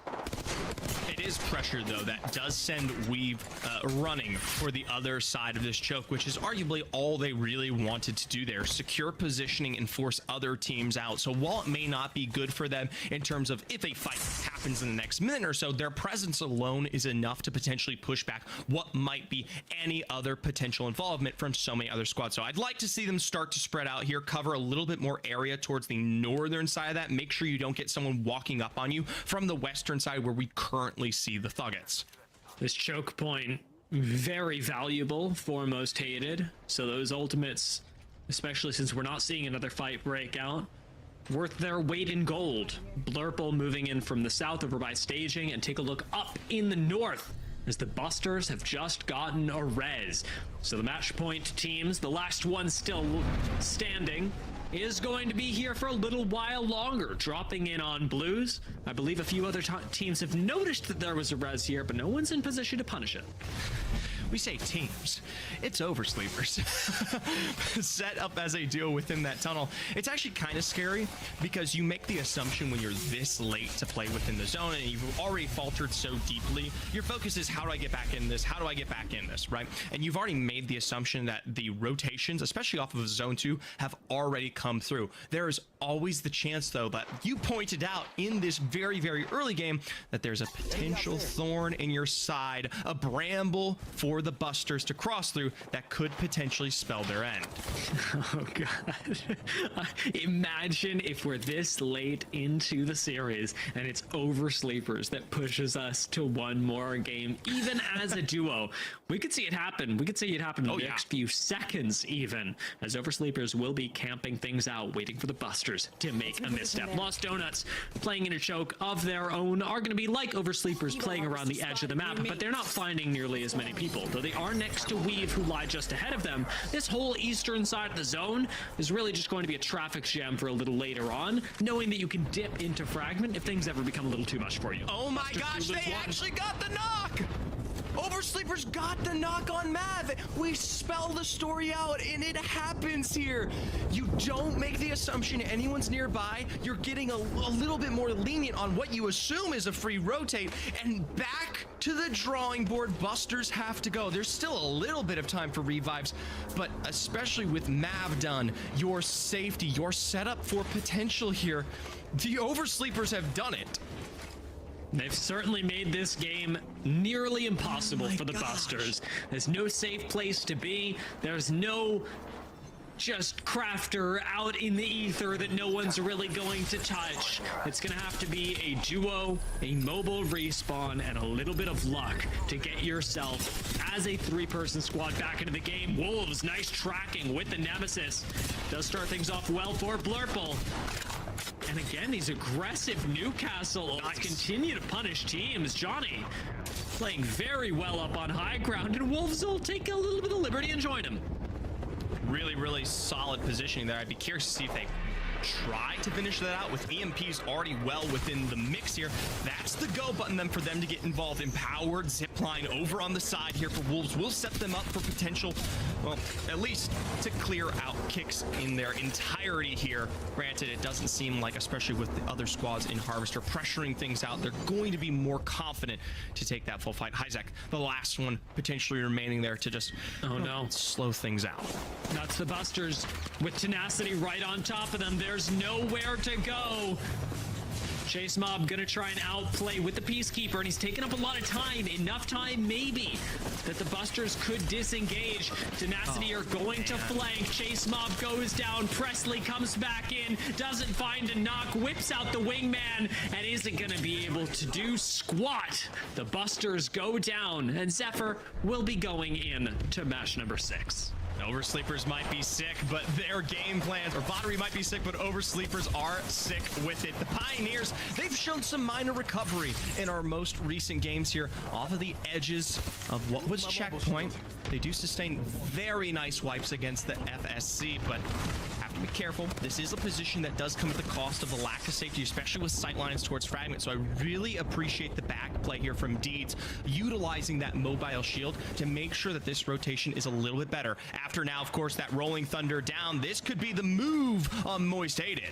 It is pressure, though, that does send Weave running for the other side of this choke, which is arguably all they really wanted to do there. Secure positioning and force other teams out. So while it may not be good for them in terms of if a fight happens in the next minute or so, their presence alone is enough to potentially push back what might be any other potential involvement from so many other squads. So I'd like to see them start to spread out here, cover a little bit more area towards the northern side of that. Make sure you don't get someone walking up on you from the western side where we currently see the Thuggets. This choke point, very valuable for most hated. So those ultimates, especially since we're not seeing another fight break out, worth their weight in gold. Blurple moving in from the south over by staging, and take a look up in the north as the Busters have just gotten a res. So the match point teams, the last one still standing, is going to be here for a little while longer, dropping in on blues. I believe a few other teams have noticed that there was a res here, but no one's in position to punish it. We say teams, it's oversleepers. Set up as a duo within that tunnel. It's actually kind of scary because you make the assumption when you're this late to play within the zone and you've already faltered so deeply, your focus is how do I get back in this? How do I get back in this, right? And you've already made the assumption that the rotations, especially off of zone 2, have already come through. There is always the chance, though, that you pointed out in this very, very early game that there's a potential thorn in your side, a bramble for for the Busters to cross through that could potentially spell their end. Oh god. Imagine if we're this late into the series and it's Oversleepers that pushes us to one more game, even as a duo. We could see it happen. We could see it happen in the next few seconds, even, as Oversleepers will be camping things out, waiting for the Busters to make a misstep. Lost Donuts, playing in a choke of their own, are going to be like Oversleepers playing around the edge of the map, but they're not finding nearly as many people. Though they are next to Weave, who lie just ahead of them, this whole eastern side of the zone is really just going to be a traffic jam for a little later on, knowing that you can dip into Fragment if things ever become a little too much for you. Oh my gosh, they actually got the knock! Oversleepers got the knock on Mav. We spell the story out, and it happens here. You don't make the assumption anyone's nearby. You're getting a little bit more lenient on what you assume is a free rotate, and back to the drawing board. Busters have to go. There's still a little bit of time for revives, but especially with Mav done, your safety, your setup for potential here, the Oversleepers have done it. They've certainly made this game nearly impossible for the Busters. There's no safe place to be. There's no just crafter out in the ether that no one's really going to touch. It's going to have to be a duo, a mobile respawn, and a little bit of luck to get yourself as a three-person squad back into the game. Wolves, nice tracking with the Nemesis. Does start things off well for Blurple. And again, these aggressive Newcastle continue to punish teams. Johnny playing very well up on high ground, and Wolves will take a little bit of liberty and join him. Really, really solid positioning there. I'd be curious to see if they try to finish that out with EMPs already well within the mix here. That's the go button then for them to get involved. Empowered zipline over on the side here for Wolves will set them up for potential, well, at least to clear out kicks in their entirety here. Granted, it doesn't seem like, especially with the other squads in Harvester pressuring things out, they're going to be more confident to take that full fight. Hyzek, the last one potentially remaining there to just slow things out. That's the Busters with tenacity right on top of them. There's nowhere to go. Chase Mob gonna try and outplay with the Peacekeeper, and he's taking up a lot of time. Enough time, maybe, that the Busters could disengage. Tenacity are going to flank. Chase Mob goes down. Presley comes back in, doesn't find a knock, whips out the wingman, and isn't gonna be able to do squat. The Busters go down, and Zephyr will be going in to match number 6. Oversleepers might be sick, but their game plans, or Bottery might be sick, but Oversleepers are sick with it. The Pioneers, they've shown some minor recovery in our most recent games here off of the edges of what was Checkpoint. They do sustain very nice wipes against the FSC, but have to be careful. This is a position that does come at the cost of a lack of safety, especially with sightlines towards Fragment. So I really appreciate the back play here from Deeds, utilizing that mobile shield to make sure that this rotation is a little bit better. After now, of course, that Rolling Thunder down, this could be the move on Moist Hated.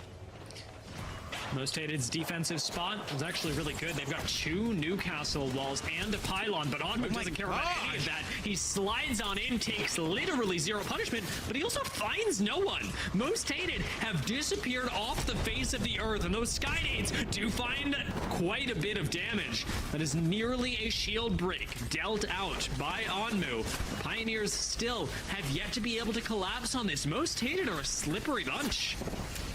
Most Hated's defensive spot was actually really good. They've got 2 Newcastle walls and a pylon, but Onmove doesn't care about any of that. He slides on in, takes literally 0 punishment, but he also finds no one. Most Hated have disappeared off the face of the earth, and those Skynades do find quite a bit of damage. That is nearly a shield break dealt out by Onmu. Pioneers still have yet to be able to collapse on this. Most Hated are a slippery bunch.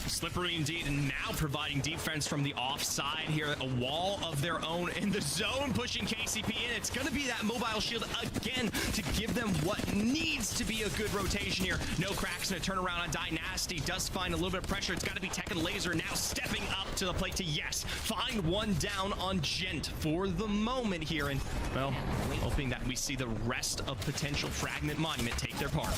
Slippery indeed, and now providing defense from the offside here. A wall of their own in the zone, pushing KCP in. It's going to be that mobile shield again to give them what needs to be a good rotation here. No cracks and a turnaround on Dynasty. Does find a little bit of pressure. It's got to be Tekken Laser now stepping up to the plate to, yes, find one down on Gent for the moment here. And, well, hoping that we see the rest of potential Fragment Monument take their part.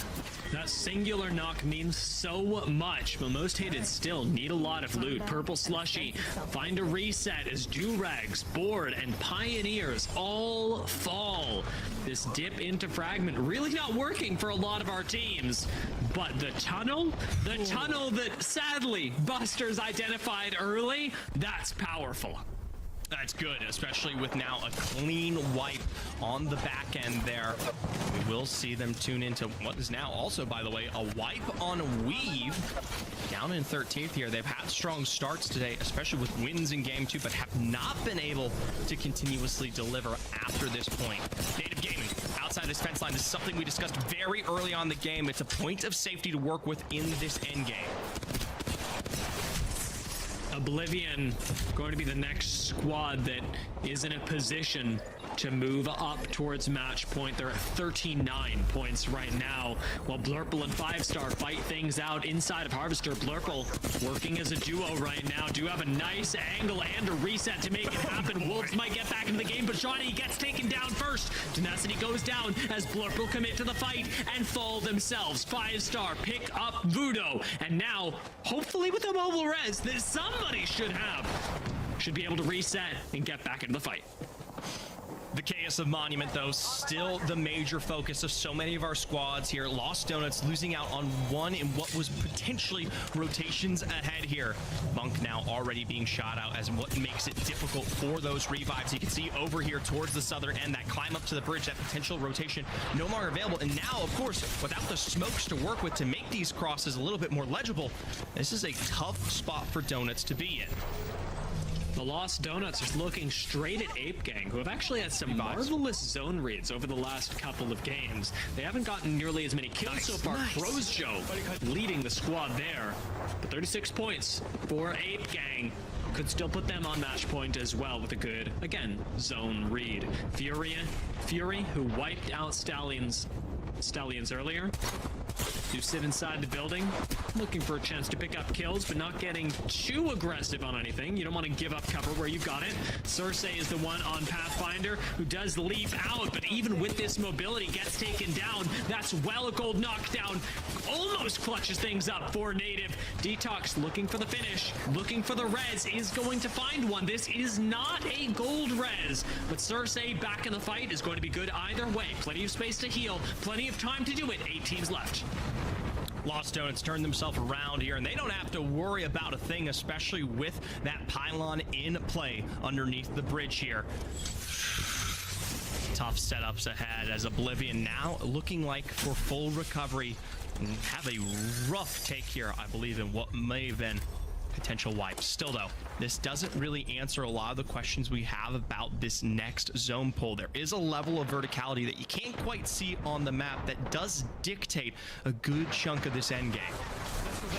That singular knock means so much, but Most Hated still need a lot of loot. Purple Slushy, find a reset as Durags, Board, and Pioneers all fall. This dip into Fragment really not working for a lot of our teams. But the tunnel that sadly Busters identified early, that's powerful. That's good, especially with now a clean wipe on the back end there. We will see them tune into what is now also, by the way, a wipe on Weave. Down in 13th here. They've had strong starts today, especially with wins in game 2, but have not been able to continuously deliver after this point. Native Gaming outside outside this fence line. This is something we discussed very early on in the game. It's a point of safety to work with in this end game. Oblivion going to be the next squad that is in a position to move up towards match point. They're at 39 points right now, while Blurple and 5-Star fight things out inside of Harvester. Blurple working as a duo right now. Do have a nice angle and a reset to make it happen. Wolves might get back into the game, but Johnny gets taken down first. Tenacity goes down as Blurple commit to the fight and fall themselves. 5-Star pick up Voodoo, and now, hopefully with a mobile res that somebody should be able to reset and get back into the fight. The chaos of Monument, though, still the major focus of so many of our squads here. Lost Donuts losing out on one in what was potentially rotations ahead here. Monk now already being shot out as what makes it difficult for those revives. You can see over here towards the southern end, that climb up to the bridge, that potential rotation no longer available. And now, of course, without the smokes to work with to make these crosses a little bit more legible, this is a tough spot for Donuts to be in. The Lost Donuts is looking straight at Ape Gang, who have actually had some marvelous zone reads over the last couple of games. They haven't gotten nearly as many kills so far. Crows Joe leading the squad there. But 36 points for Ape Gang could still put them on match point as well with a good, again, zone read. Fury, who wiped out Stallions earlier, do sit inside the building, looking for a chance to pick up kills, but not getting too aggressive on anything. You don't want to give up cover where you got it. Cersei is the one on Pathfinder who does leap out, but even with this mobility, gets taken down. That's well a gold knockdown. Almost clutches things up for Native. Detox looking for the finish, looking for the res, is going to find one. This is not a gold res, but Cersei back in the fight is going to be good either way. Plenty of space to heal, plenty of time to do it. 8 teams left. Lost Donuts turn themselves around here, and they don't have to worry about a thing, especially with that pylon in play underneath the bridge here. Tough setups ahead as Oblivion now looking like for full recovery and have a rough take here, I believe, in what may have been potential wipes. Still though, this doesn't really answer a lot of the questions we have about this next zone pull. There is a level of verticality that you can't quite see on the map that does dictate a good chunk of this end game.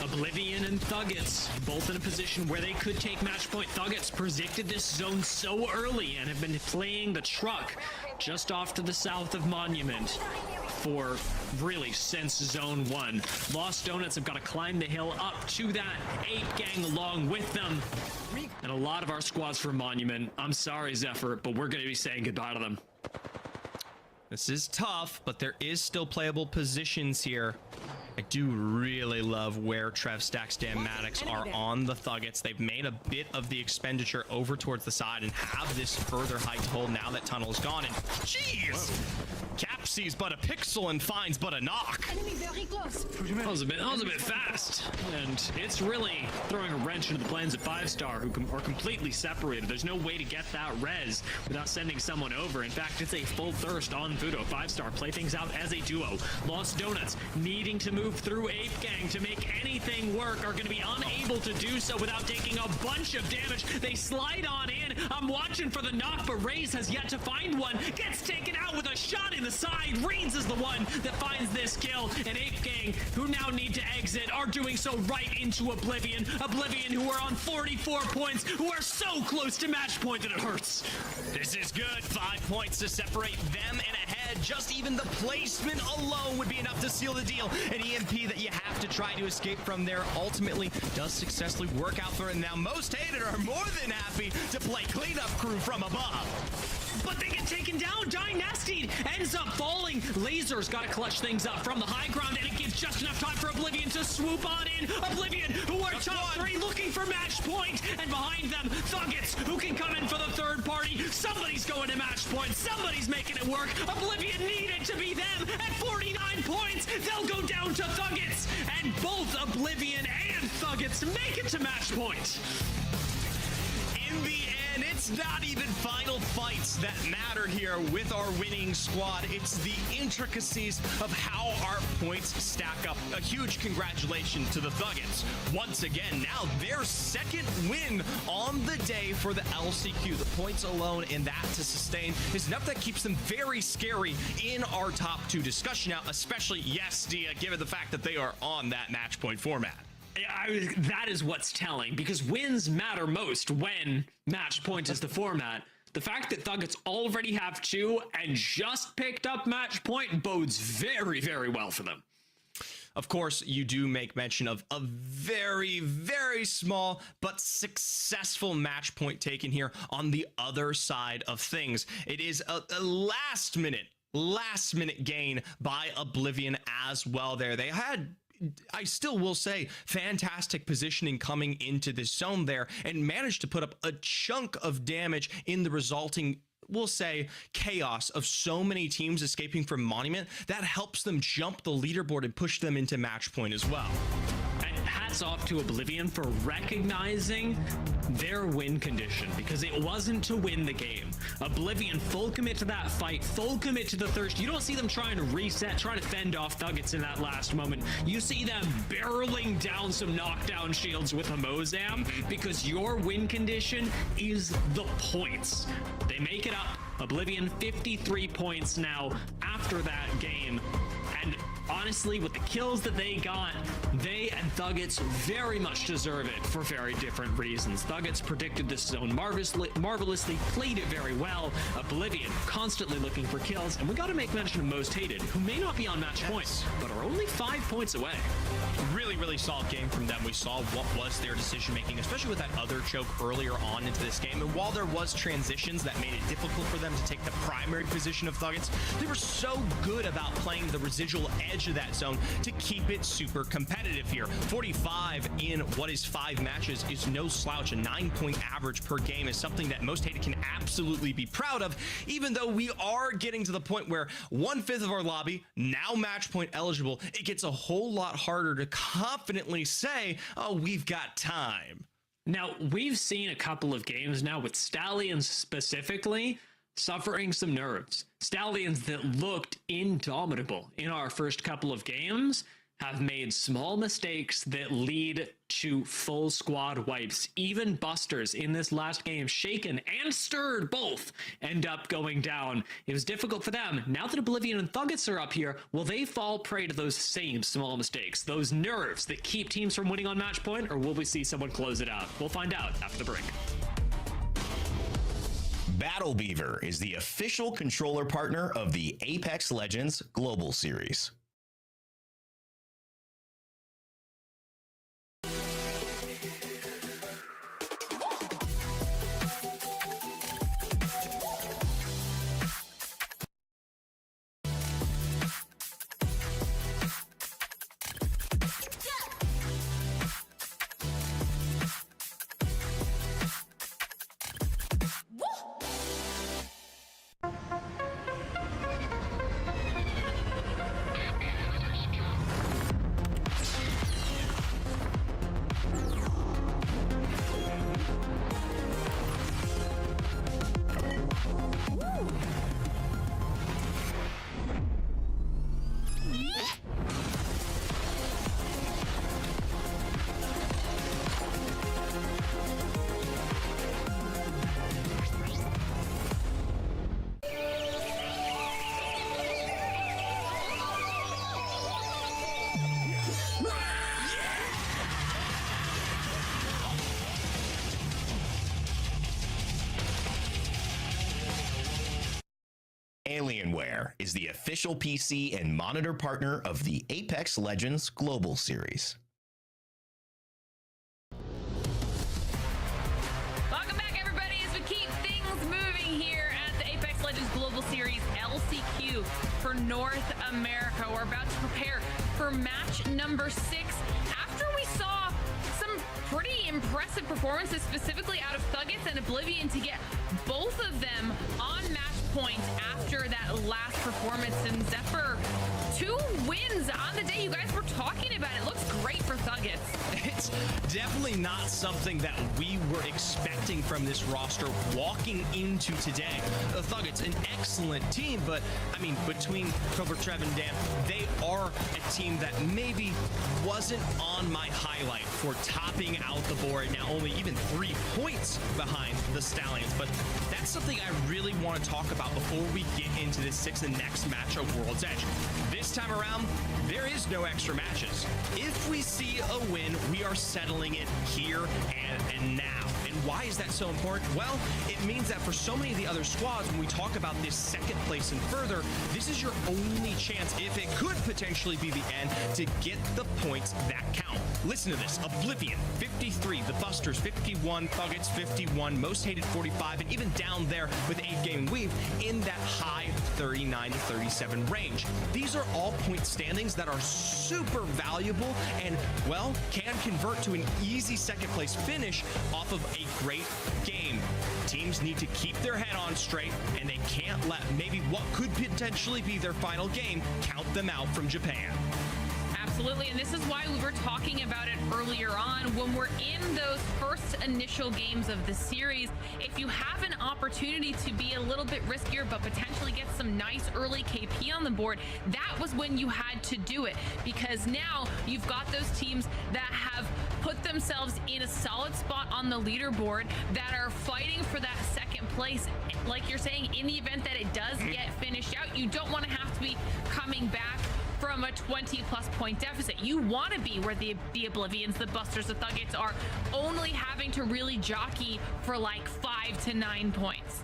Oblivion and Thuggets both in a position where they could take match point. Thuggets predicted this zone so early and have been playing the truck just off to the south of Monument for really since zone 1. Lost Donuts have got to climb the hill up to that Ape Gang along with them. And a lot of our squads for Monument, I'm sorry Zephyr, but we're going to be saying goodbye to them. This is tough, but there is still playable positions here. I do really love where Trev Stacks Dan Maddox are on the Thuggets. They've made a bit of the expenditure over towards the side and have this further height to hold now that tunnel is gone. And jeez! Cap sees but a pixel and finds but a knock. That was a bit fast, and it's really throwing a wrench into the plans of 5-Star, who are completely separated. There's no way to get that res without sending someone over. In fact, it's a full thirst on Voodoo. 5-Star play things out as a duo. Lost Donuts needing to move through Ape Gang to make anything work are going to be unable to do so without taking a bunch of damage. They slide on in. I'm watching for the knock, but Raze has yet to find one. Gets taken out with a shot in the side. Reeds is the one that finds this kill, and Ape Gang, who now need to exit, are doing so right into Oblivion. Oblivion, who are on 44 points, who are so close to match point that it hurts. This is good. 5 points to separate them and ahead. Just even the placement alone would be enough to seal the deal. An EMP that you have to try to escape from there ultimately does successfully work out for it. Now most hated are more than happy to play cleanup crew from above. But they get taken down. Dynasty ends up falling. Laser's got to clutch things up from the high ground, and it gives just enough time for Oblivion to swoop on in. Oblivion, who are top 3, looking for match point, and behind them, Thuggets, who can come in for the third party. Somebody's going to match point. Somebody's making it work. Oblivion needed to be them at 49 points. They'll go down to Thuggets, and both Oblivion and Thuggets make it to match point. In the And it's not even final fights that matter here with our winning squad. It's the intricacies of how our points stack up. A huge congratulations to the Thuggets. Once again, now their second win on the day for the LCQ. The points alone in that to sustain is enough that keeps them very scary in our top 2 discussion now, especially, yes, Dia, given the fact that they are on that match point format. That is what's telling, because wins matter most when match point is the format. The fact that Thuggets already have 2 and just picked up match point bodes very, very well for them. Of course, you do make mention of a very, very small but successful match point taken here on the other side of things. It is a last minute gain by Oblivion as well there. They had, I still will say, fantastic positioning coming into this zone there and managed to put up a chunk of damage in the resulting, we'll say, chaos of so many teams escaping from Monument. That helps them jump the leaderboard and push them into match point as well. And hats off to Oblivion for recognizing their win condition, because it wasn't to win the game. Oblivion full commit to that fight, full commit to the thirst. You don't see them trying to reset, trying to fend off Thuggets in that last moment. You see them barreling down some knockdown shields with a Mozam, because your win condition is the points. They make it up. Oblivion 53 points now after that game. And honestly, with the kills that they got, they and Thuggets very much deserve it for very different reasons. Thuggets predicted this zone marvelously, played it very well. Oblivion constantly looking for kills, and we got to make mention of Most Hated, who may not be on match points, but are only 5 points away. Really, really solid game from them. We saw what was their decision making, especially with that other choke earlier on into this game. And while there was transitions that made it difficult for them to take the primary position of Thuggets, they were so good about playing the residual edge of that zone to keep it super competitive here. 45 in what is 5 matches is no slouch. A 9-point average per game is something that Most Hated can absolutely be proud of, even though we are getting to the point where 1/5 of our lobby now match point eligible. It gets a whole lot harder to confidently say, oh, we've got time. Now, we've seen a couple of games now with Stallions specifically suffering some nerves. Stallions that looked indomitable in our first couple of games have made small mistakes that lead to full squad wipes. Even Busters in this last game, Shaken and Stirred both end up going down. It was difficult for them. Now that Oblivion and Thuggets are up here, will they fall prey to those same small mistakes, those nerves that keep teams from winning on match point, or will we see someone close it out? We'll find out after the break. Battle Beaver is the official controller partner of the Apex Legends Global Series. Alienware is the official PC and monitor partner of the Apex Legends Global Series. Welcome back, everybody, as we keep things moving here at the Apex Legends Global Series LCQ for North America. We're about to prepare for match number 6. After we saw some pretty impressive performances, specifically out of Thuggets and Oblivion, to get both of them on match point after that last performance, and Zephyr 2 wins on the day. You guys were talking about it. Looks great for Thuggets. It's definitely not something that we were expecting from this roster walking into today. The Thuggets, an excellent team, but I mean, between Cobra, Trev, and Dan, they are a team that maybe wasn't on my highlight for topping out the board. Now only even 3 points behind the Stallions, but that's something I really want to talk about before we get into this 6th and next match of World's Edge. This time around, there is no extra matches. If we see a win, we are settling it here and now. And why is that so important? Well, it means that for so many of the other squads, when we talk about this 2nd place and further, this is your only chance, if it could potentially be the end, to get the points that count. Listen to this. Oblivion, 53. The Busters, 51. Thuggets, 51. Most Hated, 45. And even down there with 8 Game Weave in that high 39 to 37 range. These are all point standings that are super valuable and, well, can convert to an easy 2nd place finish off of a great game. Teams need to keep their head on straight, and they can't let maybe what could potentially be their final game count them out from Japan. Absolutely, and this is why we were talking about it earlier on. When we're in those first initial games of the series, if you have an opportunity to be a little bit riskier but potentially get some nice early KP on the board, that was when you had to do it, because now you've got those teams that have put themselves in a solid spot on the leaderboard that are fighting for that 2nd place. Like you're saying, in the event that it does get finished out, you don't want to have to be coming back from a 20+ point deficit. You want to be where the Oblivions, the Busters, the Thuggets are only having to really jockey for like 5 to 9 points.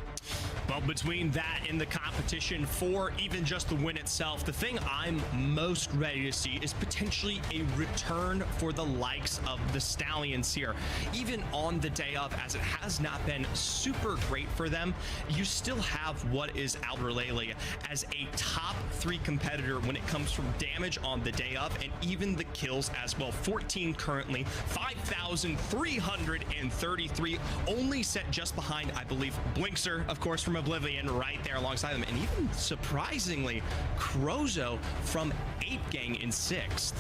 But between that and the competition for even just the win itself, the thing I'm most ready to see is potentially a return for the likes of the Stallions here. Even on the day of, as it has not been super great for them, you still have what is Albralele as a top 3 competitor when it comes from damage on the day of and even the kills as well. 14 currently, 5,333, only set just behind, I believe, Blinkster, of course, from Oblivion right there alongside them, and even surprisingly Crozo from Ape Gang in 6th.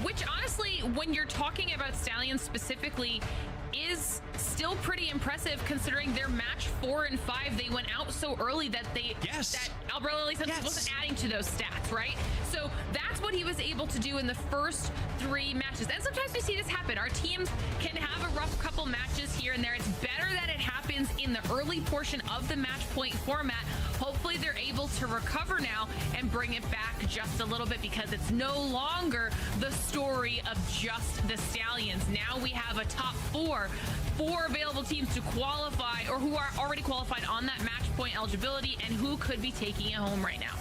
Which honestly, when you're talking about Stallions specifically, is still pretty impressive considering their match 4 and 5. They went out so early that that Albralele wasn't adding to those stats, right? So that's what he was able to do in the first 3 matches. And sometimes we see this happen. Our teams can have a rough couple matches here and there. It's better that it happens in the early portion of the match point format. Hopefully they're able to recover now and bring it back just a little bit, because it's no longer the story of just the Stallions. Now we have a top 4 available teams to qualify, or who are already qualified on that match point eligibility, and who could be taking it home right now.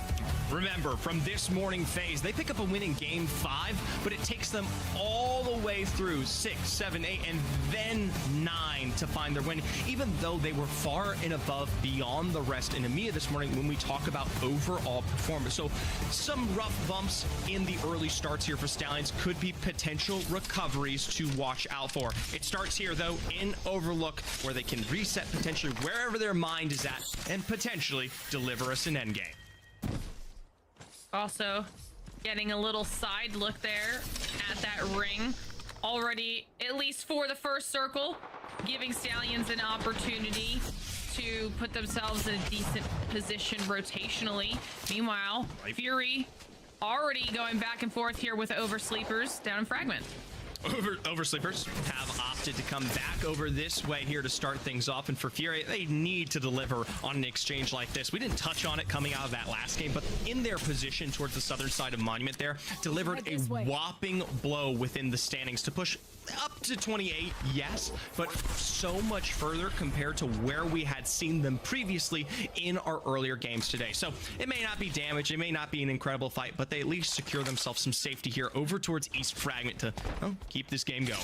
Remember, from this morning phase, they pick up a win in game 5, but it takes them all the way through 6, 7, 8, and then 9 to find their win, even though they were far and above beyond the rest in EMEA this morning when we talk about overall performance. So some rough bumps in the early starts here for Stallions could be potential recoveries to watch out for. It starts here, though, in Overlook, where they can reset potentially wherever their mind is at and potentially deliver us an endgame. Also, getting a little side look there at that ring. Already, at least for the first circle, giving Stallions an opportunity to put themselves in a decent position rotationally. Meanwhile, Fury already going back and forth here with Oversleepers down in Fragment. Oversleepers have opted to come back over this way here to start things off, and for Fury, they need to deliver on an exchange like this. We didn't touch on it coming out of that last game, but in their position towards the southern side of Monument there, delivered a whopping blow within the standings to push up to 28, yes, but so much further compared to where we had seen them previously in our earlier games today. So it may not be damage, it may not be an incredible fight, but they at least secure themselves some safety here over towards East Fragment to keep this game going.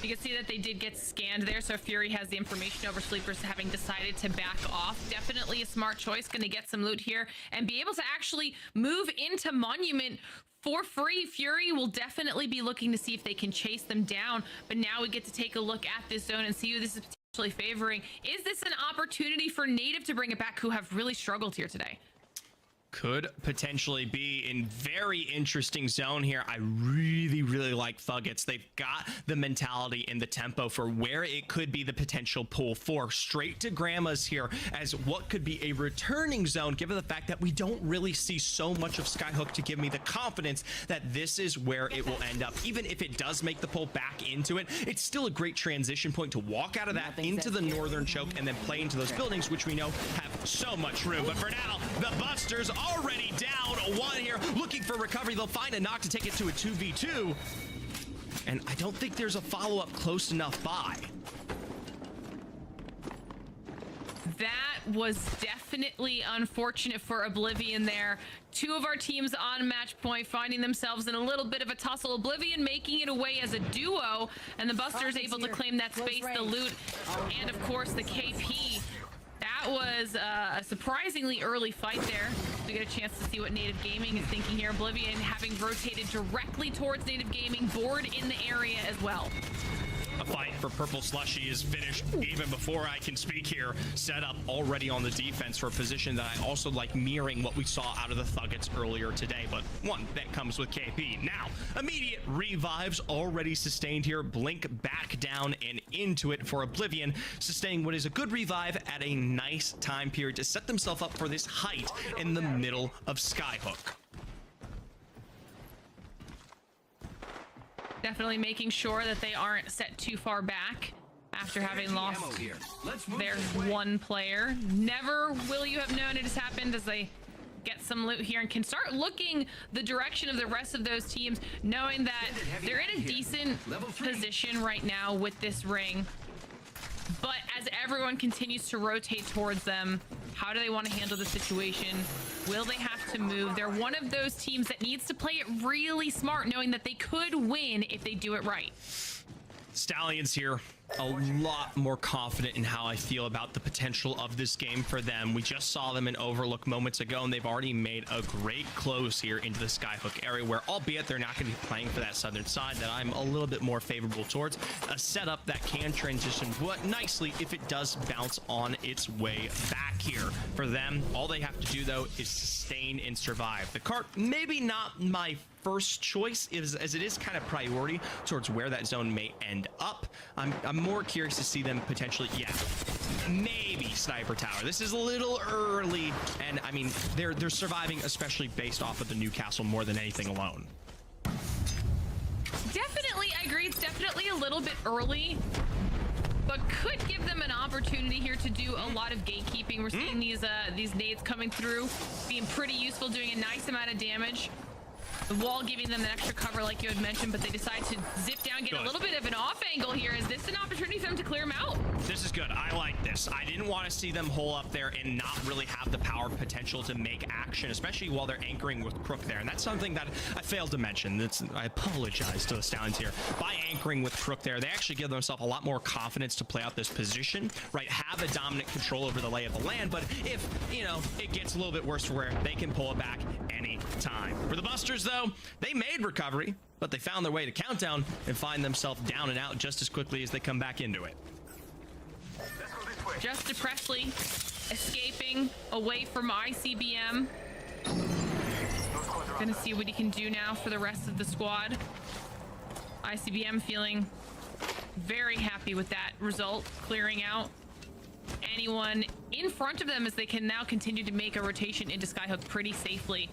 You can see that they did get scanned there, so Fury has the information over Sleepers having decided to back off. Definitely a smart choice, going to get some loot here and be able to actually move into Monument for free. Fury will definitely be looking to see if they can chase them down, but now we get to take a look at this zone and see who this is potentially favoring. Is this an opportunity for Native to bring it back, who have really struggled here today? could potentially be in very interesting zone here. I really like Thuggets. They've got the mentality and the tempo for where it could be the potential pull for. Straight to Grandma's here as what could be a returning zone, given the fact that we don't really see so much of Skyhook to give me the confidence that this is where it will end up. Even if it does make the pull back into it, it's still a great transition point to walk out of that into the northern choke and then play into those buildings, which we know have so much room. But for now, the Busters already down one here, looking for recovery. They'll find a knock to take it to a 2v2. And I don't think there's a follow-up close enough by. That was definitely unfortunate for Oblivion there. Two of our teams on match point finding themselves in a little bit of a tussle. Oblivion making it away as a duo, and the Busters able to claim that space, the loot, and of course the KP. That was a surprisingly early fight there. We get a chance to see what Native Gaming is thinking here. Oblivion having rotated directly towards Native Gaming, board in the area as well. A fight for Purple Slushy is finished even before I can speak here. Set up already on the defense for a position that I also like, mirroring what we saw out of the Thuggets earlier today. But one that comes with KP. Now, immediate revives already sustained here. Blink back down and into it for Oblivion, sustaining what is a good revive at a nice time period to set themselves up for this height in the middle of Skyhook. Definitely making sure that they aren't set too far back after having lost their one player. Never will you have known it has happened as they get some loot here and can start looking the direction of the rest of those teams, knowing that they're in a decent position right now with this ring. But as everyone continues to rotate towards them, how do they want to handle the situation? Will they have to move? They're one of those teams that needs to play it really smart, knowing that they could win if they do it right. Stallions here, a lot more confident in how I feel about the potential of this game for them. We just saw them in Overlook moments ago, and they've already made a great close here into the Skyhook area, where albeit they're not going to be playing for that southern side that I'm a little bit more favorable towards, a setup that can transition nicely if it does bounce on its way back here. For them, all they have to do, though, is sustain and survive. The cart, maybe not my first choice, as it is kind of priority towards where that zone may end up. I'm more curious to see them potentially, maybe Sniper Tower. This is a little early, and I mean, they're surviving, especially based off of the Newcastle more than anything alone. Definitely, I agree. It's definitely a little bit early, but could give them an opportunity here to do a lot of gatekeeping. We're seeing these nades coming through, being pretty useful, doing a nice amount of damage. The wall giving them an extra cover like you had mentioned, but they decide to zip down, get a little bit of an off angle here. Is this an opportunity for them to clear them out? This is good. I like this. I didn't want to see them hole up there and not really have the power potential to make action, especially while they're anchoring with Crook there. And that's something that I failed to mention. I apologize to the Stallions here. By anchoring with Crook there, they actually give themselves a lot more confidence to play out this position, right? Have a dominant control over the lay of the land, but if, you know, it gets a little bit worse for where they can pull it back any time. For the Busters, though, they made recovery, but they found their way to Countdown and find themselves down and out just as quickly as they come back into it. Just Presley escaping away from ICBM. Gonna see what he can do now for the rest of the squad. ICBM feeling very happy with that result, clearing out anyone in front of them as they can now continue to make a rotation into Skyhook pretty safely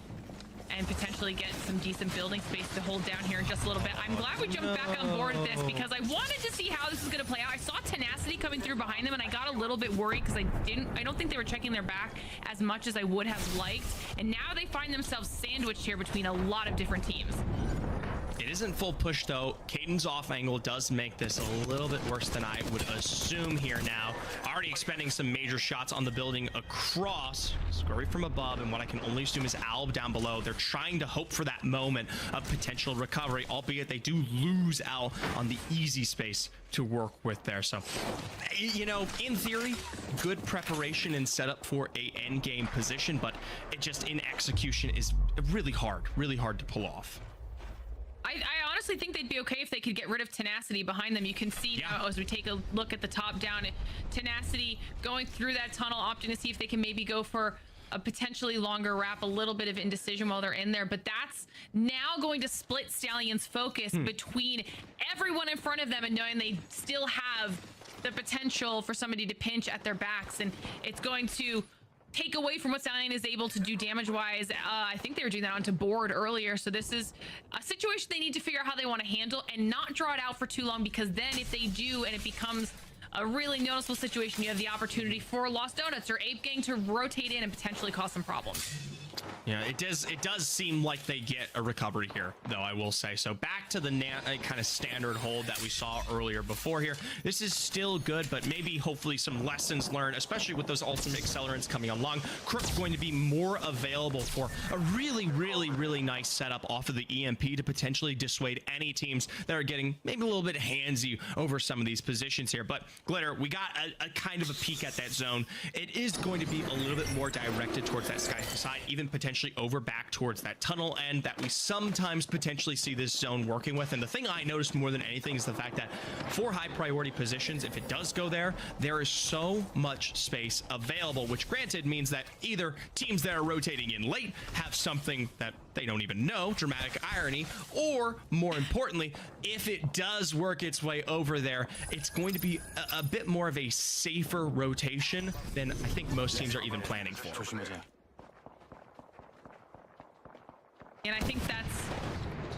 and potentially get some decent building space to hold down here in just a little bit. I'm glad we jumped back on board with this because I wanted to see how this is going to play out. I saw Tenacity coming through behind them and I got a little bit worried because I don't think they were checking their back as much as I would have liked. And now they find themselves sandwiched here between a lot of different teams. It isn't full push, though. Caden's off angle does make this a little bit worse than I would assume here now. Already expending some major shots on the building across. Scurry from above, and what I can only assume is Alb down below. They're trying to hope for that moment of potential recovery, albeit they do lose out on the easy space to work with there. So, you know, in theory, good preparation and setup for a end game position, but it just in execution is really hard to pull off. I honestly think they'd be okay if they could get rid of Tenacity behind them. You can see now as we take a look at the top down, Tenacity going through that tunnel, opting to see if they can maybe go for a potentially longer wrap, a little bit of indecision while they're in there, but that's now going to split Stallion's focus between everyone in front of them and knowing they still have the potential for somebody to pinch at their backs, and it's going to take away from what Stallion is able to do damage-wise. I think they were doing that onto board earlier, so this is a situation they need to figure out how they want to handle and not draw it out for too long, because then if they do and it becomes a really noticeable situation, you have the opportunity for Lost Donuts or Ape Gang to rotate in and potentially cause some problems. Yeah, it does seem like they get a recovery here, though, I will say. So back to the kind of standard hold that we saw earlier before here. This is still good, but maybe hopefully some lessons learned, especially with those ultimate accelerants coming along. Crook's going to be more available for a really, really, really nice setup off of the EMP to potentially dissuade any teams that are getting maybe a little bit handsy over some of these positions here. But Glitter, we got a kind of a peek at that zone. It is going to be a little bit more directed towards that sky side, even potentially over back towards that tunnel end that we sometimes potentially see this zone working with. And the thing I noticed more than anything is the fact that for high priority positions, if it does go there, there is so much space available, which granted means that either teams that are rotating in late have something that they don't even know, dramatic irony, or more importantly, if it does work its way over there, it's going to be a bit more of a safer rotation than I think most teams are even planning for. And I think that's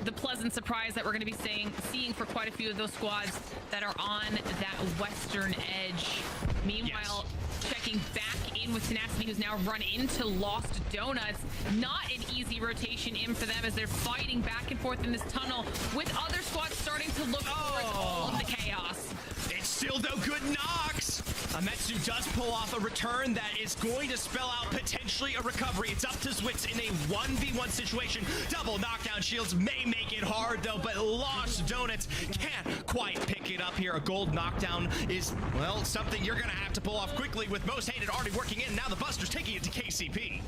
the pleasant surprise that we're going to be seeing for quite a few of those squads that are on that western edge. Meanwhile, checking back in with Tenacity, who's now run into Lost Donuts. Not an easy rotation in for them as they're fighting back and forth in this tunnel with other squads starting to look towards all of the chaos. It's still no good knocks. Ametsu does pull off a return that is going to spell out potentially a recovery. It's up to Zwitz in a 1v1 situation. Double knockdown shields may make it hard though, but Lost Donuts can't quite pick it up here. A gold knockdown is, well, something you're gonna have to pull off quickly with Most Hated already working in. Now the Buster's taking it to KCP.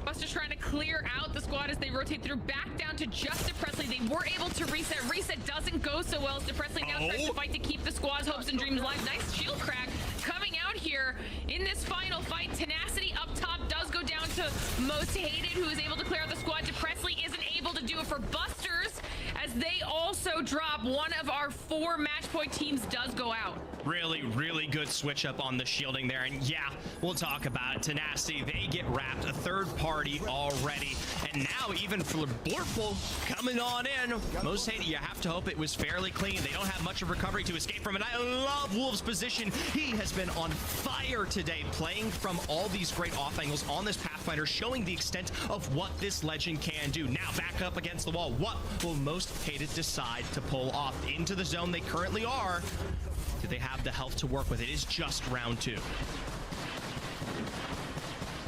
Buster's trying to clear out the squad as they rotate through back down to just Depressley. They were able to reset. Reset doesn't go so well as Depressley now tries to fight to keep the squad's hopes and dreams alive. Nice shield crack coming out here in this final fight. Tenacity up top does go down to Most Hated, who is able to clear out the squad. Depressley isn't able to do it for Busters as they also drop. One of our 4 match point teams does go out. Really, really good switch up on the shielding there. And yeah, we'll talk about it. Tenacity, they get wrapped. A third party already. And now even for Blurple coming on in. Most Hated, you have to hope it was fairly clean. They don't have much of recovery to escape from it. I love Wolf's position. He has been on fire today, playing from all these great off angles on this Pathfinder, showing the extent of what this legend can do. Now back up against the wall. What will Most Hated decide to pull off into the zone they currently are? Do they have the health to work with? It is just round 2.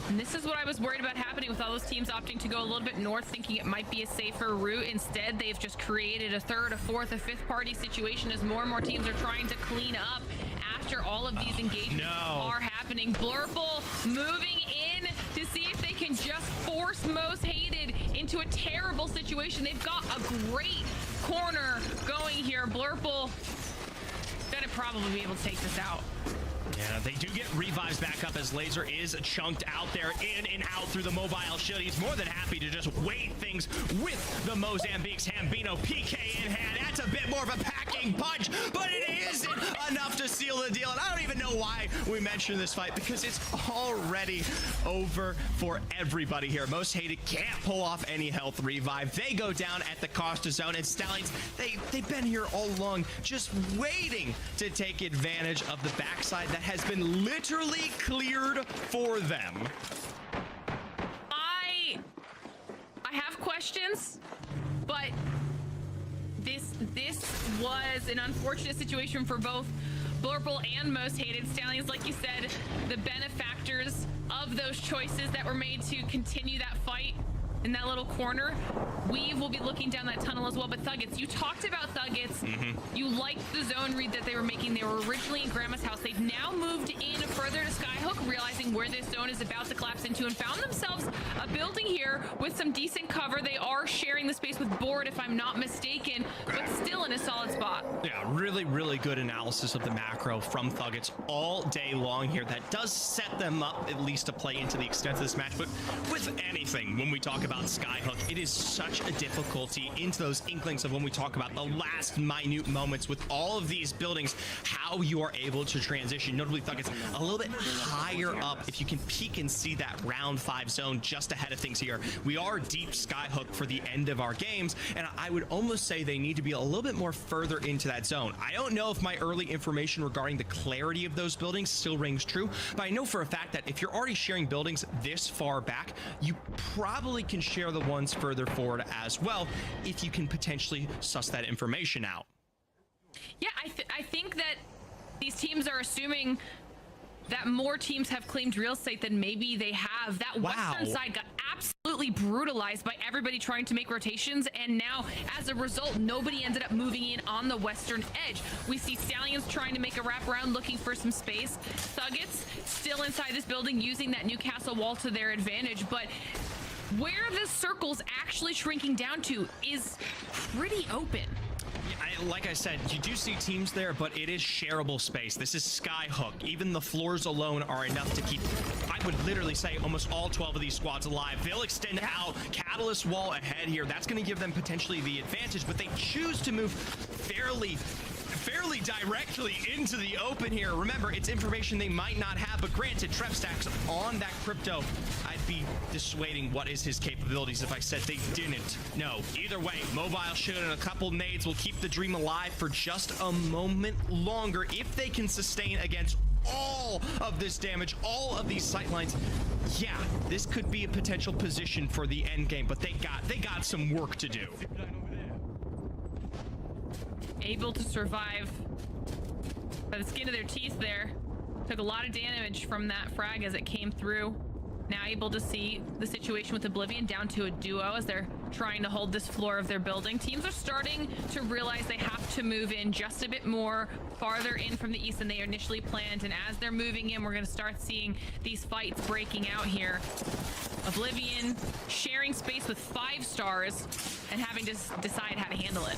And this is what I was worried about happening with all those teams opting to go a little bit north, thinking it might be a safer route. Instead, they've just created a third, a fourth, a fifth party situation as more and more teams are trying to clean up after all of these engagements are happening. Blurple moving in to see if they can just force Most Hated into a terrible situation. They've got a great corner going here. Blurple gonna probably be able to take this out. Yeah, they do get revives back up as Laser is chunked out there, in and out through the mobile shield. He's more than happy to just wait things with the Mozambique's Hambino. PK in hand. That's a bit more of a packing punch, but it isn't enough to seal the deal. And I don't even know why we mentioned this fight, because it's already over for everybody here. Most Hated can't pull off any health revive. They go down at the Costa zone, and Stallions, they've been here all along, just waiting to take advantage of the backside that has been literally cleared for them. I have questions, but this was an unfortunate situation for both Blurple and Most Hated. Stallions, like you said, the benefactors of those choices that were made to continue that fight in that little corner. Weave will be looking down that tunnel as well, but Thuggets, you talked about Thuggets. You liked the zone read that they were making. They were originally in Grandma's house. They've now moved in further to Skyhook, realizing where this zone is about to collapse into, and found themselves a building here with some decent cover. They are sharing the space with Board, if I'm not mistaken, but still in a solid spot. Yeah, really, really good analysis of the macro from Thuggets all day long here. That does set them up at least to play into the extent of this match. But with anything, when we talk about Skyhook, it is such a difficulty into those inklings of when we talk about the last minute moments with all of these buildings, how you are able to transition. Notably, Thuggets a little bit higher up. If you can peek and see that round 5 zone just ahead of things here, we are deep Skyhook for the end of our games, and I would almost say they need to be a little bit more further into that zone. I don't know if my early information regarding the clarity of those buildings still rings true, but I know for a fact that if you're already sharing buildings this far back, you probably can share the ones further forward as well if you can potentially suss that information out. Yeah, I think that these teams are assuming that more teams have claimed real estate than maybe they have. That western side got absolutely brutalized by everybody trying to make rotations, and now as a result, nobody ended up moving in on the western edge. We see Stallions trying to make a wraparound, looking for some space. Thuggets still inside this building using that Newcastle wall to their advantage, but where the circle's actually shrinking down to is pretty open. Like I said, you do see teams there, but it is shareable space. This is Skyhook. Even the floors alone are enough to keep, I would literally say, almost all 12 of these squads alive. They'll extend out. Catalyst wall ahead here. That's going to give them potentially the advantage, but they choose to move fairly directly into the open here. Remember, it's information they might not have, but granted, Trepstack's on that crypto. I'd be dissuading what is his capabilities if I said they didn't. No, either way, Mobile should, and a couple nades will keep the dream alive for just a moment longer if they can sustain against all of this damage, all of these sightlines. Yeah, this could be a potential position for the end game, but they got some work to do. Able to survive by the skin of their teeth there. Took a lot of damage from that frag as it came through. Now able to see the situation with Oblivion down to a duo as they're trying to hold this floor of their building. Teams are starting to realize they have to move in just a bit more farther in from the east than they initially planned, and as they're moving in, we're going to start seeing these fights breaking out here. Oblivion sharing space with 5 stars and having to decide how to handle it.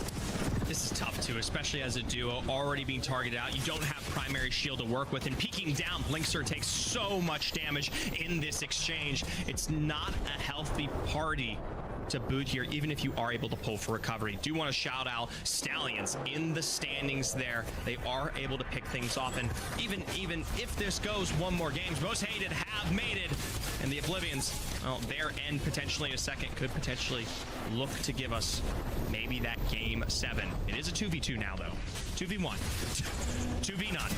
This is tough too, especially as a duo already being targeted out. You don't have primary shield to work with, and peeking down, Blinkster takes so much damage in this exchange. It's not a healthy party to boot here, even if you are able to pull for recovery. Do want to shout out Stallions in the standings there. They are able to pick things off, and even if this goes one more game, most hated have made it, and the Oblivions, well, their end potentially a second could potentially look to give us maybe that game 7. It is a 2v2 now though. 2v1. 2v none.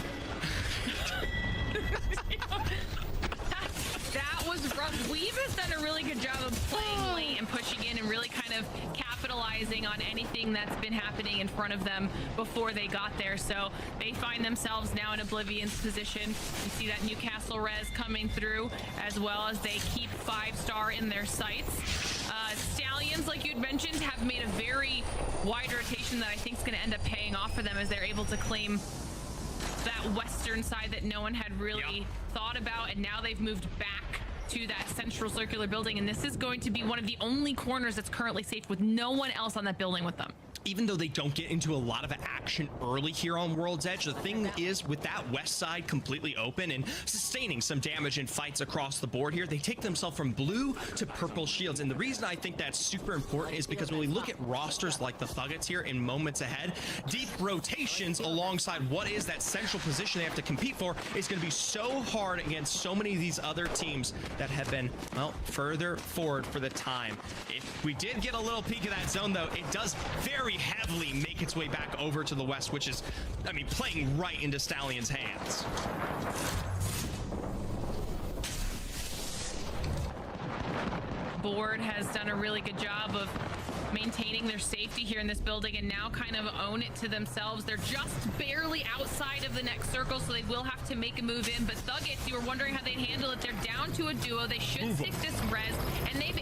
That was rough. Weave has done a really good job of playing late and pushing in and really kind of capitalizing on anything that's been happening in front of them before they got there. So they find themselves now in Oblivion's position. You see that Newcastle res coming through, as well as they keep 5-star in their sights. Stallions, like you'd mentioned, have made a very wide rotation that I think is going to end up paying off for them as they're able to claim that western side that no one had really thought about, and now they've moved back to that central circular building, and this is going to be one of the only corners that's currently safe with no one else on that building with them. Even though they don't get into a lot of action early here on World's Edge, the thing is, with that west side completely open and sustaining some damage in fights across the board here, they take themselves from blue to purple shields. And the reason I think that's super important is because when we look at rosters like the Thuggets here in moments ahead, deep rotations alongside what is that central position they have to compete for is going to be so hard against so many of these other teams that have been, well, further forward for the time. If we did get a little peek of that zone, though, it does very heavily make its way back over to the west, which is, I mean, playing right into Stallion's hands. Board has done a really good job of maintaining their safety here in this building and now kind of own it to themselves. They're just barely outside of the next circle, so they will have to make a move in. But Thuggets, you were wondering how they'd handle it. They're down to a duo. They should stick this res, and they've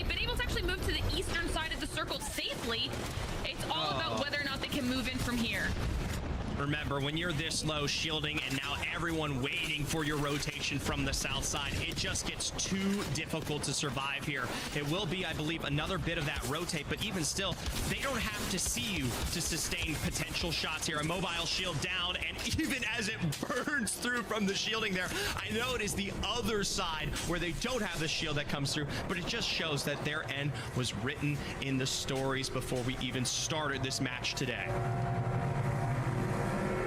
been able to actually move to the eastern side of the circle safely. It's all about whether or not they can move in from here. Remember, when you're this low shielding and now everyone waiting for your rotation from the south side, it just gets too difficult to survive here. It will be, I believe, another bit of that rotate, but even still, they don't have to see you to sustain potential shots here. A mobile shield down, and even as it burns through from the shielding there, I know it is the other side where they don't have the shield that comes through, but it just shows that their end was written in the stories before we even started this match today.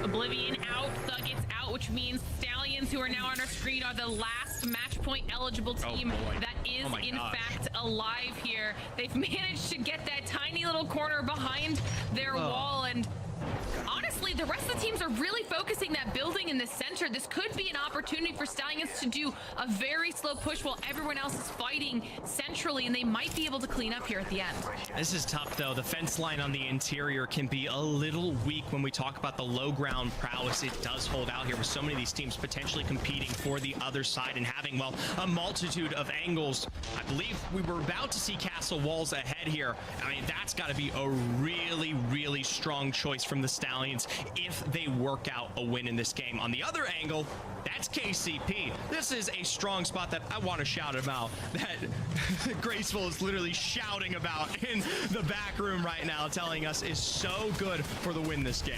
Oblivion out, Thuggets out, which means Stallions, who are now on our screen, are the last match point eligible team that is in fact alive here. They've managed to get that tiny little corner behind their wall, and honestly, the rest of the teams are really focusing that building in the center. This could be an opportunity for Stallions to do a very slow push while everyone else is fighting centrally, and they might be able to clean up here at the end. This is tough, though. The fence line on the interior can be a little weak when we talk about the low ground prowess. It does hold out here with so many of these teams potentially competing for the other side and having, well, a multitude of angles. I believe we were about to see castle walls ahead here. I mean, that's got to be a really, really strong choice from the Stallions if they work out a win in this game. On the other angle, that's KCP. This is a strong spot that I want to shout about, that Graceful is literally shouting about in the back room right now, telling us is so good for the win this game.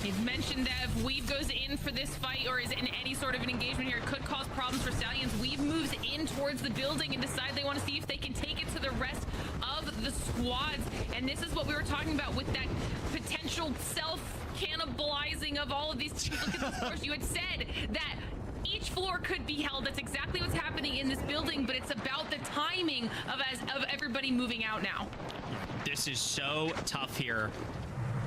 He's mentioned that if Weave goes in for this fight or is in any sort of an engagement here, it could cause problems for Stallions. Weave moves in towards the building and decide they want to see if they can take it to the rest of the squads. And this is what we were talking about with that potential self-cannibalizing of all of these teams. Look at the scores. You had said that each floor could be held. That's exactly what's happening in this building, but it's about the timing of everybody moving out now. This is so tough here.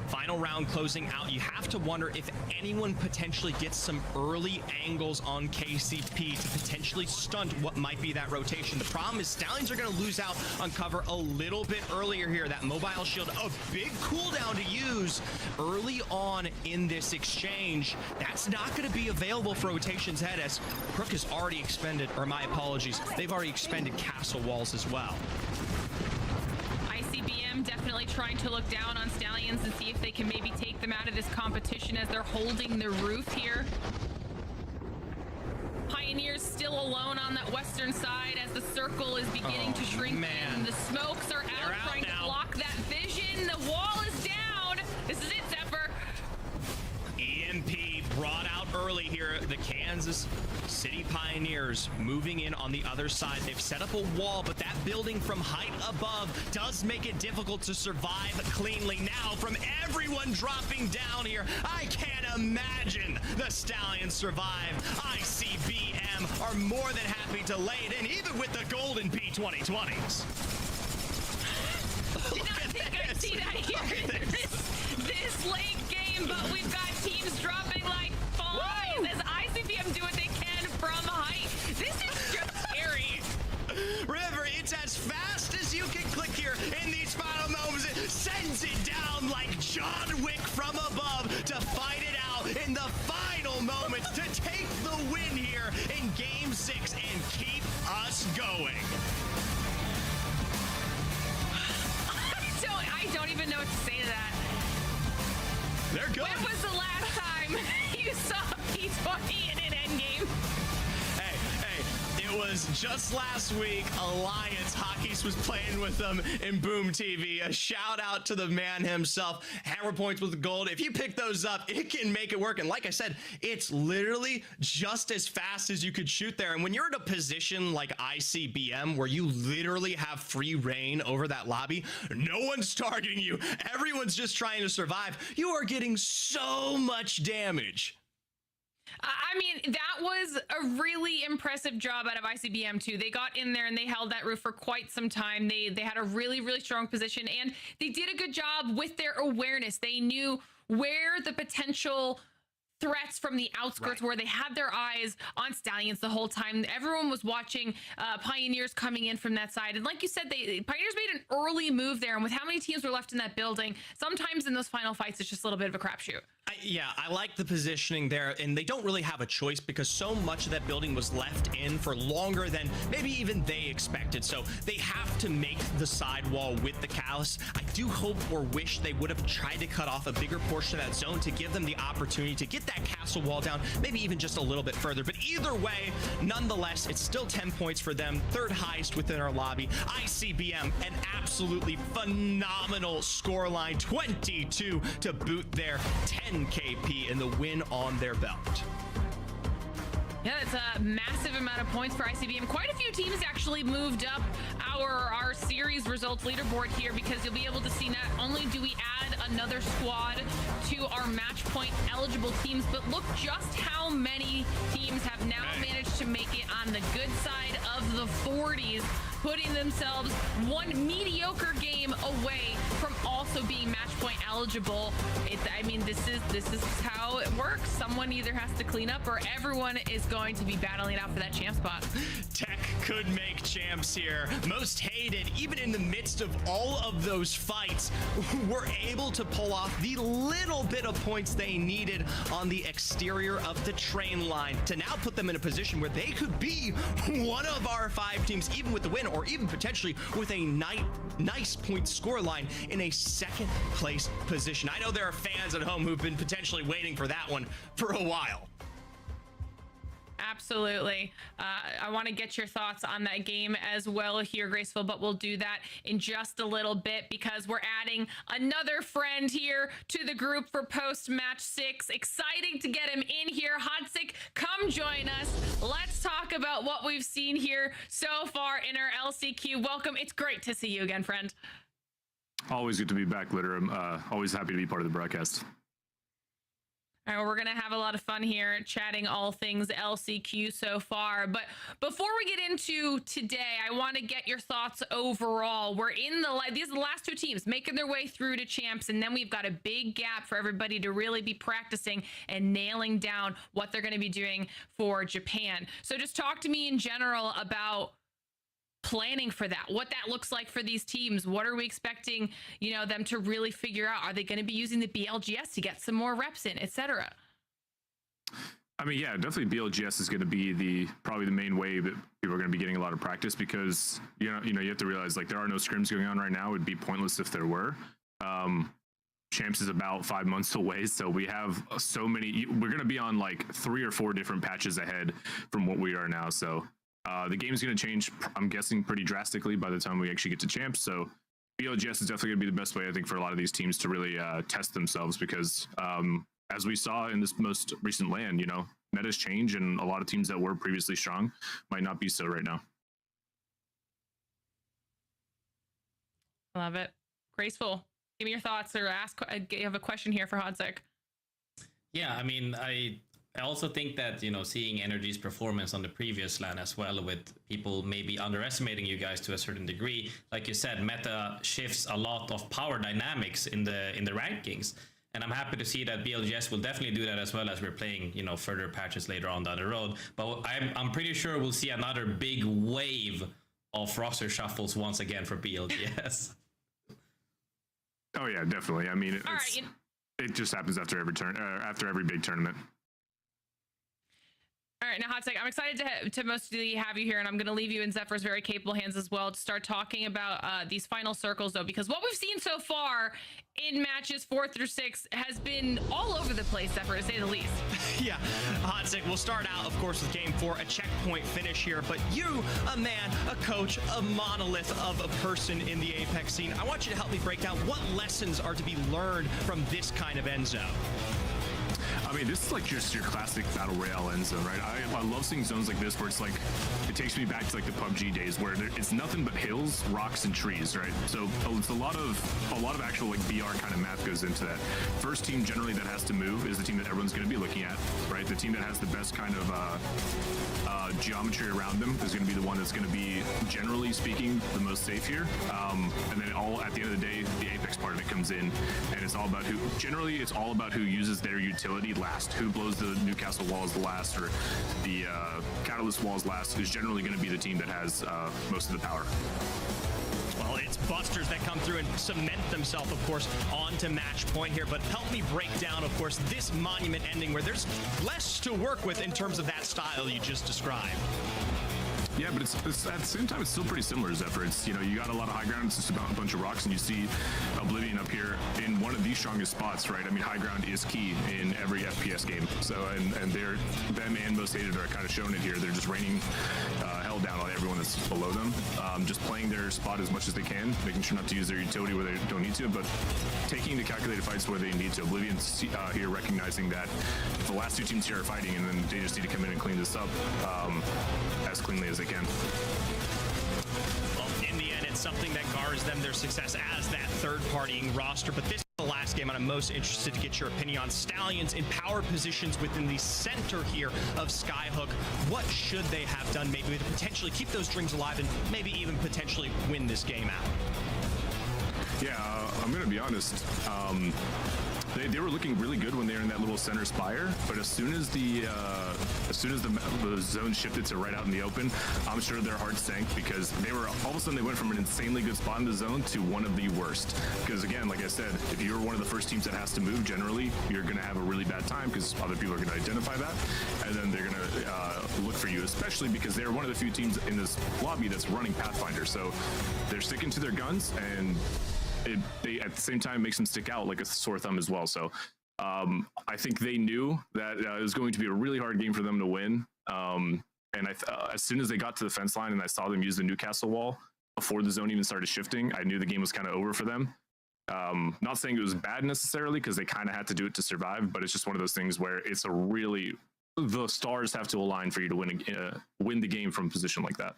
Final round closing out. You have to wonder if anyone potentially gets some early angles on KCP to potentially stunt what might be that rotation. The problem is Stallions are going to lose out on cover a little bit earlier here. That mobile shield, a big cooldown to use early on in this exchange. That's not going to be available for rotation's head, as Crook has already expended, or my apologies, they've already expended castle walls as well. ICBM definitely trying to look down on Stallions and see if they can maybe take them out of this competition as they're holding the roof here. Pioneers still alone on that western side as the circle is beginning to shrink in. The smokes are out trying to block that vision. The wall is down. This is it, Zephyr. EMP brought out early here. The Kansas City Pioneers moving in on the other side. They've set up a wall, but that building from height above does make it difficult to survive cleanly. Now, from everyone dropping down here, I can't imagine the Stallions survive. ICBM are more than happy to lay it in, even with the golden P2020s. Did not think I'd see that here in this late game, but we've got teams dropping like flies as ICBM do what they can from height. This is just scary. Remember, it's as fast as you can click here in these final moments. It sends it down like John Wick from above to fight it out in the final moments to take the win here in Game 6 and keep us going. I don't even know what to say to that. They're good. When was the last time you saw P20 in an endgame? Hey, it was just last week. Alliance Hockey's was playing with them in Boom TV. A shout out to the man himself. Hammer points with the gold. If you pick those up, it can make it work. And like I said, it's literally just as fast as you could shoot there. And when you're in a position like ICBM, where you literally have free reign over that lobby, no one's targeting you. Everyone's just trying to survive. You are getting so much damage. I mean, that was a really impressive job out of ICBM too. They got in there and they held that roof for quite some time. They had a really, really strong position, and they did a good job with their awareness. They knew where the potential threats from the outskirts were. They had their eyes on Stallions the whole time. Everyone was watching Pioneers coming in from that side. And like you said, Pioneers made an early move there. And with how many teams were left in that building, sometimes in those final fights, it's just a little bit of a crapshoot. Yeah, I like the positioning there, and they don't really have a choice because so much of that building was left in for longer than maybe even they expected. So they have to make the sidewall with the callus. I do hope or wish they would have tried to cut off a bigger portion of that zone to give them the opportunity to get that castle wall down, maybe even just a little bit further. But either way, nonetheless, it's still 10 points for them, third highest within our lobby. ICBM, an absolutely phenomenal scoreline, 22 to boot there, 10 KP in the win on their belt. Yeah, that's a massive amount of points for ICBM. Quite a few teams actually moved up our series results leaderboard here, because you'll be able to see not only do we add another squad to our match point eligible teams, but look just how many teams have now managed to make it on the good side of the 40s, putting themselves one mediocre game away from also being match point eligible. I mean, this is how it works. Someone either has to clean up, or everyone is going to be battling it out for that champ spot. Tech could make champs here. Most hated, even in the midst of all of those fights, were able to pull off the little bit of points they needed on the exterior of the train line to now put them in a position where they could be one of our 5 teams, even with the win, or even potentially with a nice point score line in a second place position. I know there are fans at home who've been potentially waiting for that one for a while. Absolutely. I want to get your thoughts on that game as well here, Graceful, but we'll do that in just a little bit, because we're adding another friend here to the group for post-match 6. Exciting to get him in here. Hodzic, come join us. Let's talk about what we've seen here so far in our LCQ. Welcome. It's great to see you again, friend. Always good to be back, Litter. I'm always happy to be part of the broadcast. All right, we're going to have a lot of fun here chatting all things LCQ so far. But before we get into today, I want to get your thoughts overall. We're in these are the last 2 teams making their way through to champs, and then we've got a big gap for everybody to really be practicing and nailing down what they're going to be doing for Japan. So just talk to me in general about planning for that, what that looks like for these teams. What are we expecting, them to really figure out? Are they going to be using the BLGS to get some more reps in, etc.? I mean, yeah, definitely BLGS is going to be probably the main way that people are going to be getting a lot of practice, because you have to realize, like, there are no scrims going on right now. It would be pointless if there were. Champs is about 5 months away, so we have so many. We're going to be on like 3 or 4 different patches ahead from what we are now. So the game's going to change, I'm guessing, pretty drastically by the time we actually get to champs. So BLGS is definitely going to be the best way, I think, for a lot of these teams to really test themselves, because as we saw in this most recent LAN, metas change, and a lot of teams that were previously strong might not be so right now. Love it. Graceful, give me your thoughts, or you have a question here for Hodzic. Yeah, I mean, I also think that, seeing Energy's performance on the previous LAN as well, with people maybe underestimating you guys to a certain degree, like you said, meta shifts a lot of power dynamics in the rankings. And I'm happy to see that BLGS will definitely do that, as well as we're playing, further patches later on down the road. But I'm pretty sure we'll see another big wave of roster shuffles once again for BLGS. Oh yeah, definitely. I mean, it just happens after every big tournament. All right, now Hodzic, I'm excited to mostly have you here, and I'm going to leave you in Zephyr's very capable hands as well to start talking about these final circles, though, because what we've seen so far in matches 4 through 6 has been all over the place, Zephyr, to say the least. Yeah, Hodzic, we'll start out, of course, with game 4, a checkpoint finish here, but you, a man, a coach, a monolith of a person in the Apex scene, I want you to help me break down what lessons are to be learned from this kind of end zone. I mean, this is like just your classic battle royale end zone, right? I love seeing zones like this where it's like, it takes me back to like the PUBG days where it's nothing but hills, rocks, and trees, right? So it's a lot of actual like BR kind of math goes into that. First team generally that has to move is the team that everyone's going to be looking at, right? The team that has the best kind of geometry around them is going to be the one that's going to be, generally speaking, the most safe here. And then at the end of the day, the Apex part of it comes in, and it's all about who uses their utility last, who blows the Newcastle walls last, or the Catalyst walls last, is generally going to be the team that has most of the power. Well, it's Busters that come through and cement themselves, of course, onto match point here. But help me break down, of course, this Monument ending where there's less to work with in terms of that style you just described. Yeah, but it's at the same time, it's still pretty similar, Zephyr. It's, you know, you got a lot of high ground, it's just about a bunch of rocks, and you see Oblivion up here in one of the strongest spots, right? I mean, high ground is key in every FPS game. So, and them and Most Hated are kind of showing it here. They're just raining hell down on everyone that's below them, just playing their spot as much as they can, making sure not to use their utility where they don't need to, but taking the calculated fights where they need to. Oblivion's here recognizing that the last two teams here are fighting, and then they just need to come in and clean this up as cleanly as they can. Well, in the end, it's something that gars them their success as that third-partying roster. But this is the last game, and I'm most interested to get your opinion on Stallions in power positions within the center here of Skyhook. What should they have done maybe to potentially keep those dreams alive and maybe even potentially win this game out? Yeah, I'm going to be honest. They were looking really good when they were in that little center spire, but as soon as the zone shifted to right out in the open, I'm sure their hearts sank because they were all of a sudden they went from an insanely good spot in the zone to one of the worst. Because again, like I said, if you're one of the first teams that has to move, generally you're going to have a really bad time because other people are going to identify that, and then they're going to look for you, especially because they're one of the few teams in this lobby that's running Pathfinder. So they're sticking to their guns, and they at the same time makes them stick out like a sore thumb as well. So I think they knew that it was going to be a really hard game for them to win. And as soon as they got to the fence line and I saw them use the Newcastle wall before the zone even started shifting, I knew the game was kind of over for them. Not saying it was bad necessarily because they kind of had to do it to survive, but it's just one of those things where it's the stars have to align for you to win the game from a position like that.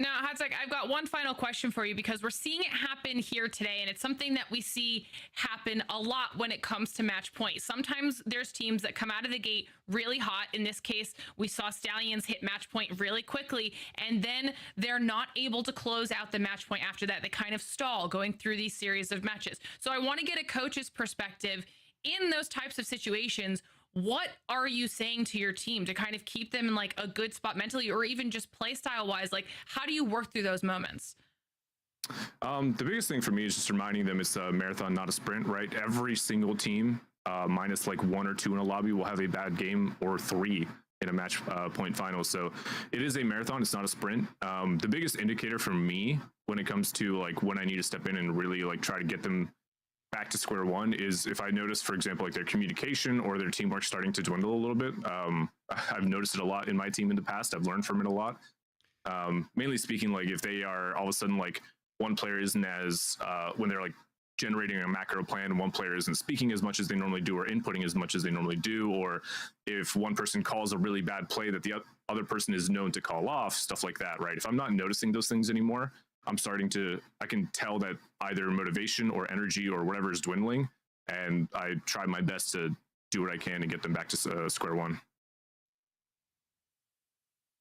Now, Hatzek, I've got one final question for you because we're seeing it happen here today, and it's something that we see happen a lot when it comes to match point. Sometimes there's teams that come out of the gate really hot. In this case, we saw Stallions hit match point really quickly, and then they're not able to close out the match point after that. They kind of stall going through these series of matches. So I want to get a coach's perspective in those types of situations. What are you saying to your team to kind of keep them in like a good spot mentally, or even just play style wise? Like, how do you work through those moments? The biggest thing for me is just reminding them it's a marathon, not a sprint, right? Every single team, minus like one or two in a lobby, will have a bad game or three in a match point final. So it is a marathon. It's not a sprint. The biggest indicator for me when it comes to like when I need to step in and really like try to get them back to square one is if I notice, for example, like their communication or their teamwork starting to dwindle a little bit. I've noticed it a lot in my team in the past. I've learned from it a lot. Mainly speaking, like if they are all of a sudden like one player isn't as when they're like generating a macro plan and one player isn't speaking as much as they normally do or inputting as much as they normally do, or if one person calls a really bad play that the other person is known to call off, stuff like that, right? If I'm not noticing those things anymore, I can tell that either motivation or energy or whatever is dwindling, and I try my best to do what I can to get them back to square one.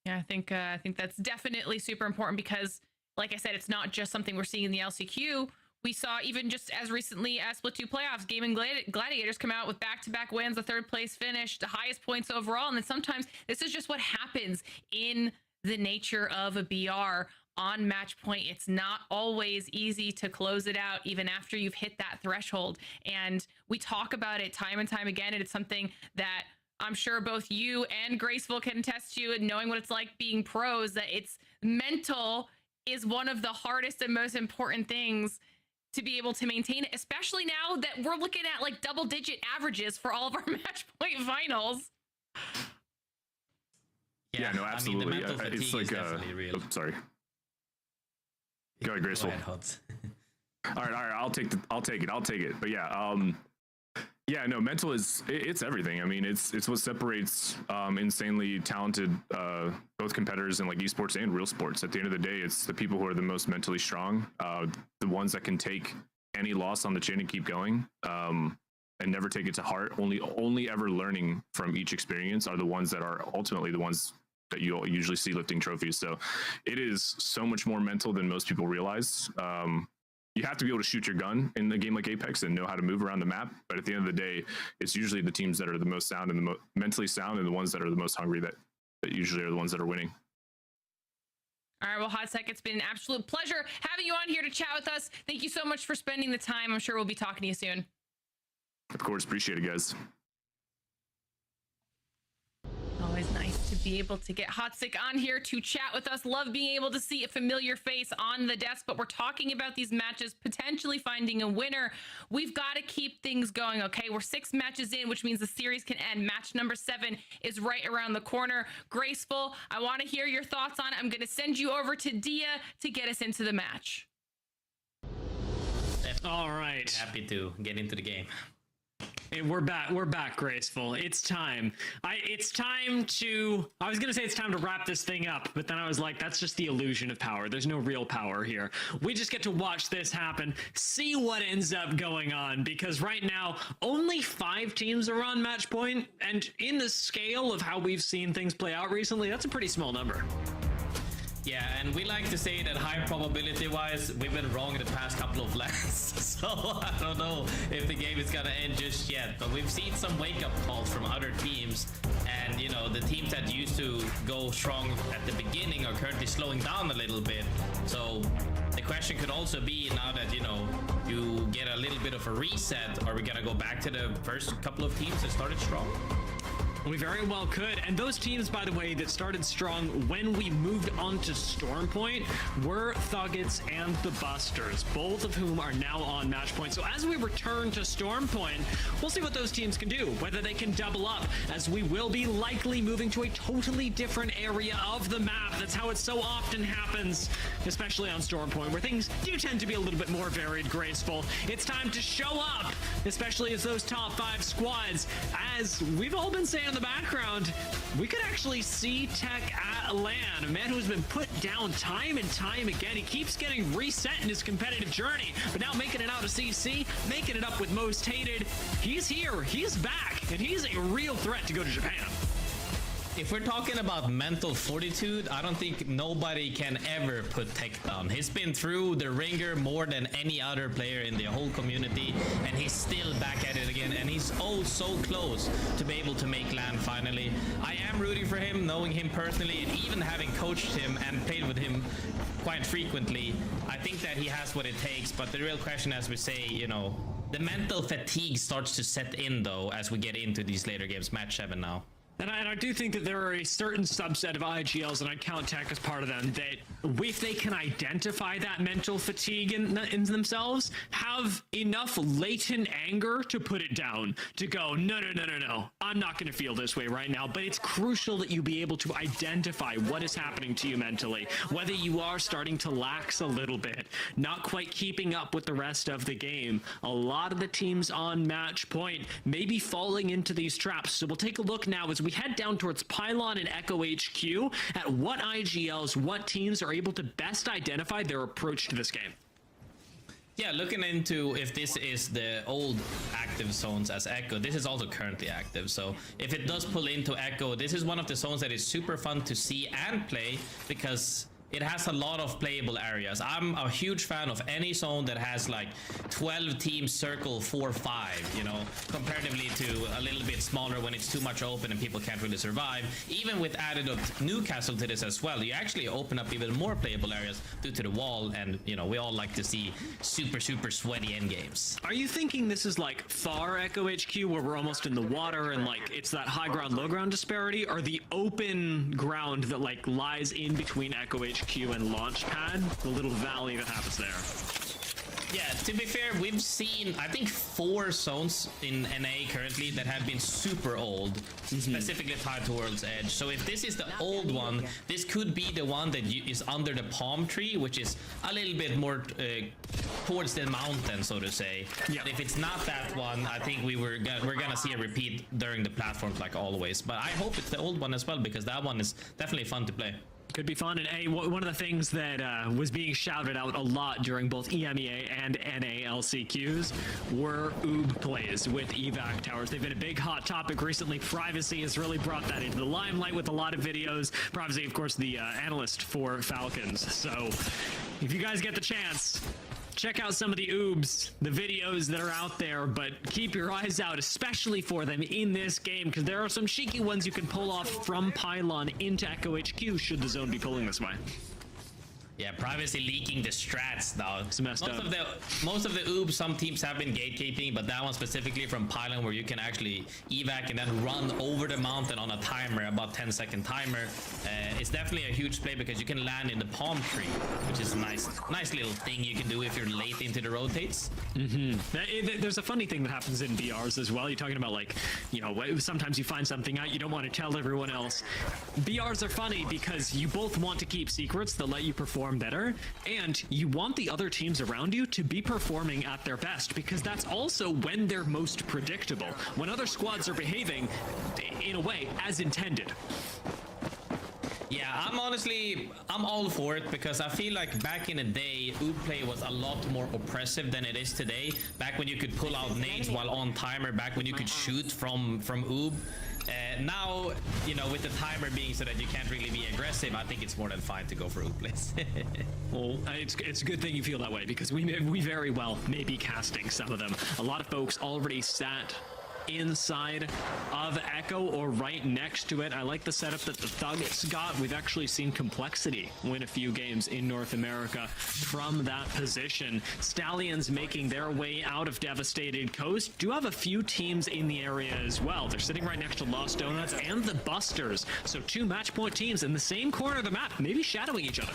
Yeah, I think that's definitely super important because, like I said, it's not just something we're seeing in the LCQ. We saw even just as recently as Split 2 playoffs, Gaming Gladiators come out with back-to-back wins, the third place finish, the highest points overall, and then sometimes this is just what happens in the nature of a BR. On match point, it's not always easy to close it out even after you've hit that threshold, and we talk about it time and time again, and it's something that I'm sure both you and Graceful can attest to, and knowing what it's like being pros, that it's mental is one of the hardest and most important things to be able to maintain, especially now that we're looking at like double-digit averages for all of our match point finals. Yeah, no, absolutely. I mean, the mental It's like definitely real. Oh, sorry. Go ahead, Graceful. Go ahead, Hods. All right. I'll take it. But yeah, no, mental it's everything. I mean, it's what separates insanely talented both competitors in like esports and real sports. At the end of the day, it's the people who are the most mentally strong, the ones that can take any loss on the chin and keep going, and never take it to heart. Only ever learning from each experience are the ones that are ultimately the ones that you'll usually see lifting trophies. So it is so much more mental than most people realize. You have to be able to shoot your gun in a game like Apex and know how to move around the map. But at the end of the day, it's usually the teams that are the most sound and the mentally sound and the ones that are the most hungry that usually are the ones that are winning. All right, well, Hotsec, it's been an absolute pleasure having you on here to chat with us. Thank you so much for spending the time. I'm sure we'll be talking to you soon. Of course, appreciate it, guys. Always nice to be able to get Hotsick on here to chat with us. Love being able to see a familiar face on the desk, but we're talking about these matches, potentially finding a winner. We've got to keep things going, okay? We're 6 matches in, which means the series can end. Match number 7 is right around the corner. Graceful, I want to hear your thoughts on it. I'm going to send you over to Dia to get us into the match. All right. Happy to get into the game. Hey, we're back, Graceful. It's time. I was gonna say it's time to wrap this thing up, but then I was like, that's just the illusion of power. There's no real power here. We just get to watch this happen, see what ends up going on, because right now, only 5 teams are on match point, and in the scale of how we've seen things play out recently, that's a pretty small number. Yeah, and we like to say that high probability wise, we've been wrong in the past couple of lands. So I don't know if the game is gonna end just yet, but we've seen some wake up calls from other teams. And you know, the teams that used to go strong at the beginning are currently slowing down a little bit. So the question could also be, now that, you know, you get a little bit of a reset, are we gonna go back to the first couple of teams that started strong? We very well could. And those teams, by the way, that started strong when we moved on to Stormpoint were Thuggets and the Busters, both of whom are now on match point. So as we return to Stormpoint, we'll see what those teams can do, whether they can double up, as we will be likely moving to a totally different area of the map. That's how it so often happens, especially on Stormpoint, where things do tend to be a little bit more varied, Graceful. It's time to show up, especially as those top 5 squads. As we've all been saying in the background, we could actually see Tech at LAN, a man who's been put down time and time again. He keeps getting reset in his competitive journey, but now making it out of CC, making it up with Most Hated. He's here, he's back, and he's a real threat to go to Japan. If we're talking about mental fortitude, I don't think nobody can ever put Tech down. He's been through the ringer more than any other player in the whole community, and he's still back at it again, and he's oh so close to be able to make LAN finally. I am rooting for him, knowing him personally, and even having coached him and played with him quite frequently. I think that he has what it takes, but the real question, as we say, you know, the mental fatigue starts to set in, though, as we get into these later games. Match 7 now. And I do think that there are a certain subset of IGLs, and I'd count Tech as part of them, that if they can identify that mental fatigue in themselves, have enough latent anger to put it down, to go, no, I'm not going to feel this way right now. But it's crucial that you be able to identify what is happening to you mentally, whether you are starting to lax a little bit, not quite keeping up with the rest of the game. A lot of the teams on match point may be falling into these traps. So we'll take a look now as we head down towards Pylon and Echo HQ at what IGLs, what teams are able to best identify their approach to this game. Yeah, looking into if this is the old active zones as Echo, this is also currently active. So if it does pull into Echo, this is one of the zones that is super fun to see and play, because it has a lot of playable areas. I'm a huge fan of any zone that has like 12 teams circle 4-5, you know, comparatively to a little bit smaller when it's too much open and people can't really survive. Even with added of Newcastle to this as well, you actually open up even more playable areas due to the wall, and you know, we all like to see super sweaty end games. Are you thinking this is like far Echo HQ, where we're almost in the water and like it's that high ground low ground disparity, or the open ground that like lies in between Echo HQ and Launchpad, the little valley that happens there? Yeah, to be fair, we've seen, I think, 4 zones in NA currently that have been super old, specifically tied to World's Edge. So if this is the old one, this could be the one that is under the palm tree, which is a little bit more towards the mountain, so to say. Yeah. If it's not that one, I think we're gonna see a repeat during the platforms like always. But I hope it's the old one as well, because that one is definitely fun to play. Could be fun. And one of the things that was being shouted out a lot during both EMEA and NA LCQs were Oob plays with evac towers. They've been a big hot topic recently. Privacy has really brought that into the limelight with a lot of videos. Privacy, of course, the analyst for Falcons. So if you guys get the chance, check out some of the oobs, the videos that are out there, but keep your eyes out, especially for them in this game, because there are some cheeky ones you can pull off from Pylon into Echo HQ should the zone be pulling this way. Yeah, privacy leaking the strats now. It's messed up. Most of the oobs, some teams have been gatekeeping, but that one specifically from Pylon, where you can actually evac and then run over the mountain on a timer, about 10-second timer. It's definitely a huge play because you can land in the palm tree, which is a nice little thing you can do if you're late into the rotates. There's a funny thing that happens in BRs as well. You're talking about, like, you know, sometimes you find something out you don't want to tell everyone else. BRs are funny because you both want to keep secrets that let you perform better, and you want the other teams around you to be performing at their best, because that's also when they're most predictable, when other squads are behaving in a way as intended. Yeah, I'm all for it, because I feel like back in the day, oob play was a lot more oppressive than it is today. Back when you could pull out nades while on timer, back when you could shoot from oob. Now, you know, with the timer being so that you can't really be aggressive, I think it's more than fine to go for oob plays. Well, it's a good thing you feel that way, because we very well may be casting some of them. A lot of folks already sat inside of Echo or right next to it. I like the setup that the Thugs got. We've actually seen Complexity win a few games in North America from that position. Stallions making their way out of Devastated Coast. Do have a few teams in the area as well. They're sitting right next to Lost Donuts and the Busters. So 2 match point teams in the same corner of the map, maybe shadowing each other.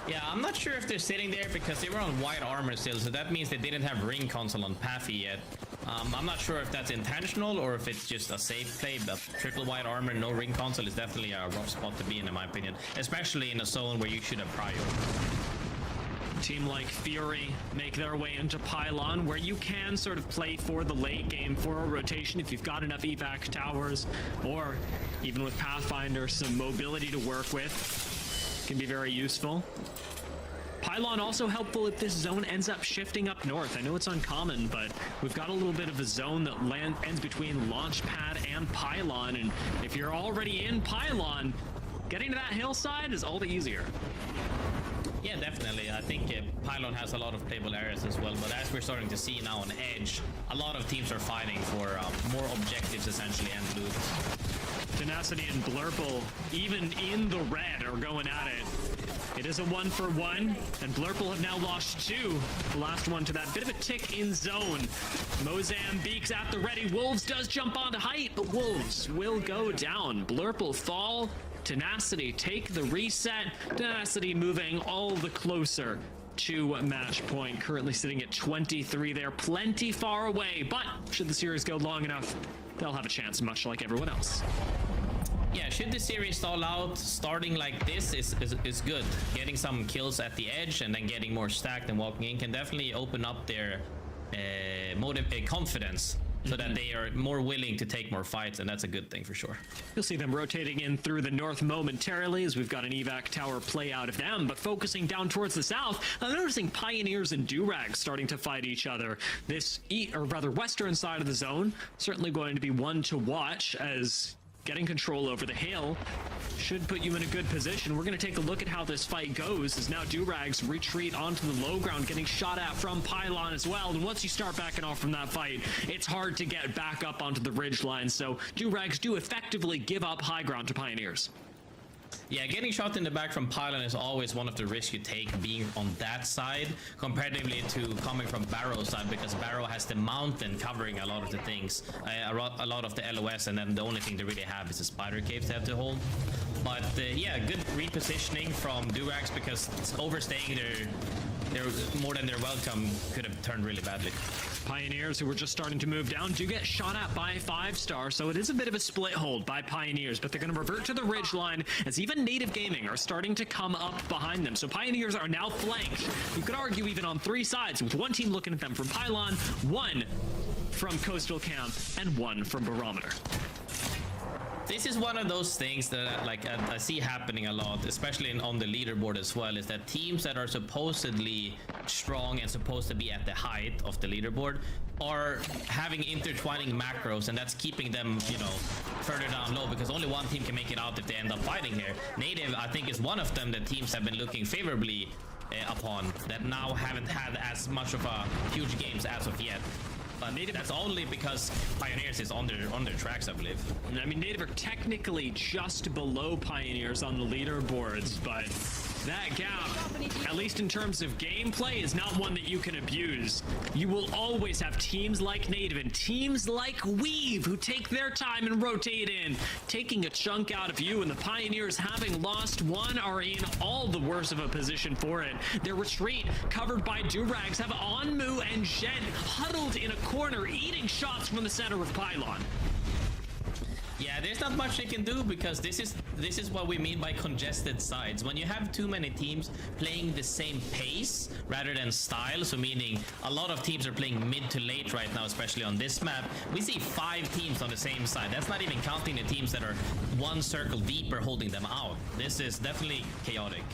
Yeah, I'm not sure if they're sitting there because they were on white armor still, so that means they didn't have ring console on Pathy yet. I'm not sure if that's intentional or if it's just a safe play, but triple white armor, no ring console is definitely a rough spot to be in my opinion, especially in a zone where you should have prior. Team like Fury make their way into Pylon, where you can sort of play for the late game for a rotation if you've got enough evac towers, or even with Pathfinder, some mobility to work with can be very useful. Pylon also helpful if this zone ends up shifting up north. I know it's uncommon, but we've got a little bit of a zone that ends between Launchpad and Pylon, and if you're already in Pylon, getting to that hillside is all the easier. Yeah, definitely. I think Pylon has a lot of playable areas as well, but as we're starting to see now on Edge, a lot of teams are fighting for more objectives essentially and loot. Tenacity and Blurple, even in the red, are going at it. It is a 1-for-1, and Blurple have now lost 2. The last one to that bit of a tick in zone. Mozambique's at the ready. Wolves does jump onto height, but Wolves will go down. Blurple fall. Tenacity take the reset. Tenacity moving all the closer to match point. Currently sitting at 23 there. Plenty far away, but should the series go long enough, they'll have a chance, much like everyone else. Yeah, should the series stall out, starting like this is good. Getting some kills at the edge and then getting more stacked and walking in can definitely open up their confidence, so that they are more willing to take more fights, and that's a good thing for sure. You'll see them rotating in through the north momentarily as we've got an evac tower play out of them, but focusing down towards the south, I'm noticing Pioneers and Durags starting to fight each other. This western side of the zone, certainly going to be one to watch, as getting control over the hill should put you in a good position. We're going to take a look at how this fight goes, as now Durags retreat onto the low ground, getting shot at from Pylon as well. And once you start backing off from that fight, it's hard to get back up onto the ridge line. So Durags do effectively give up high ground to Pioneers. Yeah, getting shot in the back from Pylon is always one of the risks you take, being on that side, comparatively to coming from Barrow's side, because Barrow has the mountain covering a lot of the things, a lot of the LOS, and then the only thing they really have is the spider caves they have to hold. But yeah, good repositioning from Durags, because overstaying their more than their welcome could have turned really badly. Pioneers, who were just starting to move down, do get shot at by 5-star, so it is a bit of a split hold by Pioneers, but they're going to revert to the ridge line, as even Native Gaming are starting to come up behind them. So Pioneers are now flanked. You could argue even on 3 sides, with one team looking at them from Pylon, one from Coastal Camp, and one from Barometer. This is one of those things that I see happening a lot, especially on the leaderboard as well, is that teams that are supposedly strong and supposed to be at the height of the leaderboard are having intertwining macros, and that's keeping them, you know, further down low, because only one team can make it out if they end up fighting here. Native, I think, is one of them that teams have been looking favorably upon, that now haven't had as much of a huge games as of yet. But Native, that's only because Pioneers is on their tracks, I believe. I mean, Native are technically just below Pioneers on the leaderboards, but that gap, at least in terms of gameplay, is not one that you can abuse. You will always have teams like Native and teams like Weave who take their time and rotate in, taking a chunk out of you, and the Pioneers, having lost one, are in all the worse of a position for it. Their retreat, covered by Durags, have Onmu and Jen huddled in a corner, eating shots from the center of Pylon. Yeah, there's not much they can do because this is what we mean by congested sides. When you have too many teams playing the same pace rather than style, so meaning a lot of teams are playing mid to late right now, especially on this map. We see 5 teams on the same side. That's not even counting the teams that are one circle deeper holding them out. This is definitely chaotic.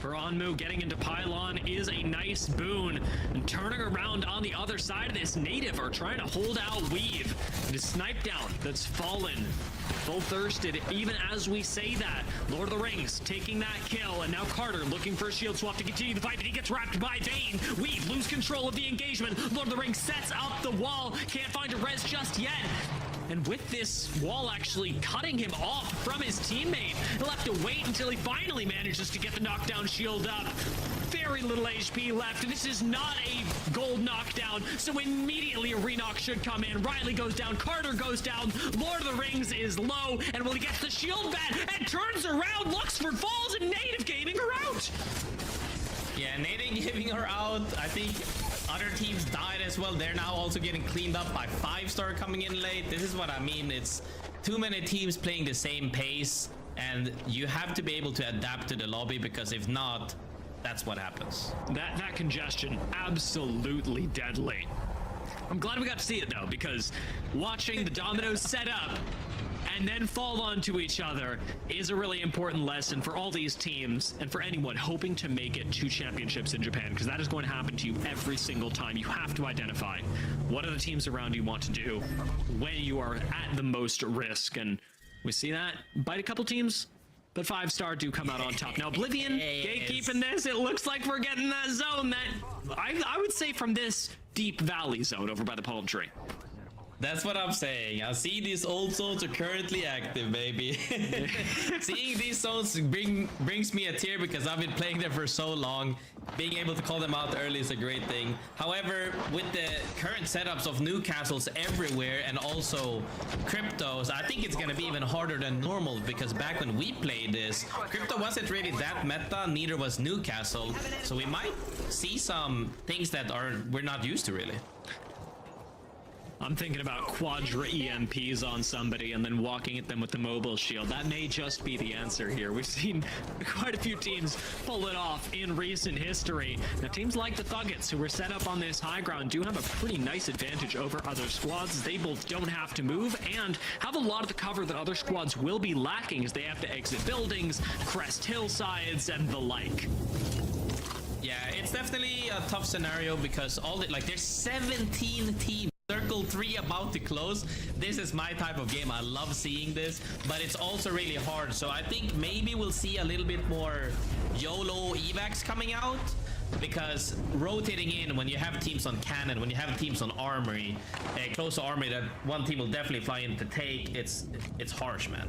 For Onmu, getting into Pylon is a nice boon. And turning around on the other side of this, Native are trying to hold out Weave. It is Snipe Down that's fallen. Full thirsted, even as we say that. Lord of the Rings taking that kill, and now Carter looking for a shield swap to continue the fight, but he gets wrapped by Vayne. Weave lose control of the engagement. Lord of the Rings sets up the wall. Can't find a res just yet. And with this wall actually cutting him off from his teammate, he'll have to wait until he finally manages to get the knockdown shield up. Very little HP left. This is not a gold knockdown, so immediately a re-knock should come in. Riley goes down, Carter goes down, Lord of the Rings is low, and when he gets the shield back and turns around, Luxford falls, and Native gaming her out. Yeah, Native giving her out. I think other teams died as well. They're now also getting cleaned up by 5-star coming in late. This is what I mean. It's too many teams playing the same pace, and you have to be able to adapt to the lobby, because if not, that's what happens. That congestion, absolutely deadly. I'm glad we got to see it though, because watching the dominoes set up and then fall onto each other is a really important lesson for all these teams and for anyone hoping to make it to championships in Japan, because that is going to happen to you every single time. You have to identify what are the teams around you want to do when you are at the most risk, and we see that bite a couple teams, but 5-star do come out on top. Now Oblivion gatekeeping this. It looks like we're getting that zone that I would say from this deep valley zone over by the palm tree. That's what I'm saying. I see these old zones are currently active, baby. Seeing these zones brings me a tear, because I've been playing them for so long. Being able to call them out early is a great thing. However, with the current setups of new castles everywhere and also cryptos, I think it's going to be even harder than normal, because back when we played this, crypto wasn't really that meta, neither was Newcastle. So we might see some things that we're not used to really. I'm thinking about quadra EMPs on somebody and then walking at them with the mobile shield. That may just be the answer here. We've seen quite a few teams pull it off in recent history. Now, teams like the Thuggets, who were set up on this high ground, do have a pretty nice advantage over other squads. They both don't have to move and have a lot of the cover that other squads will be lacking, as they have to exit buildings, crest hillsides, and the like. Yeah, it's definitely a tough scenario, because there's 17 teams. Circle 3 about to close. This is my type of game. I love seeing this, but it's also really hard. So I think maybe we'll see a little bit more YOLO evacs coming out, because rotating in when you have teams on cannon, when you have teams on armory, close to armory that one team will definitely fly in to take, it's harsh, man.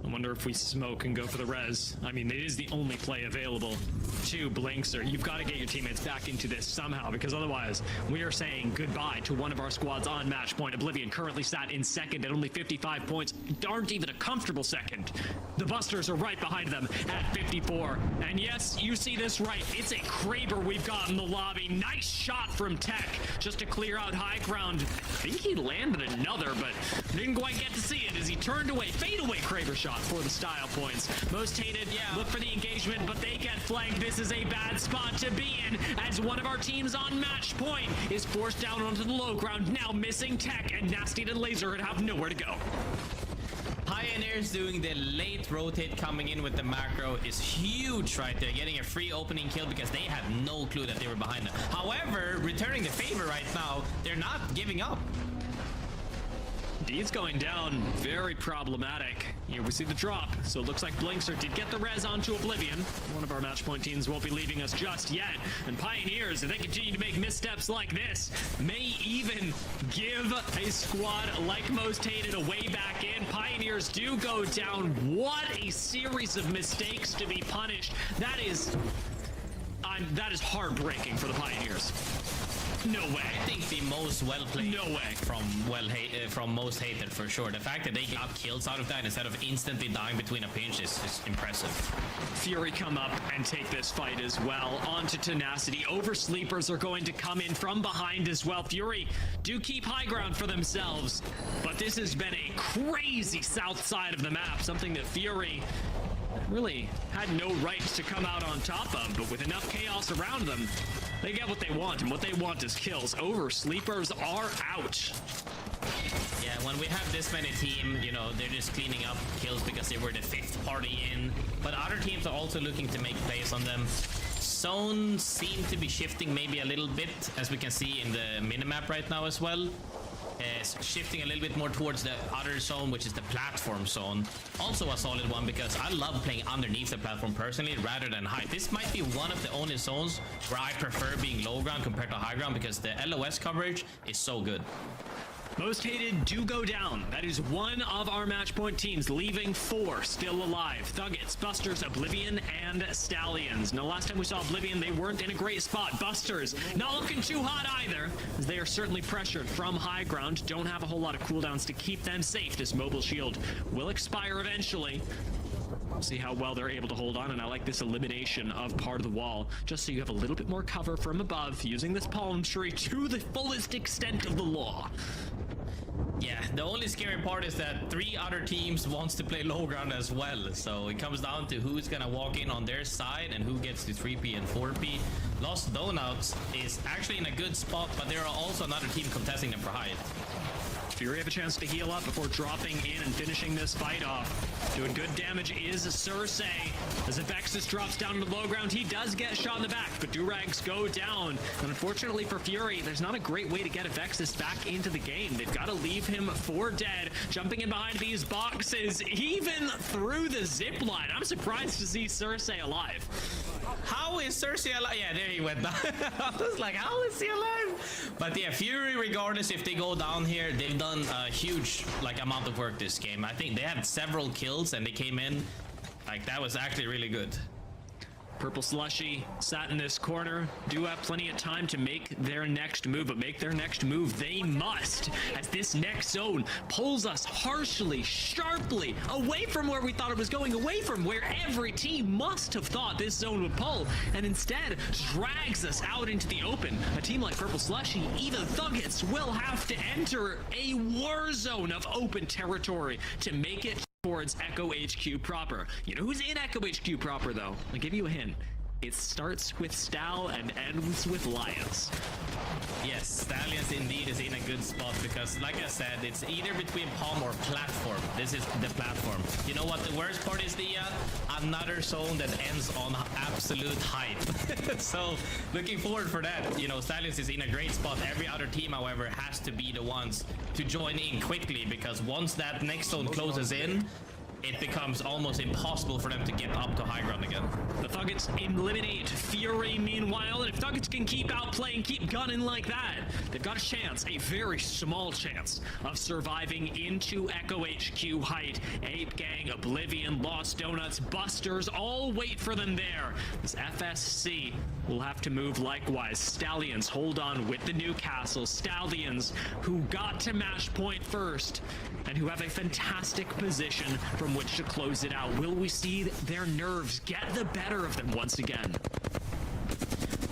I wonder if we smoke and go for the res. I mean, it is the only play available to Blinkster. You've got to get your teammates back into this somehow, because otherwise we are saying goodbye to one of our squads on match point. Oblivion currently sat in second at only 55 points. Aren't even a comfortable second. The Busters are right behind them at 54. And yes, you see this right. It's a Kraber we've got in the lobby. Nice shot from Tech just to clear out high ground. I think he landed another, but didn't quite get to see it as he turned away. Fade away Kraber shot for the style points. Most hated, look for the engagement, but they get flagged. This is a bad spot to be in, as one of our teams on match point is forced down onto the low ground, now missing Tech, and Nasty and Laser have nowhere to go. Pioneers doing the late rotate, coming in with the macro is huge right there, getting a free opening kill because they had no clue that they were behind them. However, returning the favor right now, they're not giving up. Indeed's going down. Very problematic. Here we see the drop. So it looks like Blinkster did get the res onto Oblivion. One of our match point teams won't be leaving us just yet. And Pioneers, if they continue to make missteps like this, may even give a squad like Most Hated a way back in. Pioneers do go down. What a series of mistakes to be punished. That is heartbreaking for the Pioneers. No way. I think the most well played. No way. From Most Hated for sure. The fact that they got kills out of that instead of instantly dying between a pinch is impressive. Fury come up and take this fight as well. On to Tenacity. Oversleepers are going to come in from behind as well. Fury do keep high ground for themselves, but this has been a crazy south side of the map. Something that Fury really had no right to come out on top of, but with enough chaos around them, they get what they want, and what they want is kills. Oversleepers are out. Yeah, when we have this many team, you know, they're just cleaning up kills because they were the 5th party in. But other teams are also looking to make plays on them. Zones seem to be shifting maybe a little bit, as we can see in the minimap right now as well. Shifting a little bit more towards the other zone, which is the platform zone. Also a solid one because I love playing underneath the platform personally rather than high. This might be one of the only zones where I prefer being low ground compared to high ground because the LOS coverage is so good. Most Hated do go down. That is one of our match point teams, leaving 4 still alive. Thuggets, Busters, Oblivion, and Stallions. Now, last time we saw Oblivion, they weren't in a great spot. Busters not looking too hot either, as they are certainly pressured from high ground. Don't have a whole lot of cooldowns to keep them safe. This mobile shield will expire eventually. See how well they're able to hold on, and I like this elimination of part of the wall, just so you have a little bit more cover from above, using this palm tree to the fullest extent of the law. Yeah, the only scary part is that 3 other teams wants to play low ground as well, so it comes down to who's gonna walk in on their side and who gets to 3P and 4P. Lost Donuts is actually in a good spot, but there are also another team contesting them for height. Fury have a chance to heal up before dropping in and finishing this fight off. Doing good damage is Cersei. As Avexis drops down to the low ground, he does get shot in the back, but Durags go down. And unfortunately for Fury, there's not a great way to get Avexis back into the game. They've got to leave him for dead. Jumping in behind these boxes, even through the zip line. I'm surprised to see Cersei alive. How is Cersei alive? Yeah, there he went down. I was like, how is he alive? But yeah, Fury, regardless if they go down here, they've done a huge amount of work this game. I think they had several kills and they came in. That was actually really good. Purple Slushy sat in this corner, do have plenty of time to make their next move, but make their next move they must, as this next zone pulls us harshly, sharply away from where we thought it was going, away from where every team must have thought this zone would pull, and instead drags us out into the open. A team like Purple Slushy, even Thuggets, will have to enter a war zone of open territory to make it towards Echo HQ proper. You know who's in Echo HQ proper, though? I'll give you a hint. It starts with Stal and ends with Lions. Yes, Stallions indeed is in a good spot because, like I said, it's either between palm or platform. This is the platform. You know what the worst part is, Dia? Another zone that ends on absolute hype. So, looking forward for that. You know, Stallions is in a great spot. Every other team, however, has to be the ones to join in quickly because once that next zone closes in, it becomes almost impossible for them to get up to high ground again. The Thuggets eliminate Fury meanwhile, and if Thuggets can keep outplaying, keep gunning like that, they've got a chance, a very small chance, of surviving into Echo HQ height. Ape Gang, Oblivion, Lost Donuts, Busters, all wait for them there. This FSC will have to move likewise. Stallions hold on with the Newcastle. Stallions, who got to match point first, and who have a fantastic position from which to close it out. Will we see their nerves get the better of them once again?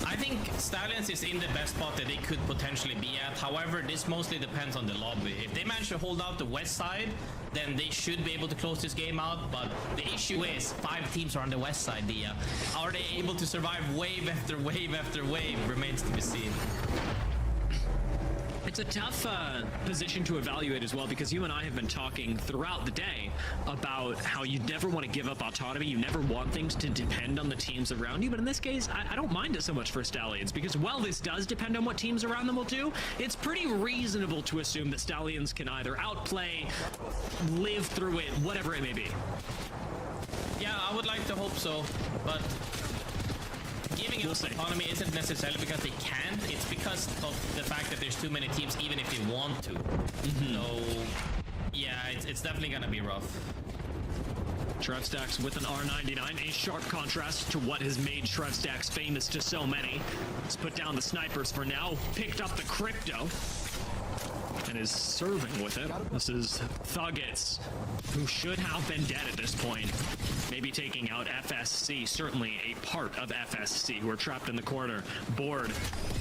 I think Stallions is in the best spot that they could potentially be at. However, this mostly depends on the lobby. If they manage to hold out the west side, then they should be able to close this game out. But the issue is 5 teams are on the west side, Dia. Are they able to survive wave after wave after wave? Remains to be seen. It's a tough position to evaluate as well, because you and I have been talking throughout the day about how you never want to give up autonomy. You never want things to depend on the teams around you. But in this case, I don't mind it so much for Stallions, because while this does depend on what teams around them will do, it's pretty reasonable to assume that Stallions can either outplay, live through it, whatever it may be. Yeah, I would like to hope so, but giving up autonomy isn't necessarily because they can't, it's because of the fact that there's too many teams even if they want to. So, yeah, it's definitely gonna be rough. Trevstacks with an R99, a sharp contrast to what has made Trevstacks famous to so many. He's put down the snipers for now, picked up the crypto, and is serving with it. This is Thuggets, who should have been dead at this point. Maybe taking out FSC, certainly a part of FSC, who are trapped in the corner. Board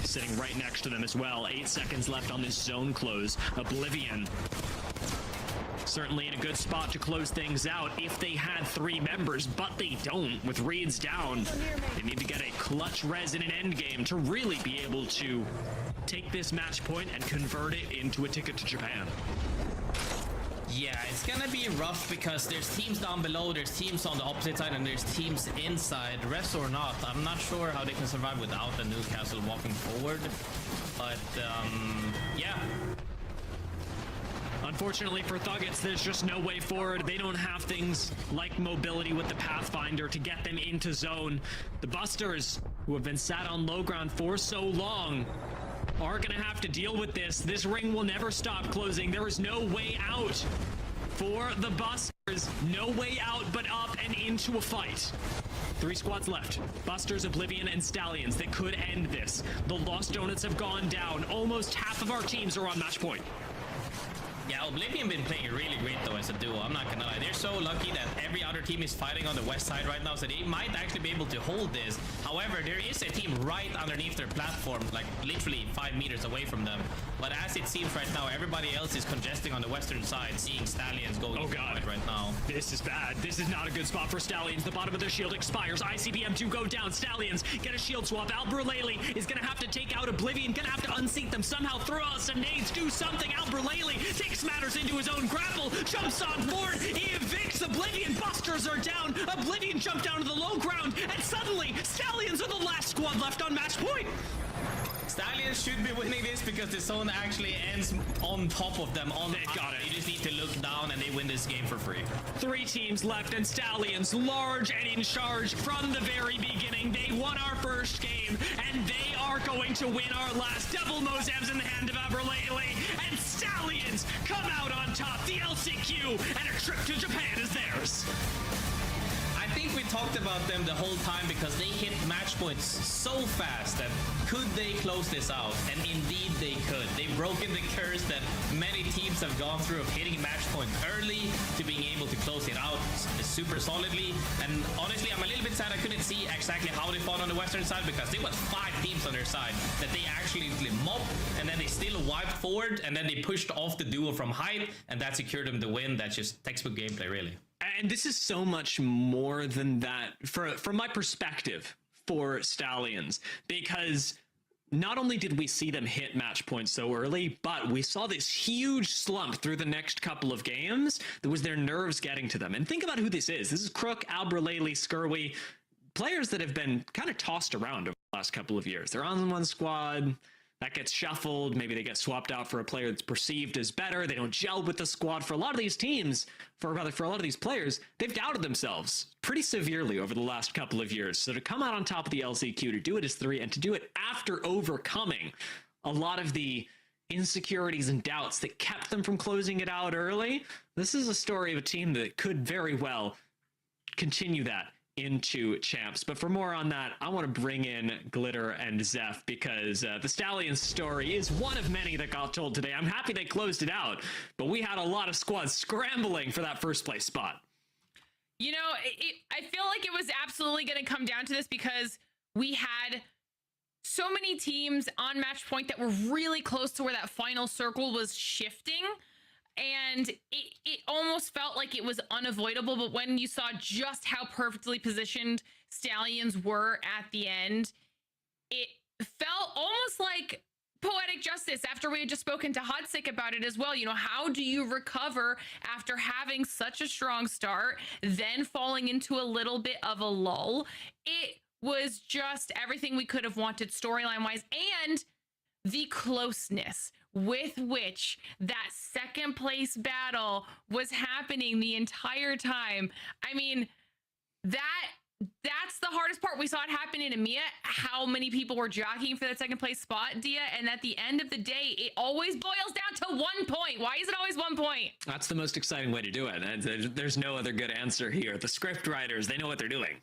sitting right next to them as well. 8 seconds left on this zone close. Oblivion certainly in a good spot to close things out if they had 3 members, but they don't. With Reeds down, they need to get a clutch res in an endgame to really be able to take this match point and convert it into a ticket to Japan. Yeah, it's gonna be rough because there's teams down below, there's teams on the opposite side, and there's teams inside. Rest or not, I'm not sure how they can survive without the Newcastle walking forward. But, yeah. Unfortunately for Thuggets, there's just no way forward. They don't have things like mobility with the Pathfinder to get them into zone. The Busters, who have been sat on low ground for so long, are gonna have to deal with this. This ring will never stop closing. There is no way out for the Busters. No way out but up and into a fight. 3 squads left. Busters, Oblivion, and Stallions that could end this. The Lost Donuts have gone down. Almost half of our teams are on match point. Yeah, Oblivion been playing really great though as a duo, I'm not gonna lie. They're so lucky that every other team is fighting on the west side right now, so they might actually be able to hold this. However, there is a team right underneath their platform, like literally 5 meters away from them. But as it seems right now, everybody else is congesting on the western side, seeing Stallions going right now. This is bad. This is not a good spot for Stallions. The bottom of their shield expires. ICBM2 go down. Stallions get a shield swap. Albrulele is gonna have to take out Oblivion, gonna have to unseat them somehow, throw out some nades, do something. Albrulele takes matters into his own grapple, jumps on board, he evicts Oblivion. Busters are down. Oblivion jumped down to the low ground, and suddenly Stallions are the last squad left on match point. Stallions should be winning this because the zone actually ends on top of them. They got it. They just need to look down and they win this game for free. 3 teams left and Stallions large and in charge from the very beginning. They won our first game and they are going to win our last. Double Mozebs in the hand of Albrulele, and Stallions come out on top. The LCQ and a trip to Japan is theirs. I think we talked about them the whole time because they hit match points so fast that could they close this out? And indeed they could. They've broken the curse that many teams have gone through of hitting match point early to being able to close it out super solidly. And honestly, I'm a little bit sad I couldn't see exactly how they fought on the western side because there was 5 teams on their side that they actually mopped, and then they still wiped forward, and then they pushed off the duo from height, and that secured them the win. That's just textbook gameplay, really. And this is so much more than that from my perspective for Stallions, because not only did we see them hit match points so early, but we saw this huge slump through the next couple of games. That was their nerves getting to them. And think about who this is. This is Crook, Albrulele, Skirwy, players that have been kind of tossed around over the last couple of years. They're on one squad. That gets shuffled. Maybe they get swapped out for a player that's perceived as better. They don't gel with the squad. For a lot of these teams, for a lot of these players, they've doubted themselves pretty severely over the last couple of years. So to come out on top of the LCQ, to do it as 3, and to do it after overcoming a lot of the insecurities and doubts that kept them from closing it out early, this is a story of a team that could very well continue that into champs. But for more on that, I want to bring in Glitter and Zeph, because the Stallions story is one of many that got told today. I'm happy they closed it out, but we had a lot of squads scrambling for that first place spot. You know, I feel like it was absolutely going to come down to this because we had so many teams on match point that were really close to where that final circle was shifting. And it almost felt like it was unavoidable, but when you saw just how perfectly positioned Stallions were at the end, it felt almost like poetic justice after we had just spoken to Hudsick about it as well. You know, how do you recover after having such a strong start, then falling into a little bit of a lull? It was just everything we could have wanted storyline wise, and the closeness with which that second place battle was happening the entire time. I mean, that's the hardest part. We saw it happen in EMEA, how many people were jockeying for that second place spot, Dia, and at the end of the day, it always boils down to 1 point. Why is it always 1 point? That's the most exciting way to do it. And there's no other good answer here. The script writers, they know what they're doing.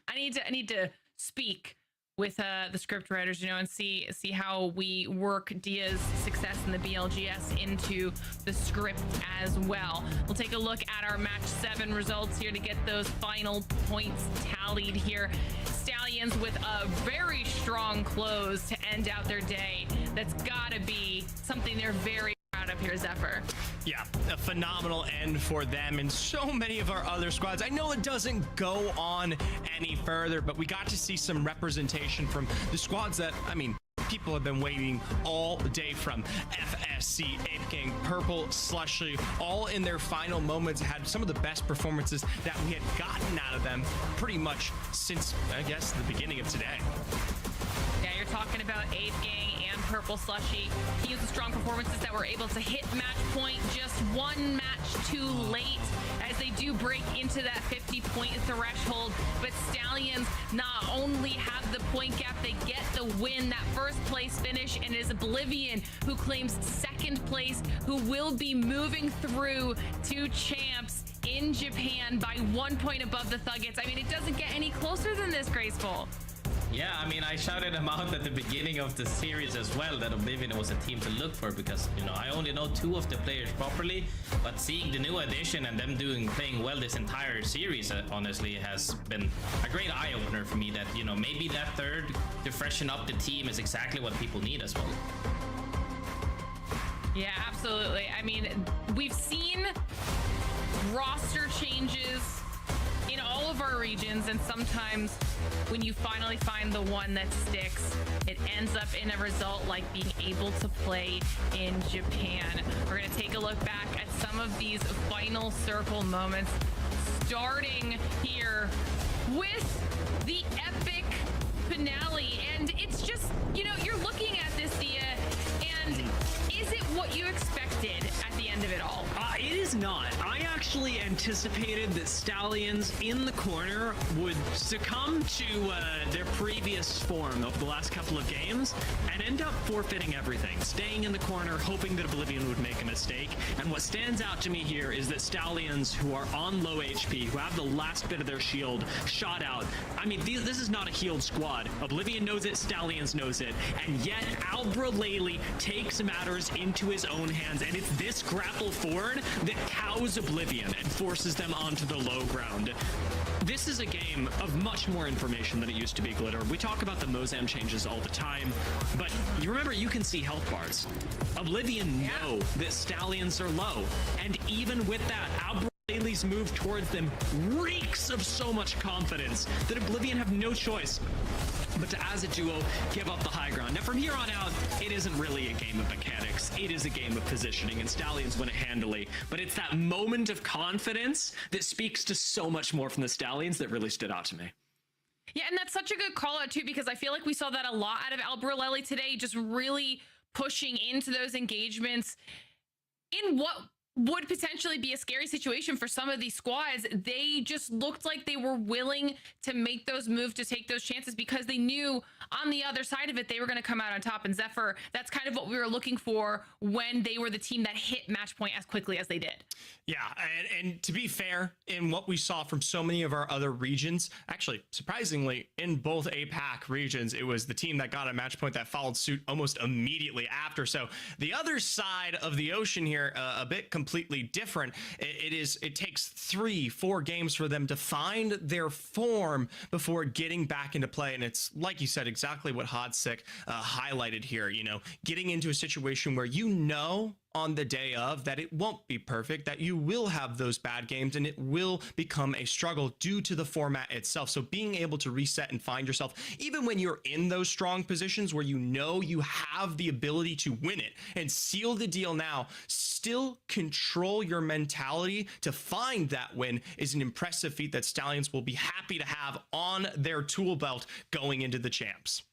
I need to speak with the script writers, you know, and see how we work Dia's success in the BLGS into the script as well. We'll take a look at our match 7 results here to get those final points tallied here. Stallions with a very strong close to end out their day. That's gotta be something they're very proud of here, Zephyr. Yeah, a phenomenal end for them and so many of our other squads. I know it doesn't go on any further, but we got to see some representation from the squads that, I mean, people have been waiting all day from. FSC, Ape Gang, Purple, Slushy, all in their final moments had some of the best performances that we had gotten out of them pretty much since, I guess, the beginning of today. Yeah, you're talking about Ape Gang and Purple Slushy. He used the strong performances that were able to hit match point just 1 match too late, as they do break into that 50-point threshold. But Stallions not only have the point gap, they get the win, that first place finish, and it is Oblivion who claims second place, who will be moving through to champs in Japan by 1 point above the Thuggets. I mean, it doesn't get any closer than this, Graceful. Yeah, I mean, I shouted them out at the beginning of the series as well, that Oblivion was a team to look for, because, you know, I only know 2 of the players properly, but seeing the new addition and them playing well this entire series, honestly, has been a great eye-opener for me that, you know, maybe that third to freshen up the team is exactly what people need as well. Yeah, absolutely. I mean, we've seen roster changes in all of our regions, and sometimes when you finally find the one that sticks, it ends up in a result like being able to play in Japan. We're going to take a look back at some of these final circle moments, starting here with the epic finale. And it's just, you know, you're looking at this, Dia, and is it what you expected at the end of it all? It is not. I actually anticipated that Stallions in the corner would succumb to their previous form of the last couple of games and end up forfeiting everything, staying in the corner, hoping that Oblivion would make a mistake. And what stands out to me here is that Stallions, who are on low HP, who have the last bit of their shield shot out, I mean, this is not a healed squad. Oblivion knows it, Stallions knows it, and yet Albralele takes matters into his own hands, and it's this grapple forward that cows Oblivion and forces them onto the low ground. This is a game of much more information than it used to be, Glitter. We talk about the Mozam changes all the time, but you remember, you can see health bars. Oblivion know that Stallions are low, and even with that, Albralele's move towards them reeks of so much confidence that Oblivion have no choice but to, as a duo, give up the high ground. Now, from here on out, it isn't really a game of mechanics. It is a game of positioning, and Stallions win it handily. But it's that moment of confidence that speaks to so much more from the Stallions that really stood out to me. Yeah, and that's such a good call out too, because I feel like we saw that a lot out of Albralele today, just really pushing into those engagements in what would potentially be a scary situation for some of these squads. They just looked like they were willing to make those moves, to take those chances, because they knew on the other side of it, they were going to come out on top. And Zephyr, that's kind of what we were looking for when they were the team that hit match point as quickly as they did. Yeah, and to be fair, in what we saw from so many of our other regions, actually, surprisingly, in both APAC regions, it was the team that got a match point that followed suit almost immediately after. So the other side of the ocean here, a bit completely different. It takes 3-4 games for them to find their form before getting back into play. And it's like you said, exactly what Hodzic highlighted here, you know, getting into a situation where you know on the day of that it won't be perfect, that you will have those bad games and it will become a struggle due to the format itself. So being able to reset and find yourself, even when you're in those strong positions where you know you have the ability to win it and seal the deal now, still control your mentality to find that win is an impressive feat that Stallions will be happy to have on their tool belt going into the champs.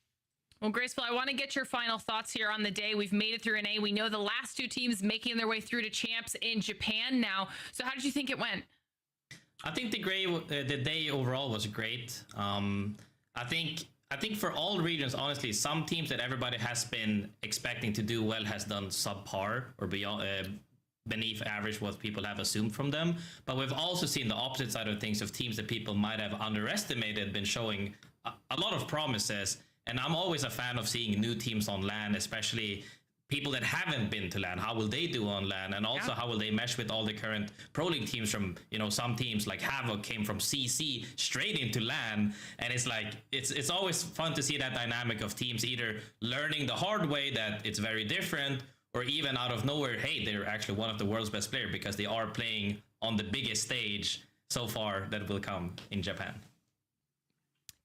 Well, Graceful, I want to get your final thoughts here on the day. We've made it through an A. We know the last two teams making their way through to champs in Japan now. So how did you think it went? I think the day overall was great. I think for all regions, honestly, some teams that everybody has been expecting to do well has done subpar or beyond beneath average what people have assumed from them. But we've also seen the opposite side of things, of teams that people might have underestimated been showing a lot of promises. And I'm always a fan of seeing new teams on LAN, especially people that haven't been to LAN. How will they do on LAN? And also how will they mesh with all the current Pro League teams from, you know, some teams like Havoc came from CC straight into LAN. And it's like, it's always fun to see that dynamic of teams either learning the hard way that it's very different, or even out of nowhere, hey, they're actually one of the world's best players because they are playing on the biggest stage so far that will come in Japan.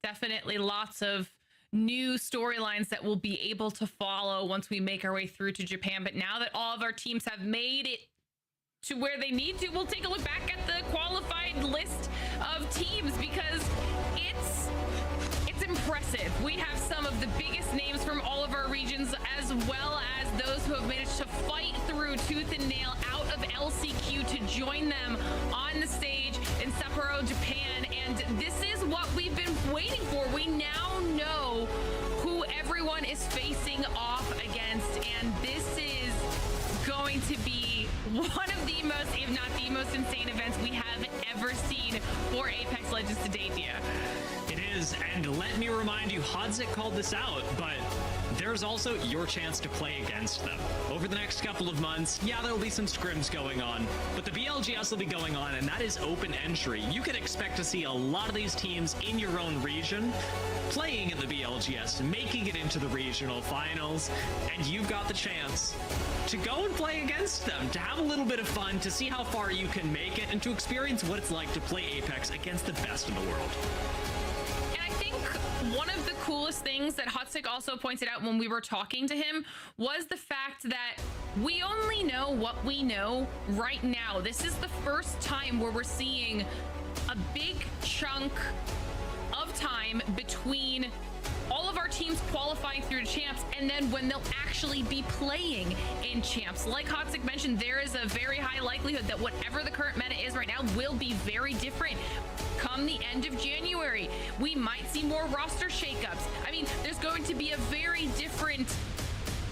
Definitely lots of new storylines that we'll be able to follow once we make our way through to Japan. But now that all of our teams have made it to where they need to, we'll take a look back at the qualified list of teams, because it's impressive. We have some of the biggest names from all of our regions, as well as those who have managed to fight through tooth and nail out of LCQ to join them on the stage in Sapporo, Japan. And this is what we've been waiting for. We now know who everyone is facing off against, and this is going to be one of the most, if not the most insane events we have ever seen for Apex Legends to date, Dia. It is, and let me remind you, Hodzic called this out, but there's also your chance to play against them. Over the next couple of months, yeah, there'll be some scrims going on, but the BLGS will be going on, and that is open entry. You can expect to see a lot of these teams in your own region playing in the BLGS, making it into the regional finals, and you've got the chance to go and play against them, to have a little bit of fun, to see how far you can make it, and to experience what it's like to play Apex against the best in the world. One of the coolest things that Hodzic also pointed out when we were talking to him was the fact that we only know what we know right now. This is the first time where we're seeing a big chunk of time between all of our teams qualifying through to champs and then when they'll actually be playing in champs. Like Hodzic mentioned, there is a very high likelihood that whatever the current meta is right now will be very different come the end of January. We might see more roster shakeups. I mean, there's going to be a very different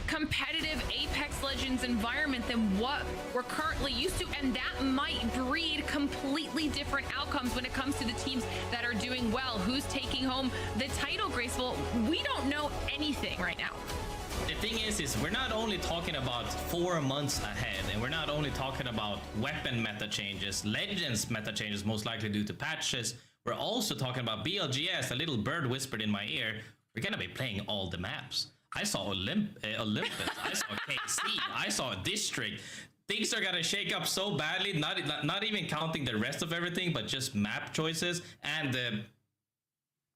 competitive Apex Legends environment than what we're currently used to, and that might breed completely different outcomes when it comes to the teams that are doing well. Who's taking home the title, Graceful? We don't know anything right now. The thing is we're not only talking about 4 months ahead, and we're not only talking about weapon meta changes, Legends meta changes, most likely due to patches. We're also talking about BLGS. A little bird whispered in my ear, we're gonna be playing all the maps. I saw Olympus, I saw KC, I saw District. Things are gonna shake up so badly, not even counting the rest of everything, but just map choices and the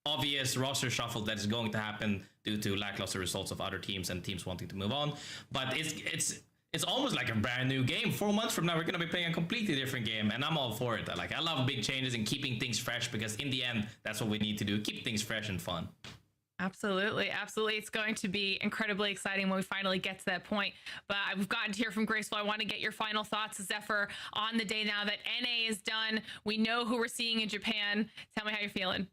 obvious roster shuffle that is going to happen due to lackluster results of other teams and teams wanting to move on. But it's almost like a brand new game. 4 months from now, we're gonna be playing a completely different game, and I'm all for it. I love big changes and keeping things fresh, because in the end, that's what we need to do: keep things fresh and fun. Absolutely. It's going to be incredibly exciting when we finally get to that point. But we've gotten to hear from Graceful. I want to get your final thoughts, Zephyr, on the day now that NA is done. We know who we're seeing in Japan. Tell me how you're feeling.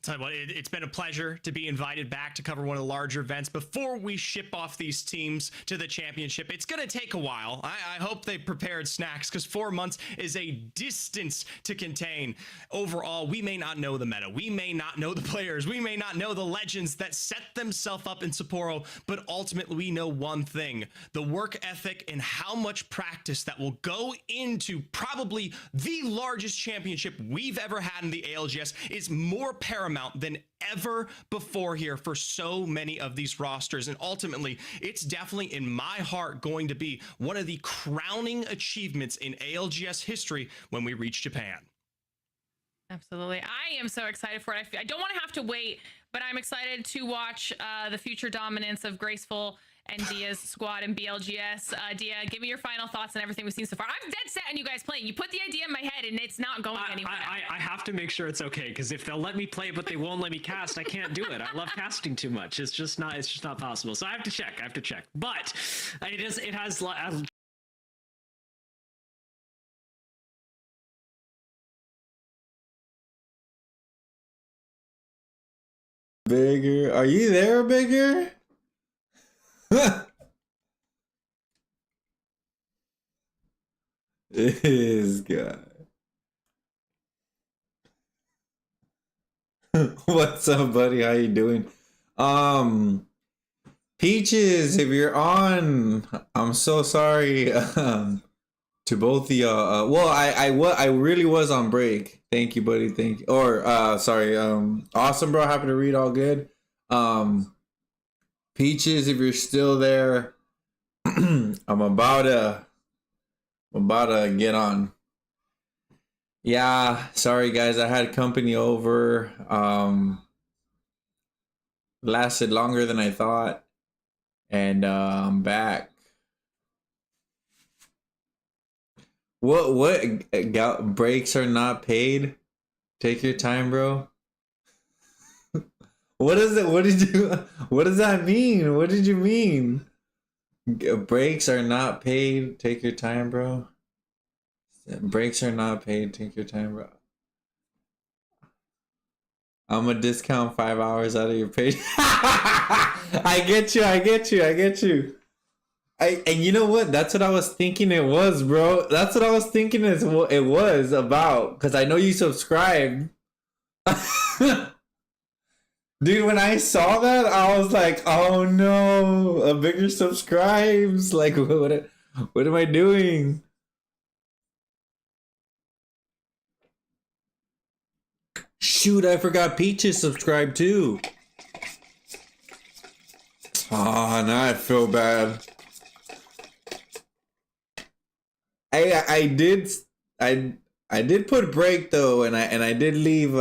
Tell you what, it's been a pleasure to be invited back to cover one of the larger events before we ship off these teams to the championship. It's going to take a while. I hope they prepared snacks, because 4 months is a distance to contain. Overall, we may not know the meta. We may not know the players. We may not know the legends wins that set themselves up in Sapporo, but ultimately we know one thing: the work ethic and how much practice that will go into probably the largest championship we've ever had in the ALGS is more paramount than ever before here for so many of these rosters. And ultimately, it's definitely in my heart going to be one of the crowning achievements in ALGS history when we reach Japan. Absolutely. I am so excited for it. I don't want to have to wait, but I'm excited to watch the future dominance of Graceful and Dia's squad in BLGS. Dia, give me your final thoughts on everything we've seen so far. I'm dead set on you guys playing. You put the idea in my head and it's not going anywhere. I have to make sure it's okay, because if they'll let me play but they won't let me cast, I can't do it. I love casting too much. It's just not possible. So I have to check. But it has Bigger, are you there, Bigger? This guy. What's up, buddy? How you doing? Peaches, if you're on, I'm so sorry. To both of y'all. Well, I really was on break. Thank you, buddy. Thank you. Or sorry. Awesome, bro. Happy to read. All good. Peaches, if you're still there, I'm about to get on. Yeah, sorry guys. I had company over. Lasted longer than I thought, and I'm back. What breaks are not paid? Take your time, bro. What is it? What does that mean? What did you mean? Breaks are not paid. Take your time, bro. Breaks are not paid. Take your time, bro. I'm gonna discount 5 hours out of your pay. I get you. And you know what? That's what I was thinking it was, bro. That's what I was thinking it was about. Because I know you subscribed. Dude, when I saw that, I was like, oh no, a Bigger subscribes. Like, what am I doing? Shoot, I forgot Peaches subscribed too. Oh, now I feel bad. I did put break though, and I did leave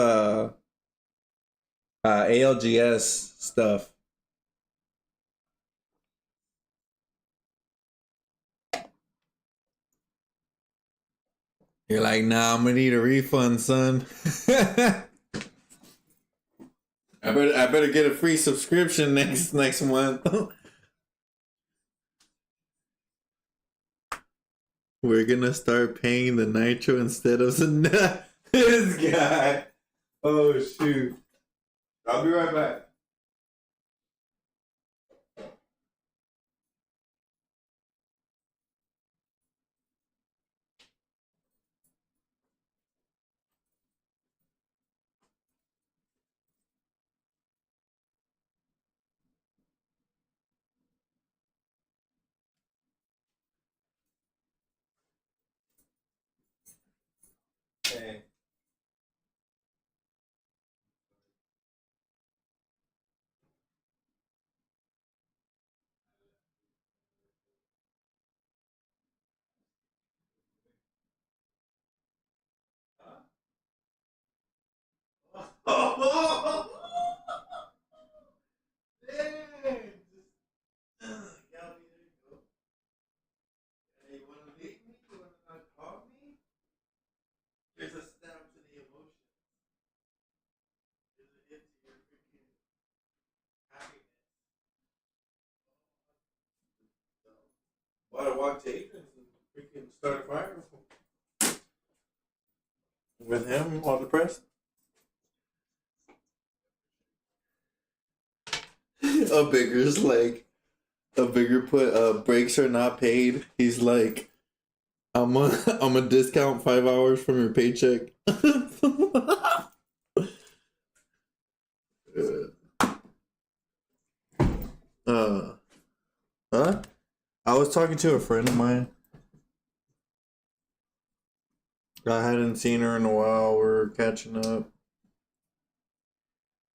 ALGS stuff. You're like, nah, I'm gonna need a refund, son. I better get a free subscription next month. We're gonna start paying the nitro instead of the this guy. Oh shoot. I'll be right back. Hey. Oh, dang. Galvvyy, there you go. Hey, you wanna meet me? You wanna not call me? There's a stamp to the emotion. There's a hit to your freaking happiness. Why I walk to Adrian's and freaking start a fire with him all depressed? A Bigger's like, a Bigger put breaks are not paid. He's like, I'm a discount 5 hours from your paycheck. Huh? I was talking to a friend of mine. I hadn't seen her in a while. We're catching up.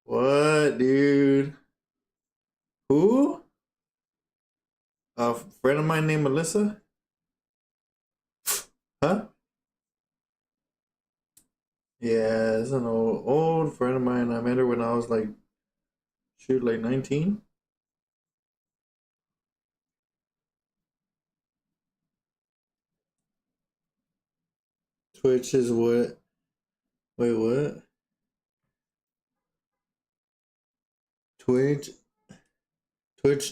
What, dude? Who? A friend of mine named Melissa? Huh? Yeah, it's an old friend of mine. I met her when I was like, shoot, like 19. Twitch is what? Wait, what? Twitch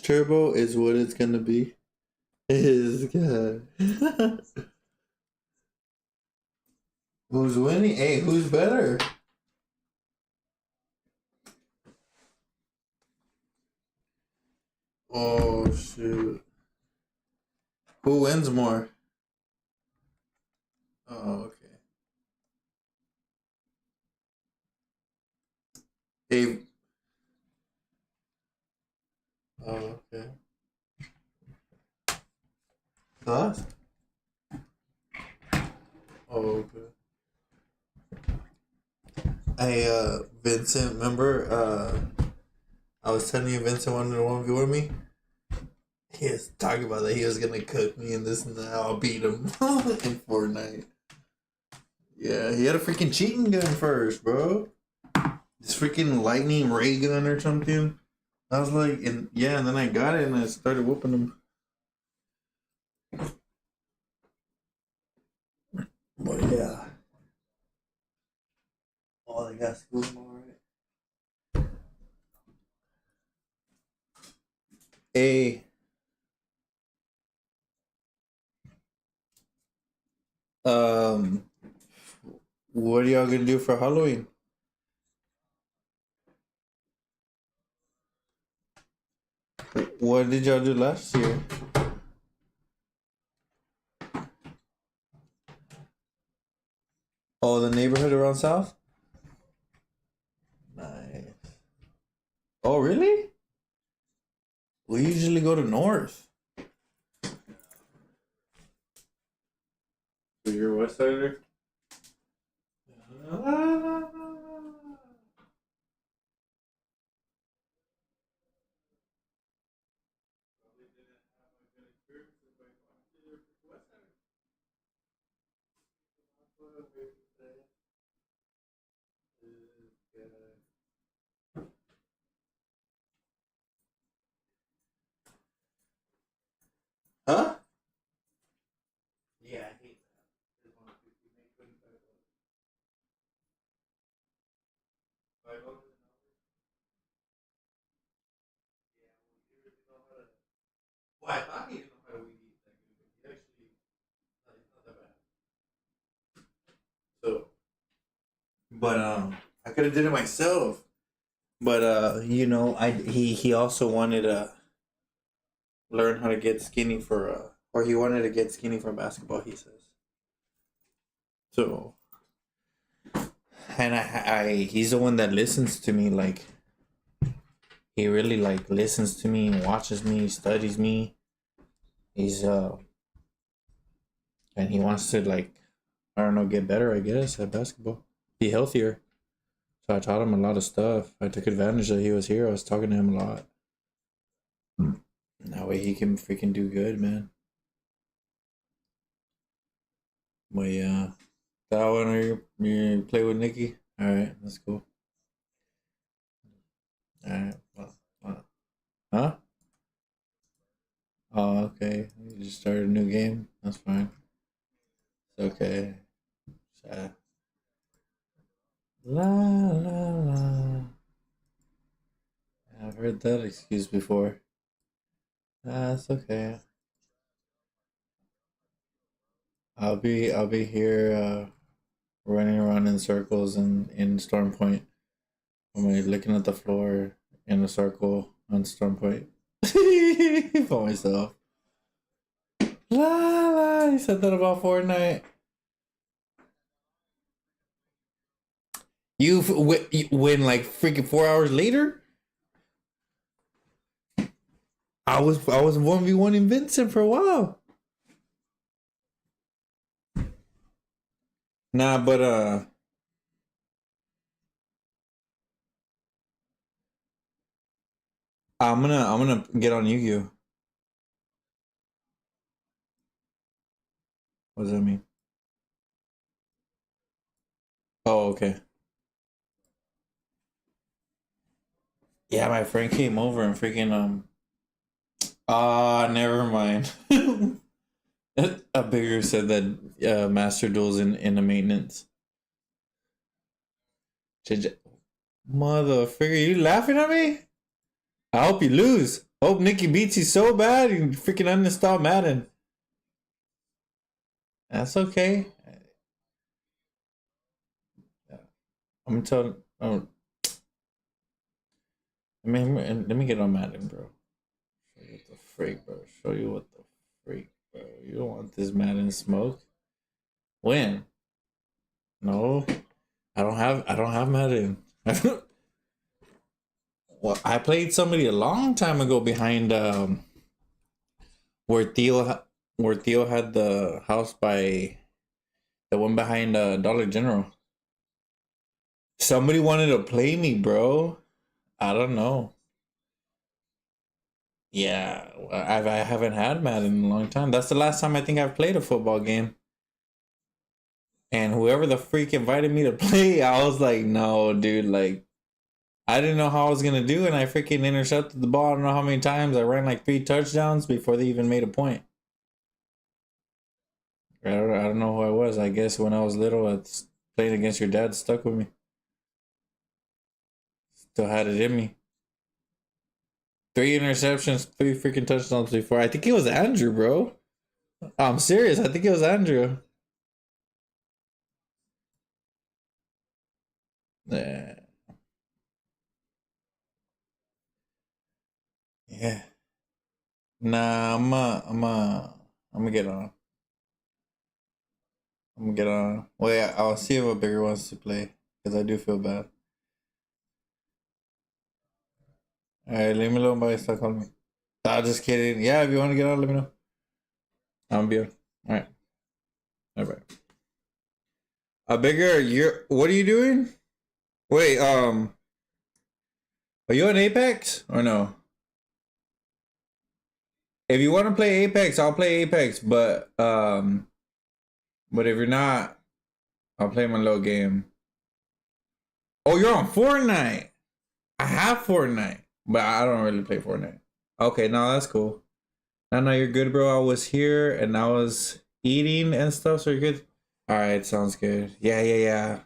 Turbo is what it's gonna be. Is good. Who's winning? Hey, who's better? Oh shoot. Who wins more? Oh, okay. Hey. Oh, okay. Us? Oh, okay. Hey, Vincent, remember, I was telling you Vincent wanted to 1v1 me? He was talking about that he was gonna cook me and this and that. I'll beat him in Fortnite. Yeah, he had a freaking cheating gun first, bro. This freaking lightning ray gun or something. I was like, and then I got it and I started whooping him. But yeah. Oh, I got school tomorrow, right? Hey. What are y'all gonna do for Halloween? What did y'all do last year? Oh, the neighborhood around South? Nice. Oh, really? We usually go to North. So you're a West Sider? Huh? Yeah, I hate that. Well, I thought he didn't know how to weed eat that good, but he actually, it's not that bad. So, but I could have did it myself. But you know, he also wanted to learn how to get skinny for or he wanted to get skinny for basketball. He says. So, and he's the one that listens to me. Like, he really like listens to me, watches me, studies me. He's and he wants to like, I don't know, get better, I guess, at basketball, be healthier. So I taught him a lot of stuff. I took advantage that he was here. I was talking to him a lot. That way he can freaking do good, man. But yeah, that one you play with Nikki. All right, that's cool. All right, huh? Oh, okay. You just started a new game. That's fine. It's okay. La la la. I've heard that excuse before. That's okay. I'll be here running around in circles in Storm Point. I'm like looking at the floor in a circle on Storm Point. For myself. La la, you said that about Fortnite. You win like freaking 4 hours later? I was 1v1 Vincent for a while. Nah, but I'm gonna get on Yu-Gi-Oh. What does that mean? Oh, okay. Yeah, my friend came over and freaking never mind. A bigger said that Master Duel's in the maintenance. Motherfucker, you laughing at me? I hope you lose. Hope Nikki beats you so bad you freaking uninstall Madden. That's okay. I'm telling. Oh, let me get on Madden, bro. Show you what the freak, bro. Show you what the freak, bro. You don't want this Madden smoke. When? No, I don't have Madden. Well, I played somebody a long time ago behind where Theo had the house by the one behind Dollar General. Somebody wanted to play me, bro. I don't know. Yeah, I haven't had Madden in a long time. That's the last time I think I've played a football game. And whoever the freak invited me to play, I was like, no, dude, like, I didn't know how I was gonna do, and I freaking intercepted the ball. I don't know how many times. I ran like 3 touchdowns before they even made a point. I don't know who I was. I guess when I was little, it's playing against your dad stuck with me. Still had it in me. 3 interceptions, 3 freaking touchdowns before. I think it was Andrew, bro. I'm serious. I think it was Andrew. Yeah. Yeah. Nah, I'm gonna get on. I'm gonna get on. Well, yeah, I'll see if a bigger wants to play because I do feel bad. All right, leave me alone, boy. Stop calling me. Nah, just kidding. Yeah, if you want to get on, let me know. I'm be on. All right. All right. A bigger. What are you doing? Wait. Are you on Apex or no? If you want to play Apex, I'll play Apex. But if you're not, I'll play my little game. Oh, you're on Fortnite. I have Fortnite, but I don't really play Fortnite. Okay, no, that's cool. No, you're good, bro. I was here and I was eating and stuff, so you're good. All right, sounds good. Yeah.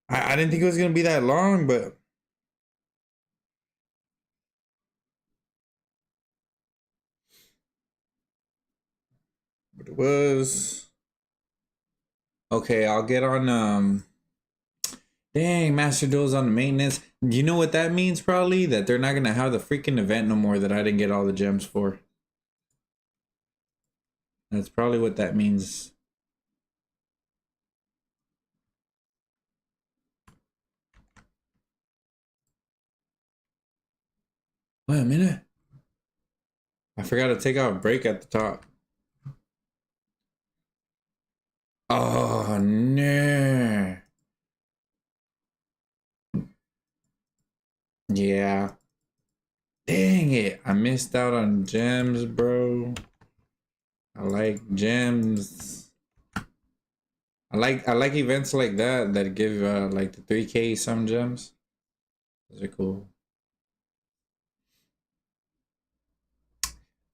I didn't think it was gonna be that long, but it was. Okay, I'll get on. Dang, Master Duel's on the maintenance. You know what that means? Probably that they're not gonna have the freaking event no more that I didn't get all the gems for. That's probably what that means. Wait a minute. I forgot to take out a break at the top. Oh, no. Yeah. Dang it. I missed out on gems, bro. I like gems. I like events like that give like the 3K some gems. Those are cool.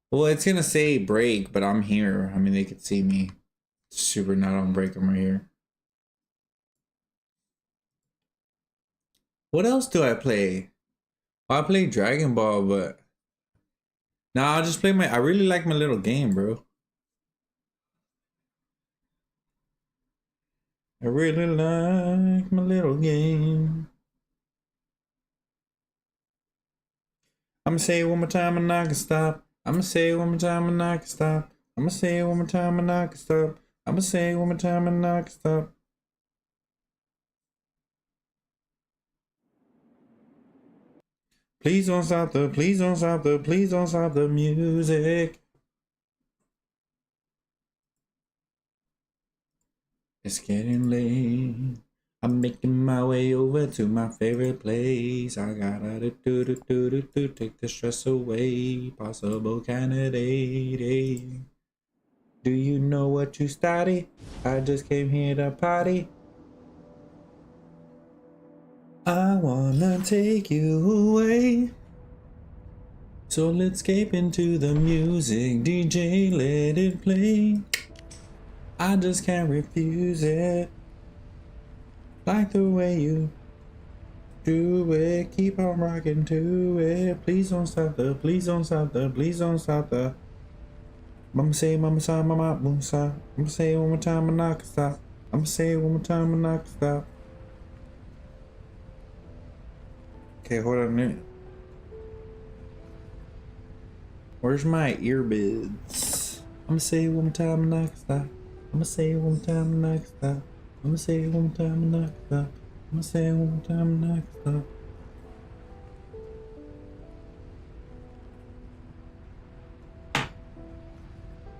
Well, it's gonna say break, but I'm here. I mean, they could see me. Super not on break. I'm right here. What else do I play? Well, I play Dragon Ball, but nah, I'll just play my. I really like my little game, bro. I really like my little game. I'ma say it one more time and I can stop. I'ma say it one more time and I can stop. I'ma say it one more time and I can stop. I'ma say it one more time and I can stop. Please don't stop the, please don't stop the, please don't stop the music. It's getting late. I'm making my way over to my favorite place. I gotta do take the stress away. Possible candidate. Eh? Do you know what you started? I just came here to party. I wanna take you away. So let's escape into the music. DJ, let it play. I just can't refuse it. Like the way you do it. Keep on rocking to it. Please don't stop the, please don't stop the, please don't stop the. Mama say, mama sa, mama boom sa. I'ma say it one more time, I'm not gonna stop. I'ma say it one more time, I'm not gonna stop. Okay, hold on a minute. Where's my earbuds? I'ma say it one more time, I'm not gonna stop. I'ma say it one more time, I'm not gonna stop. I'ma say it one more time, I'm not gonna stop. I'ma say it one more time, I'm not gonna stop.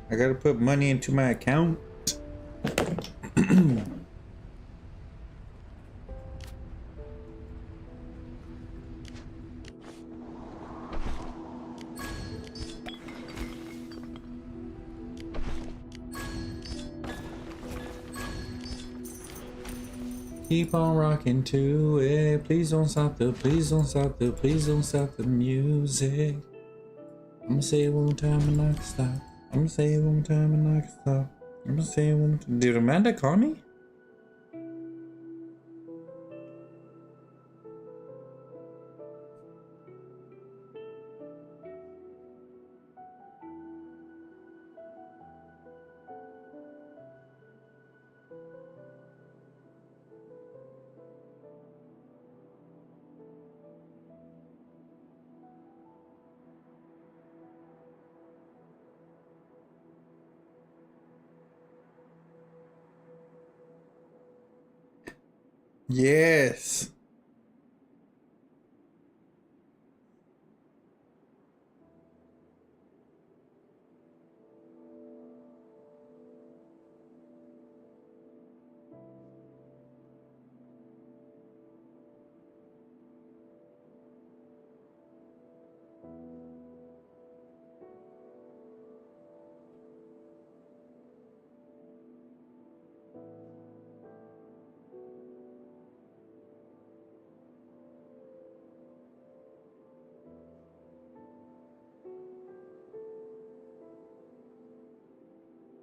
I gotta put money into my account. Keep on rocking to it. Please don't stop the, please don't stop the, please don't stop the music. I'ma say it one more time and not stop. I'ma say it one more time and not stop. I'ma say it one more time. Did Amanda call me? Yes.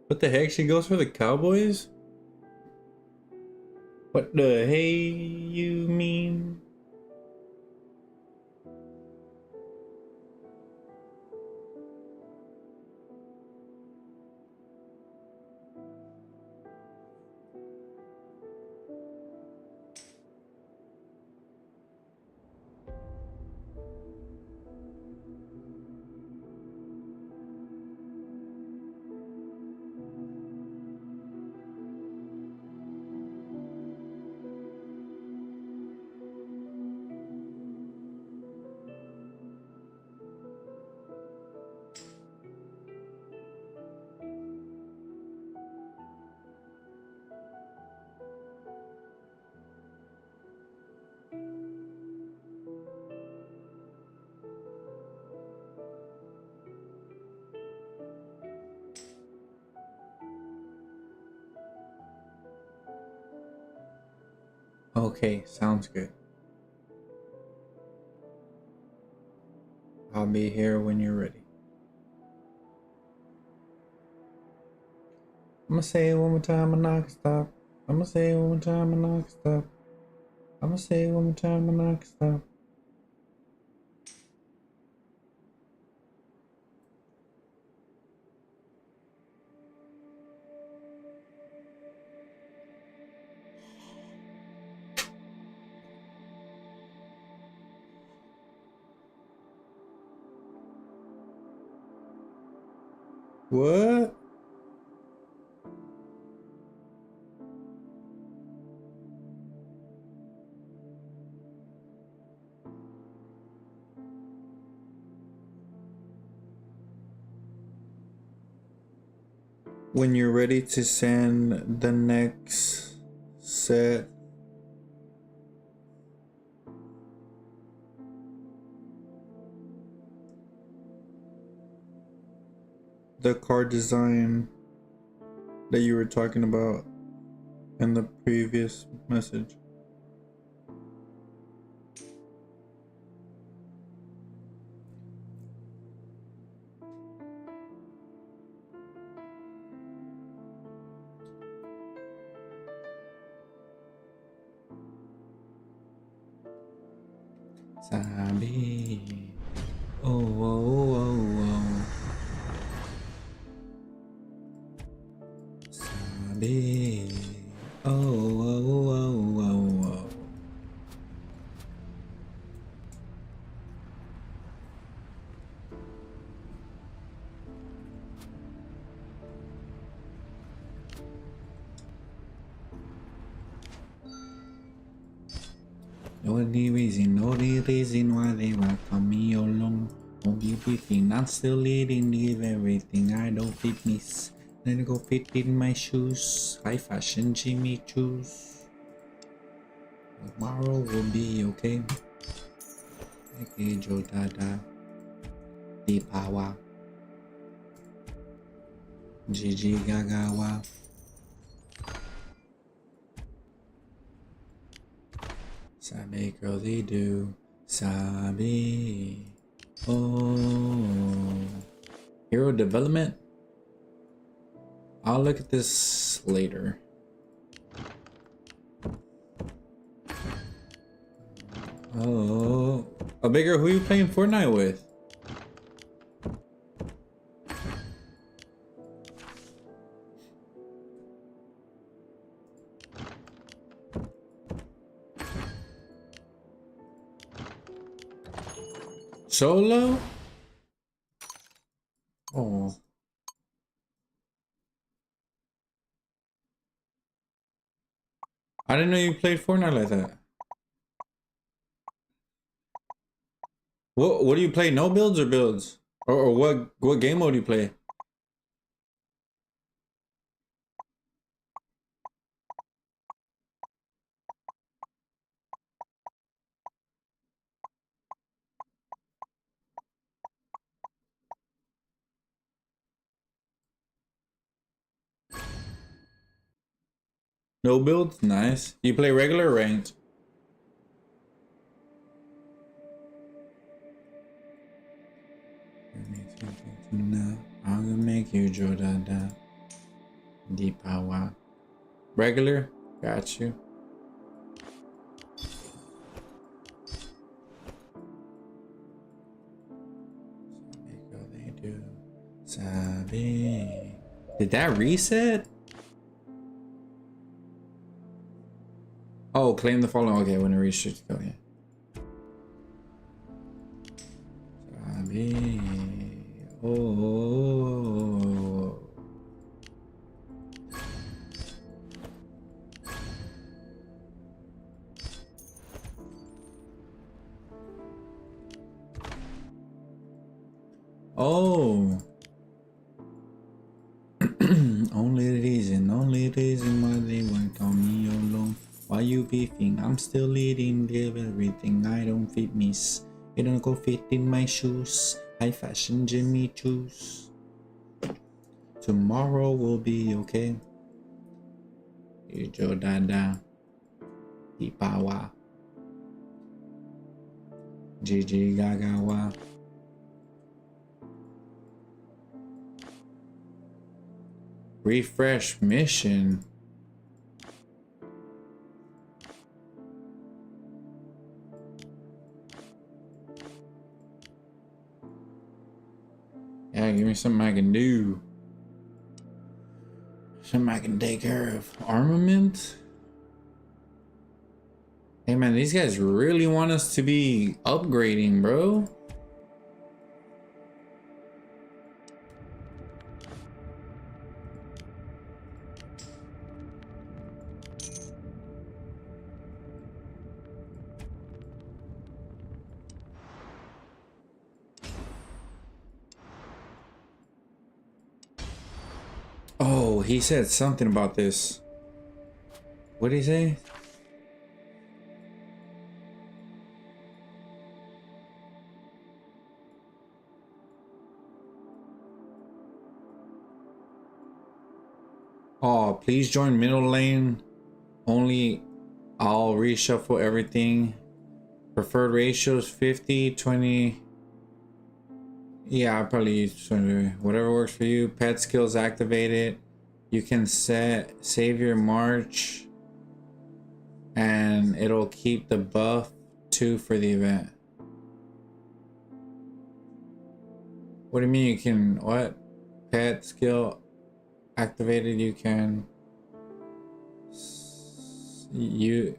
What the heck? She goes for the Cowboys? What the hey you mean? Okay, sounds good. I'll be here when you're ready. I'ma say it one more time and not stop. I'ma say it one more time and not stop. I'ma say it one more time and not stop. What? when you're ready to send the next set. The card design that you were talking about in the previous message. Sabi. Oh, oh, oh, oh. Sabi. Oh, oh, oh, oh, oh. No reason why they welcome me along. Won't be beefing, not still leading, give everything I don't fit miss. Let it go fit in my shoes. High fashion Jimmy choose. Tomorrow will be okay. Okay, Joe Dada. The power. Gigi Gagawa. Sabi girl they do. Sabi. Oh. Hero development? I'll look at this later. Oh. A bigger, who you playing Fortnite with? Solo? Oh. I didn't know you played Fortnite like that. What do you play? No builds or builds? Or what game mode do you play? No builds? Nice. You play regular or ranked? I'm gonna make you Jodada. Deep power. Regular? Got you. They do. Sabi. Did that reset? Oh, claim the following. Okay, when it reaches. Go ahead. Sabi. Oh. Oh. only reason why they won't call me alone. Why you beefing? I'm still leading, give everything I don't fit miss. It don't go fit in my shoes. High fashion Jimmy choose. Tomorrow will be okay. Joe Dada. Ipawa. Gigi Gagawa. Refresh mission. Yeah, give me something I can do. Something I can take care of. Armament? Hey man, these guys really want us to be upgrading, bro. Oh, he said something about this. What did he say? Oh, please join middle lane. Only I'll reshuffle everything. Preferred ratios 50, 20. Yeah, I'll probably use 20. Whatever works for you. Pet skills activated. You can save your march. And it'll keep the buff 2 for the event. What do you mean you can, what? Pet skill activated, you can you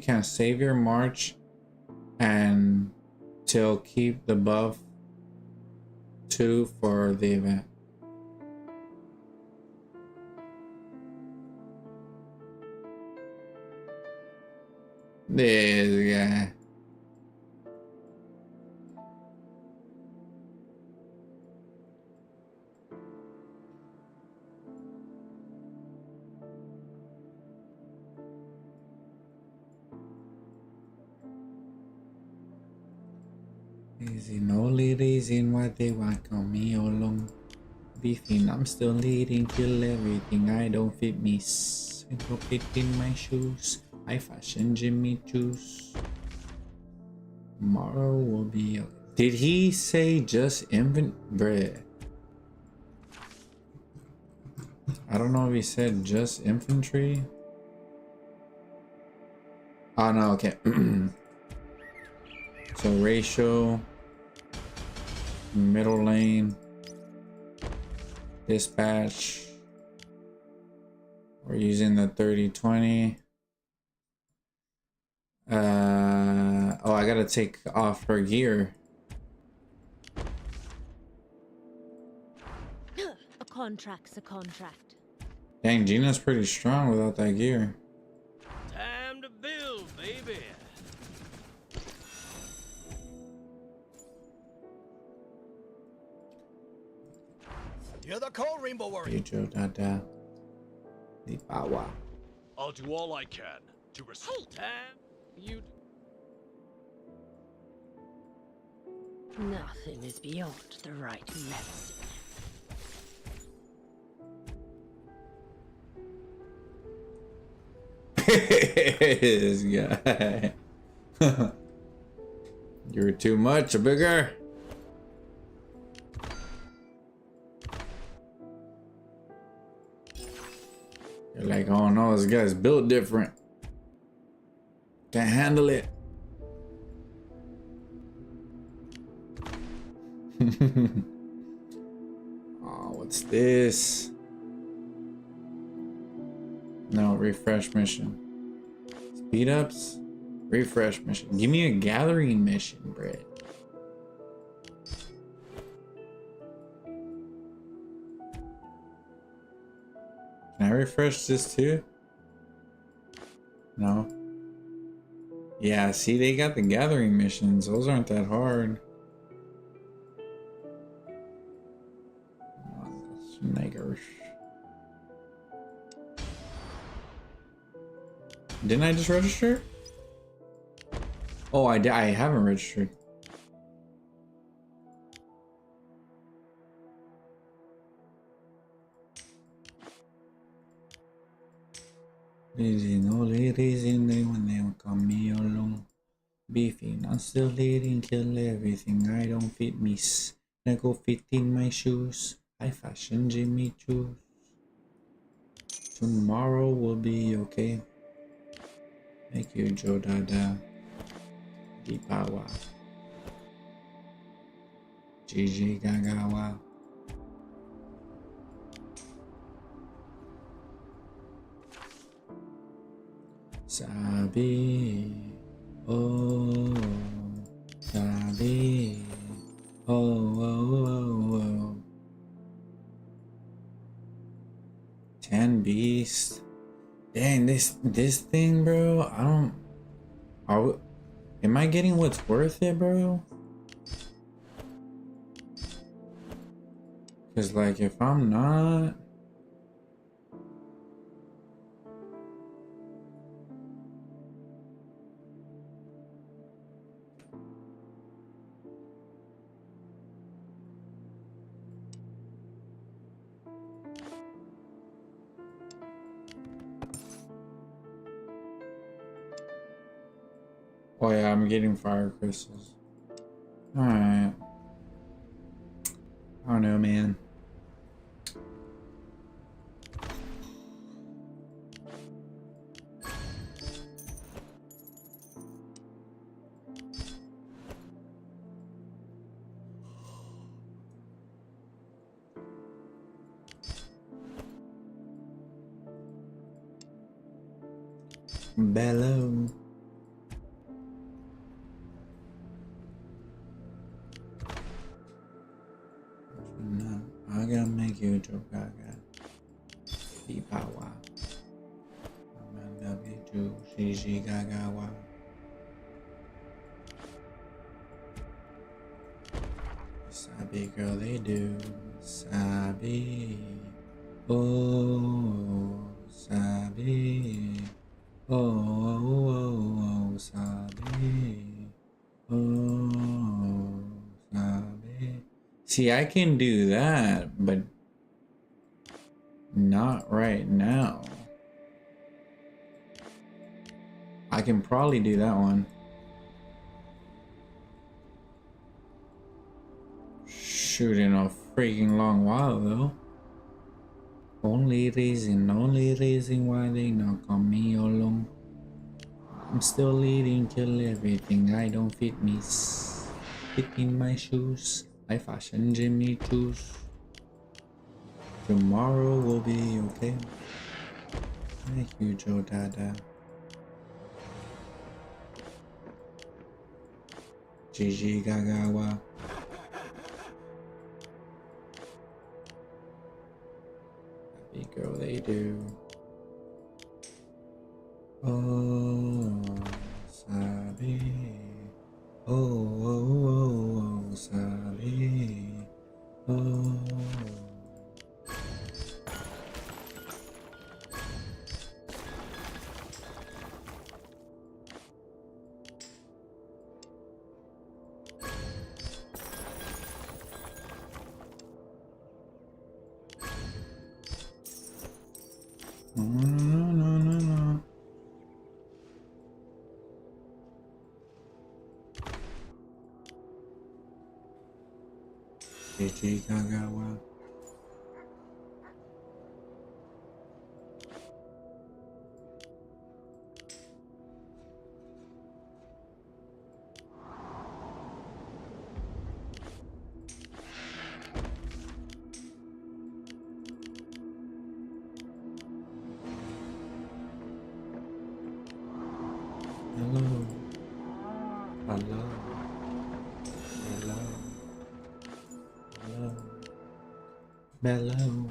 can save your march and till keep the buff 2 for the event. This guy. Is the only reason why they want me along? Beefing, I'm still leading, kill everything. I don't fit me. I don't fit in my shoes. I fashion Jimmy Juice. Tomorrow will be. Did he say just bread? I don't know if he said just infantry. Oh no, okay. So ratio, middle lane, dispatch. We're using the 30-20. Oh, I gotta take off her gear. A contract's a contract. Dang, Gina's pretty strong without that gear. Time to build, baby. You're the call, Rainbow Warrior. Joe Dada. The Bawa. I'll do all I can to restore time. You. Nothing is beyond the right medicine. This guy. You're too much, a bigger. You're like, oh no, this guy's built different. Can't handle it. Oh, what's this? No, refresh mission. Speed ups? Refresh mission. Give me a gathering mission, Brett. Can I refresh this too? No. Yeah, see, they got the gathering missions. Those aren't that hard. Niggers. Didn't I just register? Oh, I haven't registered. This is the only reason they want to come me along. Beefing, I'm still leading, kill everything. I don't fit me. I go fit in my shoes. I fashion Jimmy Choo. Tomorrow will be okay. Thank you, Joe Dada. Deepawa. GG Gagawa. Sabi. Oh. Sabi. Oh. 10 beast. Dang, this thing, bro. Am I getting what's worth it, bro? Cause like if I'm not, Oh yeah, I'm getting fire crystals. Alright. I don't know, man. Bellow. No, I gotta make you a joke. I got be power. I'm gonna get you. She gaga wa. Sabi girl, they do. Sabi. Oh, Sabi. Oh, Sabi. Oh, Sabi. See, I can do that, but not right now. I can probably do that one. Shoot, in a freaking long while though. Only reason why they knock on me alone. I'm still leading till everything I don't fit me. Fit in my shoes. I fashion Jimmy Choos. Tomorrow will be okay. Thank you, Joe Dada. Gigi Gagawa. Happy girl, they do. Oh, Sabi. Oh, Sabi. Oh. No. Gigi Gagawa. Hello. Hello. Hello. Hello. Hello.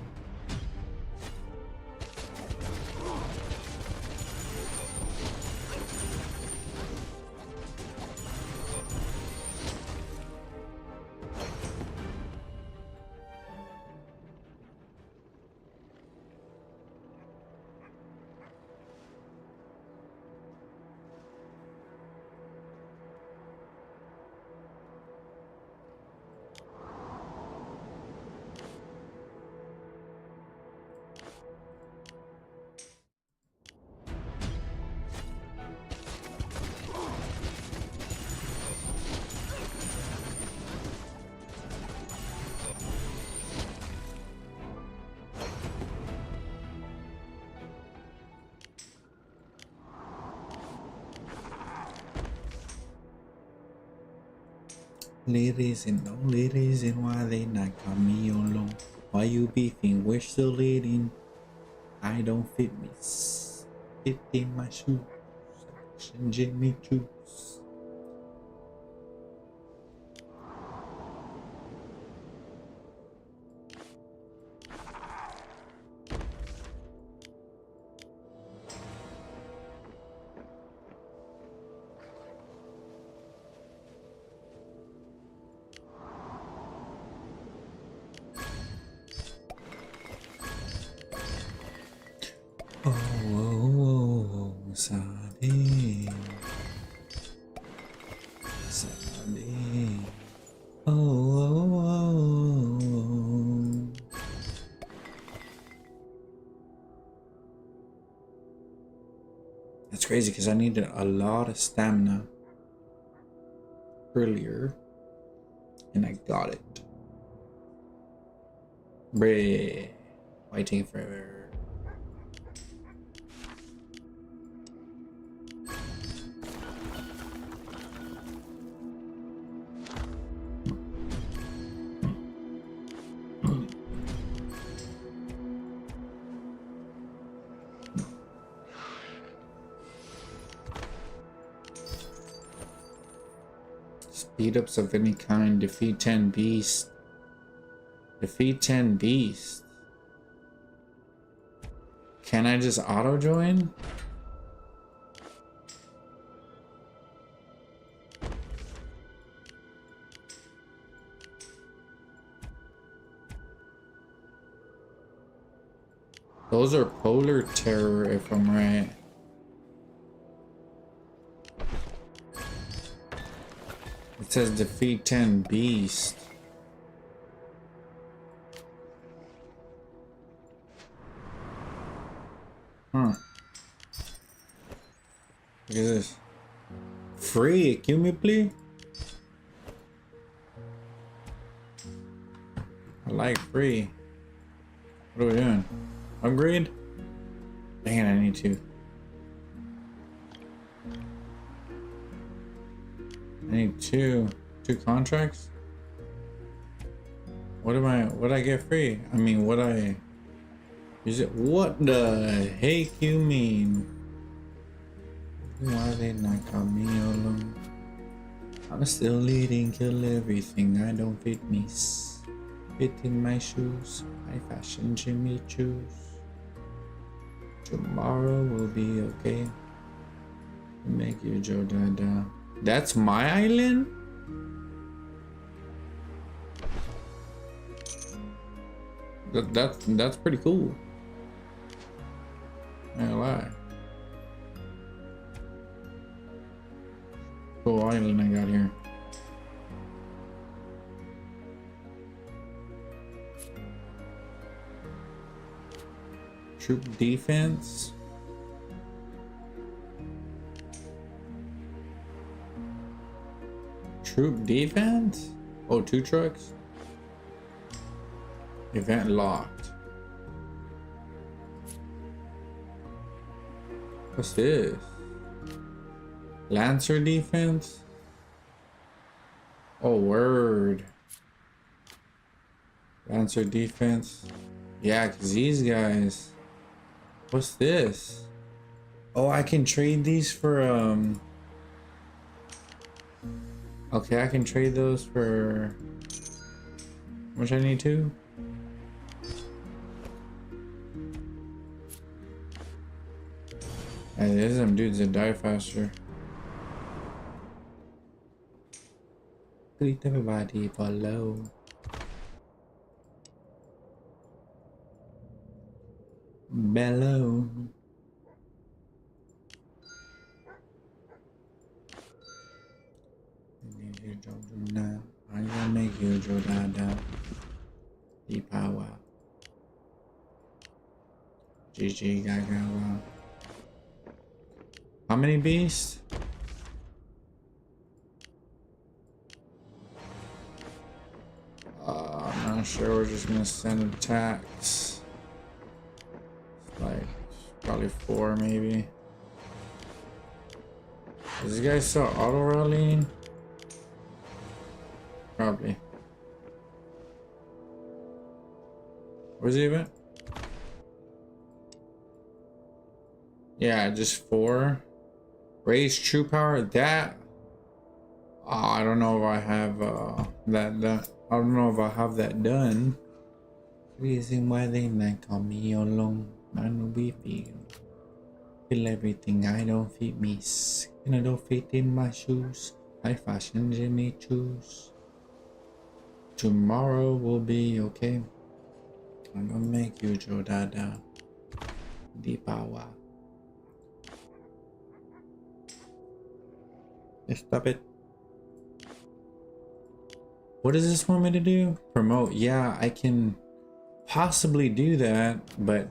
Only reason why they not got me alone. Why you beefing? We're still leading. I don't fit me. Fit in my shoes. Jimmy Choos. Oh, Sabi. Sabi. Oh. That's crazy because I needed a lot of stamina earlier, and I got it. Bruh. Waiting forever. Speed ups of any kind. Defeat 10 beasts. Defeat 10 beasts. Can I just auto join? Those are polar terror if I'm right. It says defeat 10 beasts. Huh. Look at this. Free, kill me please. I like free. What are we doing? Upgrade? Dang it, I need to. I need two contracts? What I get free? I mean, what I use it? What the heck you mean? Why they not call me alone? I'm still leading, kill everything. I don't fit me. Fit in my shoes. I fashion Jimmy choose. Tomorrow will be okay. Make you Joe Dada. That's my island? That's pretty cool. I ain't lie. Cool island I got here. Troop defense. Troop defense? Oh, 2 trucks? Event locked. What's this? Lancer defense? Oh, word. Lancer defense. Yeah, because these guys. What's this? Oh, I can trade these for, okay, I can trade those for... How much I need to? Hey, there's some dudes that die faster. Greet everybody below. Bellow. I'm gonna make you Joe Dada. The power. GG Gaga. How many beasts? I'm not sure. We're just gonna send attacks. Like probably 4 maybe. Is this guy still auto rallying? Probably. Where's he even? Yeah, just 4. Raise true power. That I don't know if I have that. I don't know if I have that done. Reason why they not call me alone. I know we feel everything. I don't fit me. And I don't fit in my shoes. I fashion Jimmy choose. Tomorrow will be okay. I'm gonna make you Joe Dada. The power. Stop it. What does this want me to do? Promote. Yeah, I can possibly do that, but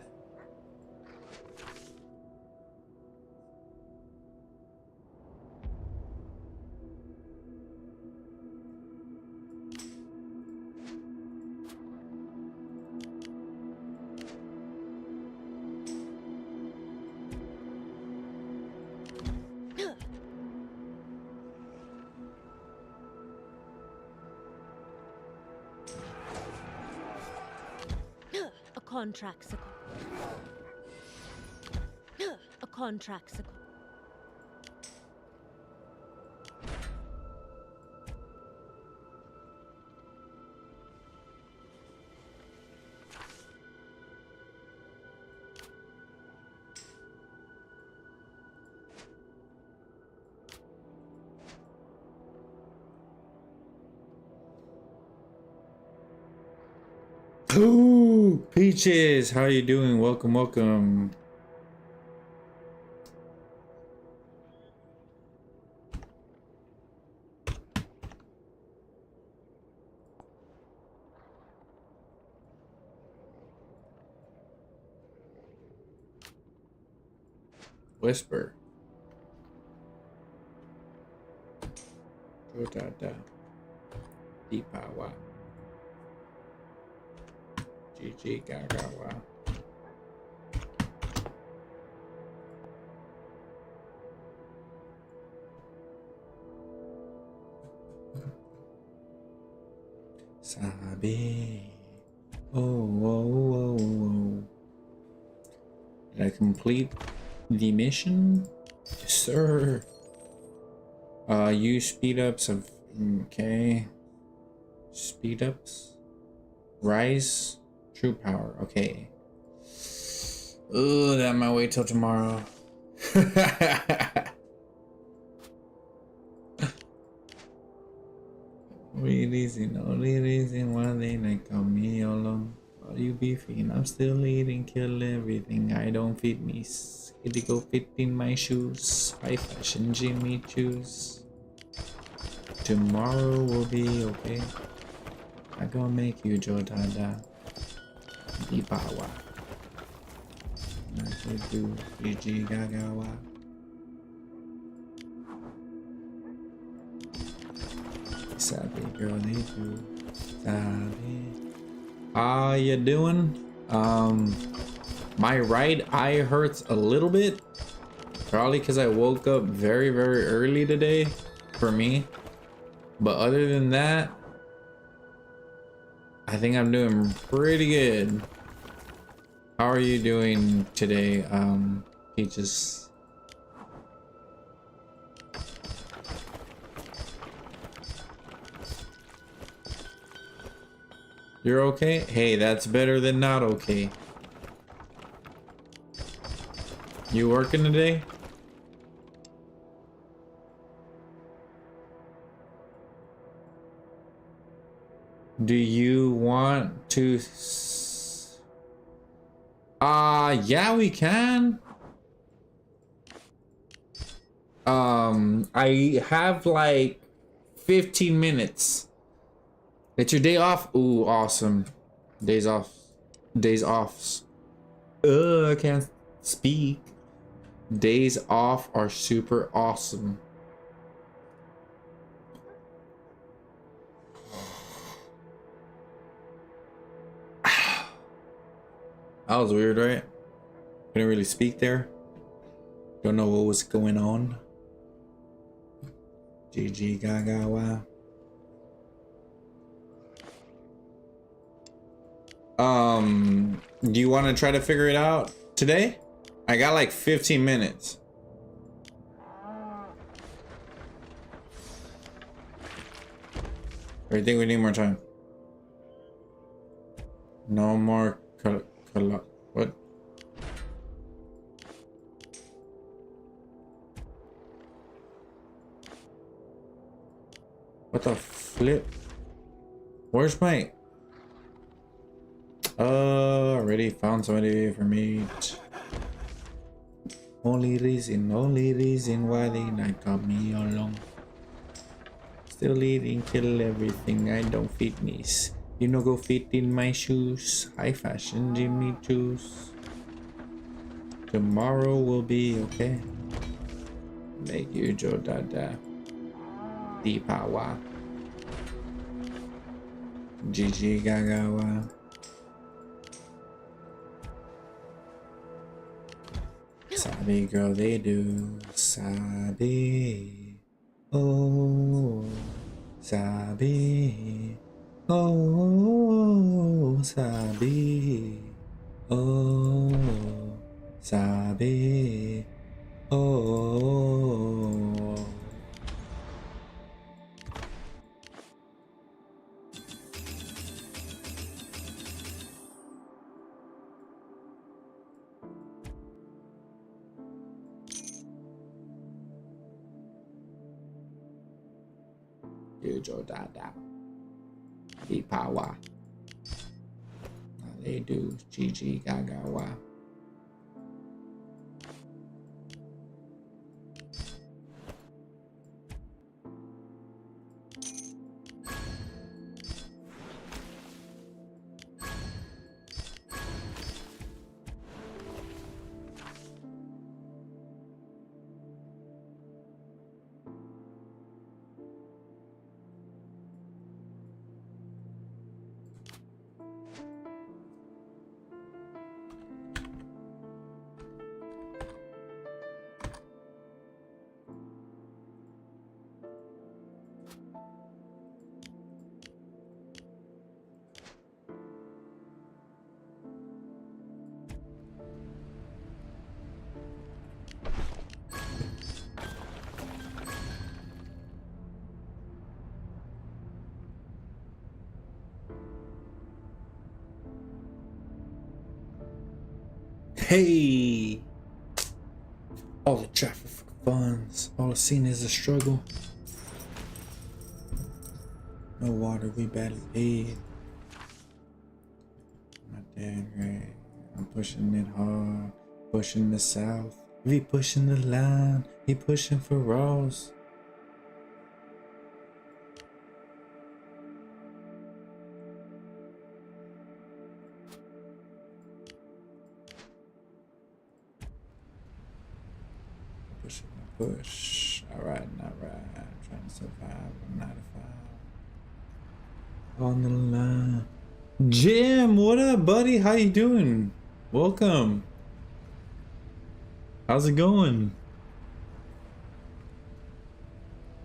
contractsicle. A contractsicle. Ooh, Peaches, how you doing? Welcome, welcome. Whisper. Deep power. GG Galvvyy. Sabi. Oh. Did I complete the mission? Yes, sir. Use speed ups of okay. Speed ups. Rise. True power. Okay. Oh, that might wait till tomorrow. Only reason why they like on me alone. All you beefing, I'm still eating, kill everything. I don't fit me. It'll go fit in my shoes. High fashion Jimmy choose. Tomorrow will be okay. I gonna make you Jodada. Dibawa. I should do GG Gagawa. Sabi girl, they do. Sabi. How you doing? My right eye hurts a little bit. Probably because I woke up very, very early today for me. But other than that, I think I'm doing pretty good. How are you doing today, Peaches? You're okay? Hey, that's better than not okay. You working today? Do you want to... yeah, we can. I have like 15 minutes. It's your day off? Ooh, awesome. Days off. Days offs. I can't speak. Days off are super awesome. That was weird, right? Couldn't really speak there. Don't know what was going on. GG Gagawa. Do you want to try to figure it out today? I got like 15 minutes. Or you think we need more time? No more what? What the flip? Where's my... already found somebody for me. Only reason why they not got me along. Still eating, kill everything. I don't fit me. You know, go fit in my shoes. High fashion Jimmy choose. Tomorrow will be okay. Make you Joe Dada. Deepawa. GG Gagawa. Sabi girl, they do. Sabi. Oh. Sabi. Oh. Sabi. Oh, sabe. Oh. Yujo Dada. Be power. They do. GG Gagawa. Hey! All the traffic for funds. All I've seen is a struggle. No water, we badly paid. My dad, right? I'm pushing it hard. Pushing the south. We pushing the line. He pushing for Ross. Push. Alright, alright. Trying to survive. I'm 9 to 5. On the line. Jim, what up, buddy? How you doing? Welcome. How's it going?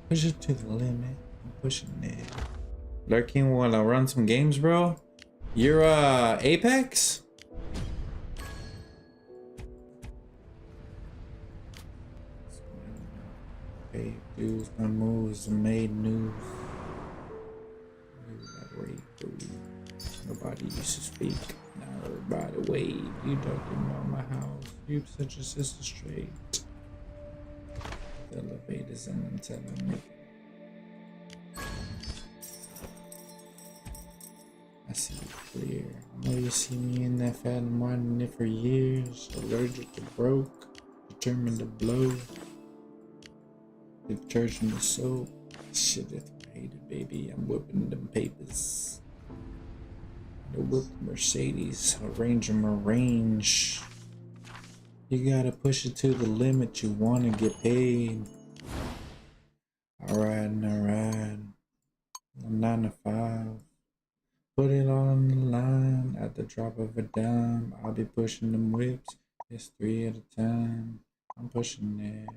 Push it to the limit. I'm pushing it. Lurking while I run some games, bro. You're Apex? Fake dudes, my moves made news. Nobody used to speak. Now everybody wave. You talking about my house. You such a sister straight. The elevators and I'm telling me. I see you clear. I know you see me in that fat and wanting it for years. Allergic to broke. Determined to blow. Detergent the soap. Shit, if I hate it, baby. I'm whipping them papers. The whip Mercedes. Arrange them arrange. You gotta push it to the limit. You wanna get paid. Alright, alright. 9 to 5. Put it on the line at the drop of a dime. I'll be pushing them whips. It's 3 at a time. I'm pushing it.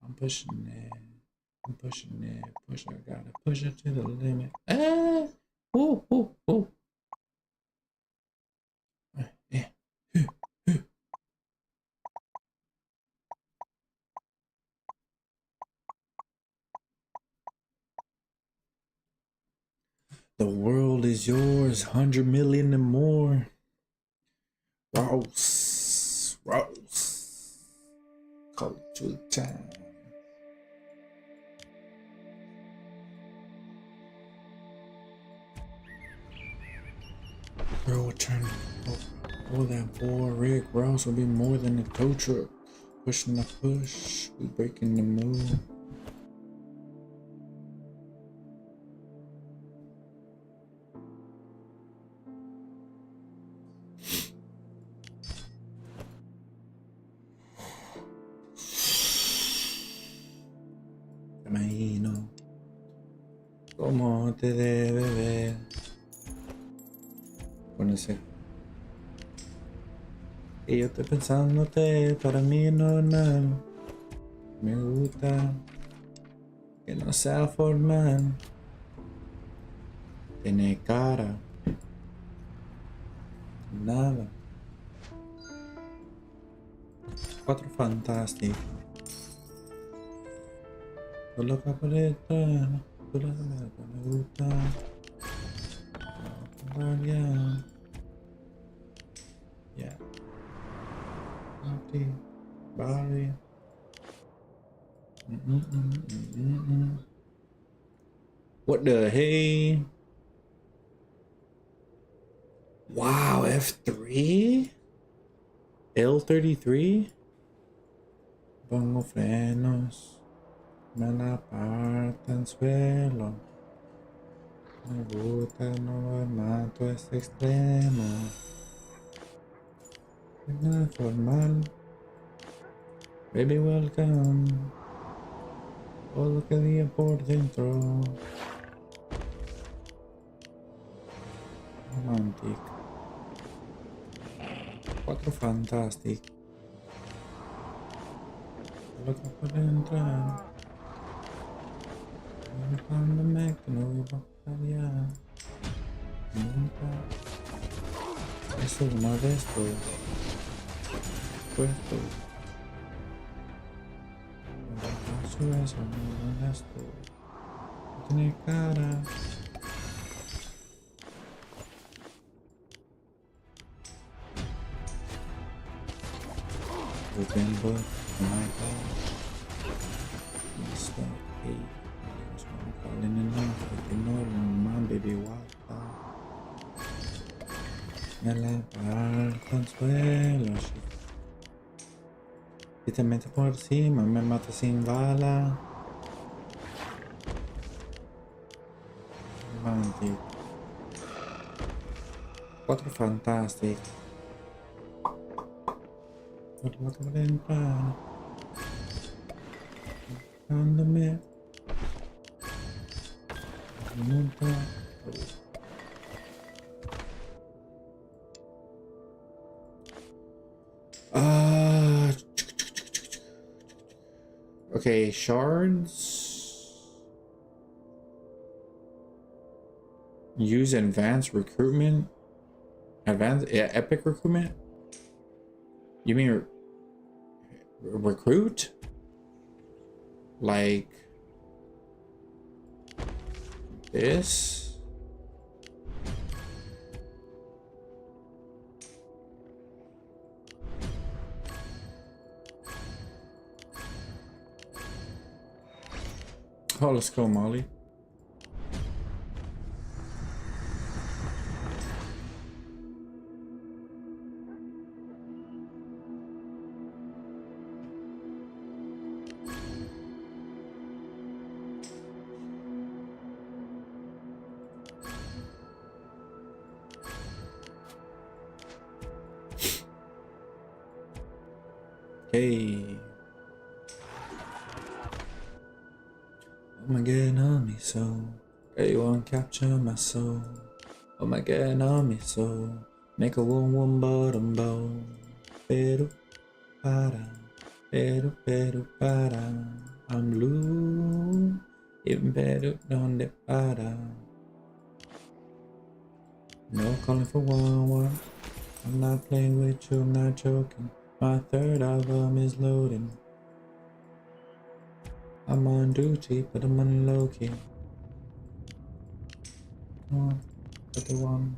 I'm pushing it. I'm pushing it. Push. I gotta push it to the limit. Ah! Ooh, ooh, ooh. Yeah. The world is yours, 100 million and more. Rouse, rouse. Call it to the time. Bro, turn. Oh, that boy Rick Rouse will be more than a tow truck. Pushing the push, we breaking the move. Imagino cómo te debe ver. Con ese. Y yo estoy pensándote, para mí no es nada. Me gusta que no sea formal. Tiene cara. Nada. 4 fantastic. Solo capareta, solo capareta me gusta. Yeah. Okay. Bye. What the hey? Wow, F3? L33? Pongo frenos. Me la partan suelo. Me gusta, no me mato, es extremo. Es nada formal. Baby, welcome. Todo lo que diga por dentro. Romantic. 4 fantastic. Lo que puede entrar. Cuando me que no voy a fallar. Nunca. Es uno de estos. Puesto. Eso no es esto. No tiene cara. Open book. Oh my god. Mr. 8. Calling in love. Ignore my baby water. Me la partan suelo. Si te metes por encima, me mata sin bala. Romantic. 4 fantastic. Lo que voy a entrar. Dándome. Nunca. Okay, shards. Use advanced recruitment. Advanced, yeah, epic recruitment. You mean recruit? Like this? Oh, let's go, Molly. Hey. Oh my god, on me so. Hey, won't capture my soul. Oh my god, on me so. Make a one bottom bow. Pero para. Pero para. I'm blue. Even better donde para. No calling for one. I'm not playing with you, I'm not joking. My 3rd album is loading. I'm on duty, but I'm on low key. Come on, what they want?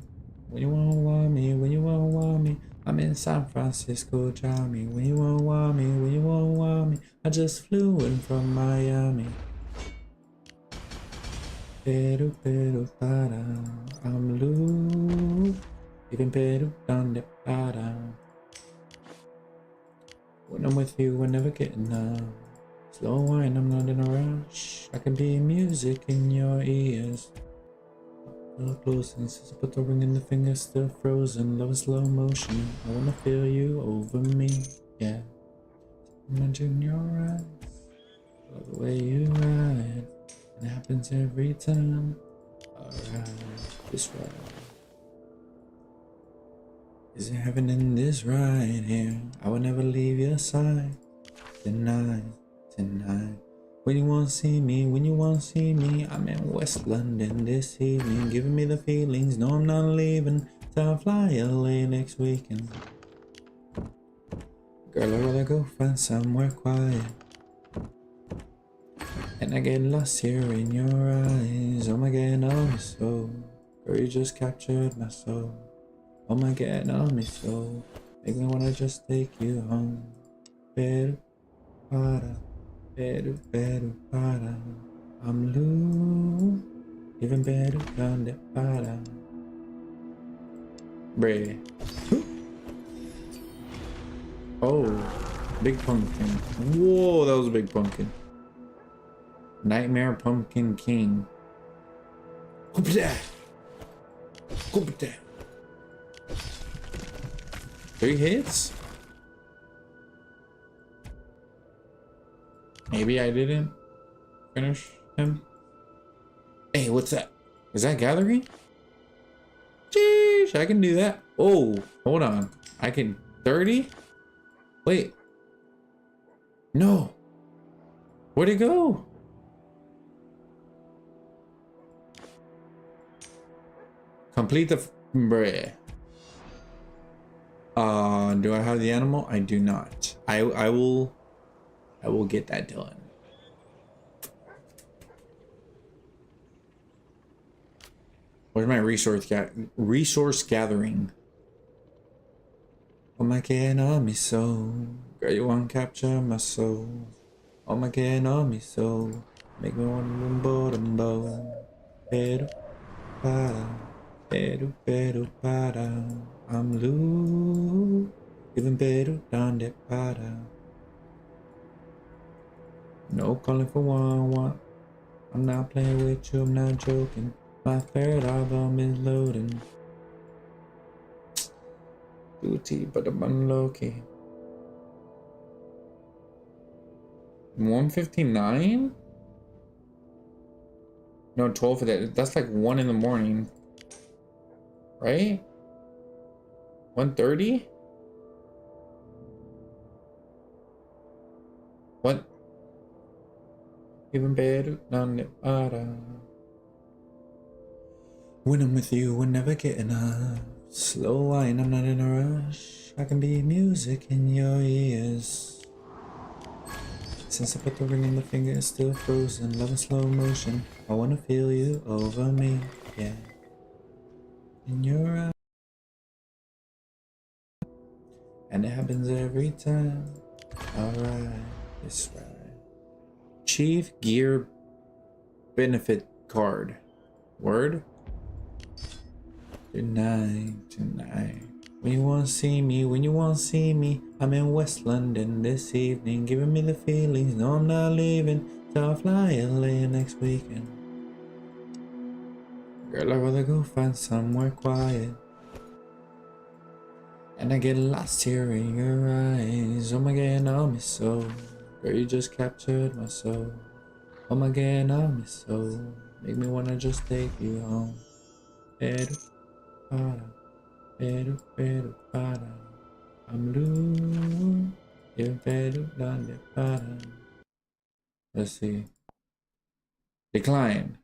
When you want me, when you want me, I'm in San Francisco, Johnny. When you want me, when you want me, I just flew in from Miami. Pero para, I'm loose. Even pero donde para. When I'm with you, we're never getting up. Slow wine, I'm not in a rush. I can be music in your ears. So close, and since I put the ring in the finger, still frozen. Love is slow motion. I wanna feel you over me, yeah. Imagine your eyes, love the way you ride. It happens every time. Alright, this ride. Is it heaven in this right here? I will never leave your side. Tonight. When you want to see me, I'm in West London this evening, giving me the feelings. No, I'm not leaving till I fly LA next weekend. Girl, I'd rather go find somewhere quiet. And I get lost here in your eyes. Oh my god, on me so. Girl, you just captured my soul. Oh my god, on me so. Make me wanna just take you home. Better, para, better, para. I'm loose. Even better, done that, para. Bruh. Oh, big pumpkin. Whoa, that was a big pumpkin. Nightmare Pumpkin King. Hoopda! Hoopda! 3 hits? Maybe I didn't finish him. Hey, what's that? Is that Galvvyy? Jeez, I can do that. Oh, hold on. I can 30? Wait. No. Where'd it go? Complete the bruh. Do I have the animal? I do not. I will get that done. Where's my resource gathering? Oh my god, on me so. Girl, you want to capture my soul. Oh my god, on me so. Make me want to bow. Better, better, para. I'm loose. Even better, done that, para. No calling for one. I'm not playing with you, I'm not joking. My third album is loading. Duty, but I'm unlucky. 1:59? No, 12 for that. That's like 1 in the morning. Right? 1:30? What? Even better, none para. When I'm with you, we're never getting enough. Slow wine, I'm not in a rush. I can be music in your ears. Since I put the ring on the finger, it's still frozen. Love in slow motion. I wanna feel you over me, yeah. In your eyes. And it happens every time. Alright, it's right. Chief Gear Benefit Card. Word? Tonight. When you wanna see me, I'm in West London this evening, giving me the feelings. No, I'm not leaving till I fly LA next weekend. Girl, I'd rather go find somewhere quiet. And I get lost here in your eyes. Oh my god, on me so. Girl, you just captured my soul. Oh my god, on me so. Make me wanna just take you home. Better, para. I'm loose. You're better than the para. Let's see. Decline.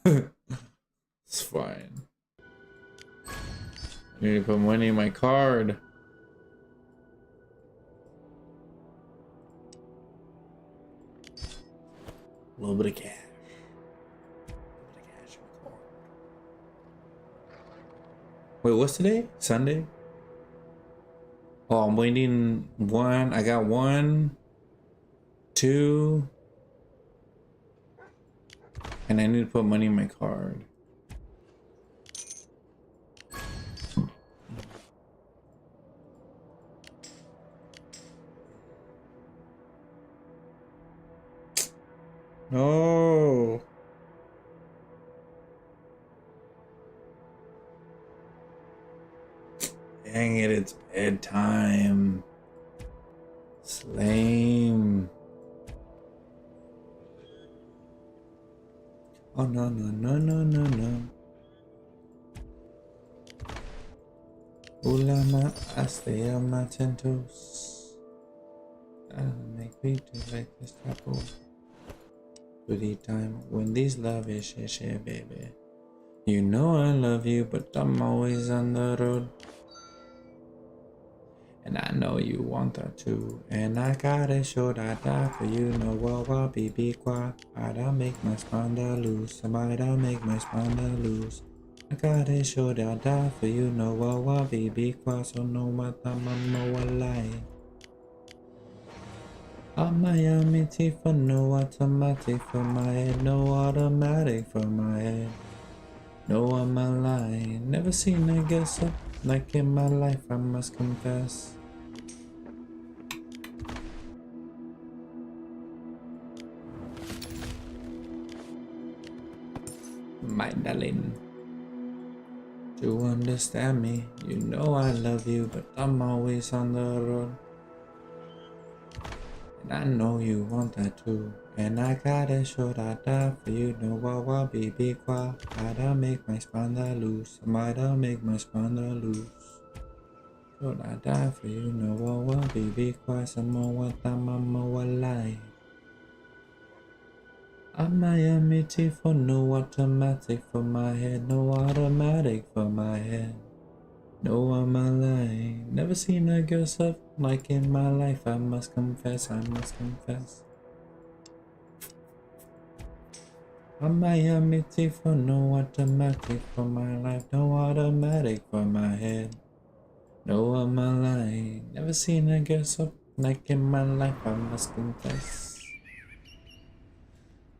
It's fine. I need to put money in my card. A little bit of cash. Wait, what's today? Sunday? Oh, I'm waiting 1. I got 1, 2, and I need to put money in my card. No. Dang it, it's bedtime. It's lame. Oh no. Ulama, I stay on my 10 toes. I'll make me do like this taco. Pretty time when these love is shit, baby. You know I love you, but I'm always on the road. And I know you want that too. And I gotta show that die for you. No, well, be quiet. I don't make my spanda loose. Somebody don't make my spanda loose. I gotta show that die for you. No, well, be quiet. So no what I'm no lie. I'm Miami T for no automatic for my head. No automatic for my head. No, I'm a lie. Never seen a guess up like in my life, I must confess. My darling, to understand me, you know I love you, but I'm always on the road. And I know you want that too. And I gotta show that die for you. No, well, be quiet. I don't make my spanda loose. I might make my spanda loose. Should I die for you? No, well, be quiet. Some more what I'm a lie. I'm Miami T for no automatic for my head. No automatic for my head. No, I'm a lie. Never seen a girl so like in my life. I must confess, I must confess. I'm Miami T for no automatic for my life. No automatic for my head. No, I'm a lie. Never seen a girl so like in my life. I must confess.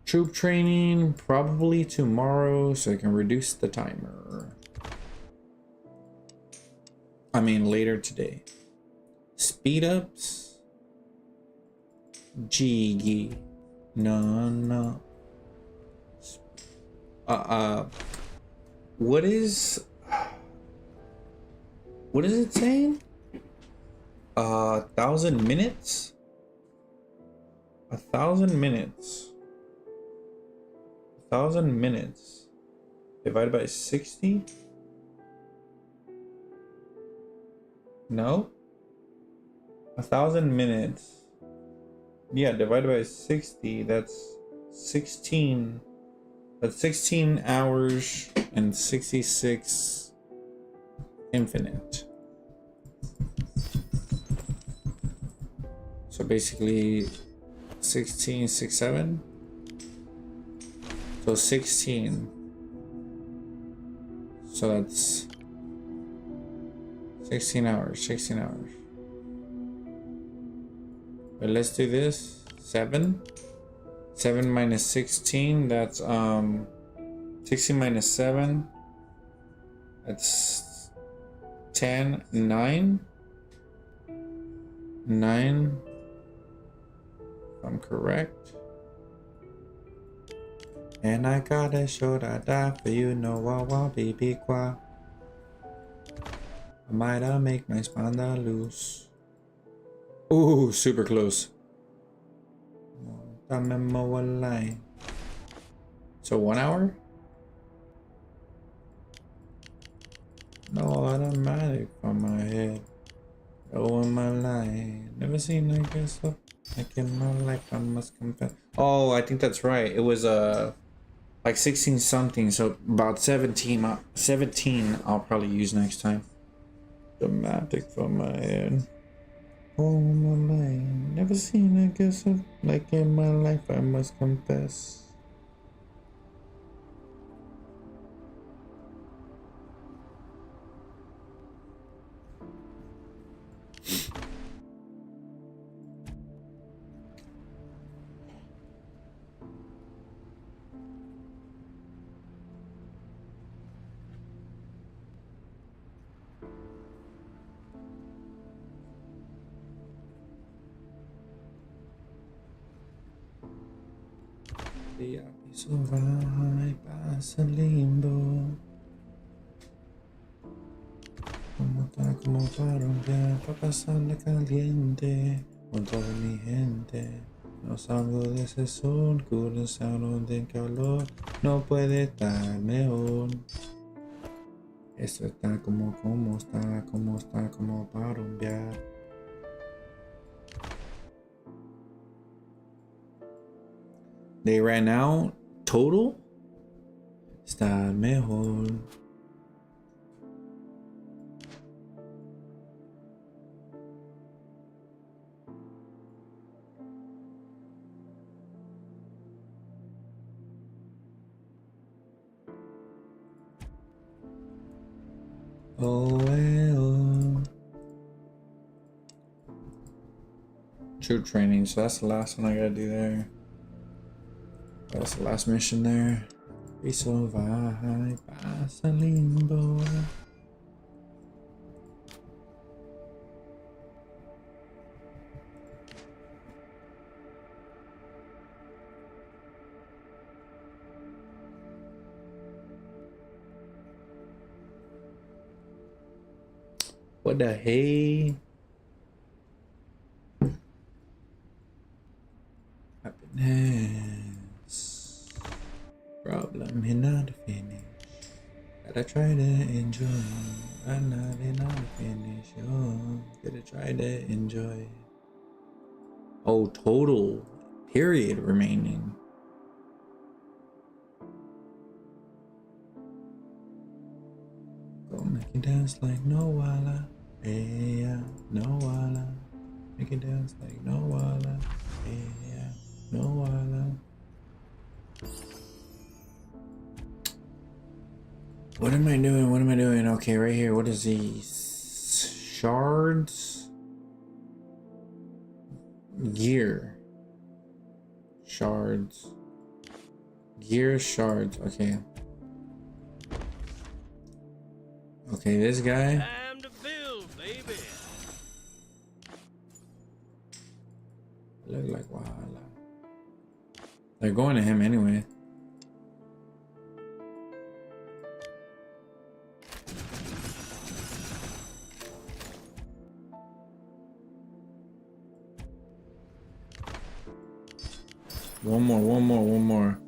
Troop training probably tomorrow so I can reduce the timer. I mean later today. Speed ups. Jiggy. No. What is it saying? 1,000 minutes? 1,000 minutes. 1,000 minutes divided by 60? No? 1,000 minutes. Yeah, divided by 60, that's 16. That's 16 hours and 66 infinite. So basically 16, 6, 7. So 16. So that's 16 hours, 16 hours. But let's do this. 7. 7 minus 16, that's 16 minus 7. That's 10, 9. 9. If I'm correct. And I gotta show that die for you. No, wow, be quiet. I might make my spanda loose. Ooh, super close. So 1 hour? No automatic for my head. Oh, in my life. Never seen a girl so like in my life, I must confess. Oh, I think that's right. It was like 16 something, so about 17. 17 I'll probably use next time. Dramatic for my head. Oh my life, never seen a girl so like in my life, I must confess. The abyss vai pasa limbo. Como está como para romper, para pasarle caliente con toda mi gente. No salgo de ese sol, cruzado de calor, no puede estar mejor. Esto está como está como para romper. They ran out total. Está mejor. Oh, well. Troop training, so that's the last one I gotta do there. That's the last mission there. We survive by limbo. What the hey? Happiness. Problem in not the finish. Gotta try to enjoy. I'm not in the finish. Oh, gotta try to enjoy. Oh, total period remaining. Go make it dance like no walla. Hey, yeah, no walla. Make it dance like no walla. Hey, yeah, no walla. What am I doing? What am I doing? Okay, right here. What is these? Shards? Gear. Shards. Gear shards. Okay. Okay, this guy. Time to build, baby. Look like wow. They're going to him anyway. One more.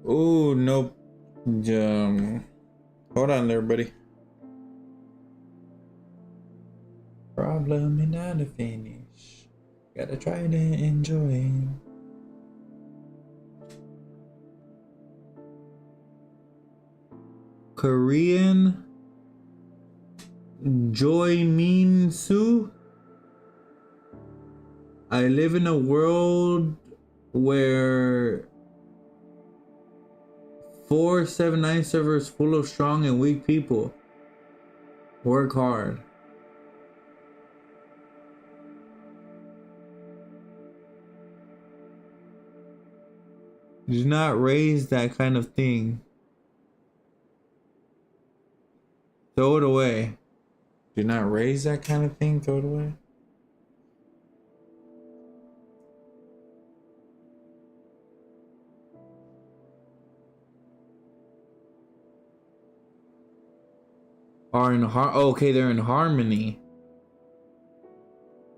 Oh, nope. Hold on there, buddy. Problem in not the finish. Gotta try to enjoy. Korean Joy Min Soo. I live in a world where 479 servers full of strong and weak people. Work hard. Do not raise that kind of thing. Throw it away. Do not raise that kind of thing. Throw it away. Are in okay, they're in harmony.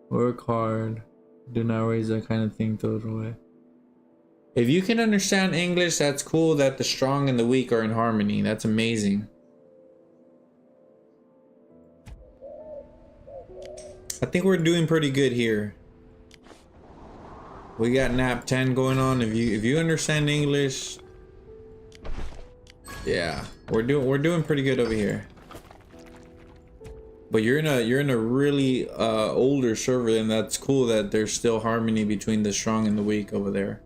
Work hard. Do not raise that kind of thing. Throw it away. If you can understand English, that's cool that the strong and the weak are in harmony. That's amazing. I think we're doing pretty good here. We got nap 10 going on. If you understand English, yeah, we're doing pretty good over here. But you're in a really older server, and that's cool that there's still harmony between the strong and the weak over there.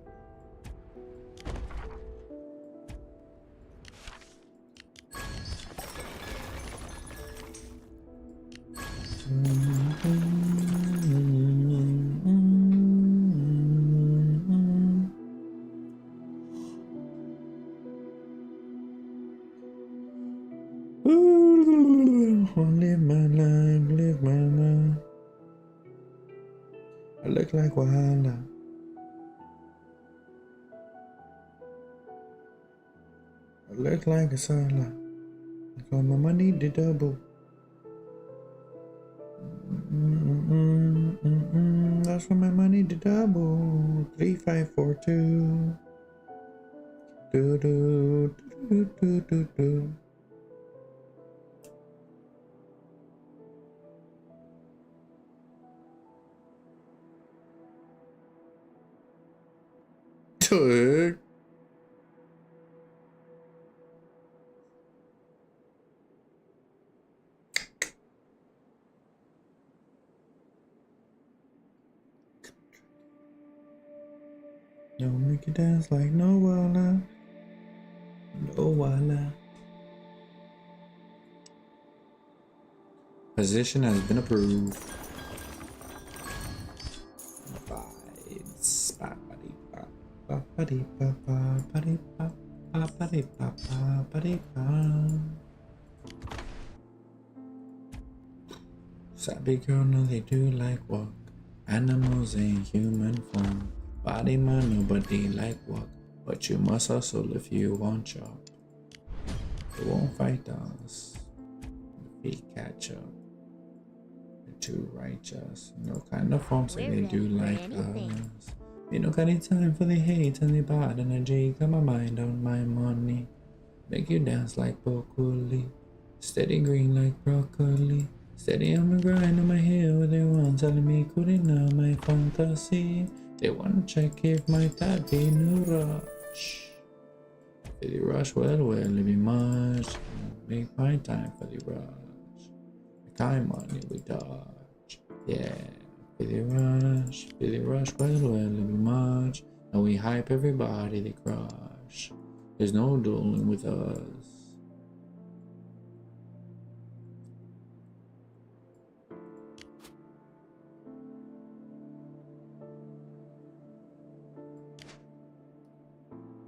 Live my life. I look like Wahala. I look like a Sala. Got my money to double. That's for my money to double. 3542. Do do do do do do. Took. Don't make it dance like no walla. No walla. Position has been approved. Vibes. Sappy girl, no, they do like walk. Animals in human form. Body man, nobody like walk. But you must hustle if you want job. They won't fight us. We catch up. They're too righteous. No kind of form, so they do like us. We don't got any time for the hate and the bad energy. Got my mind on my money. Make you dance like broccoli. Steady green like broccoli. Steady on my grind on my heel with they want telling me couldn't know my fantasy. They wanna check if my type be no rush. For the rush, well, it be much. Make my time for the rush. The kind money we dodge. Yeah. For the rush, well, it be much. And we hype everybody they crush. There's no dueling with us.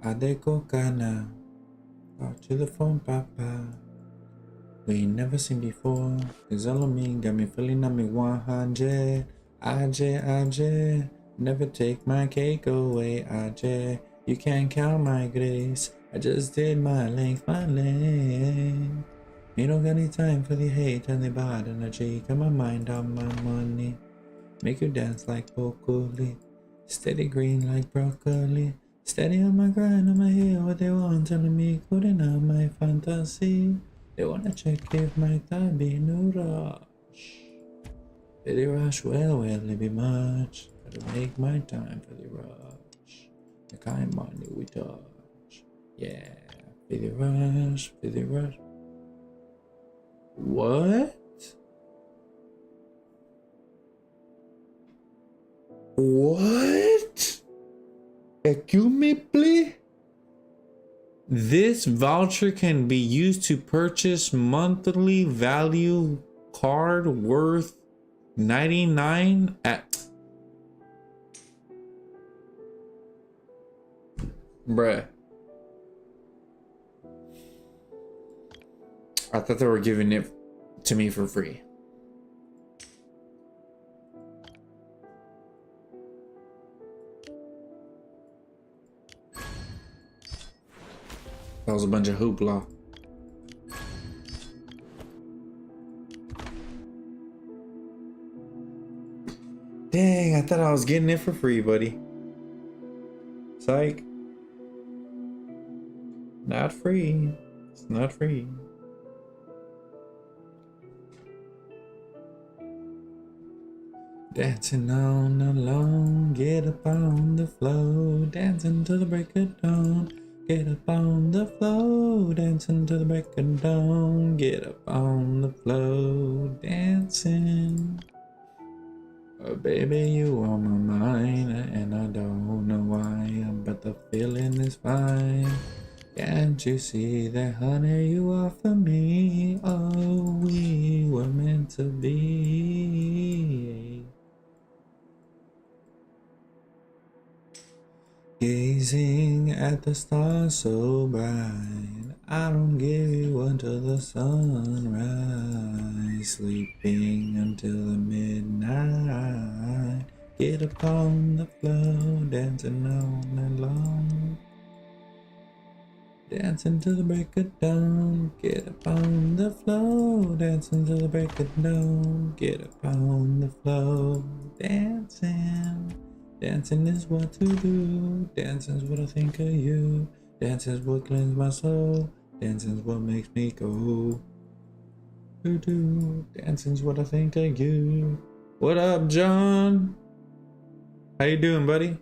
Adeko Kana, talk to the phone, Papa. We ain't never seen before. Cause all of me got me feeling on me 100. AJ, never take my cake away, AJ. You can't count my grace. I just did my length, my length. You don't got any time for the hate and the bad energy. Got my mind on my money. Make you dance like broccoli. Steady green like broccoli. Steady on my grind, on my heel, what they want telling me couldn't have my fantasy. They wanna check if my time be no rush. For the rush, well, it be much. Gotta make my time for the rush. The kind money we touch. Yeah, for the rush, for the rush. What? What? Excuse me, please? This voucher can be used to purchase monthly value card worth 99 at... Bruh. I thought they were giving it to me for free. That was a bunch of hoopla. Dang, I thought I was getting it for free, buddy. Psych. Not free. It's not free. Dancing on alone, get up on the floor, dancing to the break of dawn. Get up on the floor, dancing to the break of dawn. Get up on the floor, dancing. Oh, baby, you on my mind, and I don't know why, but the feeling is fine. Can't you see that, honey, you are for me? Oh, we were meant to be. Gazing at the stars so bright, I don't give you until the sunrise. Sleeping until the midnight. Get up on the floor, dancing all night long. Dancing to the break of dawn. Get up on the floor, dancing to the break of dawn. Get up on the floor, dancing. Dancing is what to do. Dancing is what I think of you. Dancing is what cleans my soul. Dancing is what makes me go. Do. Dancing is what I think of you. What up, John? How you doing, buddy?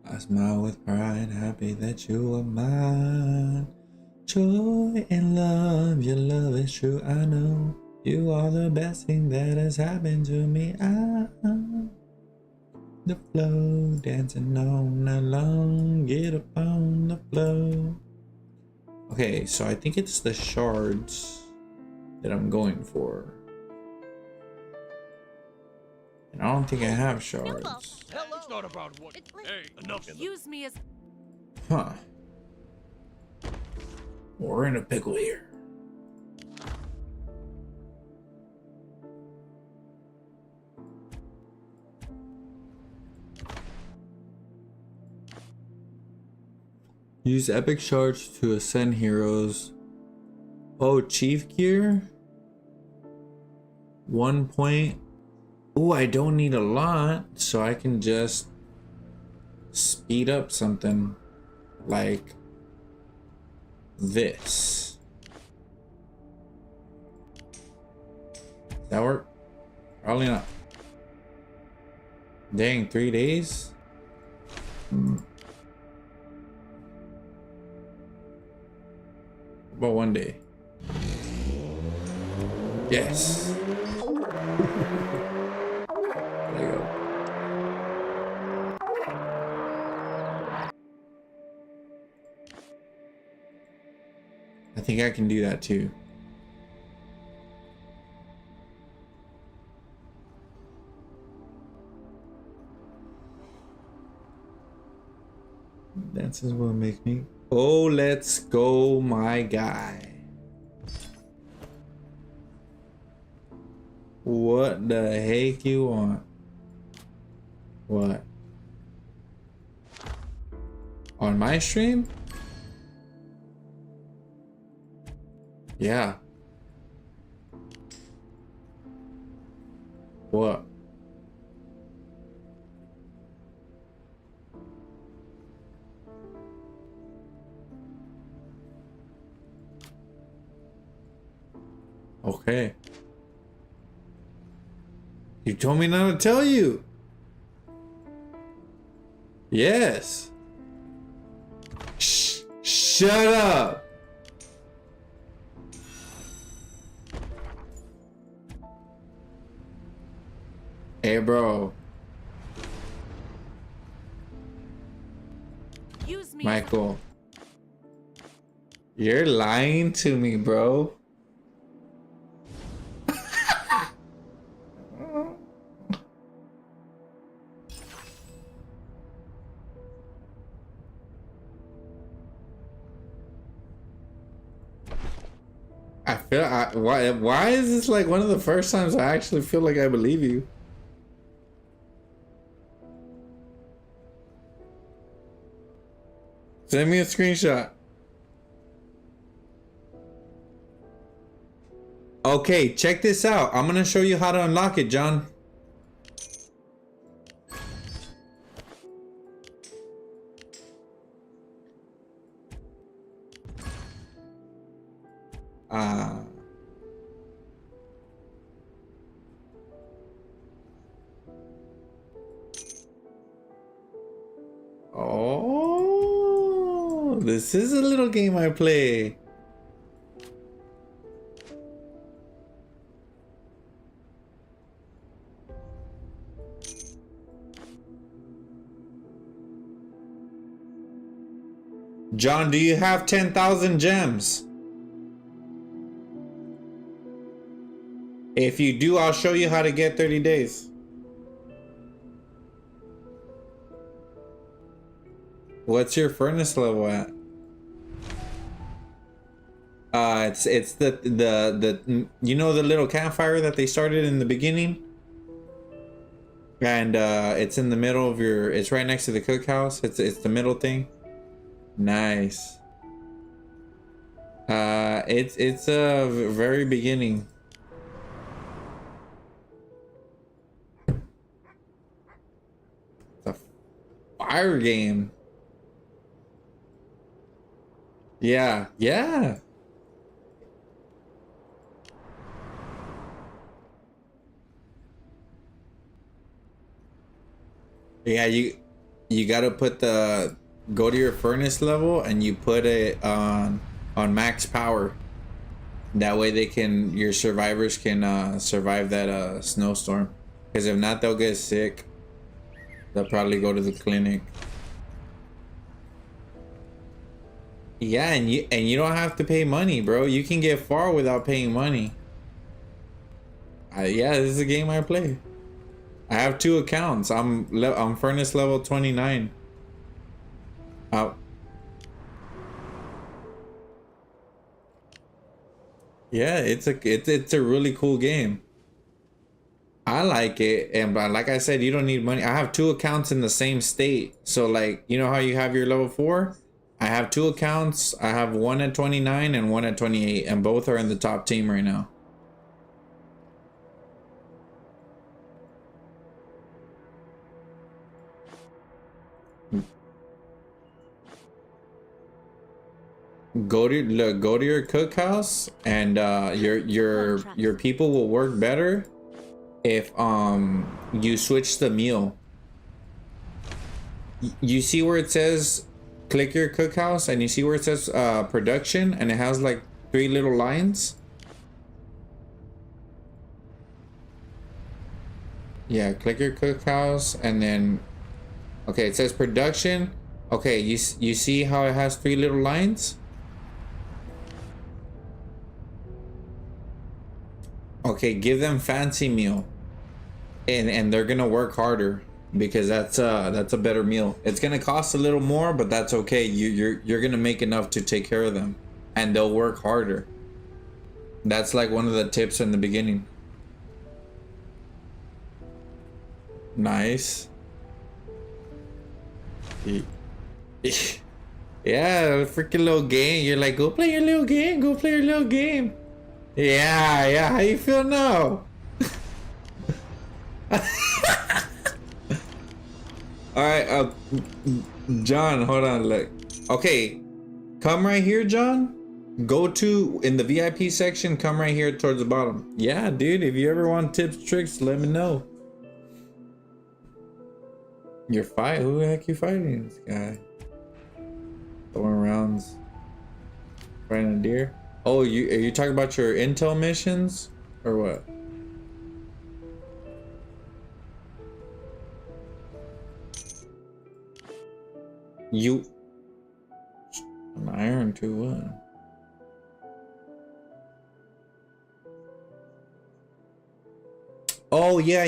I smile with pride, happy that you are mine. Joy and love, your love is true, I know. You are the best thing that has happened to me. The flow, dancing all night long. Get up on the flow. Okay, so I think it's the shards that I'm going for. And I don't think I have shards. It's not about what. Hey, enough. Use me as. Huh. We're in a pickle here. Use epic shards to ascend heroes. Oh, chief gear? 1 point. Oh, I don't need a lot, so I can just speed up something like this. Does that work? Probably not. Dang, 3 days? About 1 day. Yes. There you go. I think I can do that too. Dances will make me. Oh, let's go, my guy. What the heck you want? What? On my stream? Yeah. What? Okay. You told me not to tell you. Yes. Shut up. Hey, bro. Use me. Michael. You're lying to me, bro. I feel why is this like one of the first times I actually feel like I believe you? Send me a screenshot. Okay, check this out. I'm gonna show you how to unlock it, John. Oh, this is a little game I play. John, do you have 10,000 gems? If you do, I'll show you how to get 30 days. What's your furnace level at? It's the you know the little campfire that they started in the beginning? And it's in the middle of your, it's right next to the cookhouse. It's the middle thing. Nice. It's a very beginning. It's a fire game. Yeah, yeah. Yeah, you gotta put the, go to your furnace level and you put it on max power. That way they can, your survivors can survive that snowstorm. Because if not, they'll get sick. They'll probably go to the clinic. Yeah, and you don't have to pay money, bro. You can get far without paying money. Yeah, this is a game I play. I have 2 accounts. I'm furnace level 29. Yeah, it's a really cool game. I like it, and but like I said, you don't need money. I have 2 accounts in the same state. So like, you know how you have your level 4? I have 2 accounts. I have one at 29 and one at 28, and both are in the top team right now. Go to your cookhouse, and your people will work better if you switch the meal. You see where it says click your cookhouse, and you see where it says production, and it has like 3 little lines. Yeah, click your cookhouse, and then okay, it says production. Okay, you see how it has 3 little lines? Okay, give them fancy meal, and they're gonna work harder because that's a better meal. It's gonna cost a little more, but that's okay. You're gonna make enough to take care of them, and they'll work harder. That's like one of the tips in the beginning. Nice. Yeah, freaking little game. You're like, go play your little game. Go play your little game. Yeah. How you feel now? All right, John, hold on. Look. Okay, come right here, John. Go to in the VIP section. Come right here towards the bottom. Yeah, dude. If you ever want tips, tricks, let me know. You're fighting? Who the heck you fighting? This guy throwing rounds, fighting a deer. Oh, are you talking about your intel missions or what? You an iron to what? Oh yeah.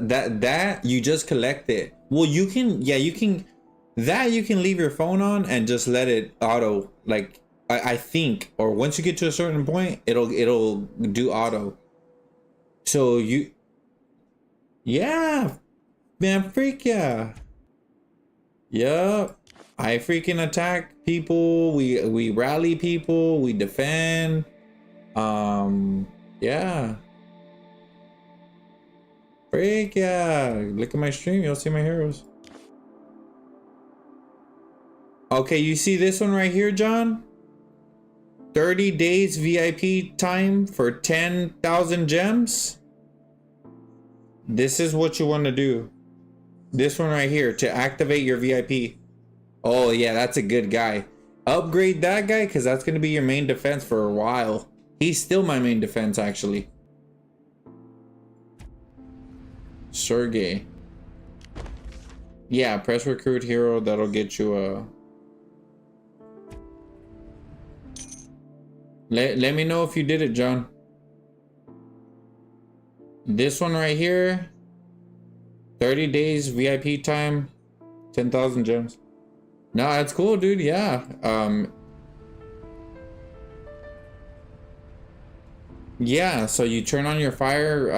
That you just collect it. Well, you can you can leave your phone on and just let it auto, like I think, or once you get to a certain point, it'll do auto. So yeah, man, freak yeah. Yup. I freaking attack people. We rally people. We defend. Yeah. Freak yeah. Look at my stream. You'll see my heroes. Okay, you see this one right here, John? 30 days VIP time for 10,000 gems. This is what you want to do. This one right here to activate your VIP. Oh yeah, that's a good guy. Upgrade that guy because that's going to be your main defense for a while. He's still my main defense actually. Sergey. Yeah, press recruit hero. That'll get you a... Let me know if you did it, John. This one right here. 30 days VIP time. 10,000 gems. No, that's cool, dude. Yeah. Yeah, so you turn on your fire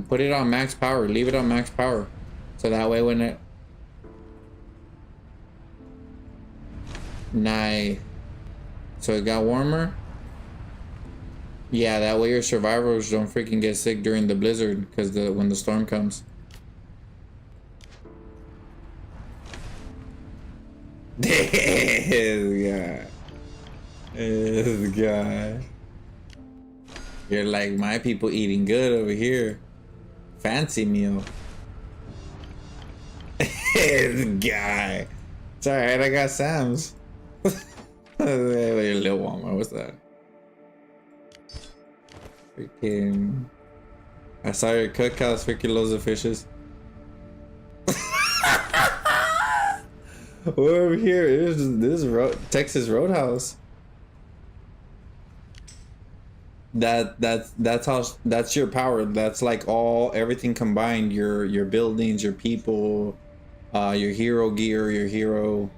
put it on max power. Leave it on max power. So that way when it... Nice. So it got warmer. Yeah, that way your survivors don't freaking get sick during the blizzard because when the storm comes. This guy. You're like, my people eating good over here. Fancy meal. This guy. It's alright, I got Sam's. Little Walmart, what's that? Freaking... I saw your cookhouse, freaking loads of fishes. We're over here. This is Texas Roadhouse. That's your power. That's like everything combined. Your buildings, your people, your hero gear, your hero.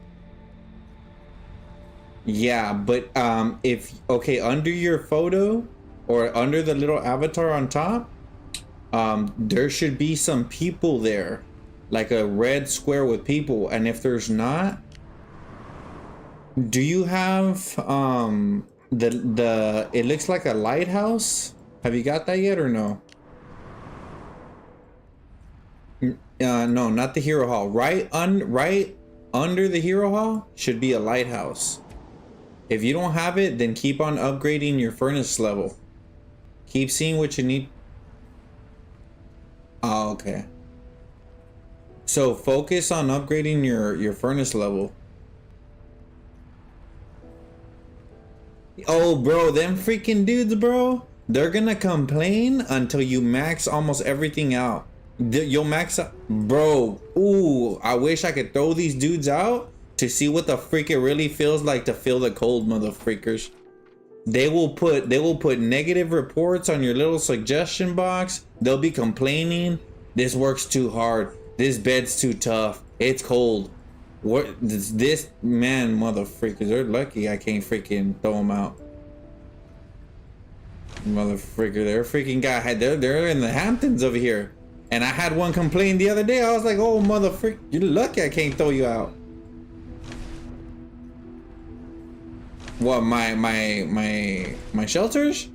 Yeah, but if under your photo or under the little avatar on top, there should be some people there, like a red square with people. And if there's not, do you have the it looks like a lighthouse? Have you got that yet or no? No, not the hero hall. Right under the hero hall should be a lighthouse. If you don't have it, then keep on upgrading your furnace level. Keep seeing what you need. Oh, okay. So focus on upgrading your furnace level. Oh, bro, them freaking dudes, bro. They're gonna complain until you max almost everything out. You'll max out, bro. Ooh, I wish I could throw these dudes out to see what the freak it really feels like to feel the cold, motherfreakers. They will put negative reports on your little suggestion box. They'll be complaining. This works too hard. This bed's too tough. It's cold. What this man, motherfreakers? They're lucky I can't freaking throw them out. Motherfreaker, they're freaking they're in the Hamptons over here. And I had one complain the other day. I was like, oh motherfreaker, you're lucky I can't throw you out. What, my shelters?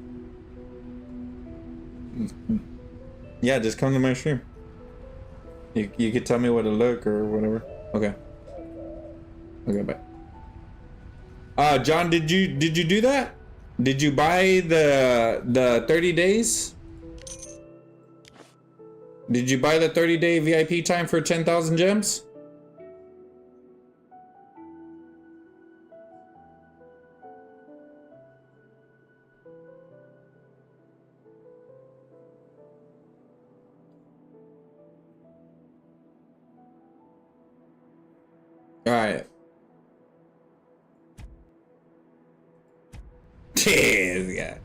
Yeah, just come to my stream. You could tell me what to look or whatever. Okay. Okay, bye. John, did you do that? Did you buy the 30 days? Did you buy the 30-day VIP time for 10,000 gems? All right. Yeah.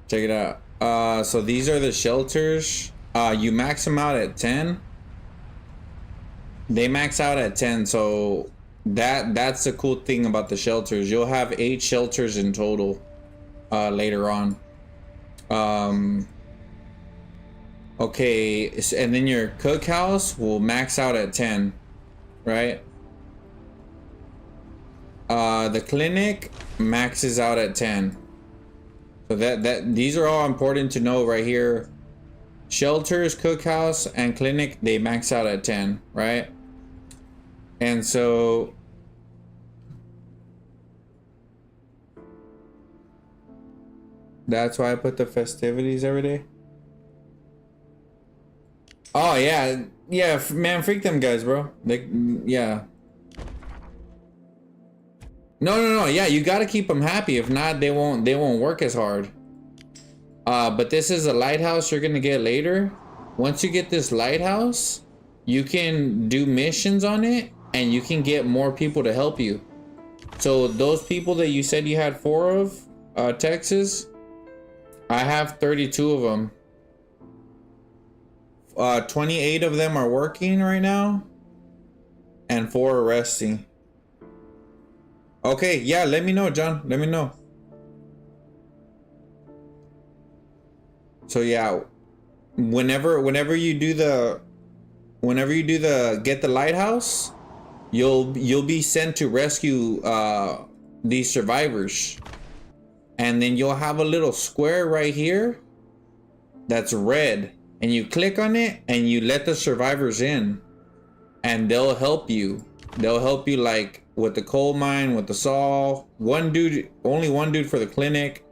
Check it out. So these are the shelters. You max them out at 10. They max out at 10, so that's the cool thing about the shelters. You'll have 8 shelters in total later on. Okay, and then your cookhouse will max out at 10, right? The clinic maxes out at 10. So these are all important to know right here. Shelters, cookhouse, and clinic, they max out at 10, right? And so that's why I put the festivities every day. Oh yeah, yeah, man, freak them guys, bro. Yeah. No, yeah, you gotta keep them happy. If not, they won't work as hard. But this is a lighthouse you're gonna get later. Once you get this lighthouse, you can do missions on it and you can get more people to help you. So those people that you said you had 4 of, Texas, I have 32 of them. 28 of them are working right now and 4 are resting. Okay, yeah, let me know, John. Let me know. So yeah, whenever you do the get the lighthouse, you'll be sent to rescue these survivors. And then you'll have a little square right here that's red, and you click on it and you let the survivors in and they'll help you. They'll help you like with the coal mine, with the saw. Only one dude for the clinic.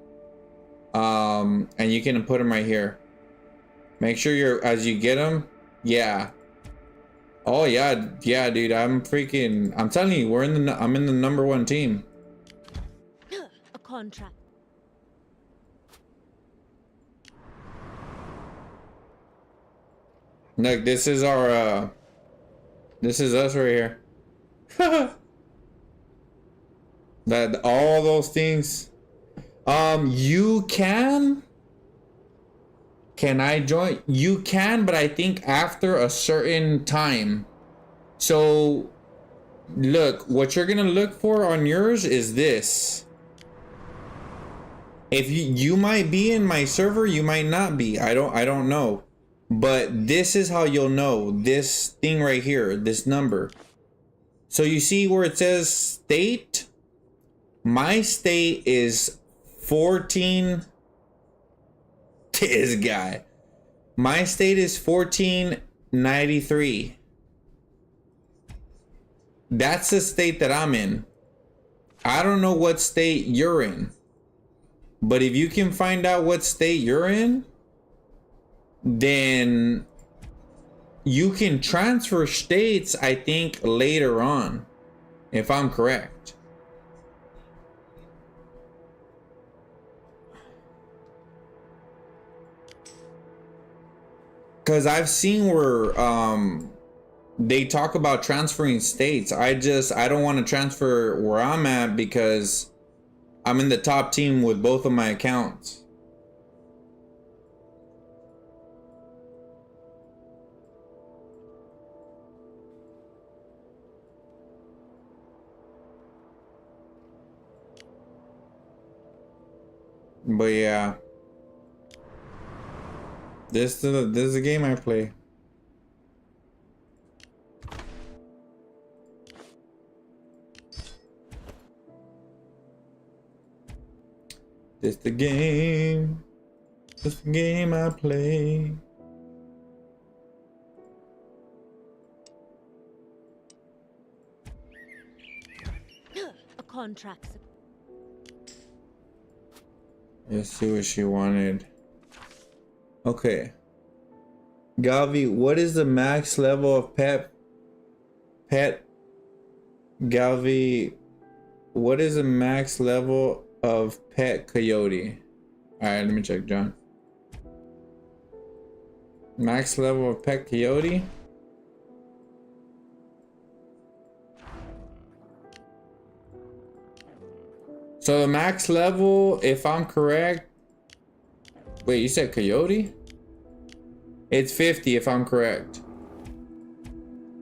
And you can put them right here. Make sure as you get them. Yeah. Oh yeah, dude. I'm telling you, I'm in the #1 team. A contract. Look, this is us right here. That all those things. You can. Can I join? You can, but I think after a certain time. So, look, what you're gonna look for on yours is this. If you might be in my server, you might not be. I don't know. But this is how you'll know. This thing right here, this number. So you see where it says state? My state is 14. This guy. My state is 1493. That's the state that I'm in. I don't know what state you're in. But if you can find out what state you're in, then you can transfer states, I think, later on, if I'm correct. Because I've seen where they talk about transferring states. I don't want to transfer where I'm at because I'm in the top team with both of my accounts. But yeah, this is a game I play. This the game. This the game I play. A contract. Let's see what she wanted. Okay. Galvvyy, what is the max level of pet? Galvvyy, what is the max level of pet coyote? Alright, let me check, John. Max level of pet coyote? So the max level, if I'm correct, wait, you said coyote? It's 50 if I'm correct.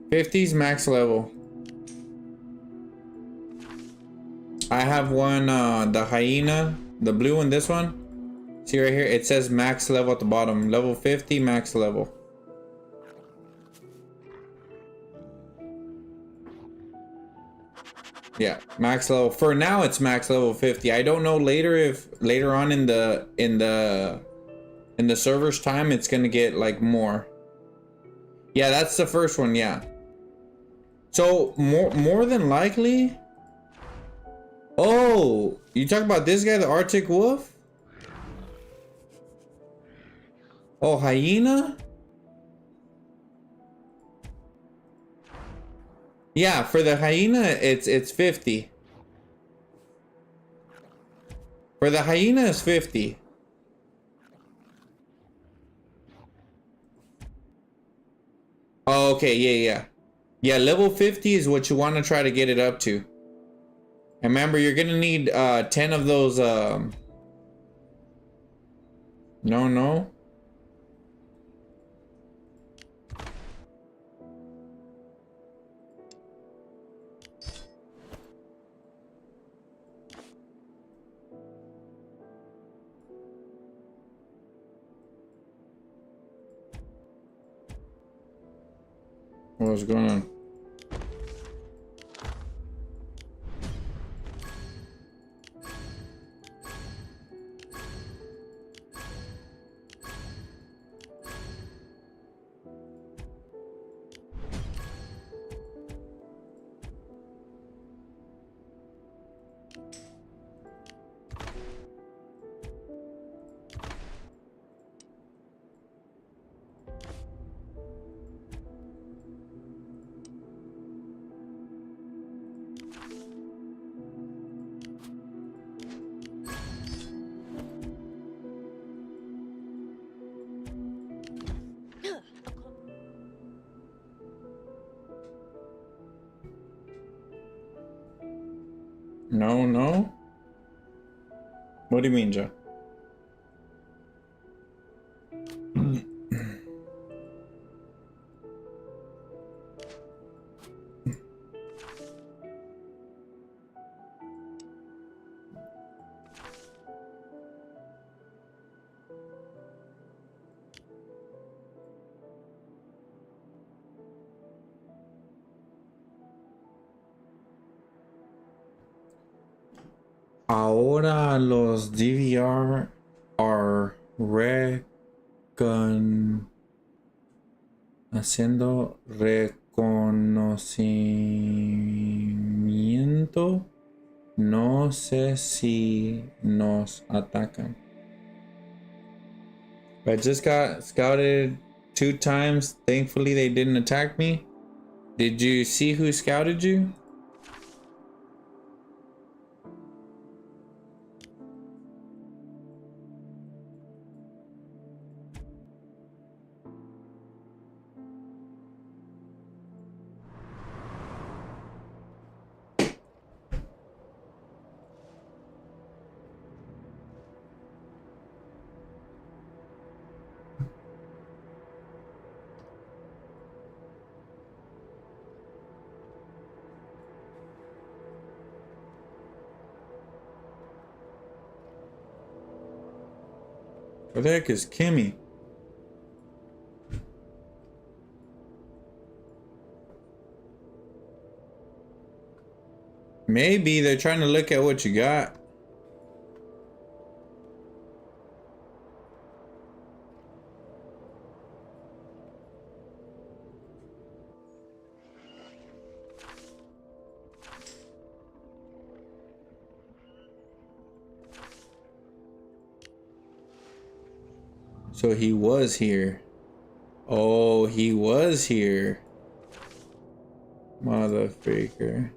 50's max level. I have one, the hyena, the blue one, this one. See right here, it says max level at the bottom. Level 50, max level. Yeah, max level. For now, it's max level 50. I don't know later if later on in the server's time it's gonna get like more. Yeah, that's the first one. Yeah. So more than likely. Oh, you talk about this guy, the Arctic Wolf? Oh, hyena? Yeah, for the hyena, it's 50. For the hyena, it's 50. Oh, okay, yeah. Yeah, level 50 is what you want to try to get it up to. And remember, you're gonna need 10 of those. No. What's going on? No, no. What do you mean, Joe? Ahora los DVR are haciendo reconocimiento. No sé si nos atacan. I just got scouted 2 times. Thankfully, they didn't attack me. Did you see who scouted you? Where the heck is Kimmy? Maybe they're trying to look at what you got. So he was here. Oh, he was here. Motherfucker.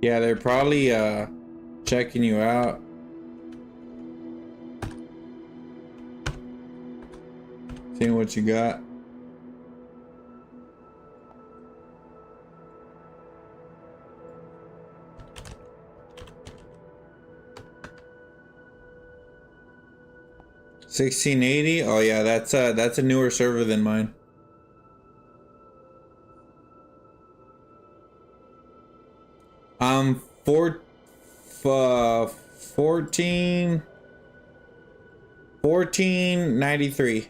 Yeah, they're probably checking you out. Seeing what you got. $1680. Oh yeah, that's a newer server than mine. I'm 1493.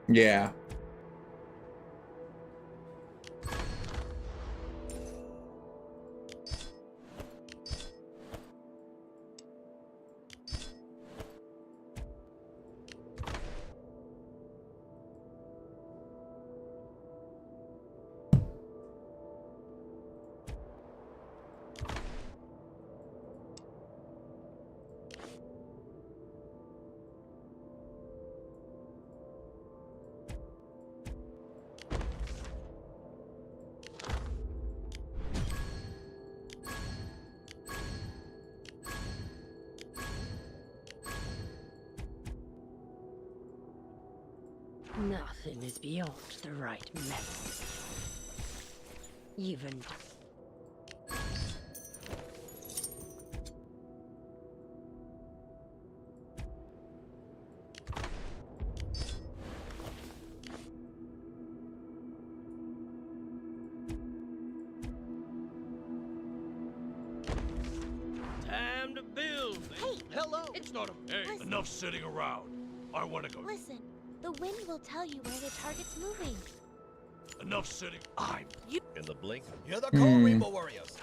Yeah. Nothing is beyond the right method. Even hello. It's not a... Hey, Listen. enough sitting around. I want to go. Listen, the wind will tell you where the target's moving. Enough sitting. I'm in the blink. You're the cool Rainbow Warriors.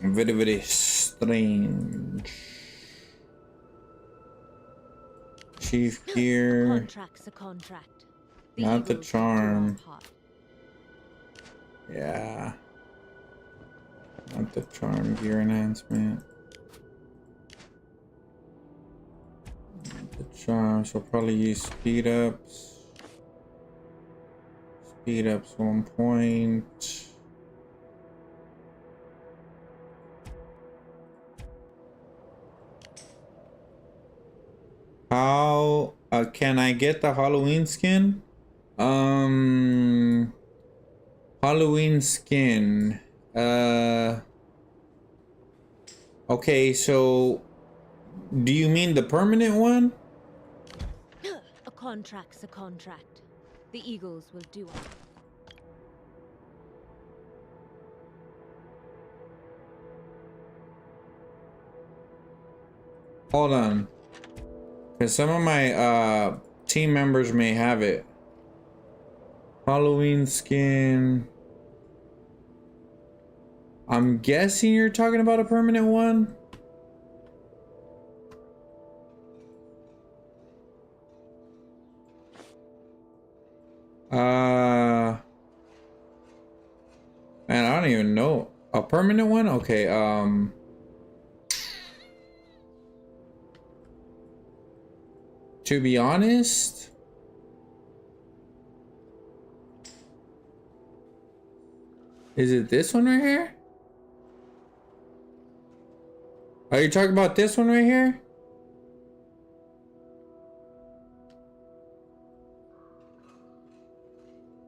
Very, very strange. Chief gear. Contract's a contract. Not the Eagles will do charm. our part. Yeah. Not the charm gear enhancement. Not the charm, so probably use speed ups. Speed ups 1 point. How can I get the Halloween skin? Halloween skin. Okay, so do you mean the permanent one? A contract's a contract. The Eagles will do our part. Hold on. Because some of my team members may have it. Halloween skin. I'm guessing you're talking about a permanent one. Man, I don't even know. A permanent one? Okay, to be honest, is it this one right here? Are you talking about this one right here?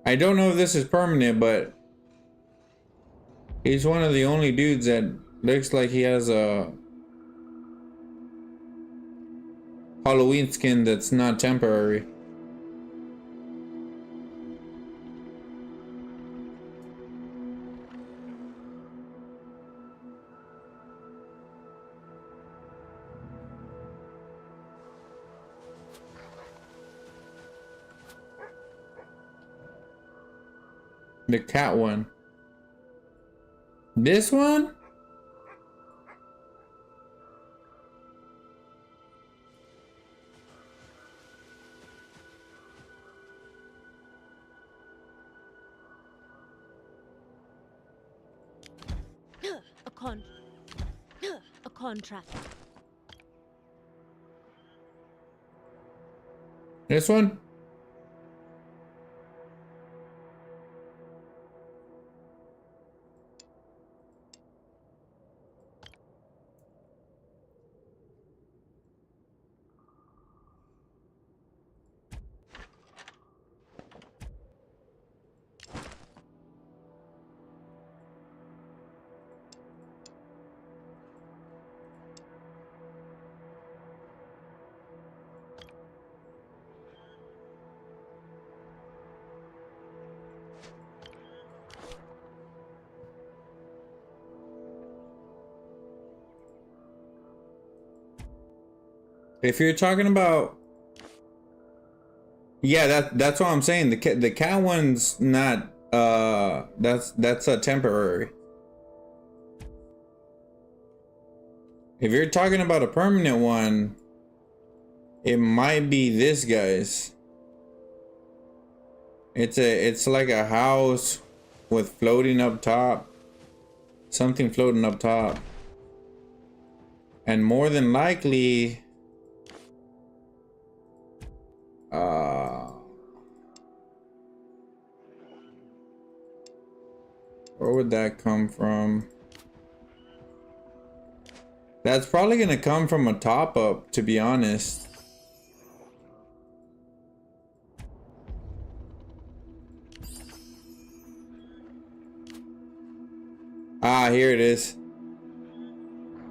I don't know if this is permanent, but he's one of the only dudes that looks like he has a Halloween skin that's not temporary. The cat one. This one? A contract. This one? If you're talking about, yeah, that's what I'm saying. The cat one's not. That's a temporary. If you're talking about a permanent one, it might be this guy's. It's like a house with floating up top. Something floating up top. And more than likely, where would that come from? That's probably gonna come from a top up, to be honest. Ah, here it is.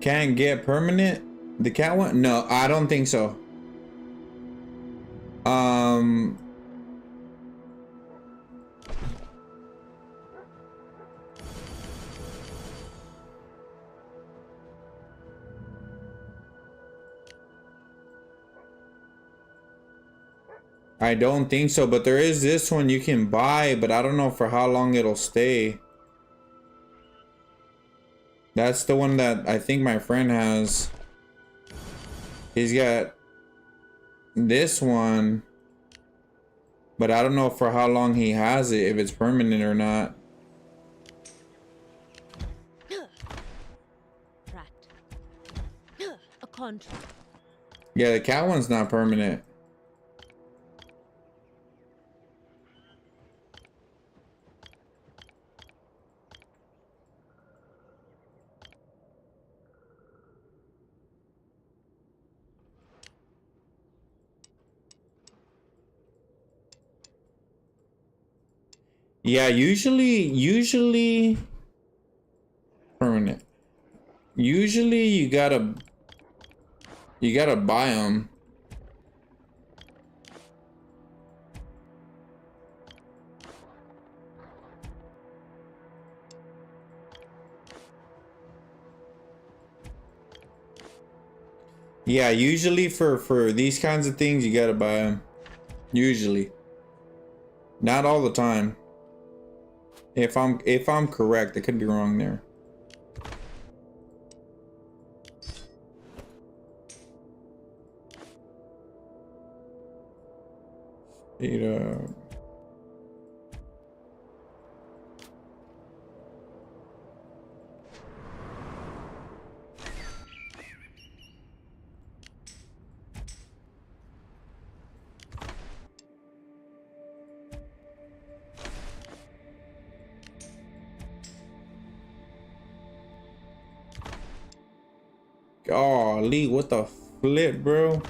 Can't get permanent? The cat one? No, I don't think so. I don't think so, but there is this one you can buy, but I don't know for how long it'll stay. That's the one that I think my friend has. He's got this one, but I don't know for how long he has it, if it's permanent or not. A contract. Yeah, the cat one's not permanent. Yeah, usually permanent. Usually you gotta buy them. Yeah, usually for these kinds of things you gotta buy them. Usually, not all the time. If I'm correct, I could be wrong there. Golly, what the flip, bro?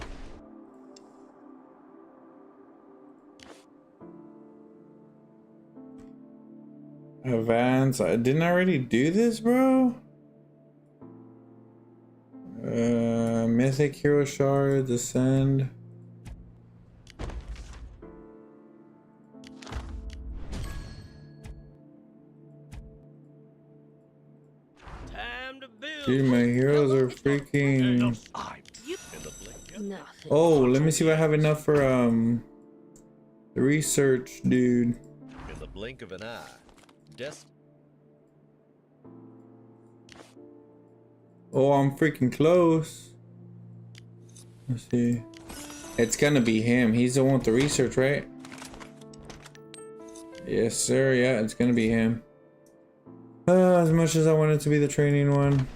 Advance. Didn't I already do this, bro? Mythic hero shard, descend. Dude, my heroes are freaking. Oh, let me see if I have enough for the research, dude. In the blink of an eye. Oh, I'm freaking close. Let's see. It's gonna be him. He's the one with the research, right? Yes, sir. Yeah, it's gonna be him. As much as I want it to be the training one.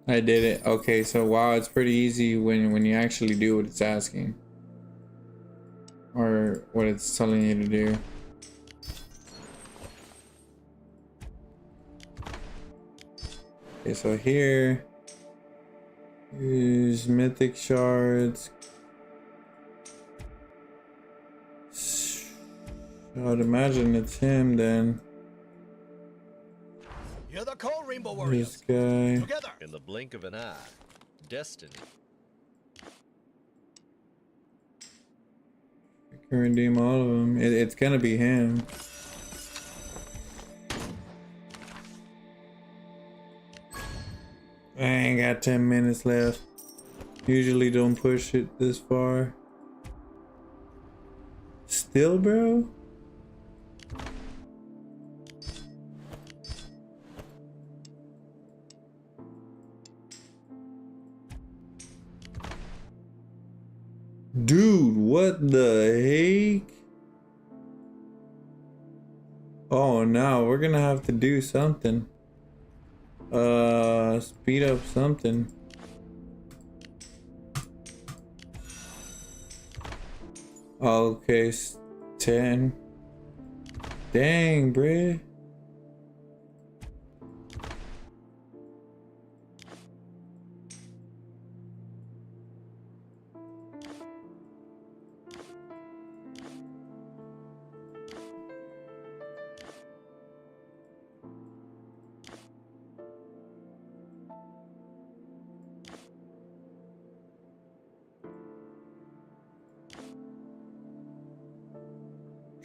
I did it. Okay, so wow, it's pretty easy when you actually do what it's asking. Or what it's telling you to do. Okay, so here, use mythic shards. I would imagine it's him then. You're the call, Rainbow This Warriors. guy. Together. In the blink of an eye. Destiny. I can redeem all of them. It's gonna be him. I ain't got 10 minutes left. Usually don't push it this far. Still, bro? Dude, what the heck? Oh no, we're gonna have to do something. Speed up something. Okay, 10. Dang, bruh.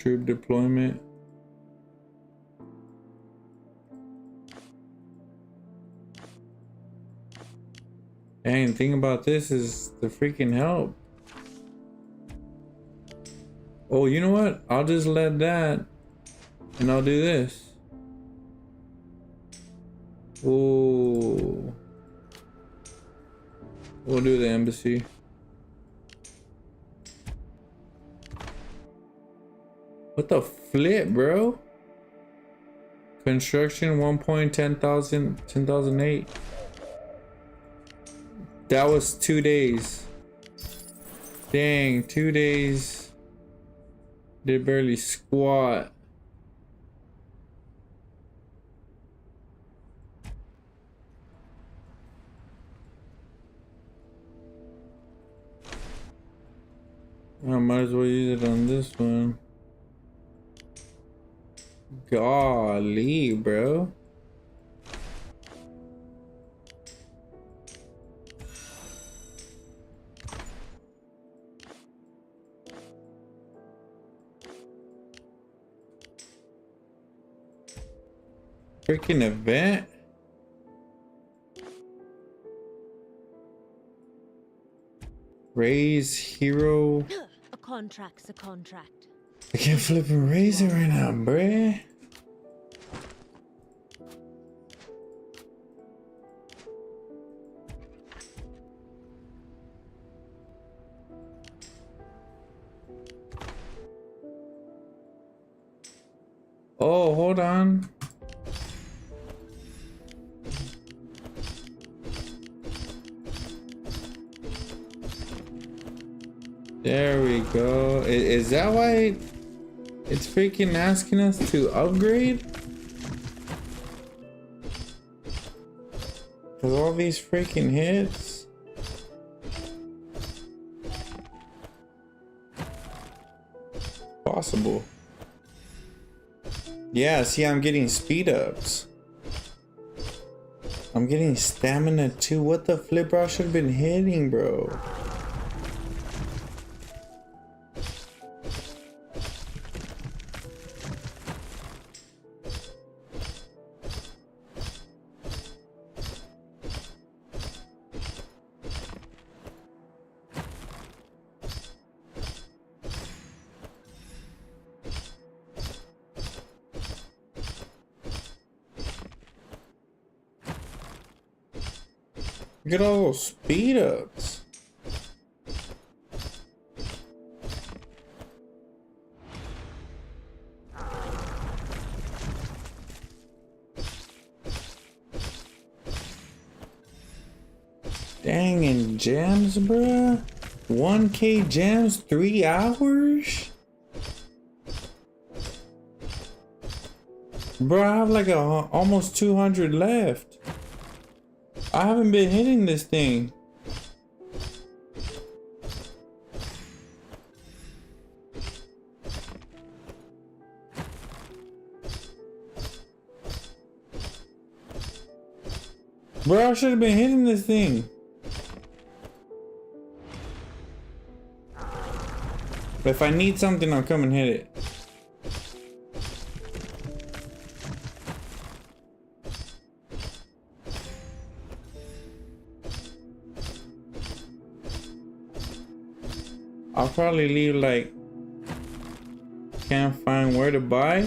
Troop deployment. Dang, thing about this is the freaking help. Oh, you know what? I'll just let that, and I'll do this. Oh, we'll do the embassy. What the flip, bro? Construction 10,008. That was 2 days. Dang, 2 days. Did barely squat. I might as well use it on this one. Golly, bro. Freaking event. Raise hero. A contract's a contract. I can't flip and raise it right now, bruh. Oh, hold on. There we go. Is that why it's freaking asking us to upgrade? Cause all these freaking hits. Possible. Yeah, see, I'm getting speed ups. I'm getting stamina too. What the flip, bro? I should have been hitting, bro. Look at all those speed ups. Dang, and jams, bruh. 1K jams, 3 hours? Bro, I have like almost 200 left. I haven't been hitting this thing. Bro, I should have been hitting this thing. But if I need something, I'll come and hit it. I'll probably leave like can't find where to buy.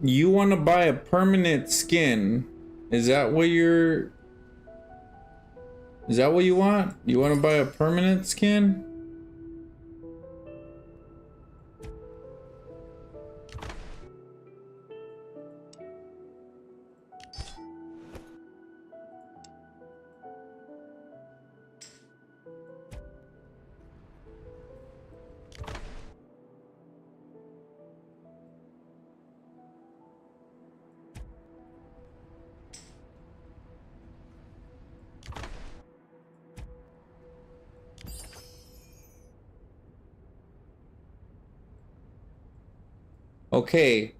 You want to buy a permanent skin? Is that what you want? You want to buy a permanent skin? Okay,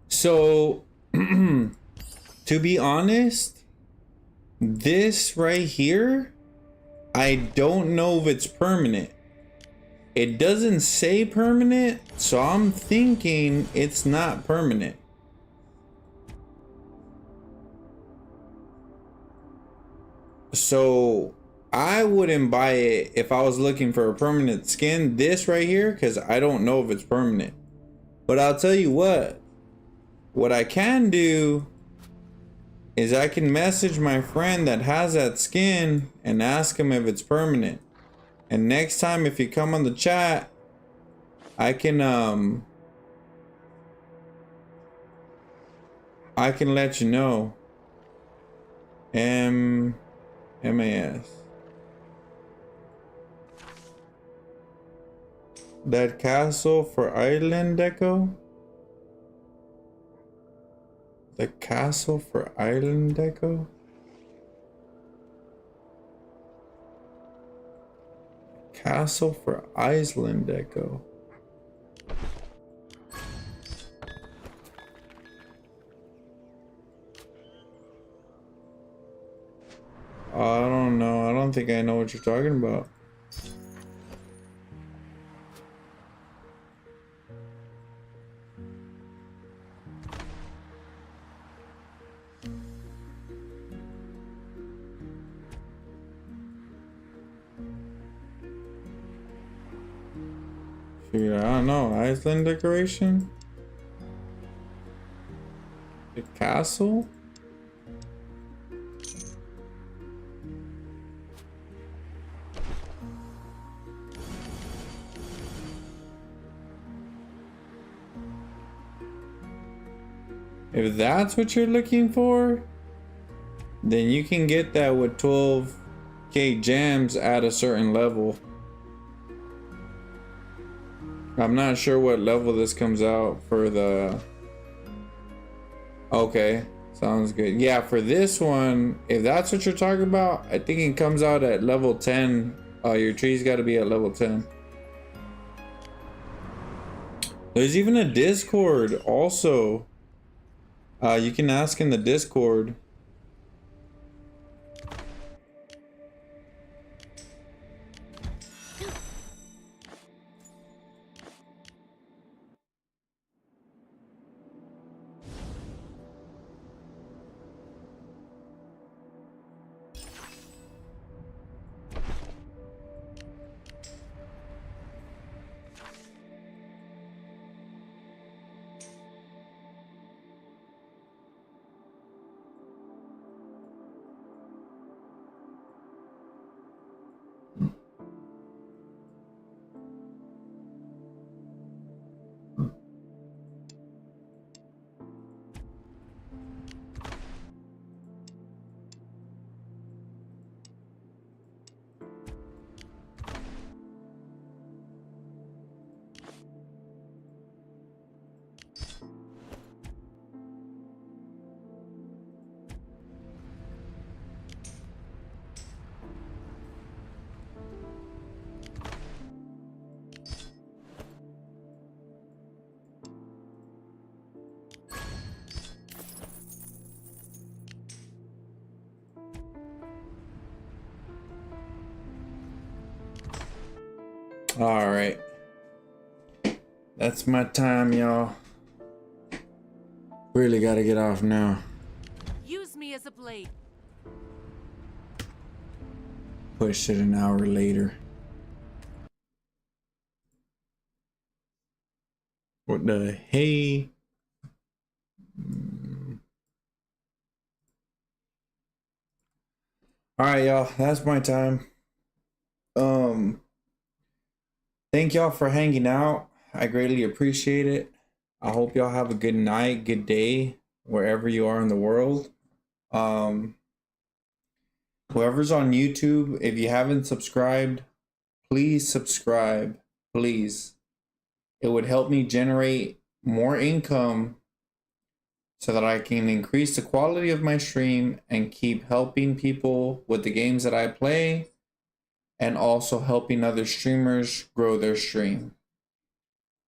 so to be honest, This right here, I don't know if it's permanent. It doesn't say permanent, so I'm thinking it's not permanent. So I wouldn't buy it if I was looking for a permanent skin, this right here, because I don't know if it's permanent. But I'll tell you what I can do is I can message my friend that has that skin and ask him if it's permanent. And next time if you come on the chat, I can let you know. MAS. That castle for island deco? The castle for island deco? Castle for Iceland deco. I don't know. I don't think I know what you're talking about. Shoot, I don't know. Iceland decoration? The castle? If that's what you're looking for, then you can get that with 12k gems at a certain level. I'm not sure what level this comes out for the... Okay, sounds good. Yeah, for this one, if that's what you're talking about, I think it comes out at level 10. Your tree's got to be at level 10. There's even a Discord also. You can ask in the Discord. All right, that's my time, y'all. Really gotta get off now. Use me as a blade. Push it an hour later. What the hey? All right, y'all. That's my time. Thank y'all for hanging out. I greatly appreciate it. I hope y'all have a good night, good day, wherever you are in the world. Whoever's on YouTube, if you haven't subscribed, please subscribe, please. It would help me generate more income so that I can increase the quality of my stream and keep helping people with the games that I play, and also helping other streamers grow their stream.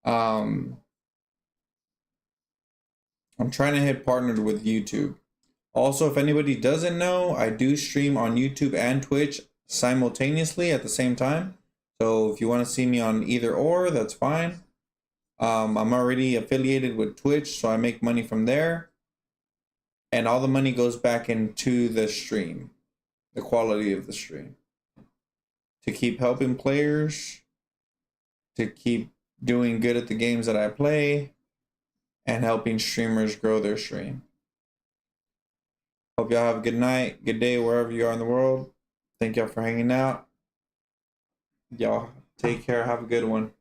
I'm trying to hit partnered with YouTube. Also, if anybody doesn't know, I do stream on YouTube and Twitch simultaneously at the same time. So if you want to see me on either or, that's fine. I'm already affiliated with Twitch, so I make money from there. And all the money goes back into the stream, the quality of the stream. To keep helping players, to keep doing good at the games that I play, and helping streamers grow their stream. Hope y'all have a good night, good day, wherever you are in the world. Thank y'all for hanging out. Y'all take care. Have a good one.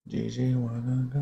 GG wanna go